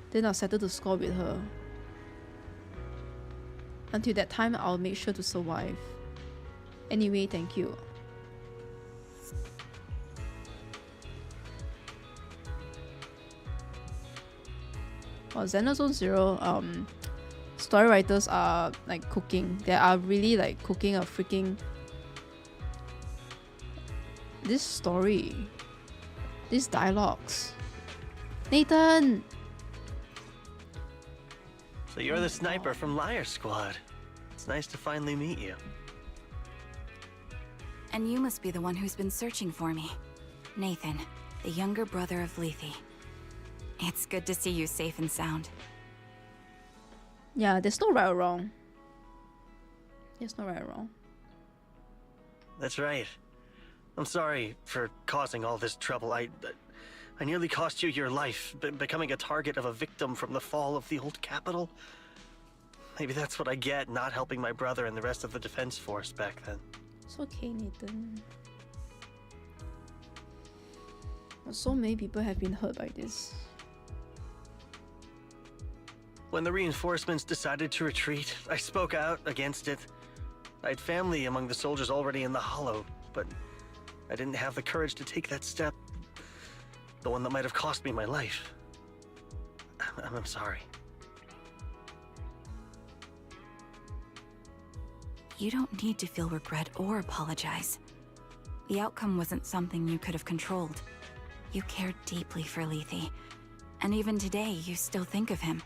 then I'll settle the score with her. Until that time, I'll make sure to survive. Anyway, thank you. Well, Zenless Zone Zero, story writers are like cooking. They are really like cooking a freaking... This story. These dialogues. Nathan! So you're the sniper from Liar Squad. It's nice to finally meet you. And you must be the one who's been searching for me. Nathan, the younger brother of Lethe. It's good to see you safe and sound. Yeah, there's no right or wrong. There's no right or wrong. That's right. I'm sorry for causing all this trouble. I nearly cost you your life, becoming a target of a victim from the fall of the old capital. Maybe that's what I get, not helping my brother and the rest of the defense force back then. It's okay, Nathan. So many people have been hurt by this. When the reinforcements decided to retreat, I spoke out against it. I had family among the soldiers already in the Hollow, but I didn't have the courage to take that step. The one that might have cost me my life. I'm sorry. You don't need to feel regret or apologize. The outcome wasn't something you could have controlled. You cared deeply for Lethe, and even today you still think of him.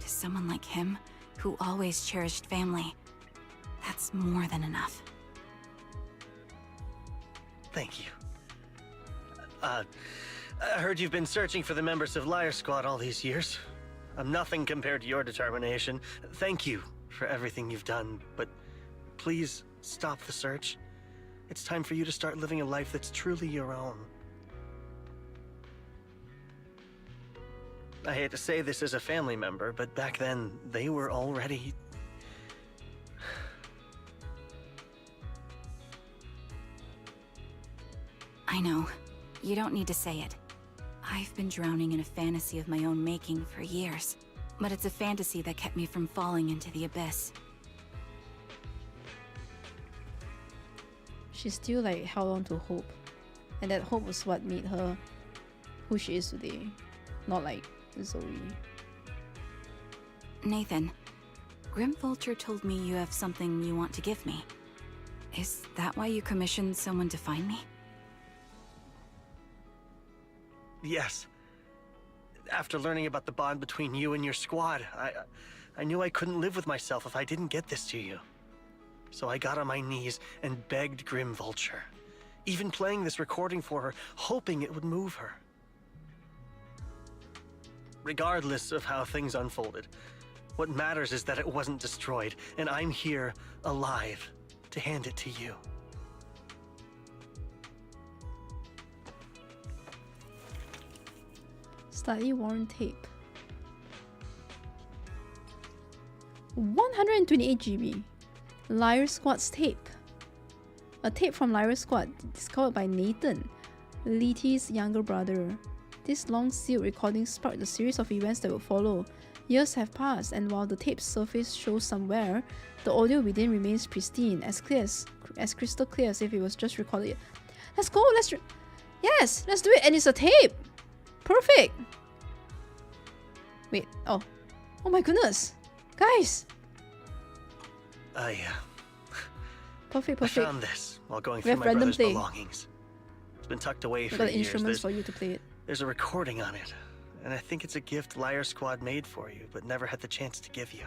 To someone like him, who always cherished family, that's more than enough. Thank you. I heard you've been searching for the members of Liar Squad all these years. I'm nothing compared to your determination. Thank you for everything you've done, but please stop the search. It's time for you to start living a life that's truly your own. I hate to say this as a family member, but back then, they were already... I know. You don't need to say it. I've been drowning in a fantasy of my own making for years. But it's a fantasy that kept me from falling into the abyss. She still like held on to hope. And that hope was what made her who she is today. Not like Zoe. Nathan, Grim Vulture told me you have something you want to give me. Is that why you commissioned someone to find me? Yes. After learning about the bond between you and your squad, I knew I couldn't live with myself if I didn't get this to you. So I got on my knees and begged Grim Vulture, even playing this recording for her, hoping it would move her. Regardless of how things unfolded, what matters is that it wasn't destroyed, and I'm here, alive, to hand it to you. Slightly worn tape. 128 GB. Liar Squad's tape. A tape from Liar Squad discovered by Nathan, Lethe's younger brother. This long sealed recording sparked the series of events that would follow. Years have passed, and while the tape's surface shows somewhere, the audio within remains pristine, as crystal clear as if it was just recorded. Let's go, yes, let's do it, and it's a tape! Perfect! Wait, oh my goodness! Guys! Perfect. I found this while going We through have my random brother's play. belongings. It's been tucked away We for got years. instruments for you to play it. There's a recording on it, and I think it's a gift Liar Squad made for you, but never had the chance to give you.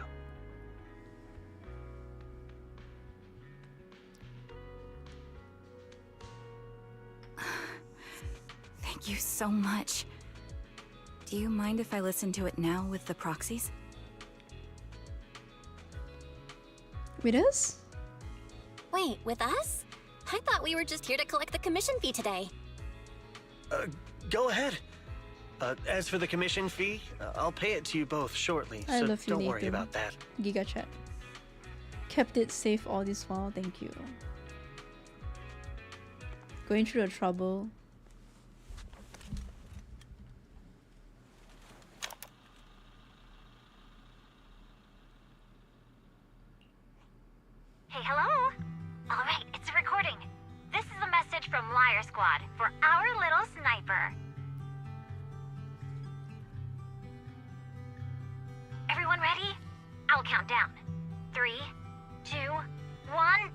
Thank you so much. Do you mind if I listen to it now with the proxies? With us? Wait, with us? I thought we were just here to collect the commission fee today. Go ahead. As for the commission fee, I'll pay it to you both shortly, I so love you, don't worry Nathan. about that. Giga chat. Kept it safe all this while, thank you. Going through the trouble. Hey, hello? Alright, it's a recording. This is a message from Liar Squad for our little sniper. Everyone ready? I'll count down. 3, 2, 1.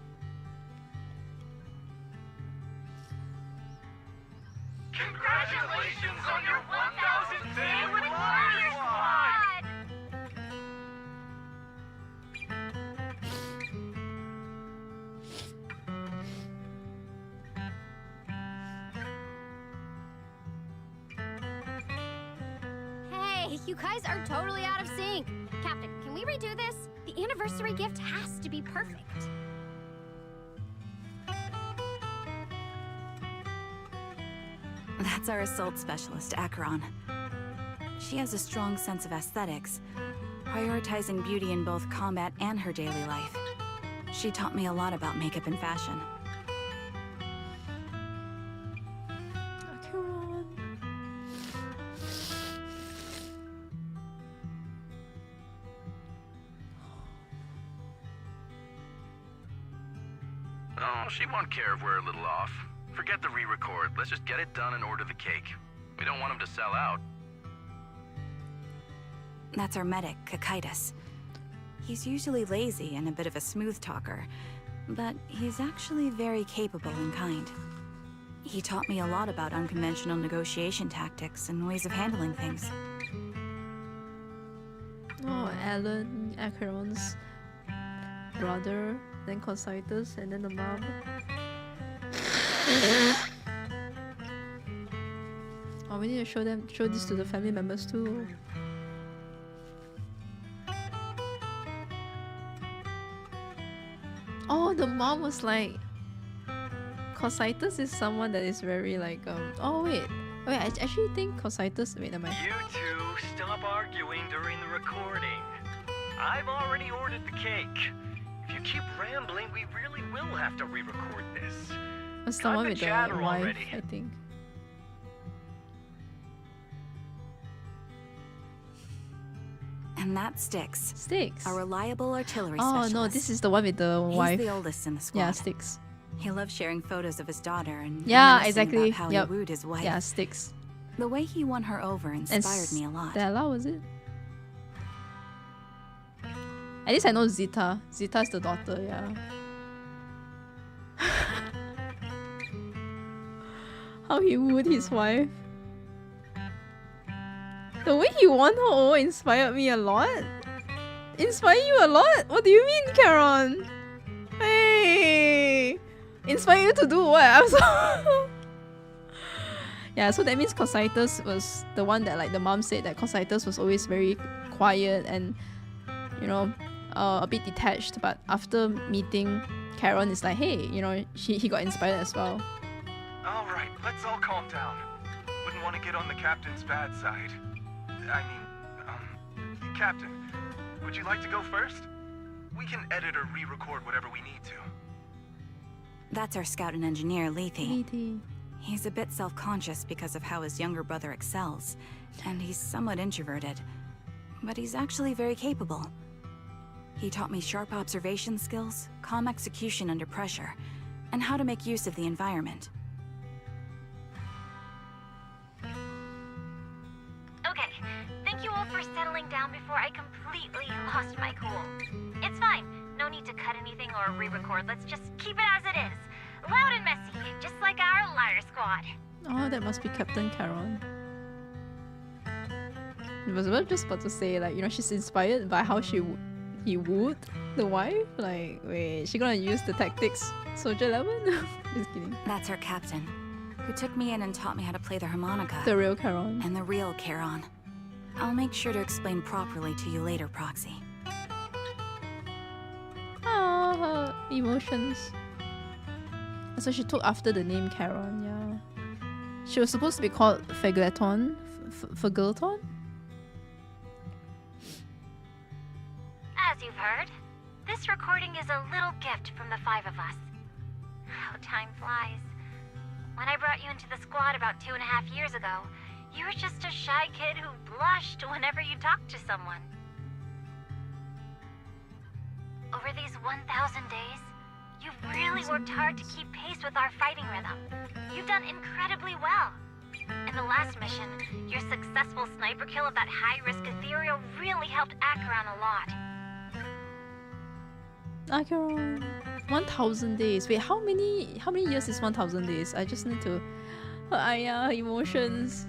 Congratulations on your 1000th day with Liar Squad! Hey, you guys are totally out of sync. Captain, can we redo this? The anniversary gift has to be perfect. That's our assault specialist, Acheron. She has a strong sense of aesthetics, prioritizing beauty in both combat and her daily life. She taught me a lot about makeup and fashion. Oh, she won't care if we're a little off. Forget the re-record. Let's just get it done and order the cake. We don't want him to sell out. That's our medic, Kakaitis. He's usually lazy and a bit of a smooth talker, but he's actually very capable and kind. He taught me a lot about unconventional negotiation tactics and ways of handling things. Oh, Alan, Acheron's brother, then Cocytus, and then the mom. Oh, we need to show this to the family members too. Oh, the mom was like, Cocytus is someone that is very like oh wait, I actually think Cocytus. Wait, never mind. You two stop arguing during the recording. I've already ordered the cake. If you keep rambling, we really will have to re-record this. What's the one with the wife? already. I think. And that Styx. Styx. A reliable artillery Oh specialist. no, this is the one with the wife. He's the oldest in the squad. Yeah, Styx. He loves sharing photos of his daughter and Yeah, reminiscing exactly. about how Yep. he wooed his wife. Yeah, Styx. The way he won her over inspired me a lot. Stella, was it? At least I know Zita. Zita's the daughter, yeah. How he wooed his wife. The way he won her over inspired me a lot. Inspire you a lot? What do you mean, Karen? Hey! Inspire you to do what? I'm so... Yeah, so that means Cocytus was the one that, like, the mom said that Cocytus was always very quiet and, you know, a bit detached. But after meeting Karen, it's like, hey, you know, he got inspired as well. All right, let's all calm down. Wouldn't want to get on the captain's bad side. I mean, Captain, would you like to go first? We can edit or re-record whatever we need to. That's our scout and engineer, Lethe. Lethe. He's a bit self-conscious because of how his younger brother excels, and he's somewhat introverted. but he's actually very capable. He taught me sharp observation skills, calm execution under pressure, and how to make use of the environment. Okay, thank you all for settling down before I completely lost my cool. It's fine. No need to cut anything or re-record. Let's just keep it as it is. Loud and messy, just like our liar squad. Oh, that must be Captain Charon. I was just about to say, like, you know, she's inspired by how he wooed the wife. Like, wait, she gonna use the tactics Soldier 11? Just kidding. That's our captain, who took me in and taught me how to play the harmonica. The real Charon. And the real Charon. I'll make sure to explain properly to you later, Proxy. Ah, her emotions. So she took after the name Charon, yeah. She was supposed to be called Phagleton? Phagleton? As you've heard, this recording is a little gift from the 5 of us. How time flies. When I brought you into the squad about 2.5 years ago, you were just a shy kid who blushed whenever you talked to someone. Over these 1,000 days, you've really worked hard to keep pace with our fighting rhythm. You've done incredibly well. In the last mission, your successful sniper kill of that high-risk ethereal really helped Acheron a lot. Acheron. 1,000 days. Wait, how many years is 1,000 days? I just need to... yeah, emotions.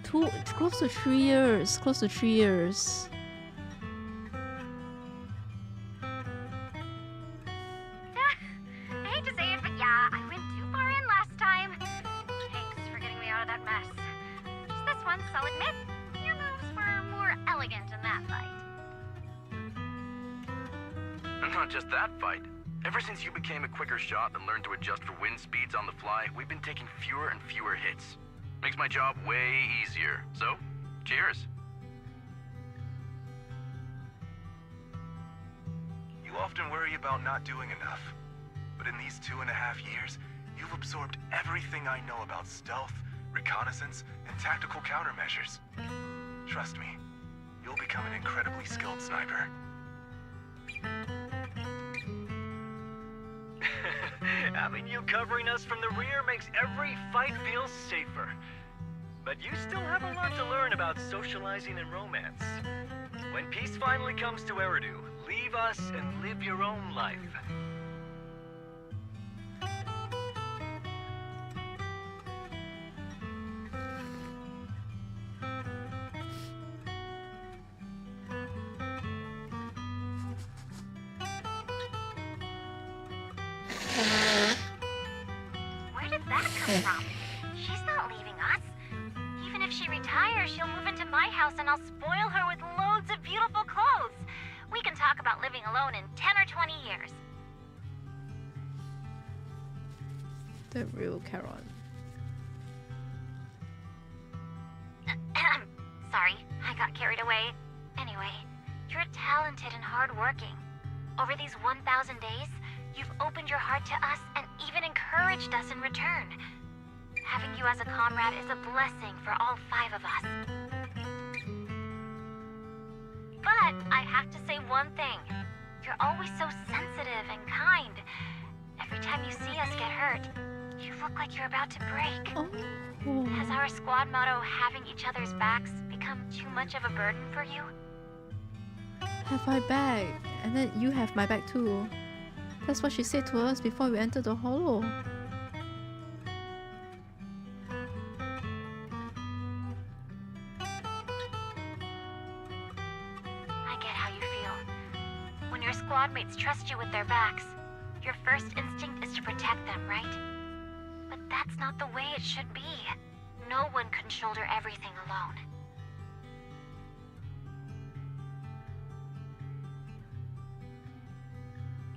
Close to 3 years. Close to 3 years. I hate to say it, but yeah, I went too far in last time. Thanks for getting me out of that mess. Just this once, I'll admit, your moves were more elegant in that fight. Not just that fight. Ever since you became a quicker shot and learned to adjust for wind speeds on the fly, we've been taking fewer and fewer hits. Makes my job way easier. So, cheers. You often worry about not doing enough. But in these 2.5 years, you've absorbed everything I know about stealth, reconnaissance, and tactical countermeasures. Trust me, you'll become an incredibly skilled sniper. Having you covering us from the rear makes every fight feel safer. But you still have a lot to learn about socializing and romance. When peace finally comes to Eridu, leave us and live your own life. Where did that come from? She's not leaving us. Even if she retires, she'll move into my house and I'll spoil her with loads of beautiful clothes. We can talk about living alone in 10 or 20 years. The real Charon. Sorry, I got carried away. Anyway, you're talented and hardworking. Over these 1,000 days, you've opened your heart to us and even encouraged us in return. Having you as a comrade is a blessing for all 5 of us. But I have to say one thing. You're always so sensitive and kind. Every time you see us get hurt, you look like you're about to break. Oh. Has our squad motto, having each other's backs, become too much of a burden for you? Have my back. And then you have my back too. That's what she said to us before we entered the hollow. I get how you feel. When your squad mates trust you with their backs, your first instinct is to protect them, right? But that's not the way it should be. No one can shoulder everything alone.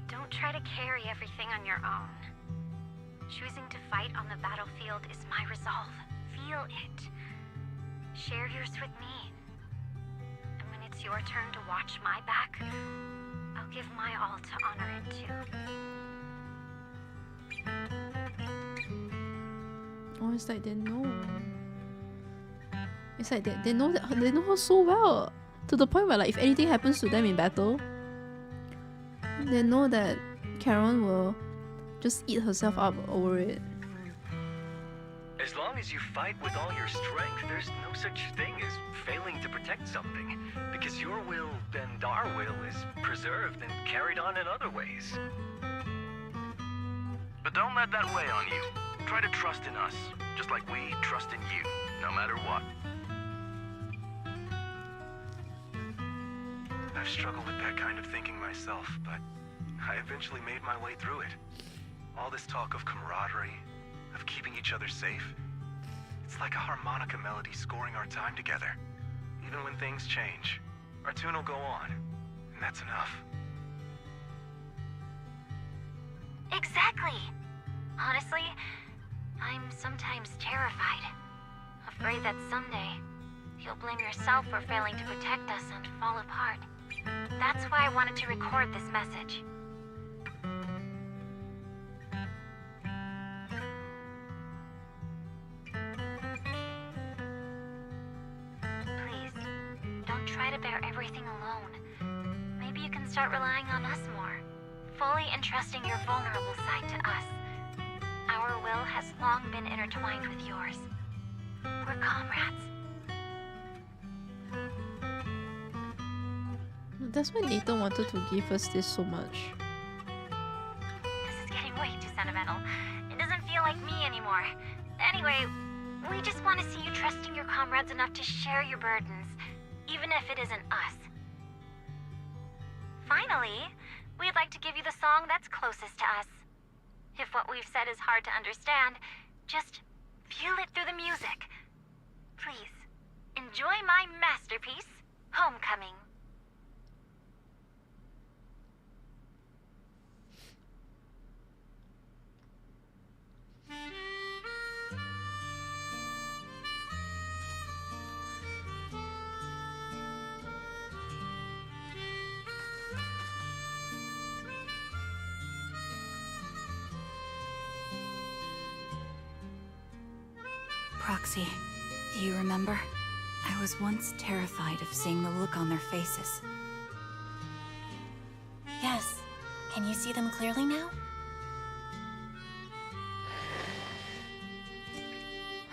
Don't try to carry everything on your own. Choosing to fight on the battlefield is my resolve. Feel it. Share yours with me. And when it's your turn to watch my back, I'll give my all to honor it too. Oh, it's like they know. It's like they know her so well, to the point where like if anything happens to them in battle, they know that Karen will just eat herself up over it. As long as you fight with all your strength, there's no such thing as failing to protect something, because your will and our will is preserved and carried on in other ways. But don't let that weigh on you. Try to trust in us, just like we trust in you, no matter what. I've struggled with that kind of thinking myself, but I eventually made my way through it. All this talk of camaraderie, of keeping each other safe, it's like a harmonica melody scoring our time together. Even when things change, our tune will go on, and that's enough. Exactly. Honestly, I'm sometimes terrified. Afraid that someday, you'll blame yourself for failing to protect us and fall apart. That's why I wanted to record this message. Please, don't try to bear everything alone. Maybe you can start relying on us more, fully entrusting your vulnerable side to us. Our will has long been intertwined with yours. We're comrades. That's why Nathan wanted to give us this so much. This is getting way too sentimental. It doesn't feel like me anymore. Anyway, we just want to see you trusting your comrades enough to share your burdens, even if it isn't us. Finally, we'd like to give you the song that's closest to us. If what we've said is hard to understand, just feel it through the music. Please, enjoy my masterpiece, Homecoming. Proxy, do you remember? I was once terrified of seeing the look on their faces. Yes. Can you see them clearly now?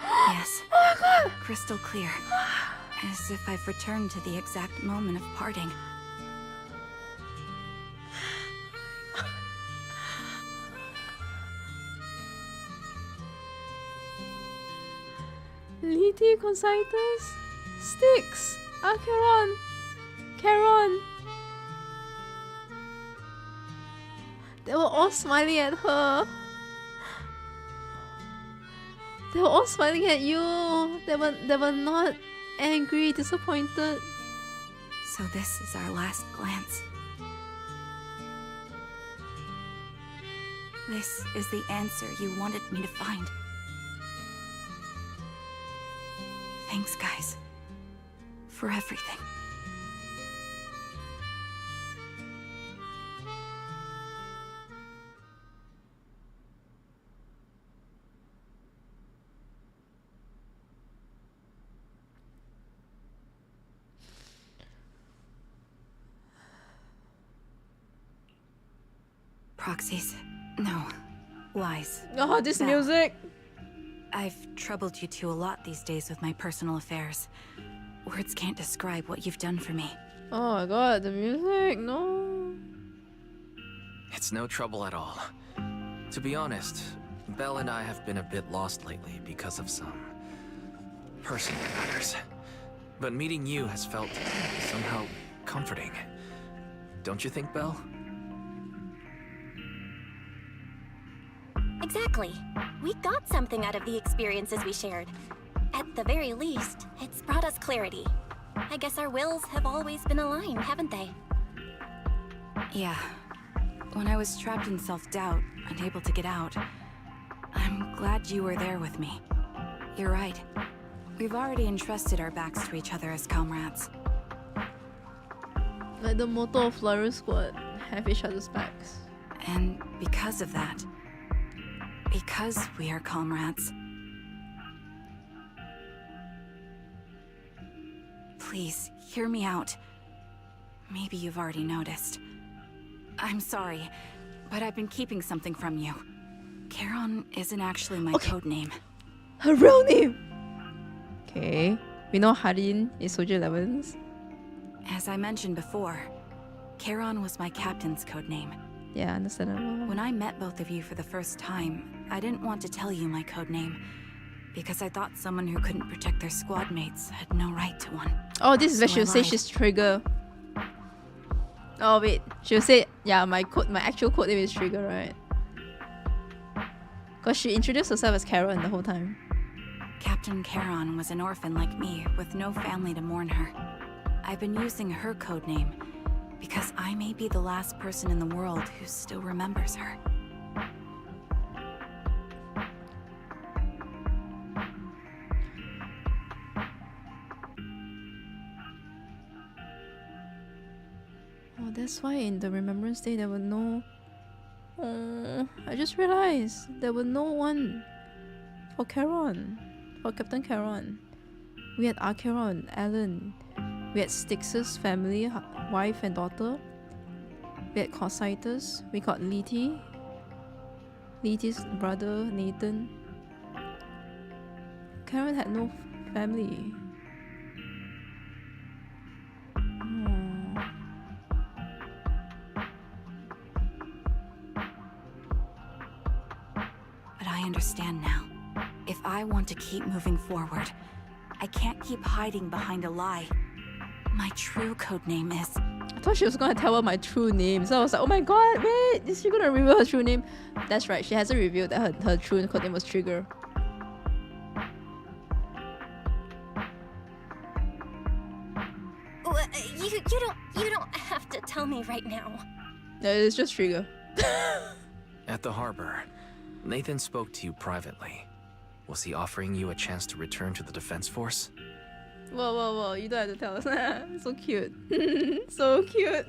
Yes. Crystal clear. As if I've returned to the exact moment of parting. Liti, Consitus, Styx, Acheron, Charon. They were all smiling at her. They were all smiling at you. They were not angry, disappointed. So this is our last glance. This is the answer you wanted me to find. Thanks, guys. For everything. Proxies. No. Wise. Oh, this Belle. music! I've troubled you two a lot these days with my personal affairs. Words can't describe what you've done for me. Oh my god, the music, no. It's no trouble at all. To be honest, Belle and I have been a bit lost lately because of some personal matters. But meeting you has felt somehow comforting. Don't you think, Belle? Exactly. We got something out of the experiences we shared. At the very least, it's brought us clarity. I guess our wills have always been aligned, haven't they? Yeah. When I was trapped in self-doubt, unable to get out, I'm glad you were there with me. You're right. We've already entrusted our backs to each other as comrades. Like the motto of Flyer Squad, have each other's backs. And because of that, because we are comrades, Please, hear me out. Maybe you've already noticed. I'm sorry, but I've been keeping something from you. Charon isn't actually my code name. Her real name! Okay. We know Harin is Soldier 11's. As I mentioned before, Charon was my captain's code name. Yeah, understandable. When I met both of you for the first time, I didn't want to tell you my code name, because I thought someone who couldn't protect their squad mates had no right to one. Oh, this is where So she'll I say lied. she's Trigger. Oh wait, she'll say, yeah, my actual code name is Trigger, right? Because she introduced herself as Karen the whole time. Captain Charon was an orphan like me, with no family to mourn her. I've been using her code name because I may be the last person in the world who still remembers her. Oh, that's why in the Remembrance Day there were no... Oh, I just realized there were no one for Charon. For Captain Charon. We had Acheron, Alan. We had Styx's family, wife and daughter. We had Cocytus. We got Letty. Letty's brother, Nathan. Charon had no family. But I understand now. If I want to keep moving forward, I can't keep hiding behind a lie. My true code name is... I thought she was gonna tell her my true name, so I was like, oh my god, wait, is she gonna reveal her true name? That's right, she hasn't revealed that her true code name was Trigger. You don't have to tell me right now. No, it's just Trigger. At the harbor, Nathan spoke to you privately. Was he offering you a chance to return to the defense force? Whoa, you don't have to tell us. So cute. So cute.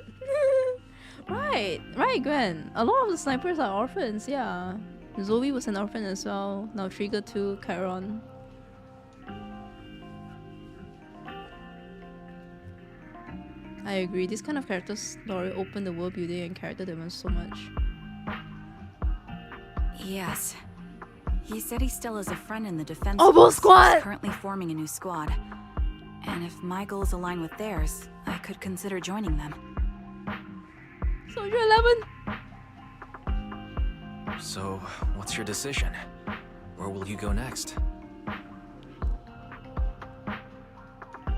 Right, Gwen. A lot of the snipers are orphans, yeah. Zoe was an orphan as well. Now Trigger too, Chiron. I agree, this kind of character story opened the world building and character development so much. Yes. He said he still has a friend in the defense Oboe force squad! who's currently forming a new squad. And if my goals align with theirs, I could consider joining them. Soldier 11! So, what's your decision? Where will you go next?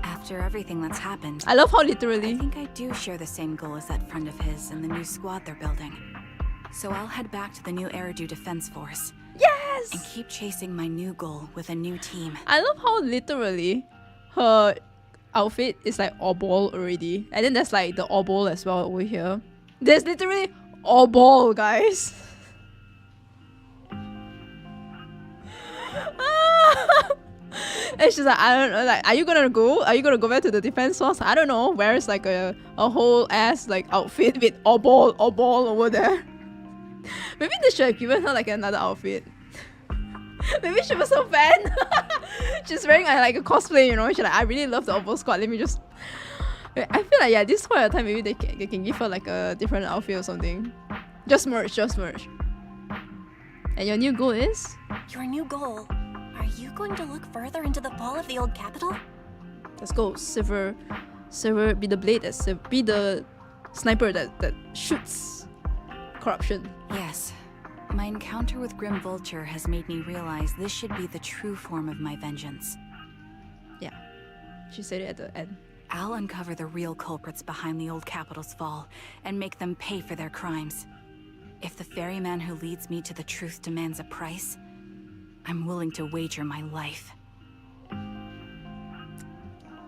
After everything that's happened, I love how literally. I think I do share the same goal as that friend of his and the new squad they're building. So I'll head back to the new Eridu Defense Force. Yes! And keep chasing my new goal with a new team. I love how literally her outfit is like all ball already. And then there's like the all ball as well over here. There's literally all ball, guys. And she's like, I don't know, like, are you gonna go? Are you gonna go back to the defense force? I don't know. Where's like a whole ass like outfit with all ball over there? Maybe they should have given her like another outfit. Maybe she was so fan. She's wearing like a cosplay, you know. She's like, I really love the Oboe squad. Let me just. I feel like yeah, this point of time maybe they can give her like a different outfit or something. Just merch. And your new goal is? Your new goal? Are you going to look further into the fall of the old capital? Let's go, Silver. Be the blade that be the sniper that shoots corruption. Yes. My encounter with Grim Vulture has made me realize this should be the true form of my vengeance. Yeah. She said it at the end. I'll uncover the real culprits behind the old capital's fall and make them pay for their crimes. If the ferryman who leads me to the truth demands a price, I'm willing to wager my life.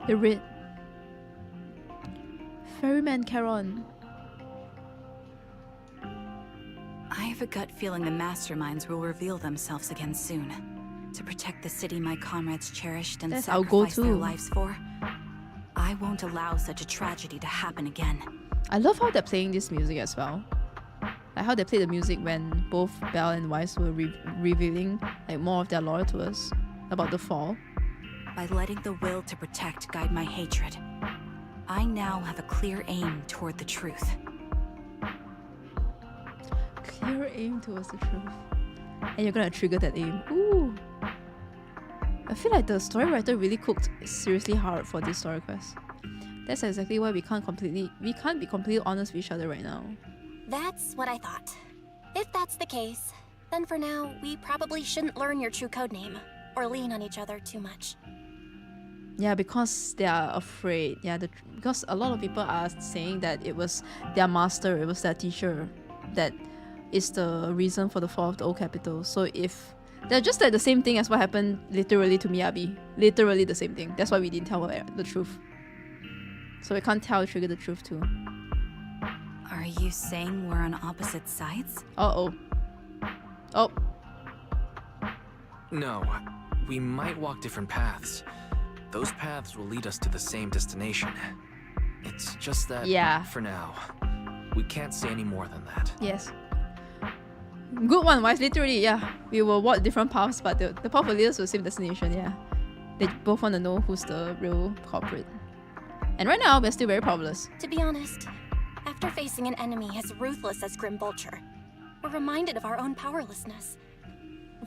The Red. Ferryman Charon. I have a gut feeling the masterminds will reveal themselves again soon. To protect the city my comrades cherished and That's our goal sacrificed their too. lives for, I won't allow such a tragedy to happen again. I love how they're playing this music as well. Like how they play the music when both Belle and Weiss were revealing like more of their lore to us about the fall. By letting the will to protect guide my hatred, I now have a clear aim toward the truth. Clear aim towards the truth. And you're gonna trigger that aim. Ooh. I feel like the story writer really cooked seriously hard for this story quest. That's exactly why we can't be completely honest with each other right now. That's what I thought. If that's the case, then for now, we probably shouldn't learn your true codename or lean on each other too much. Yeah, because they are afraid. Yeah, because a lot of people are saying that it was their master, it was their teacher that is the reason for the fall of the old capital. So if they're just like the same thing as what happened literally to Miyabi. Literally the same thing. That's why we didn't tell her the truth. So we can't trigger the truth too. Are you saying we're on opposite sides? Uh-oh. Oh. No, we might walk different paths. Those paths will lead us to the same destination. It's just that, yeah, for now, we can't say any more than that. Yes. Good one, wise. Literally, yeah. We will walk different paths, but the path will lead us to the same destination, yeah. They both want to know who's the real culprit. And right now, we're still very powerless. To be honest, after facing an enemy as ruthless as Grim Vulture, we're reminded of our own powerlessness.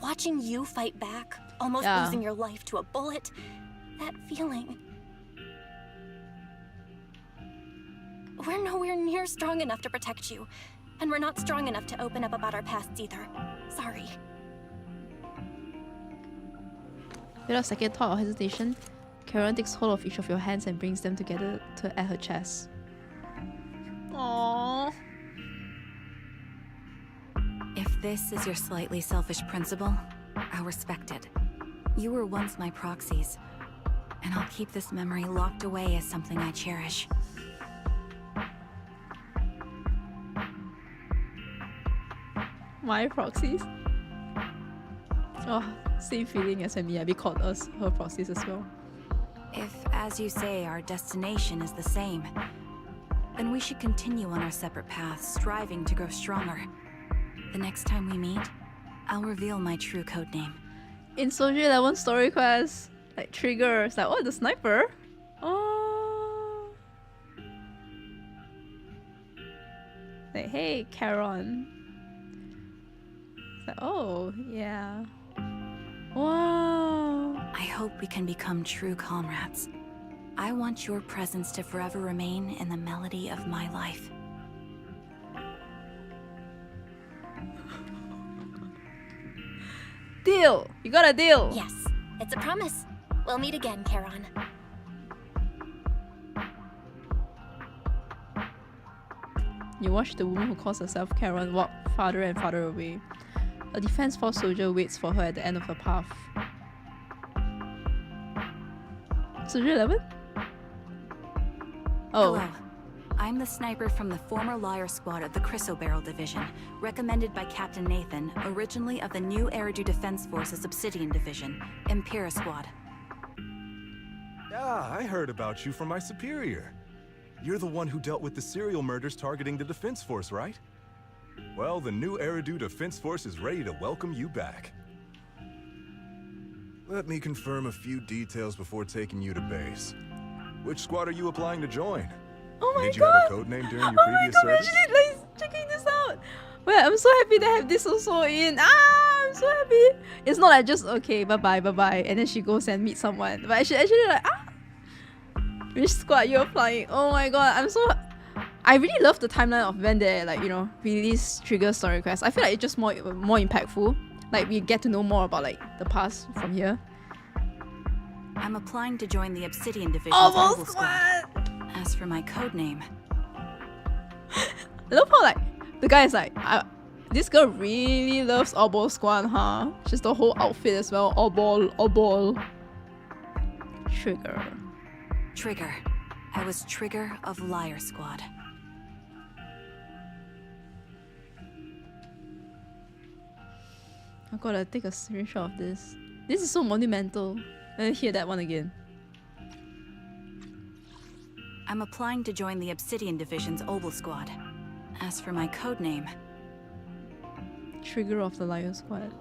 Watching you fight back, almost losing your life to a bullet, that feeling. We're nowhere near strong enough to protect you, and we're not strong enough to open up about our pasts either. Sorry. Without second thought or hesitation, Karen takes hold of each of your hands and brings them together at her chest. Aww. If this is your slightly selfish principle, I'll respect it. You were once my proxies, and I'll keep this memory locked away as something I cherish. My proxies? Oh, same feeling as when Miyabi called us her proxies as well. If, as you say, our destination is the same, then we should continue on our separate paths, striving to grow stronger. The next time we meet, I'll reveal my true codename. In Soldier 11 story quest, like triggers, like, oh, the sniper? Oh. Like, hey, Charon. It's like, oh, yeah. Wow. I hope we can become true comrades. I want your presence to forever remain in the melody of my life. Deal! You got a deal! Yes, it's a promise. We'll meet again, Charon. You watch the woman who calls herself Charon walk farther and farther away. A defense force soldier waits for her at the end of the path. Soldier 11? Oh. Hello. I'm the sniper from the former Liar Squad of the Chrysoberyl Division, recommended by Captain Nathan, originally of the new Eridu Defense Force's Obsidian Division, Impera Squad. Ah, I heard about you from my superior. You're the one who dealt with the serial murders targeting the Defense Force, right? Well, the new Eridu Defense Force is ready to welcome you back. Let me confirm a few details before taking you to base. Which squad are you applying to join? Oh my god! Did you have a code name during your previous service? Oh my god, like, checking this out! Well, I'm so happy to have this also in. Ah, I'm so happy! It's not like just, okay, bye-bye, bye-bye, and then she goes and meets someone. But actually like, which squad you're applying? Oh my god, I really love the timeline of when they, like, you know, release trigger story quests. I feel like it's just more impactful. Like, we get to know more about, like, the past from here. I'm applying to join the Obsidian Division's Almost Squad. As for my codename... I love how, like, the guy is like, this girl really loves Obol Squad, huh? Just the whole outfit as well. Obol. Trigger. Trigger. I was Trigger of Liar Squad. I gotta take a screenshot of this. This is so monumental. Let me hear that one again. I'm applying to join the Obsidian Division's Obol Squad. As for my codename... Trigger of the Liar Squad.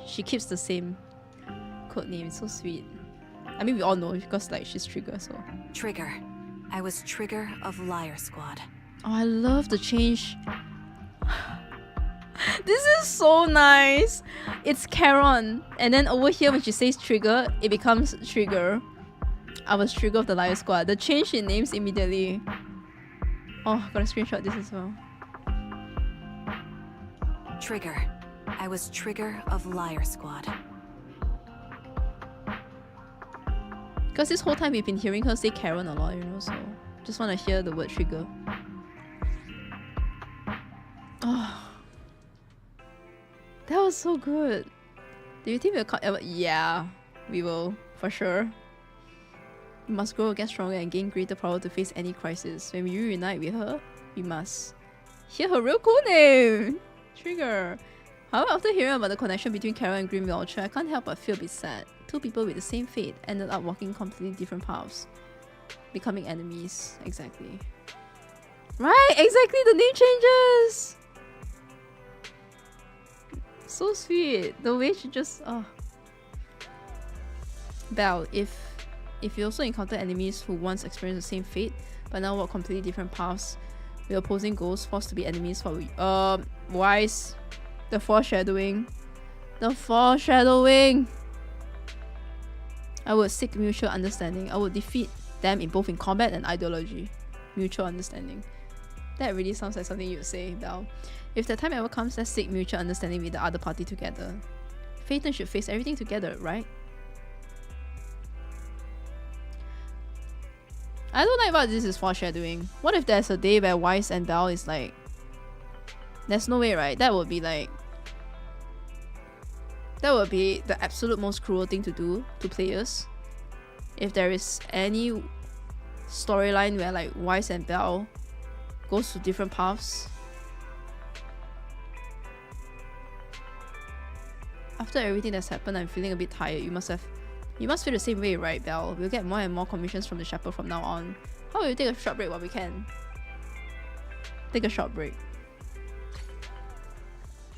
She keeps the same codename. It's so sweet. I mean, we all know because, like, she's Trigger, so... Trigger. I was trigger of Liar Squad. Oh, I love the change. This is so nice. It's Charon, and then over here when she says trigger, it becomes trigger. I was trigger of the Liar Squad. The change in names immediately. Oh, gotta screenshot this as well. Trigger. I was trigger of Liar Squad. Because this whole time we've been hearing her say Karen a lot, you know, so just want to hear the word trigger. Oh, that was so good. Do you think we'll yeah, we will, for sure. We must grow, get stronger, and gain greater power to face any crisis. When we reunite with her, we must hear her real cool name, Trigger. However, after hearing about the connection between Carol and Grim Vulture, I can't help but feel a bit sad. Two people with the same fate ended up walking completely different paths, becoming enemies. Exactly. Right, exactly, the name changes! So sweet. The way she just... oh. Belle, if you also encounter enemies who once experienced the same fate, but now walk completely different paths, with opposing goals, forced to be enemies for... Wise. The foreshadowing. The foreshadowing! I would seek mutual understanding. I would defeat them in both in combat and ideology. Mutual understanding. That really sounds like something you'd say, Belle. If the time ever comes, let's seek mutual understanding with the other party together. Phaeton should face everything together, right? I don't like about this is foreshadowing. What if there's a day where Weiss and Belle is like... There's no way, right? That would be like... That would be the absolute most cruel thing to do to players. If there is any storyline where like Weiss and Belle goes to different paths. After everything that's happened, I'm feeling a bit tired. You must feel the same way, right, Belle? We'll get more and more commissions from the Shepherd from now on. How about we take a short break while we can? Take a short break.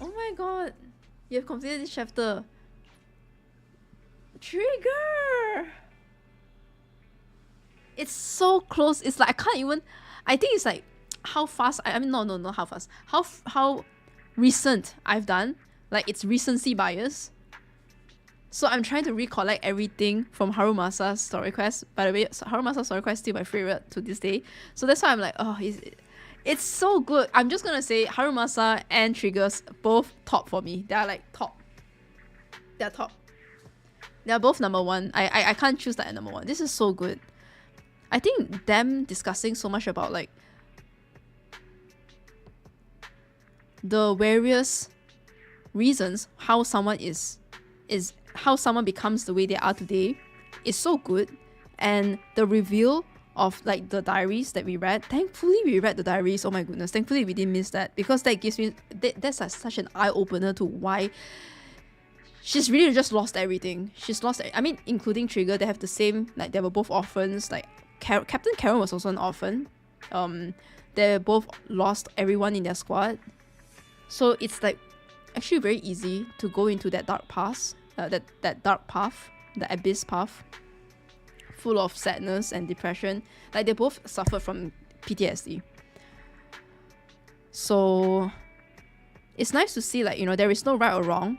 Oh my god. You have completed this chapter. Trigger! It's so close. It's like I can't even... I think it's like how fast... I mean, no, not how fast. How recent I've done. Like, it's recency bias. So I'm trying to recollect everything from Harumasa's story quest. By the way, Harumasa's story quest is still my favorite to this day. So that's why I'm like, oh, it's so good. I'm just gonna say Harumasa and Triggers both top for me. They're like top. They're top. They're both number one. I can't choose that at number one. This is so good. I think them discussing so much about like the various reasons how someone is how someone becomes the way they are today is so good, and the reveal of like the diaries that we read. Thankfully we read the diaries. Oh my goodness, thankfully we didn't miss that, because that gives me that's such an eye-opener to why she's really just lost everything. She's lost, I mean, including Trigger. They have the same, like they were both orphans. Like Captain Karen was also an orphan. They both lost everyone in their squad. So it's like actually very easy to go into that dark path, that dark path, the abyss path, full of sadness and depression. Like they both suffered from PTSD. So it's nice to see, like, you know, there is no right or wrong.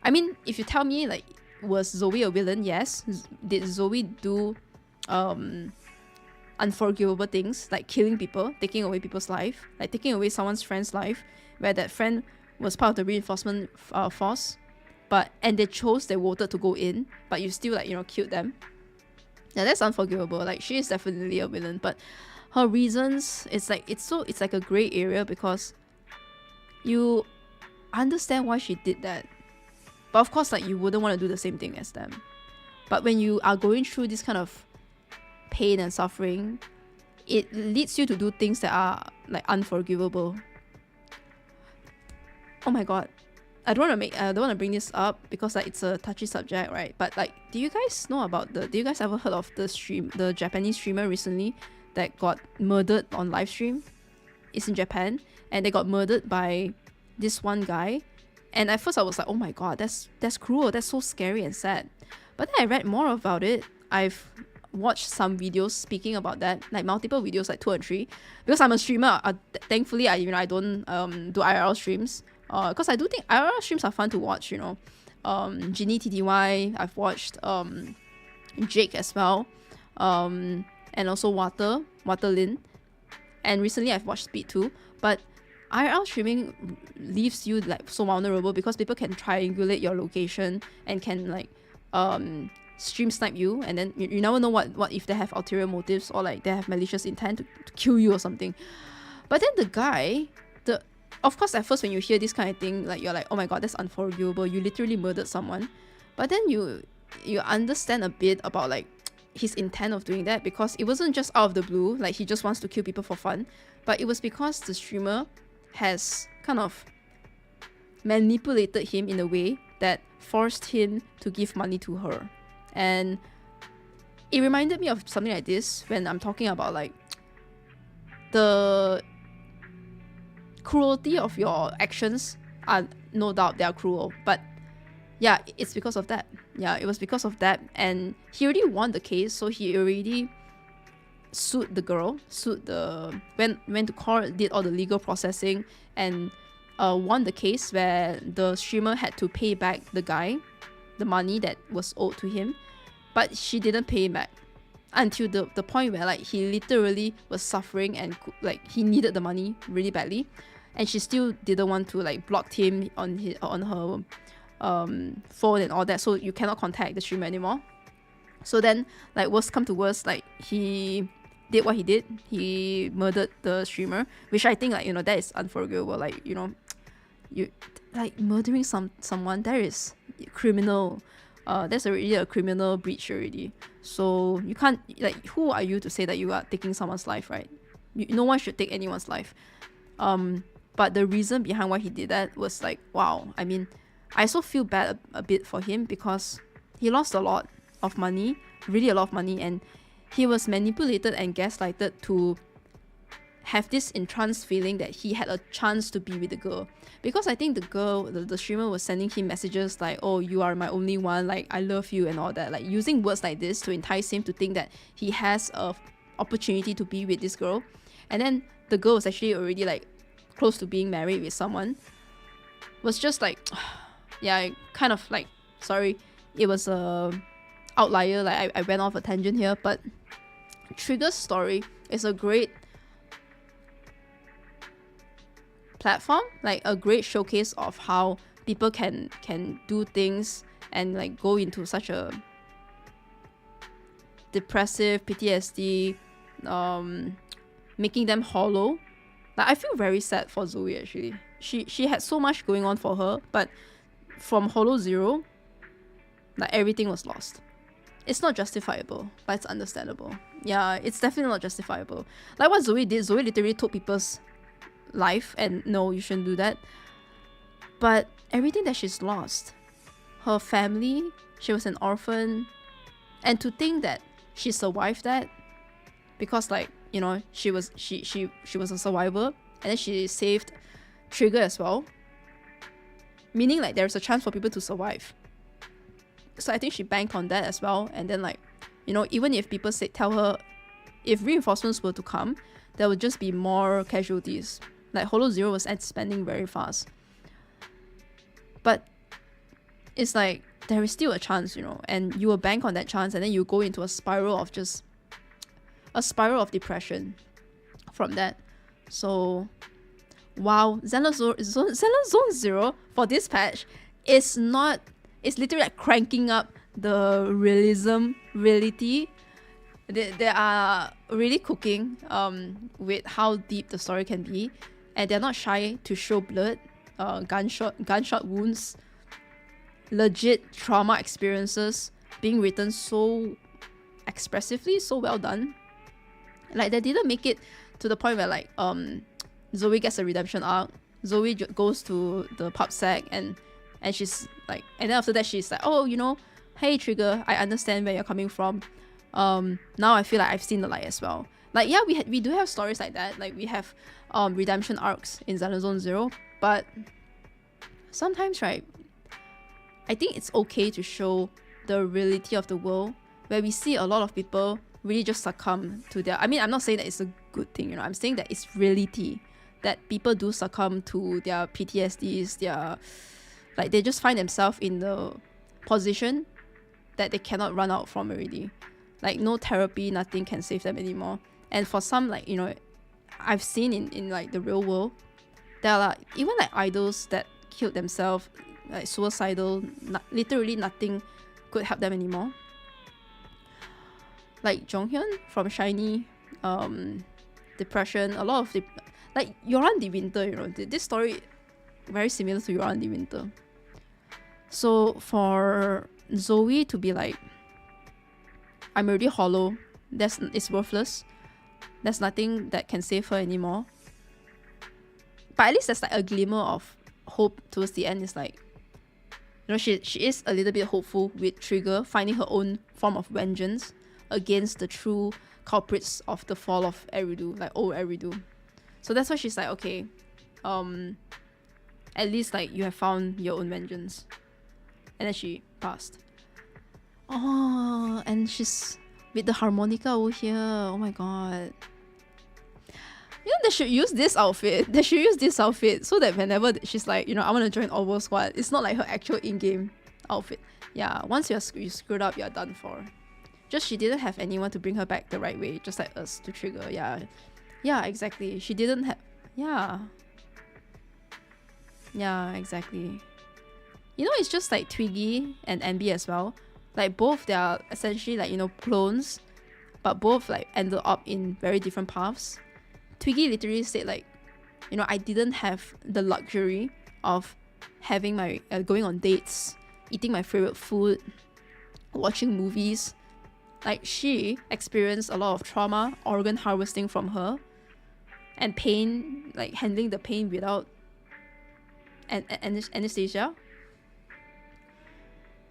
I mean, if you tell me like, was Zoe a villain? Yes. Did Zoe do unforgivable things like killing people, taking away people's life, like taking away someone's friend's life, where that friend was part of the reinforcement force, and they voted to go in, but you still, like, you know, killed them. Yeah, that's unforgivable. Like, she is definitely a villain, but her reasons, it's like a gray area, because you understand why she did that, but of course, like, you wouldn't want to do the same thing as them. But when you are going through this kind of pain and suffering, it leads you to do things that are like unforgivable. Oh my god, I don't want to bring this up because like it's a touchy subject, right? But like, do you guys know about do you guys ever heard of the Japanese streamer recently that got murdered on live stream? It's in Japan, and they got murdered by this one guy. And at first I was like, oh my god, that's cruel, that's so scary and sad. But then I read more about it. I've watched some videos speaking about that, like multiple videos, like 2 and 3, because I'm a streamer. Thankfully, I don't do IRL streams, because I do think IRL streams are fun to watch. Ginny TTY, I've watched Jake as well, and also Waterlin, and recently I've watched Speed too. But IRL streaming leaves you like so vulnerable because people can triangulate your location and can like stream snipe you, and then you never know what if they have ulterior motives or like they have malicious intent to kill you or something. But then the guy, of course at first when you hear this kind of thing, like you're like, oh my god, that's unforgivable, you literally murdered someone. But then you understand a bit about like his intent of doing that, because it wasn't just out of the blue, like he just wants to kill people for fun, but it was because the streamer has kind of manipulated him in a way that forced him to give money to her. And it reminded me of something like this when I'm talking about like the cruelty of your actions. Are no doubt they are cruel, but yeah, it's because of that. Yeah, it was because of that. And he already won the case, so he already sued the girl, went to court, did all the legal processing, and won the case where the streamer had to pay back the guy the money that was owed to him, but she didn't pay him back until the point where like he literally was suffering and like he needed the money really badly, and she still didn't want to like block him on her phone and all that, so you cannot contact the streamer anymore. So then like worst come to worst, like he did what he did. He murdered the streamer, which I think like that is unforgivable. Like you like murdering someone, that is criminal. That's already a criminal breach already. So you can't, like, who are you to say that you are taking someone's life, right? No one should take anyone's life. But the reason behind why he did that was like, wow. I mean, I also feel bad a bit for him because he lost a lot of money, really a lot of money, and he was manipulated and gaslighted to have this entranced feeling that he had a chance to be with the girl. Because I think the girl, the streamer was sending him messages like, oh, you are my only one, like, I love you and all that. Like, using words like this to entice him to think that he has a opportunity to be with this girl. And then the girl was actually already, like, close to being married with someone. Was just like, yeah, kind of like, sorry, it was a outlier. Like, I went off a tangent here, but Trigger's story is a great platform, like a great showcase of how people can do things and like go into such a depressive PTSD, making them hollow. Like, I feel very sad for Zoe actually. She had so much going on for her, but from Hollow Zero, like, everything was lost. It's not justifiable, but it's understandable. Yeah, it's definitely not justifiable. Like what Zoe did, Zoe literally took people's life, and no, you shouldn't do that. But everything that she's lost, her family, she was an orphan, and to think that she survived that because, like, you know, she was a survivor, and then she saved Trigger as well, meaning like there's a chance for people to survive. So I think she banked on that as well. And then, like, you know, even if people tell her if reinforcements were to come, there would just be more casualties. Like, Hollow Zero was expanding very fast. But it's like, there is still a chance, you know, and you will bank on that chance, and then you go into a spiral of depression from that. So, wow, Zenless Zone Zero for this patch is literally like cranking up the reality. They are really cooking with how deep the story can be, and they're not shy to show blood, gunshot wounds, legit trauma experiences being written so expressively, so well done. Like, they didn't make it to the point where, like, Zoe gets a redemption arc. Zoe goes to the pub sec, and she's like, and then after that she's like, oh, you know, hey Trigger, I understand where you're coming from. Now I feel like I've seen the light as well. Like, yeah, we do have stories like that. Like, we have redemption arcs in Zenless Zone Zero, but sometimes, right, I think it's okay to show the reality of the world where we see a lot of people really just succumb to their, I mean, I'm not saying that it's a good thing, you know, I'm saying that it's reality, that people do succumb to their PTSDs, their, like, they just find themselves in the position that they cannot run out from already. Like, no therapy, nothing can save them anymore. And for some, like, you know, I've seen in like the real world, there are like, even like idols that killed themselves, like suicidal, literally nothing could help them anymore. Like Jonghyun from SHINee, depression, a lot of like Yoran De Winter, you know, this story very similar to Yoran De Winter. So for Zoe to be like, I'm already hollow, it's worthless, there's nothing that can save her anymore. But at least there's like a glimmer of hope towards the end. It's like, you know, she is a little bit hopeful with Trigger finding her own form of vengeance against the true culprits of the fall of Eridu, like old Eridu. So that's why she's like, okay, at least like you have found your own vengeance. And then she passed. Oh, and she's with the harmonica over here. Oh my god. You know, they should use this outfit. They should use this outfit so that whenever she's like, you know, I want to join Ovo Squad, it's not like her actual in-game outfit. Yeah, once you screwed up, you're done for. Just she didn't have anyone to bring her back the right way, just like us to Trigger. Yeah, yeah, exactly. She didn't have. Yeah. Yeah, exactly. You know, it's just like Twiggy and Ambi as well. Like both, they are essentially like, you know, clones, but both like ended up in very different paths. Twiggy literally said like, you know, I didn't have the luxury of having my going on dates, eating my favorite food, watching movies. Like she experienced a lot of trauma, organ harvesting from her, and pain, like handling the pain without anesthesia.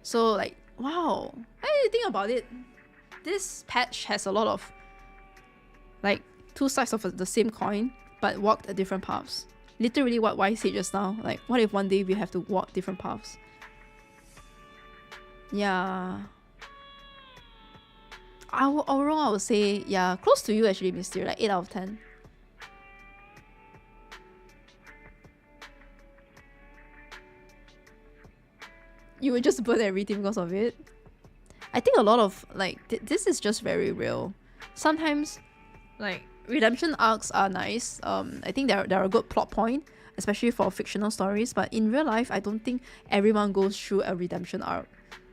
So like, wow, I didn't think about it. This patch has a lot of like two sides of the same coin, but walked at different paths. Literally what Y said just now. Like, what if one day we have to walk different paths? Yeah. Overall, I would say, yeah, close to you actually, Misty. Like 8 out of 10. You would just burn everything because of it. I think a lot of, like, this is just very real. Sometimes, like, redemption arcs are nice. I think they're a good plot point, especially for fictional stories. But in real life, I don't think everyone goes through a redemption arc.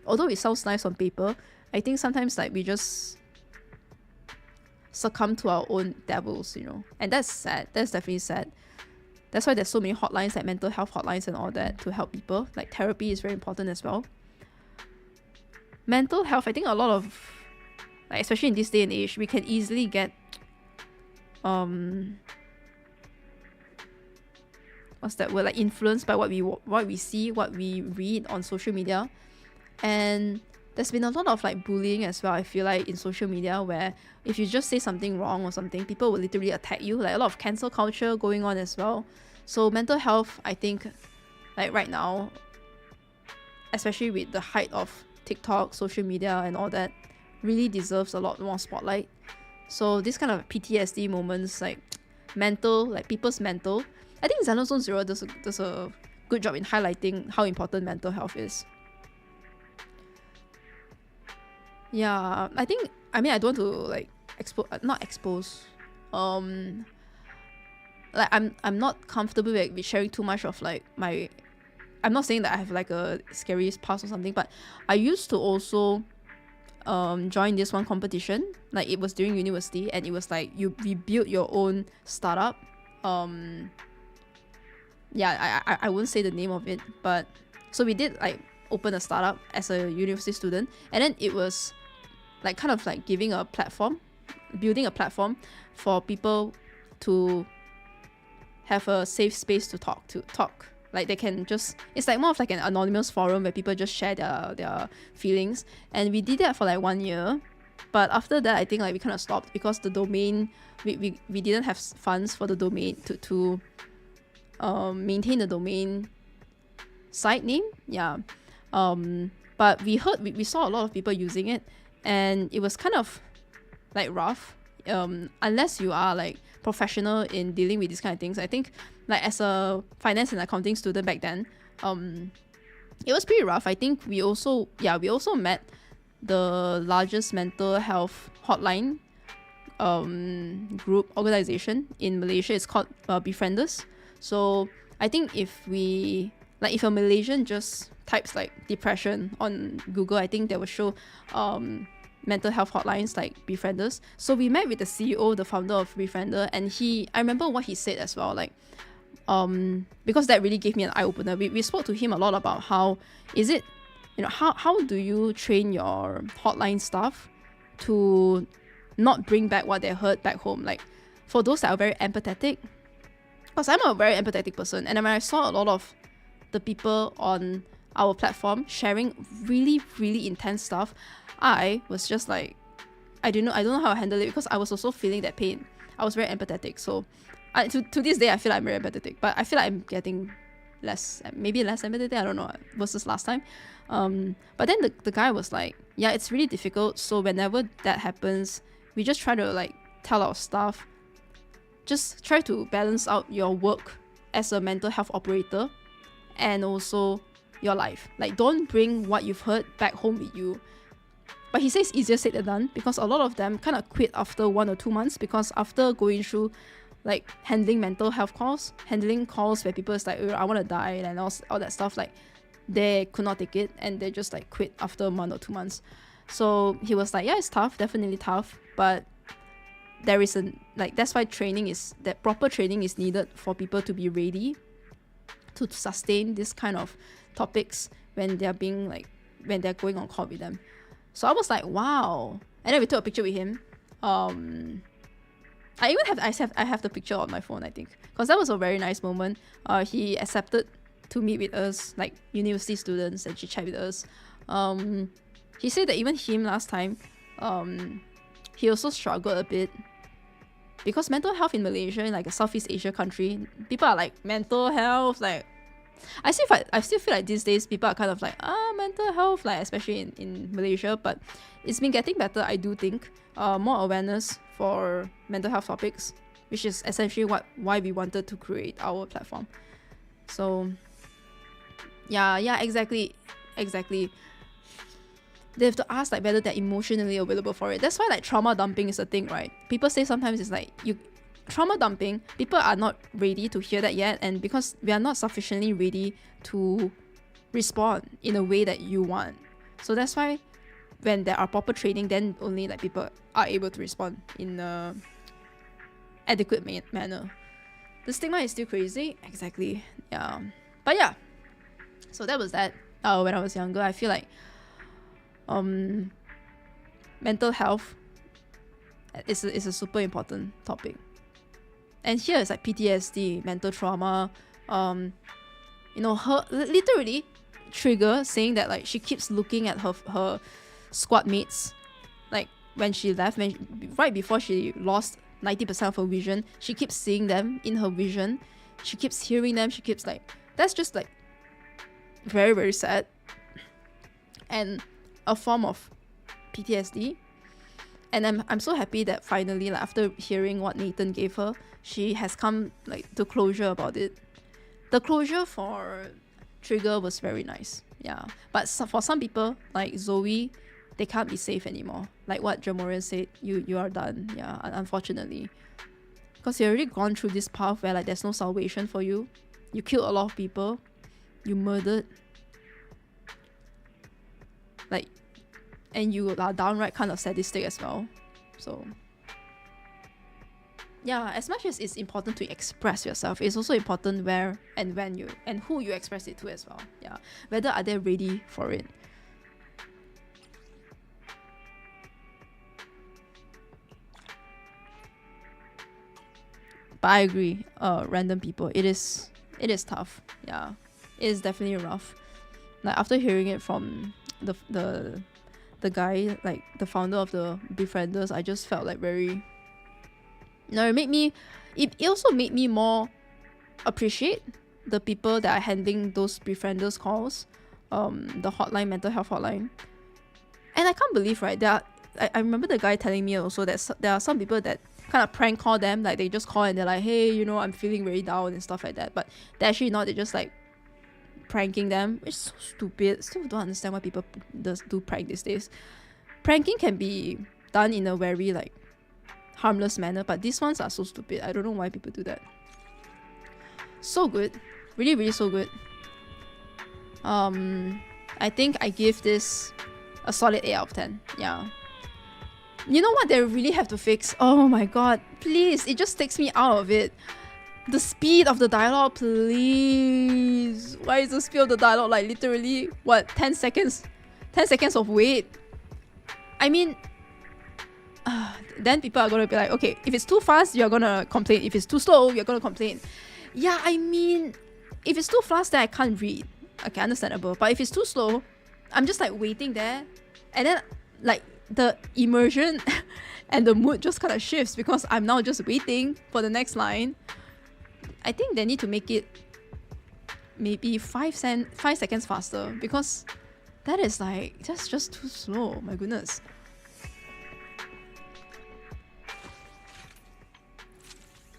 Although it sounds nice on paper, I think sometimes like we just succumb to our own devils, you know. And that's sad. That's definitely sad. That's why there's so many hotlines, like mental health hotlines and all that, to help people. Like therapy is very important as well. Mental health, I think a lot of, like, especially in this day and age, we can easily get what's that word, like influenced by what we see, what we read on social media. And there's been a lot of like bullying as well, I feel like, in social media, where if you just say something wrong or something, people will literally attack you. Like a lot of cancel culture going on as well. So mental health, I think, like right now, especially with the height of TikTok, social media and all that, really deserves a lot more spotlight. So this kind of PTSD moments, like mental, like people's mental, I think Zenless Zone Zero does a good job in highlighting how important mental health is. Yeah, I think, I mean, I don't want to like not expose, like I'm not comfortable with sharing too much of like my, I'm not saying that I have like a scary past or something, but I used to also join this one competition. Like it was during university, and it was like we build your own startup. Yeah, I wouldn't say the name of it, but so we did like open a startup as a university student, and then it was like kind of like building a platform for people to have a safe space to talk. Like they can just, it's like more of like an anonymous forum where people just share their feelings. And we did that for like 1 year, but after that I think like we kind of stopped because the domain, we didn't have funds for the domain to maintain the domain site name. Yeah. But we saw a lot of people using it, and it was kind of like rough. Unless you are like professional in dealing with these kind of things. I think like as a finance and accounting student back then, it was pretty rough. I think we also met the largest mental health hotline group organization in Malaysia. It's called Befrienders. So I think if a Malaysian just types like depression on Google, I think they will show mental health hotlines like Befrienders. So we met with the CEO, the founder of Befriender, and I remember what he said as well, like because that really gave me an eye-opener. We spoke to him a lot about how is it, how do you train your hotline staff to not bring back what they heard back home, like for those that are very empathetic, because I'm a very empathetic person, and when I saw a lot of the people on our platform sharing really, really intense stuff, I was just like, I don't know how to handle it, because I was also feeling that pain. I was very empathetic. So to this day, I feel like I'm very empathetic, but I feel like I'm getting maybe less empathetic, I don't know, versus last time. But then the guy was like, yeah, it's really difficult. So whenever that happens, we just try to like tell our staff, just try to balance out your work as a mental health operator and also your life. Like, don't bring what you've heard back home with you. But he says easier said than done, because a lot of them kind of quit after 1 or 2 months, because after going through like handling mental health calls, handling calls where people is like, I want to die and all that stuff, like they could not take it and they just like quit after 1 or 2 months. So he was like, yeah, it's tough, definitely tough, but there isn't, like, that's why proper training is needed for people to be ready to sustain this kind of topics when they're going on call with them. So I was like, wow. And then we took a picture with him. I have the picture on my phone, I think, because that was a very nice moment. He accepted to meet with us, like university students, and chit chat with us. He said that even him last time, he also struggled a bit, because mental health in Malaysia, in like a Southeast Asia country, people are like, mental health, like I still feel like these days people are kind of like, mental health, like especially in Malaysia, but it's been getting better, I do think. More awareness for mental health topics, which is essentially why we wanted to create our platform. So yeah, exactly. They have to ask like whether they're emotionally available for it. That's why like trauma dumping is a thing, right? People say sometimes it's like trauma dumping, people are not ready to hear that yet, and because we are not sufficiently ready to respond in a way that you want. So that's why when there are proper training, then only like people are able to respond in a adequate manner. The stigma is still crazy, exactly. Yeah, but yeah, so that was that. When I was younger, I feel like mental health is a super important topic. And here it's like PTSD, mental trauma. Her literally Trigger saying that like she keeps looking at her squad mates, like when she left, right before she lost 90% of her vision, she keeps seeing them in her vision. She keeps hearing them. She keeps like, that's just like very, very sad, and a form of PTSD. And I'm so happy that finally, like after hearing what Nathan gave her, she has come like to closure about it. The closure for Trigger was very nice, yeah. But for some people like Zoe, they can't be safe anymore. Like what Jamorian said, you are done, yeah. Unfortunately, because you've already gone through this path where like there's no salvation for you. You killed a lot of people, you murdered, like, and you are downright kind of sadistic as well. So yeah, as much as it's important to express yourself, it's also important where and when you and who you express it to as well. Yeah, whether are they ready for it. But I agree, random people, it is tough. Yeah, it is definitely rough. Like after hearing it from the guy, like the founder of the Befrienders, I just felt like very, it also made me more appreciate the people that are handling those Befrienders calls, the hotline, mental health hotline. And I can't believe, right, I remember the guy telling me also that there are some people that kind of prank call them, like they just call and they're like, hey, you know, I'm feeling very down and stuff like that. But they're actually not, they're just like pranking them. It's so stupid. Still don't understand why people do prank these days. Pranking can be done in a very like harmless manner, but these ones are so stupid. I don't know why people do that. So good. Really, really so good. I think I give this a solid 8 out of 10. Yeah. You know what they really have to fix? Oh my god, please, it just takes me out of it. The speed of the dialogue, please. Why is the speed of the dialogue like literally, what, 10 seconds? 10 seconds of wait. I mean, then people are gonna be like, okay, if it's too fast, you're gonna complain. If it's too slow, you're gonna complain. Yeah, I mean, if it's too fast, then I can't read. Okay, understandable. But if it's too slow, I'm just like waiting there. And then like the immersion and the mood just kind of shifts because I'm now just waiting for the next line. I think they need to make it maybe 5 seconds faster because that is like, that's just too slow. My goodness.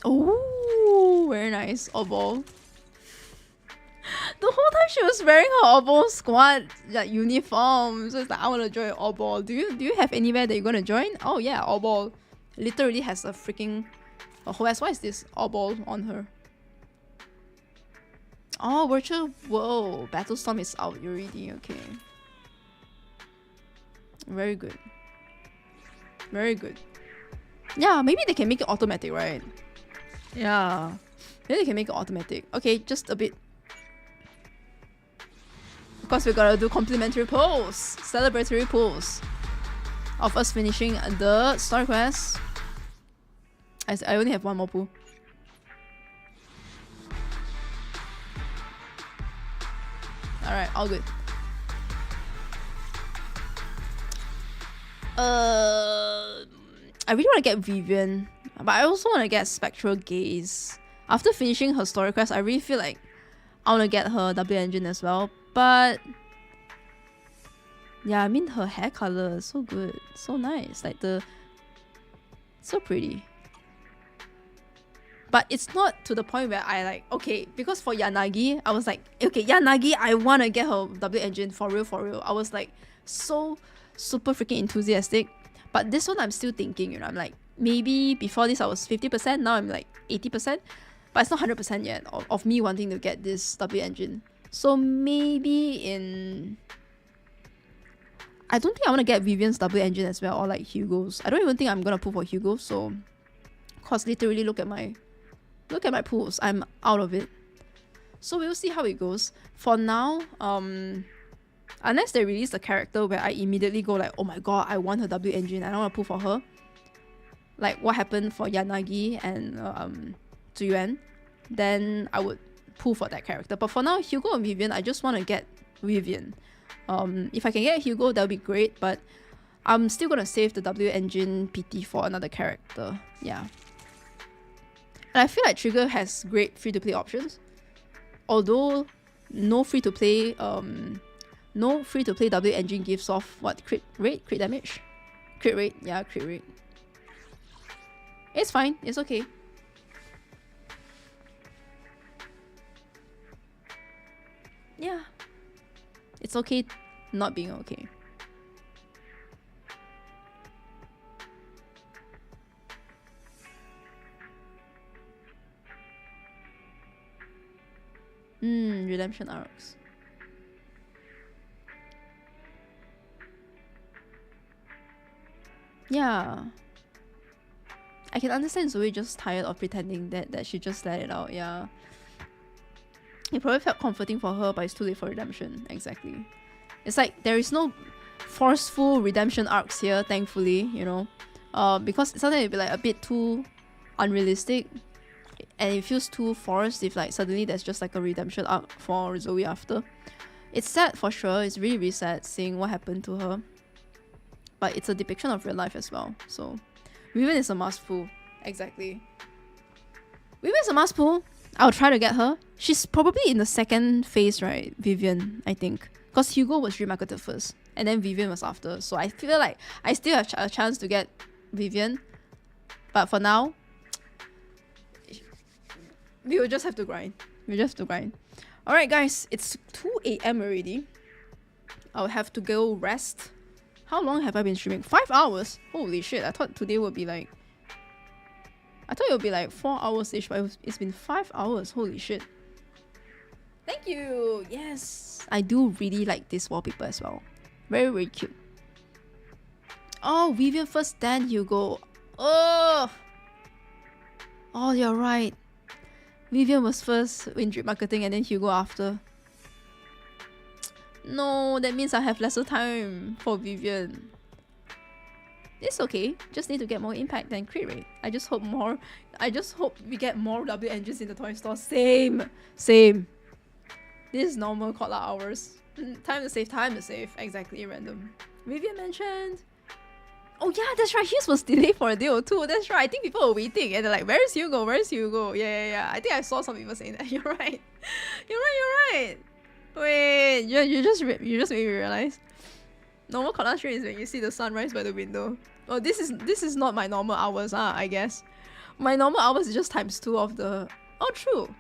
Oh, very nice. Oboe. The whole time she was wearing her Oboe squad like uniform, so it's like I want to join Oboe. Do you have anywhere that you're gonna join? Oh yeah, Oboe literally has a freaking whole ass. Why is this Oboe on her? Oh, virtual world Battlestorm is out already. Okay, very good, very good. Yeah, maybe they can make it automatic, right? Yeah, maybe they can make it automatic. Okay, just a bit. Of course, we gotta do complimentary pose, celebratory pose of us finishing the story quest. I only have one more pool. Alright, all good. I really want to get Vivian, but I also want to get Spectral Gaze. After finishing her story quest, I really feel like I want to get her W engine as well. But yeah, I mean her hair color is so good, so nice, like so pretty. But it's not to the point where I like, okay, because for Yanagi, I was like, okay, Yanagi, I want to get her W engine for real, for real. I was like so super freaking enthusiastic. But this one I'm still thinking, you know, I'm like, maybe before this I was 50%, now I'm like 80%. But it's not 100% yet of me wanting to get this W engine. So maybe in... I don't think I want to get Vivian's W engine as well, or like Hugo's. I don't even think I'm gonna pull for Hugo, so... Cause literally look at my pools. I'm out of it. So we'll see how it goes. For now, unless they release a character where I immediately go like, oh my god, I want her W engine, I don't want to pull for her. Like what happened for Yanagi and Zuyuan, then I would pull for that character. But for now, Hugo and Vivian, I just want to get Vivian. If I can get Hugo, that would be great, but I'm still gonna save the W engine PT for another character. Yeah. And I feel like Trigger has great free-to-play options. Although no free-to-play W engine gives off what, crit rate? Crit damage? Crit rate, yeah, crit rate. It's fine, it's okay. Yeah. It's okay not being okay. Redemption arcs. Yeah. I can understand Zoe just tired of pretending that she just let it out, yeah. It probably felt comforting for her, but it's too late for redemption. Exactly. It's like there is no forceful redemption arcs here, thankfully, you know. Because sometimes it'd be like a bit too unrealistic. And it feels too forced if like suddenly there's just like a redemption arc for Zoe after. It's sad for sure. It's really, really sad seeing what happened to her. But it's a depiction of real life as well. So Vivian is a must pull. Exactly. Vivian is a must pull. I'll try to get her. She's probably in the second phase, right? Vivian, I think. Because Hugo was remarketed first. And then Vivian was after. So I feel like I still have a chance to get Vivian. But for now, we will just have to grind. We just have to grind. Alright guys, it's 2 a.m. already. I'll have to go rest. How long have I been streaming? 5 hours? Holy shit, I thought today would be like... I thought it would be like 4 hours-ish, but it's been 5 hours. Holy shit. Thank you! Yes! I do really like this wallpaper as well. Very, very cute. Oh, Vivian first, then Hugo. Oh! Oh, you're right. Vivian was first in drip marketing and then Hugo after. No, that means I have lesser time for Vivian. It's okay. Just need to get more impact than crit rate. I just hope we get more W engines in the toy store. Same. Same. This is normal KOTLA hours. Time to save. Exactly, random. Vivian mentioned. Oh yeah, that's right. His was delayed for a day or two. That's right. I think people were waiting and they're like, "Where's Hugo? Where's Hugo?" Yeah. I think I saw some people saying that. You're right. You're right. Wait, you just made me realize. Normal KOTLA stream is when you see the sunrise by the window. Oh, this is not my normal hours, I guess. My normal hours is just ×2 of the. Oh, true.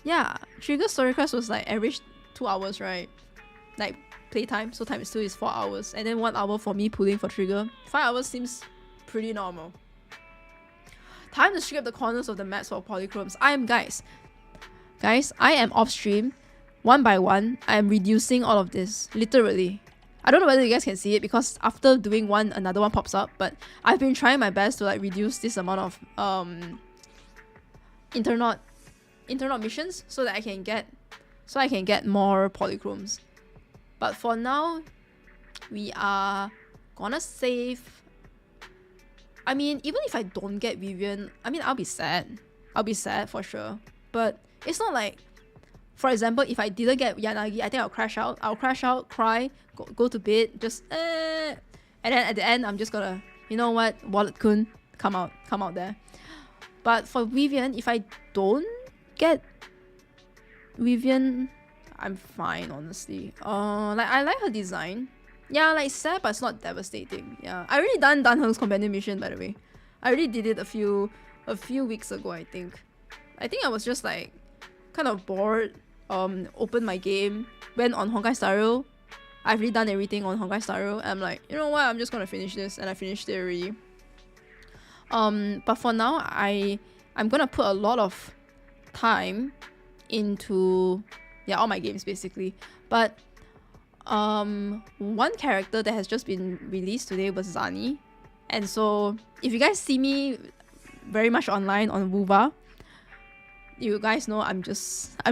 Yeah, Trigger Story Quest was like average 2 hours, right? Like playtime, so ×2 is 4 hours, and then 1 hour for me pulling for Trigger. 5 hours seems pretty normal. Time to strip the corners of the maps for polychromes. Guys, I am off stream. One by one, I am reducing all of this. Literally. I don't know whether you guys can see it because after doing one, another one pops up. But I've been trying my best to like reduce this amount of internal missions so that I can get more polychromes. But for now, we are gonna save. I mean, even if I don't get Vivian, I mean, I'll be sad. I'll be sad for sure. But it's not like, for example, if I didn't get Yanagi, I think I'll crash out. Cry, go to bed, just and then at the end, I'm just gonna, you know what, Wallet-kun, come out there. But for Vivian, if I don't get Vivian, I'm fine, honestly. Like I like her design. Yeah, like sad, but it's not devastating. Yeah, I already done Danheng's companion mission, by the way. I already did it a few weeks ago, I think. I think I was just like kind of bored. Opened my game, went on Honkai Star Rail. I've already done everything on Honkai Star Rail. I'm like, you know what? I'm just gonna finish this, and I finished it already. But for now, I'm gonna put a lot of time into all my games basically. But one character that has just been released today was Zani, and so if you guys see me very much online on WooBa, you guys know I'm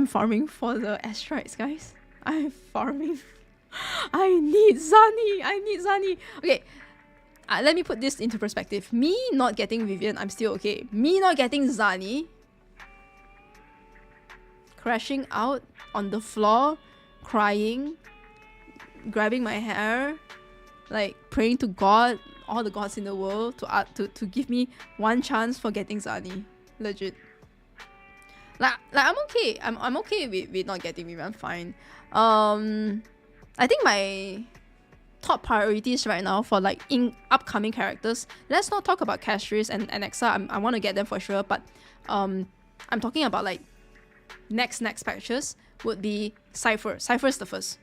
farming for the asteroids, guys. I'm farming. I need Zani. Okay, let me put this into perspective. Me not getting Vivian, I'm still okay. Me not getting Zani, crashing out on the floor, crying, grabbing my hair, like praying to God, all the gods in the world, to give me one chance for getting Zani. Legit. Like I'm okay. I'm okay with not getting Vivian. I'm fine. I think my top priorities right now for like in upcoming characters. Let's not talk about Castris and Nexa. I want to get them for sure. But I'm talking about like next patches would be Cypher. Cypher is the first.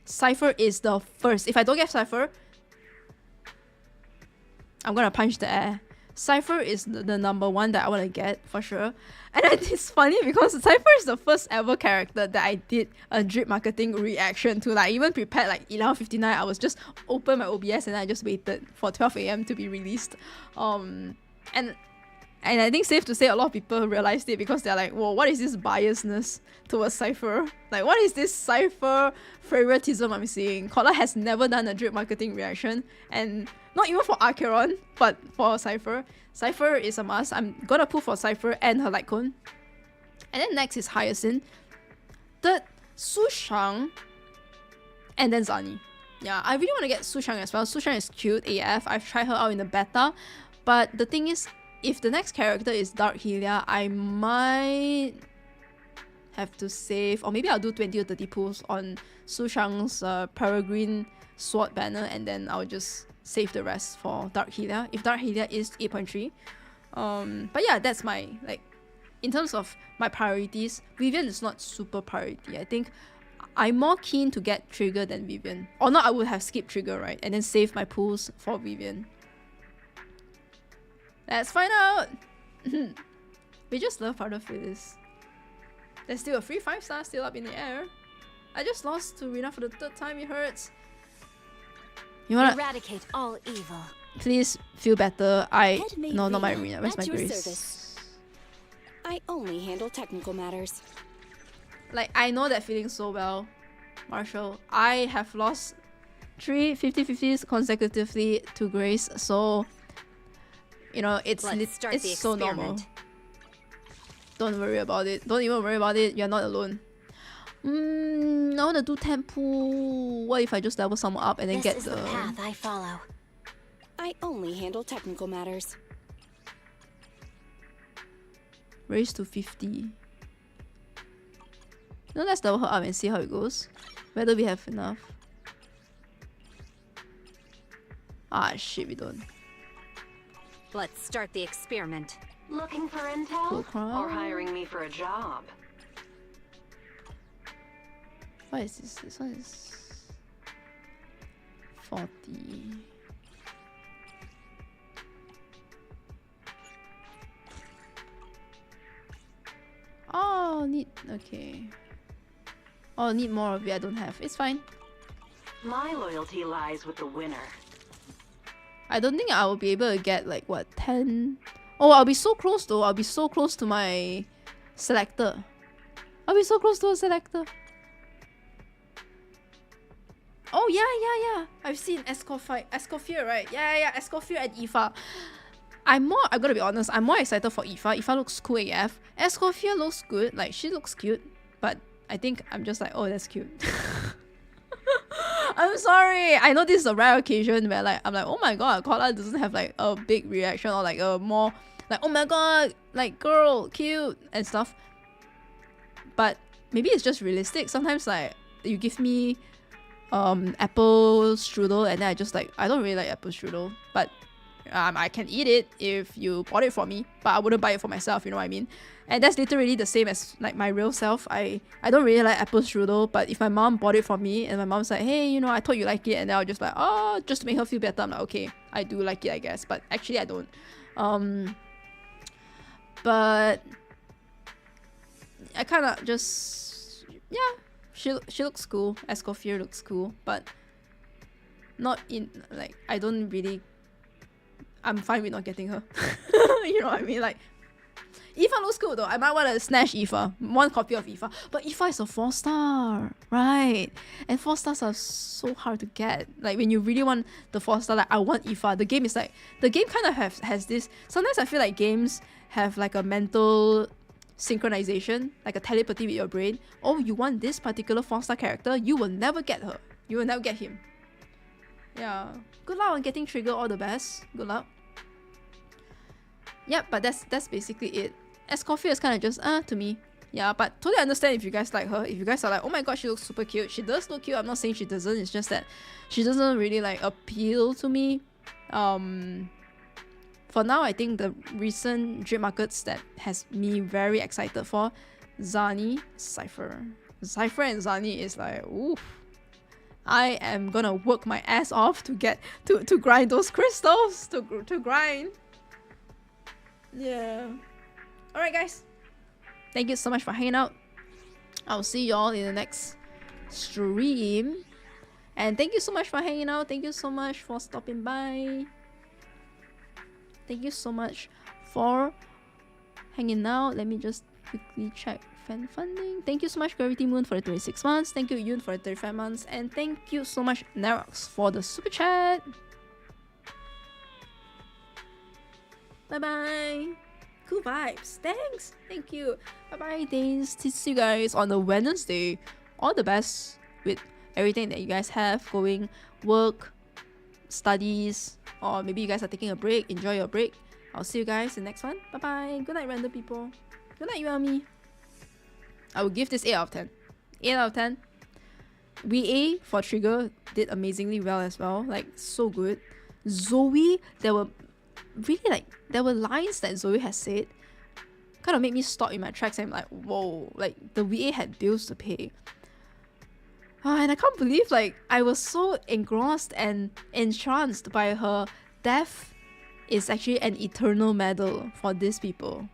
Cypher is the first. If I don't get Cypher, I'm gonna punch the air. Cypher is the number one that I want to get for sure. And it's funny because Cypher is the first ever character that I did a drip marketing reaction to. Like, I even prepared like 11:59. I was just open my OBS and I just waited for 12 a.m. to be released. And I think safe to say a lot of people realized it because they're like, whoa, what is this biasness towards Cypher? Like, what is this Cypher favoritism I'm seeing? KOTLA has never done a drip marketing reaction, and not even for Acheron, but for Cypher. Cypher is a must. I'm gonna pull for Cypher and her light cone. And then next is Hyacinth. Third, Sushang. And then Zani. Yeah, I really want to get Sushang as well. Sushang is cute AF. I've tried her out in the beta. But the thing is, if the next character is Dark Helia, I might have to save, or maybe I'll do 20 or 30 pulls on Su Shang's Peregrine Sword banner, and then I'll just save the rest for Dark Helia, if Dark Helia is 8.3. But yeah, that's my, like, in terms of my priorities, Vivian is not super priority. I think I'm more keen to get Trigger than Vivian. Or not, I would have skipped Trigger, right? And then save my pulls for Vivian. Let's find out! We just love Powder Phyllis. There's still a free 5-star still up in the air. I just lost to Rina for the 3rd time, it hurts. You wanna eradicate all evil? please feel better? No, not my Rina. Rina. Where's my At your Grace? service. I only handle technical matters. Like, I know that feeling so well, Marshall. I have lost 3 50-50s consecutively to Grace, so you know, it's so normal. Don't worry about it. Don't even worry about it. You're not alone. I want to do 10 pull. What if I just level someone up and then get the path I follow. I only handle technical matters. raise to 50. No, let's level her up and see how it goes. Whether we have enough. Ah, shit, we don't. Let's start the experiment. Looking for intel? Cool crowd. Or hiring me for a job? What is this? This one is 40. Oh, okay. Oh, need more of it. I don't have. It's fine. My loyalty lies with the winner. I don't think I will be able to get like what 10. Oh, I'll be so close though. I'll be so close to my selector. I'll be so close to a selector. Oh yeah. I've seen Escoffier, right? Yeah. Escoffier and Aoife. I'm gonna be honest, I'm more excited for Aoife. Aoife looks cool AF. Escoffier looks good, like she looks cute, but I think I'm just like, oh, that's cute. I'm sorry. I know this is a rare occasion where like I'm like, oh my god, Kodla doesn't have like a big reaction or like a more like, oh my god, like girl, cute and stuff. But maybe it's just realistic. Sometimes like you give me apple strudel and then I just like, I don't really like apple strudel, but I can eat it if you bought it for me, but I wouldn't buy it for myself, you know what I mean? And that's literally the same as like my real self. I don't really like apple strudel, but if my mom bought it for me and my mom's like, hey, you know, I thought you like it, and then I'll just like, oh, just to make her feel better, I'm like, okay, I do like it, I guess, but actually I don't. But I kind of just, yeah, she looks cool. Escoffier looks cool, but not in like, I don't really, I'm fine with not getting her. You know what I mean? Like, Aoife looks cool though. I might want to snatch Aoife. One copy of Aoife. But Aoife is a 4-star, right? And 4-stars are so hard to get. Like when you really want the 4-star, like I want Aoife. The game is like, the game kind of has this, sometimes I feel like games have like a mental synchronization, like a telepathy with your brain. Oh, you want this particular 4-star character? You will never get her. You will never get him. Yeah. Good luck on getting Trigger, all the best. Good luck. Yep, but that's basically it. Escoffier is kind of just, to me. Yeah, but totally understand if you guys like her. If you guys are like, oh my god, she looks super cute. She does look cute. I'm not saying she doesn't. It's just that she doesn't really like appeal to me. For now, I think the recent drip markets that has me very excited for, Zani, Cypher. Cypher and Zani is like, oof. I am gonna work my ass off to get to grind those crystals. To grind. Yeah. Alright guys. Thank you so much for hanging out. I'll see y'all in the next stream. And thank you so much for hanging out. Thank you so much for stopping by. Thank you so much for hanging out. Let me just quickly check fan funding. Thank you so much Gravity Moon for the 26 months. Thank you Yoon for the 35 months. And thank you so much Nerox for the super chat. Bye bye. Cool vibes. Thanks. Thank you. Bye bye days. See you guys on the Wednesday. All the best with everything that you guys have going. Work, studies, or maybe you guys are taking a break. Enjoy your break. I'll see you guys in the next one. Bye bye. Good night, random people. Good night, you and me. I will give this 8 out of 10. 8 out of 10. VA for Trigger did amazingly well as well. Like, so good. Zoe, there were lines that Zoe has said kind of made me stop in my tracks and I'm like, whoa, like the VA had bills to pay. And I can't believe, like, I was so engrossed and entranced by her death is actually an eternal medal for these people.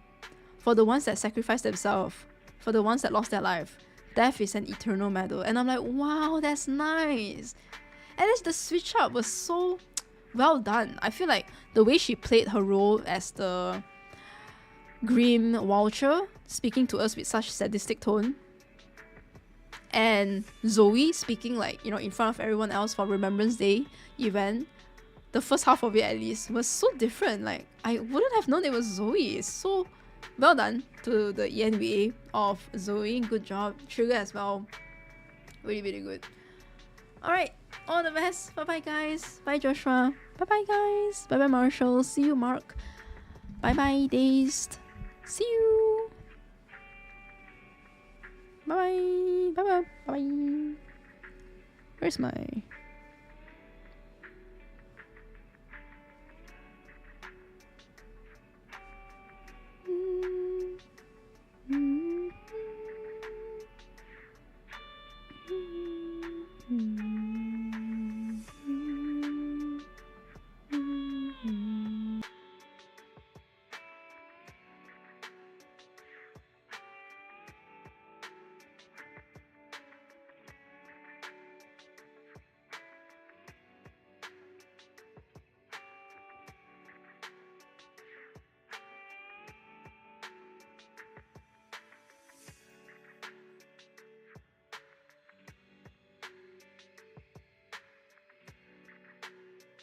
For the ones that sacrificed themselves, for the ones that lost their life, death is an eternal medal. And I'm like, wow, that's nice. And then the switch up was so well done. I feel like the way she played her role as the grim vulture, speaking to us with such sadistic tone, and Zoe speaking, like, you know, in front of everyone else for Remembrance Day event, the first half of it at least was so different. Like, I wouldn't have known it was Zoe. It's so well done to the ENVA of Zoe. Good job. Trigger as well. Really, really good. Alright, all the best. Bye bye, guys. Bye, Joshua. Bye bye, guys. Bye bye, Marshall. See you, Mark. Bye bye, Dazed. See you. Bye bye. Bye bye. Bye. Where's my